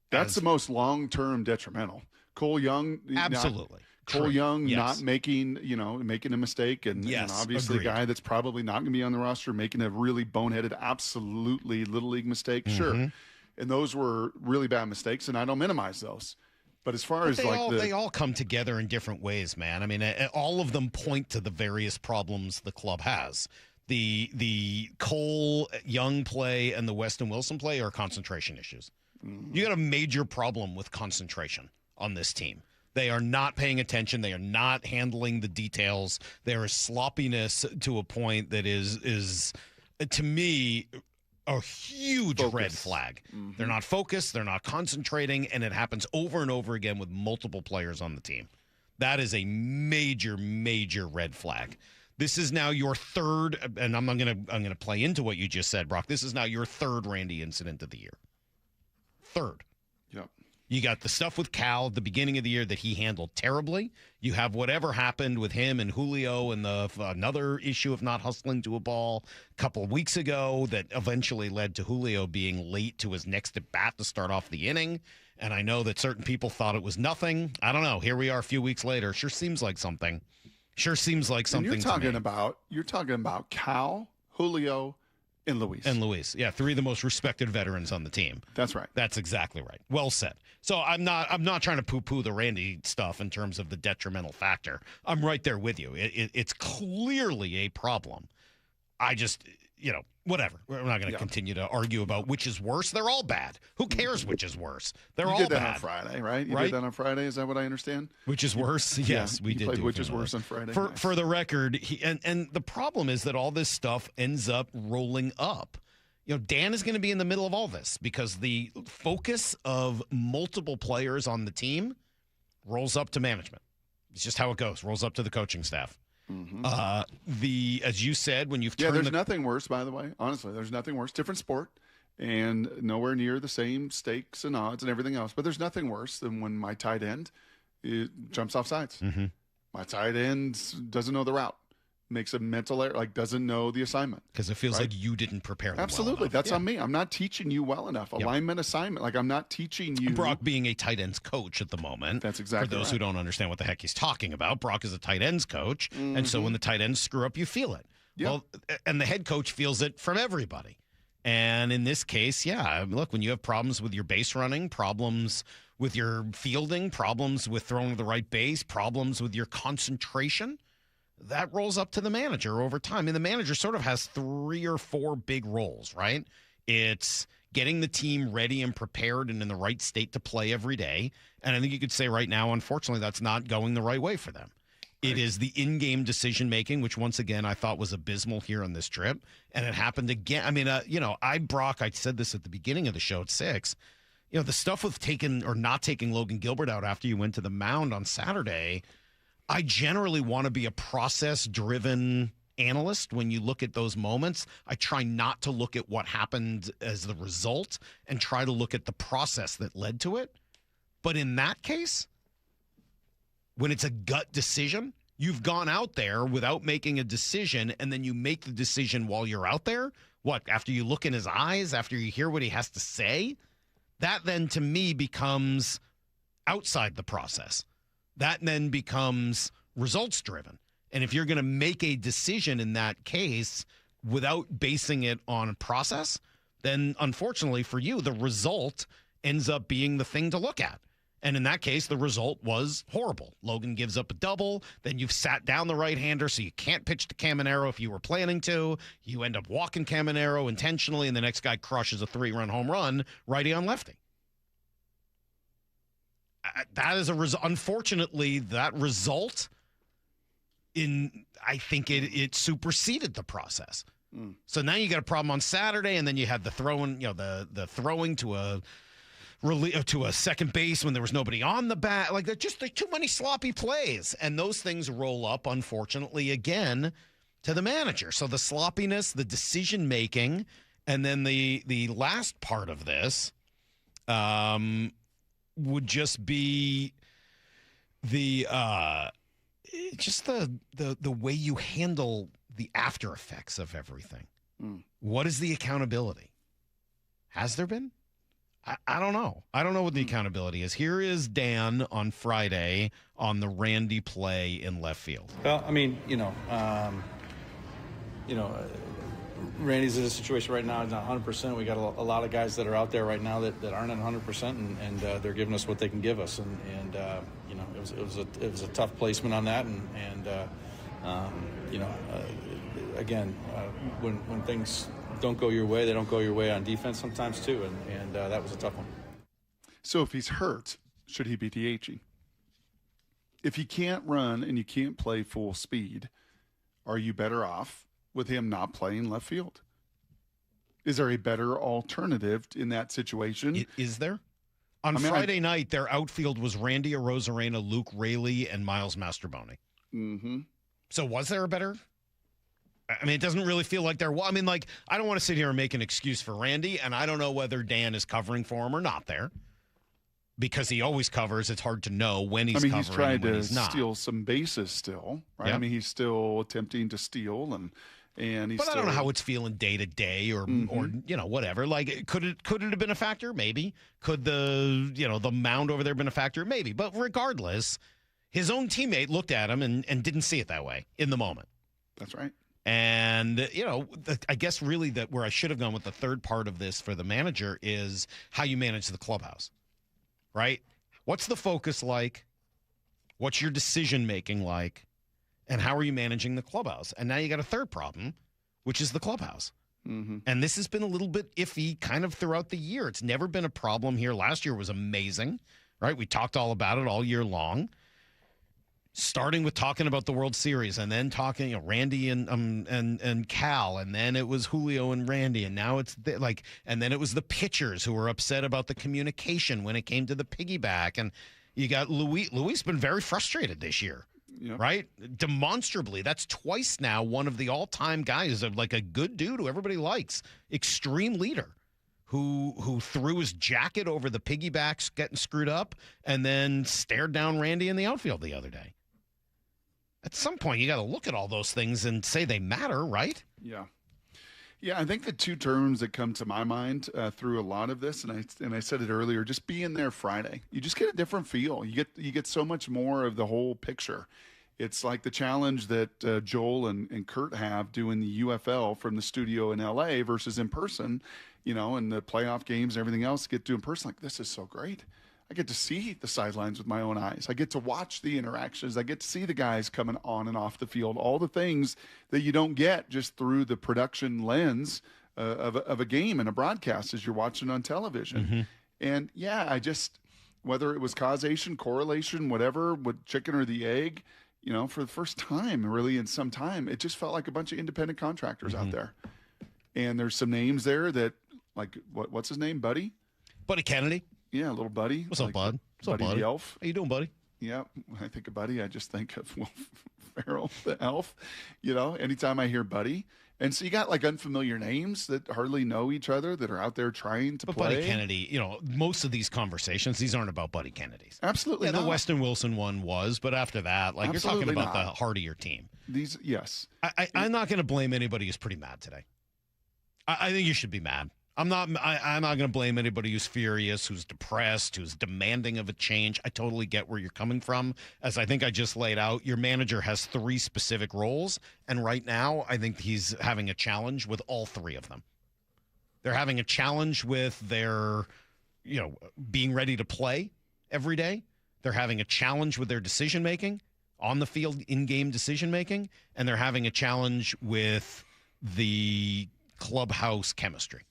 That's the most long-term detrimental. Cole Young, Absolutely. Cole Young Yes. not making a mistake, and obviously agreed. a guy that's probably not going to be on the roster making a really boneheaded, absolutely little league mistake. Sure, And those were really bad mistakes, and I don't minimize those. But as far as they all come together in different ways, man. I mean, all of them point to the various problems the club has. The Cole Young play and the Weston Wilson play are concentration issues. You got a major problem with concentration on this team. They are not paying attention. They are not handling the details. There is sloppiness to a point that is to me, a huge red flag. They're not focused. They're not concentrating, and it happens over and over again with multiple players on the team. That is a major, major red flag. This is now your third, and I'm gonna play into what you just said, Brock. This is now your third Randy incident of the year. Third. Yep. You got the stuff with Cal at the beginning of the year that he handled terribly. You have whatever happened with him and Julio and another issue of not hustling to a ball a couple of weeks ago that eventually led to Julio being late to his next at bat to start off the inning. And I know that certain people thought it was nothing. I don't know. Here we are a few weeks later. Sure seems like something. Sure seems like something. And you're talking about Cal, Julio, and Luis. Yeah, three of the most respected veterans on the team. That's right. That's exactly right. Well said. So I'm not trying to poo-poo the Randy stuff in terms of the detrimental factor. I'm right there with you. It's clearly a problem. I just, whatever. We're not going to continue to argue about which is worse. They're all bad. Who cares which is worse? They're all bad. You did that on Friday, right? You did that on Friday. Is that what I understand? Which is worse? Yes, we did. Which is worse on Friday. For the record, and the problem is that all this stuff ends up rolling up. Dan is going to be in the middle of all this because the focus of multiple players on the team rolls up to management. It's just how it goes. Rolls up to the coaching staff. As you said, when you've turned there's nothing worse, by the way. Honestly, there's nothing worse. Different sport and nowhere near the same stakes and odds and everything else. But there's nothing worse than when my tight end jumps off sides. My tight end doesn't know the route, makes a mental error, doesn't know the assignment. Because it feels like you didn't prepare them Absolutely. well enough. That's on me. I'm not teaching you well enough. Alignment assignment. I'm not teaching you. Brock being a tight ends coach at the moment. That's exactly For those who don't understand what the heck he's talking about, Brock is a tight ends coach. And so when the tight ends screw up, you feel it. Well, and the head coach feels it from everybody. And in this case, look, when you have problems with your base running, problems with your fielding, problems with throwing the right base, problems with your concentration, that rolls up to the manager over time. And the manager sort of has 3 or 4 big roles, right? It's getting the team ready and prepared and in the right state to play every day. And I think you could say right now, unfortunately, that's not going the right way for them. Right. It is the in-game decision-making, which once again I thought was abysmal here on this trip. And it happened again. I mean, Brock, I said this at the beginning of the show at 6. The stuff with taking or not taking Logan Gilbert out after you went to the mound on Saturday, I generally want to be a process-driven analyst. When you look at those moments, I try not to look at what happened as the result and try to look at the process that led to it. But in that case, when it's a gut decision, you've gone out there without making a decision, and then you make the decision while you're out there. What, after you look in his eyes, after you hear what he has to say? That then, to me, becomes outside the process. That then becomes results-driven. And if you're going to make a decision in that case without basing it on a process, then unfortunately for you, the result ends up being the thing to look at. And in that case, the result was horrible. Logan gives up a double. Then you've sat down the right-hander, so you can't pitch to Caminero if you were planning to. You end up walking Caminero intentionally, and the next guy crushes a 3-run home run, righty on lefty. That is unfortunately, that result I think it superseded the process. So now you got a problem on Saturday, and then you had the throwing, the throwing to a second base when there was nobody on the bat. There's too many sloppy plays, and those things roll up, unfortunately, again to the manager. So the sloppiness, the decision making, and then the last part of this, would just be the way you handle the after effects of everything. What is the accountability? Has there been? I don't know. I don't know what the accountability is. Here is Dan on Friday on the Randy play in left field. Well, I mean, Randy's in a situation right now. He's not 100%. We got a lot of guys that are out there right now that aren't at 100%, and they're giving us what they can give us. And it was a tough placement on that. Again, when things don't go your way, they don't go your way on defense sometimes too. And that was a tough one. So if he's hurt, should he be DHing? If you can't run and you can't play full speed, are you better off with him not playing left field? Is there a better alternative in that situation? Is there? On Friday night, their outfield was Randy Arozarena, Luke Raley, and Miles Mastrobuoni. Mm-hmm. So was there a better? I mean, it doesn't really feel like there was. I mean, like, I don't want to sit here and make an excuse for Randy, and I don't know whether Dan is covering for him or not there. Because he always covers, it's hard to know when he's covering he's trying and when to he's not. steal some bases still, right? Yeah. I mean, he's still attempting to steal, and he's. But I don't know how it's feeling day to day, or whatever. Like, could it have been a factor? Maybe. Could the mound over there been a factor? Maybe. But regardless, his own teammate looked at him and didn't see it that way in the moment. That's right. And, I guess really that where I should have gone with the third part of this for the manager is how you manage the clubhouse. Right? What's the focus like? What's your decision-making like? And how are you managing the clubhouse? And now you got a third problem, which is the clubhouse. Mm-hmm. And this has been a little bit iffy kind of throughout the year. It's never been a problem here. Last year was amazing, right? We talked all about it all year long. Starting with talking about the World Series and then talking, Randy and Cal, and then it was Julio and Randy, and now it's and then it was the pitchers who were upset about the communication when it came to the piggyback, and you got Luis. Luis been very frustrated this year, right? Demonstrably, that's twice now. One of the all-time guys of like a good dude who everybody likes, extreme leader, who threw his jacket over the piggybacks getting screwed up, and then stared down Randy in the outfield the other day. At some point, you got to look at all those things and say they matter, right? Yeah. Yeah, I think the two terms that come to my mind through a lot of this, and I said it earlier, just being there Friday, you just get a different feel. You get so much more of the whole picture. It's like the challenge that Joel and Kurt have doing the UFL from the studio in LA versus in person, and the playoff games and everything else get to in person. Like, this is so great. I get to see the sidelines with my own eyes. I get to watch the interactions. I get to see the guys coming on and off the field, all the things that you don't get just through the production lens of a game and a broadcast as you're watching on television. Mm-hmm. And, yeah, whether it was causation, correlation, whatever, with chicken or the egg, for the first time really in some time, it just felt like a bunch of independent contractors out there. And there's some names there that, like, what's his name, Buddy? Buddy Kennedy. Yeah, little Buddy. What's up, bud? What's up, Buddy the Elf. How you doing, buddy? Yeah, when I think of Buddy, I just think of Will Ferrell, the elf, anytime I hear Buddy. And so you got like unfamiliar names that hardly know each other that are out there trying to play. Buddy Kennedy, most of these conversations, these aren't about Buddy Kennedys. Absolutely not. The Weston Wilson one was, but after that, like Absolutely you're talking about not. the heart of your team. Yes. I'm not going to blame anybody who's pretty mad today. I think you should be mad. I'm not going to blame anybody who's furious, who's depressed, who's demanding of a change. I totally get where you're coming from. As I think I just laid out, your manager has 3 specific roles, and right now I think he's having a challenge with all 3 of them. They're having a challenge with their, being ready to play every day. They're having a challenge with their decision-making, on the field, in-game decision-making, and they're having a challenge with the clubhouse chemistry.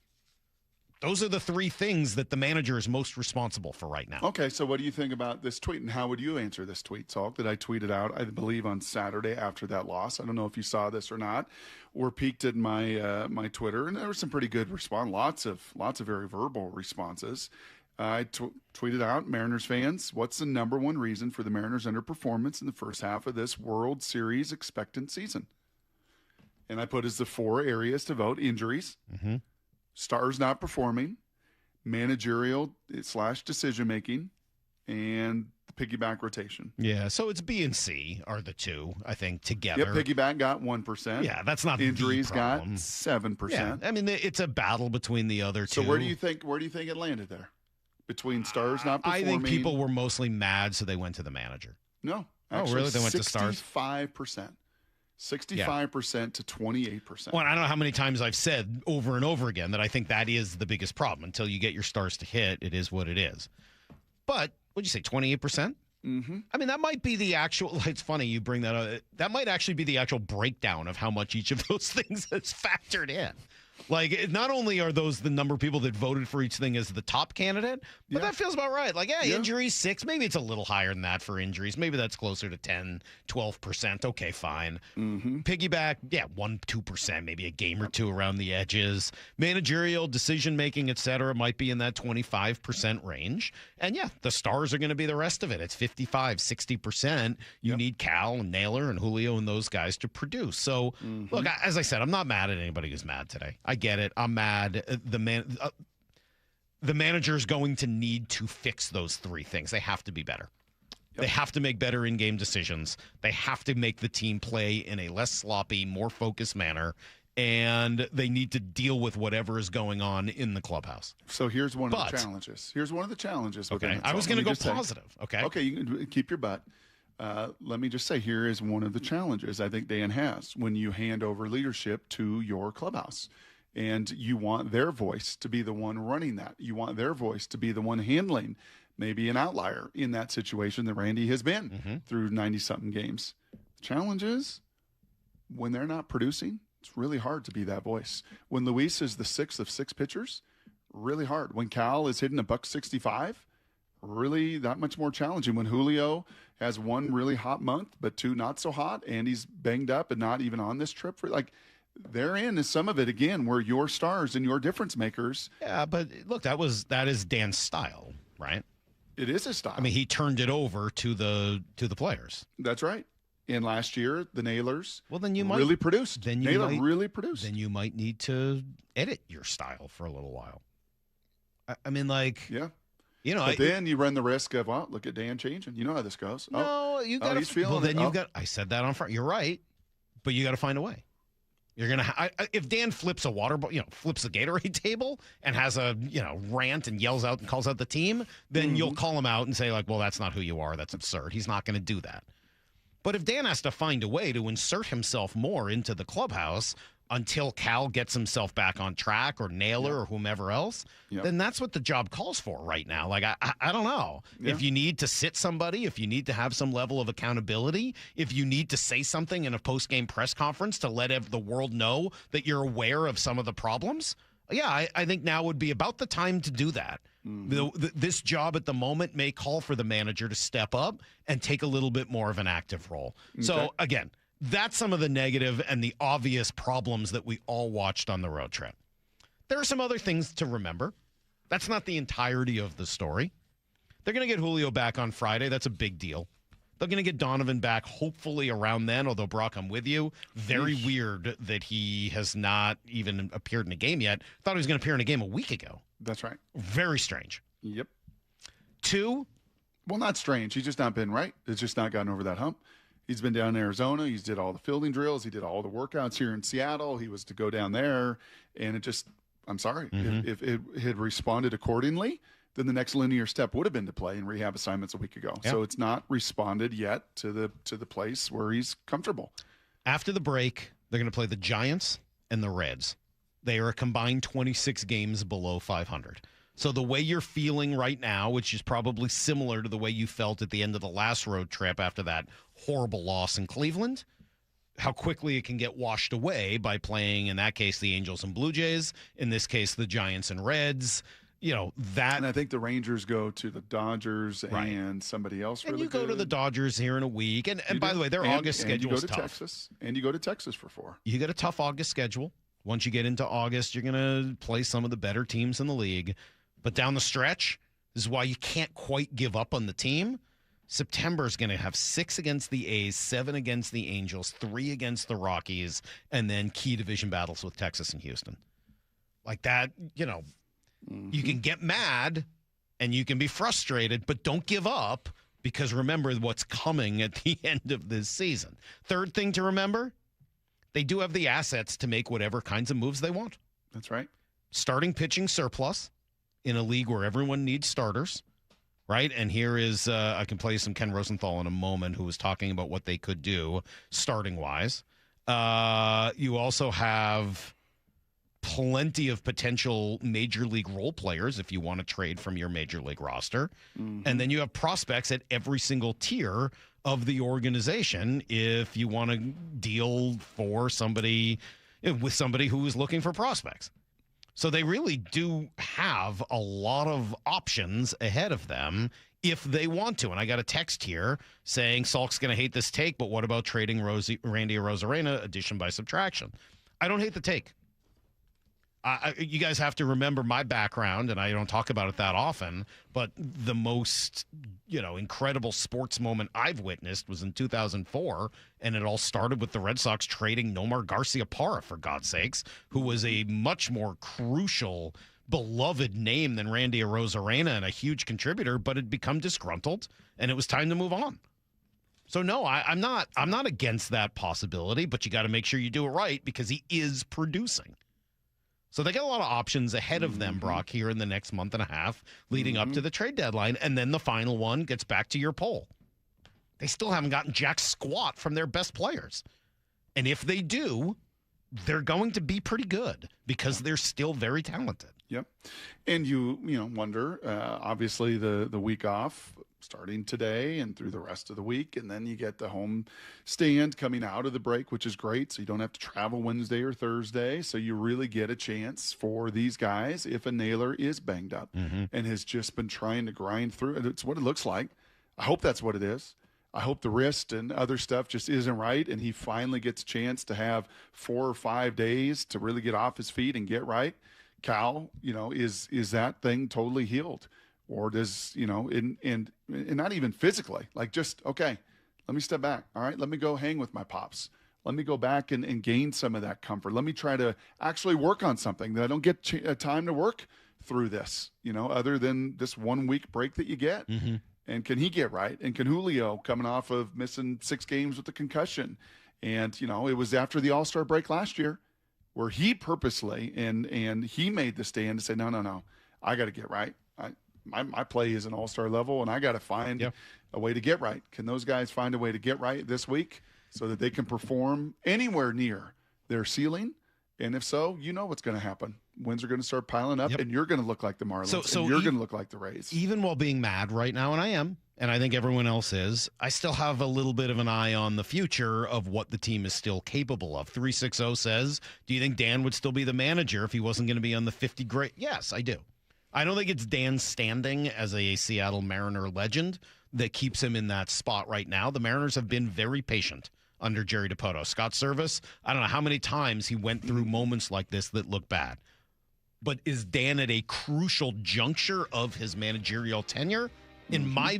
Those are the 3 things that the manager is most responsible for right now. Okay, so what do you think about this tweet, and how would you answer this tweet, Salk, that I tweeted out, I believe, on Saturday after that loss? I don't know if you saw this or not, or peeked at my my Twitter, and there was some pretty good response, lots of very verbal responses. I tweeted out, Mariners fans, what's the number one reason for the Mariners' underperformance in the first half of this World Series expectant season? And I put as the 4 areas to vote: injuries, stars not performing, managerial / decision-making, and the piggyback rotation. Yeah, so it's B and C are the 2, I think, together. Yeah, piggyback got 1%. Yeah, that's not injuries the got problem. 7%. Yeah, I mean, it's a battle between the other 2. So where do you think it landed there? Between stars not performing? I think people were mostly mad, so they went to the manager. No. Actually, really? They went to stars? 65%. 65% to 28%. Well, I don't know how many times I've said over and over again that I think that is the biggest problem. Until you get your stars to hit, it is what it is. But what'd you say, 28%? Mm-hmm. I mean, that might be the actual, it's funny you bring that up. That might actually be the actual breakdown of how much each of those things is factored in. Like, not only are those the number of people that voted for each thing as the top candidate, but that feels about right. Like, injuries, 6. Maybe it's a little higher than that for injuries. Maybe that's closer to 10, 12%. Okay, fine. Mm-hmm. Piggyback, 1, 2%, maybe a game or two around the edges. Managerial, decision-making, et cetera, might be in that 25% range. And, the stars are going to be the rest of it. It's 55, 60%. You need Cal and Naylor and Julio and those guys to produce. So, look, as I said, I'm not mad at anybody who's mad today. I get it. I'm mad. The manager's going to need to fix those 3 things. They have to be better. They have to make better in-game decisions. They have to make the team play in a less sloppy, more focused manner. And they need to deal with whatever is going on in the clubhouse. So here's one of the challenges. Okay, I was going to go positive. Okay, you can keep your butt. Let me just say, here is one of the challenges I think Dan has when you hand over leadership to your clubhouse. And you want their voice to be the one running that. You want their voice to be the one handling maybe an outlier in that situation that Randy has been through 90-something games. The challenge is when they're not producing, it's really hard to be that voice. When Luis is the 6th of 6 pitchers, really hard. When Cal is hitting $165, really that much more challenging. When Julio has 1 really hot month, but 2 not so hot, and he's banged up and not even on this trip for therein is some of it again where your stars and your difference makers. Yeah, but look, that is Dan's style, right? It is his style. I mean, he turned it over to the players. That's right. And last year, the Nailers really produced. Really produced. Then you might need to edit your style for a little while. I mean, but then you run the risk of, look at Dan changing. You know how this goes. He's feeling it. I said that on Friday. You're right, but you got to find a way. You're gonna if Dan flips a flips the Gatorade table and has a rant and yells out and calls out the team, then you'll call him out and say well, that's not who you are. That's absurd. He's not going to do that. But if Dan has to find a way to insert himself more into the clubhouse until Cal gets himself back on track or Naylor or whomever else, then that's what the job calls for right now. I don't know. If you need to sit somebody, if you need to have some level of accountability, if you need to say something in a post-game press conference to let the world know that you're aware of some of the problems, I think now would be about the time to do that. This job at the moment may call for the manager to step up and take a little bit more of an active role. Okay. So, again, that's some of the negative and the obvious problems that we all watched on the road trip. There are some other things to remember. That's not the entirety of the story. They're going to get Julio back on Friday. That's a big deal. They're going to get Donovan back hopefully around then, although, Brock, I'm with you. Very weird that he has not even appeared in a game yet. Thought he was going to appear in a game a week ago. That's right. Very strange. Yep. 2. Well, not strange. He's just not been right. It's just not gotten over that hump. He's been down in Arizona. He's did all the fielding drills. He did all the workouts here in Seattle. He was to go down there, and it just, I'm sorry. If it had responded accordingly, then the next linear step would have been to play in rehab assignments a week ago. Yep. So it's not responded yet to the place where he's comfortable. After the break, they're going to play the Giants and the Reds. They are a combined 26 games below 500. So the way you're feeling right now, which is probably similar to the way you felt at the end of the last road trip after that horrible loss in Cleveland, how quickly it can get washed away by playing, in that case, the Angels and Blue Jays, in this case, the Giants and Reds. That. And I think the Rangers go to the Dodgers and somebody else. And really you go to the Dodgers here in a week. And by the way, their August schedule is tough. Texas, and you go to Texas for 4. You get a tough August schedule. Once you get into August, you're going to play some of the better teams in the league. But down the stretch, this is why you can't quite give up on the team. September is going to have 6 against the A's, 7 against the Angels, 3 against the Rockies, and then key division battles with Texas and Houston. Like that, you can get mad and you can be frustrated, but don't give up because remember what's coming at the end of this season. Third thing to remember, they do have the assets to make whatever kinds of moves they want. That's right. Starting pitching surplus in a league where everyone needs starters, right? And here is, I can play some Ken Rosenthal in a moment, who was talking about what they could do starting-wise. You also have plenty of potential major league role players if you want to trade from your major league roster. And then you have prospects at every single tier of the organization if you want to deal for somebody with somebody who is looking for prospects. So they really do have a lot of options ahead of them if they want to. And I got a text here saying Salk's going to hate this take, but what about trading Randy Arozarena addition by subtraction? I don't hate the take. You guys have to remember my background, and I don't talk about it that often, but the most, incredible sports moment I've witnessed was in 2004, and it all started with the Red Sox trading Nomar Garciaparra, for God's sakes, who was a much more crucial, beloved name than Randy Arozarena and a huge contributor, but had become disgruntled, and it was time to move on. So no, I'm not against that possibility, but you got to make sure you do it right because he is producing. So they got a lot of options ahead of them, Brock, here in the next month and a half leading up to the trade deadline. And then the final one gets back to your poll. They still haven't gotten jack squat from their best players. And if they do, they're going to be pretty good because they're still very talented. Yep. And you wonder, obviously the week off starting today and through the rest of the week. And then you get the home stand coming out of the break, which is great. So you don't have to travel Wednesday or Thursday. So you really get a chance for these guys if a Naylor is banged up and has just been trying to grind through it. It's what it looks like. I hope that's what it is. I hope the wrist and other stuff just isn't right. And he finally gets a chance to have 4 or 5 days to really get off his feet and get right. Cal, is that thing totally healed? Or does, and not even physically, like just, okay, let me step back. All right, let me go hang with my pops. Let me go back and gain some of that comfort. Let me try to actually work on something that I don't get time to work through this, other than this 1 week break that you get. And can he get right? And can Julio, coming off of missing 6 games with the concussion? And, it was after the All-Star break last year where he purposely and he made the stand to say, no, I got to get right. My play is an all-star level, and I got to find a way to get right. Can those guys find a way to get right this week so that they can perform anywhere near their ceiling? And if so, what's going to happen. Wins are going to start piling up, and you're going to look like the Marlins, and you're going to look like the Rays. Even while being mad right now, and I am, and I think everyone else is, I still have a little bit of an eye on the future of what the team is still capable of. 360 says, do you think Dan would still be the manager if he wasn't going to be on the 50 great? Yes, I do. I don't think it's Dan's standing as a Seattle Mariner legend that keeps him in that spot right now. The Mariners have been very patient under Jerry Dipoto. Scott Service, I don't know how many times he went through moments like this that look bad. But is Dan at a crucial juncture of his managerial tenure? In my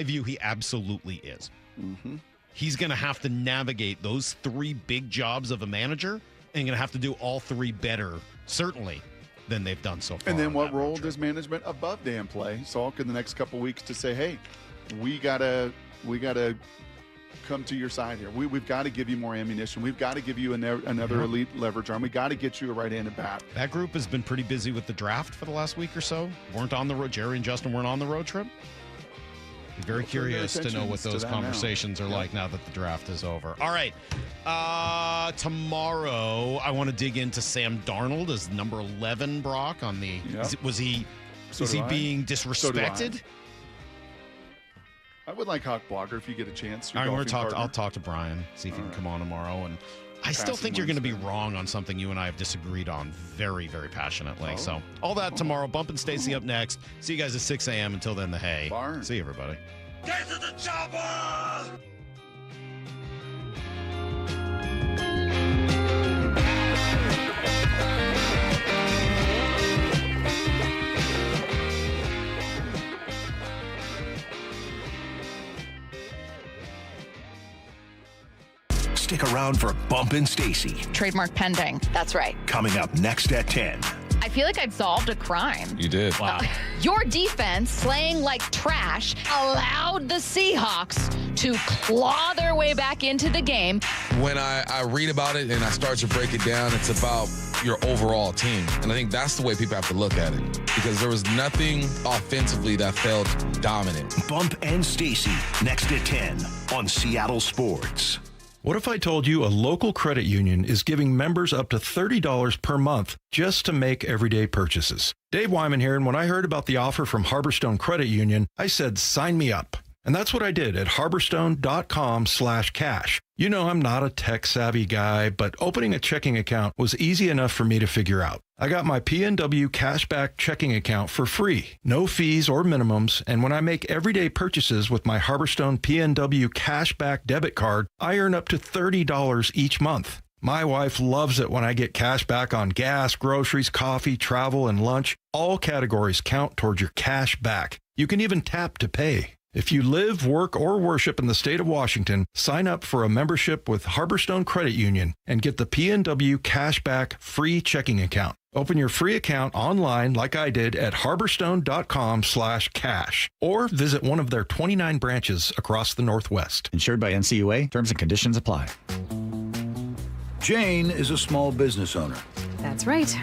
view, he absolutely is. He's going to have to navigate those 3 big jobs of a manager and going to have to do all 3 better, certainly, than they've done so far. And then what role does management above Dan play, Salk, in the next couple of weeks to say, hey, we gotta come to your side here. We've got to give you more ammunition. We've got to give you another elite leverage arm. We got to get you a right-handed bat. That group has been pretty busy with the draft for the last week or so. Weren't on the road. Jerry and Justin weren't on the road trip. Very curious to know what those conversations are like now that the draft is over. All right. Tomorrow, I want to dig into Sam Darnold as number 11, Brock, on the... Was he being disrespected? I would like Hawk Blogger if you get a chance. All right, I'll talk to Brian, see if he can come on tomorrow. And I still think you're going to be wrong on something you and I have disagreed on very, very passionately. So all that tomorrow. Bump and Stacy up next. See you guys at 6 a.m. Until then, the hay. See you, everybody. Get to the chopper! Stick around for Bump and Stacy. Trademark pending. That's right. Coming up next at 10. I feel like I've solved a crime. You did. Wow. Your defense, playing like trash, allowed the Seahawks to claw their way back into the game. When I read about it and I start to break it down, it's about your overall team. And I think that's the way people have to look at it. Because there was nothing offensively that felt dominant. Bump and Stacy next at 10 on Seattle Sports. What if I told you a local credit union is giving members up to $30 per month just to make everyday purchases? Dave Wyman here, and when I heard about the offer from Harborstone Credit Union, I said, sign me up. And that's what I did at harborstone.com/cash. You know, I'm not a tech-savvy guy, but opening a checking account was easy enough for me to figure out. I got my PNW Cashback checking account for free, no fees or minimums, and when I make everyday purchases with my Harborstone PNW Cashback debit card, I earn up to $30 each month. My wife loves it when I get cash back on gas, groceries, coffee, travel, and lunch. All categories count towards your cash back. You can even tap to pay. If you live, work, or worship in the state of Washington, sign up for a membership with Harborstone Credit Union and get the PNW Cashback free checking account. Open your free account online like I did at harborstone.com/cash or visit one of their 29 branches across the Northwest. Insured by NCUA. Terms and conditions apply. Jane is a small business owner. That's right.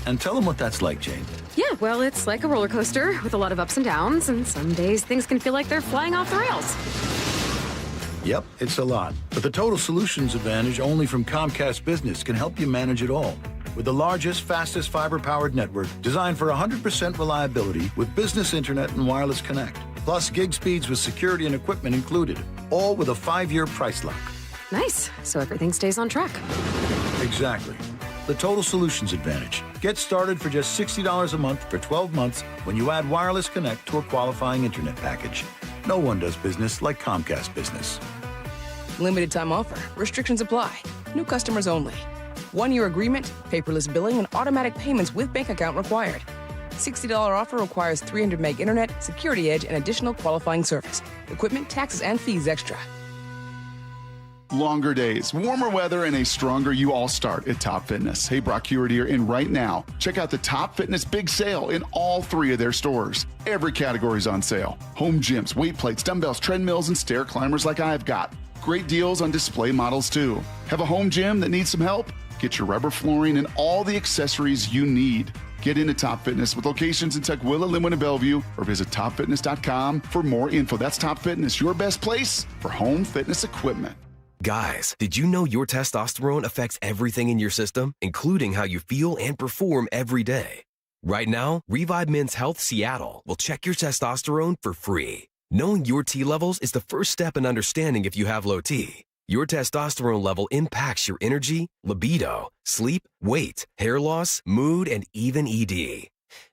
And tell them what that's like, Jane. Yeah, well, it's like a roller coaster with a lot of ups and downs, and some days things can feel like they're flying off the rails. Yep, it's a lot. But the Total Solutions Advantage only from Comcast Business can help you manage it all. With the largest, fastest fiber-powered network designed for 100% reliability with business internet and wireless connect. Plus gig speeds with security and equipment included. All with a 5-year price lock. Nice. So everything stays on track. Exactly. The Total Solutions Advantage. Get started for just $60 a month for 12 months when you add Wireless Connect to a qualifying internet package. No one does business like Comcast Business. Limited time offer. Restrictions apply. New customers only. 1-year agreement, paperless billing, and automatic payments with bank account required. $60 offer requires 300 meg internet, security edge, and additional qualifying service. Equipment, taxes, and fees extra. Longer days, warmer weather, and a stronger you all start at Top Fitness. Hey, Brock Hewitt here, and right now, check out the Top Fitness Big Sale in all 3 of their stores. Every category's on sale. Home gyms, weight plates, dumbbells, treadmills, and stair climbers like I've got. Great deals on display models, too. Have a home gym that needs some help? Get your rubber flooring and all the accessories you need. Get into Top Fitness with locations in Tukwila, Linwood, and Bellevue, or visit topfitness.com for more info. That's Top Fitness, your best place for home fitness equipment. Guys, did you know your testosterone affects everything in your system, including how you feel and perform every day? Right now, Revive Men's Health Seattle will check your testosterone for free. Knowing your T levels is the first step in understanding if you have low T. Your testosterone level impacts your energy, libido, sleep, weight, hair loss, mood, and even ED.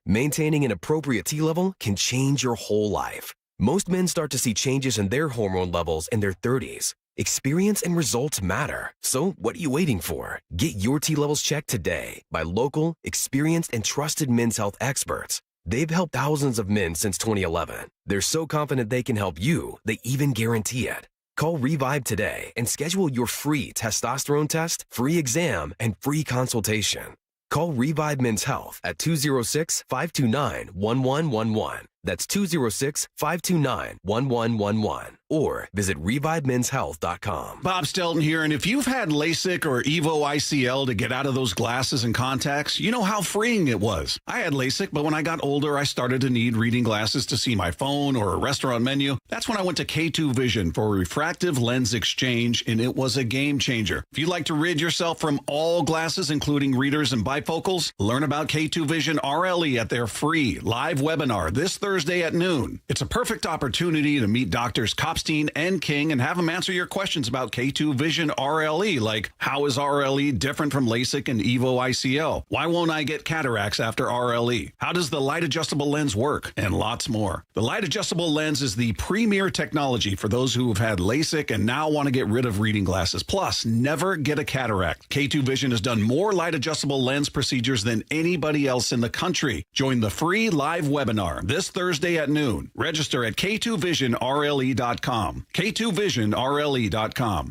Maintaining an appropriate T level can change your whole life. Most men start to see changes in their hormone levels in their 30s. Experience and results matter. So what are you waiting for? Get your T levels checked today by local, experienced, and trusted men's health experts. They've helped thousands of men since 2011. They're so confident they can help you, they even guarantee it. Call Revive today and schedule your free testosterone test, free exam, and free consultation. Call Revive Men's Health at 206-529-1111. That's 206-529-1111. Or visit ReviveMen'sHealth.com. Bob Stelton here, and if you've had LASIK or EVO ICL to get out of those glasses and contacts, you know how freeing it was. I had LASIK, but when I got older, I started to need reading glasses to see my phone or a restaurant menu. That's when I went to K2 Vision for a refractive lens exchange, and it was a game changer. If you'd like to rid yourself from all glasses, including readers and bifocals, learn about K2 Vision RLE at their free live webinar this Thursday at noon. It's a perfect opportunity to meet Doctors Kopstein and King and have them answer your questions about K2 Vision RLE, like how is RLE different from LASIK and EVO ICL? Why won't I get cataracts after RLE? How does the light adjustable lens work? And lots more. The light adjustable lens is the premier technology for those who have had LASIK and now want to get rid of reading glasses. Plus, never get a cataract. K2 Vision has done more light adjustable lens procedures than anybody else in the country. Join the free live webinar this Thursday at noon. Register at K2VisionRLE.com. K2VisionRLE.com.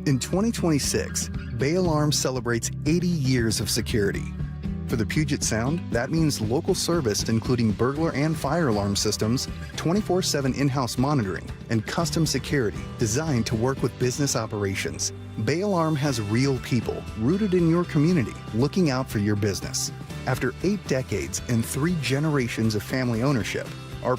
In 2026, Bay Alarm celebrates 80 years of security. For the Puget Sound, that means local service including burglar and fire alarm systems, 24/7 in-house monitoring, and custom security designed to work with business operations. Bay Alarm has real people rooted in your community looking out for your business. After 8 decades and 3 generations of family ownership, our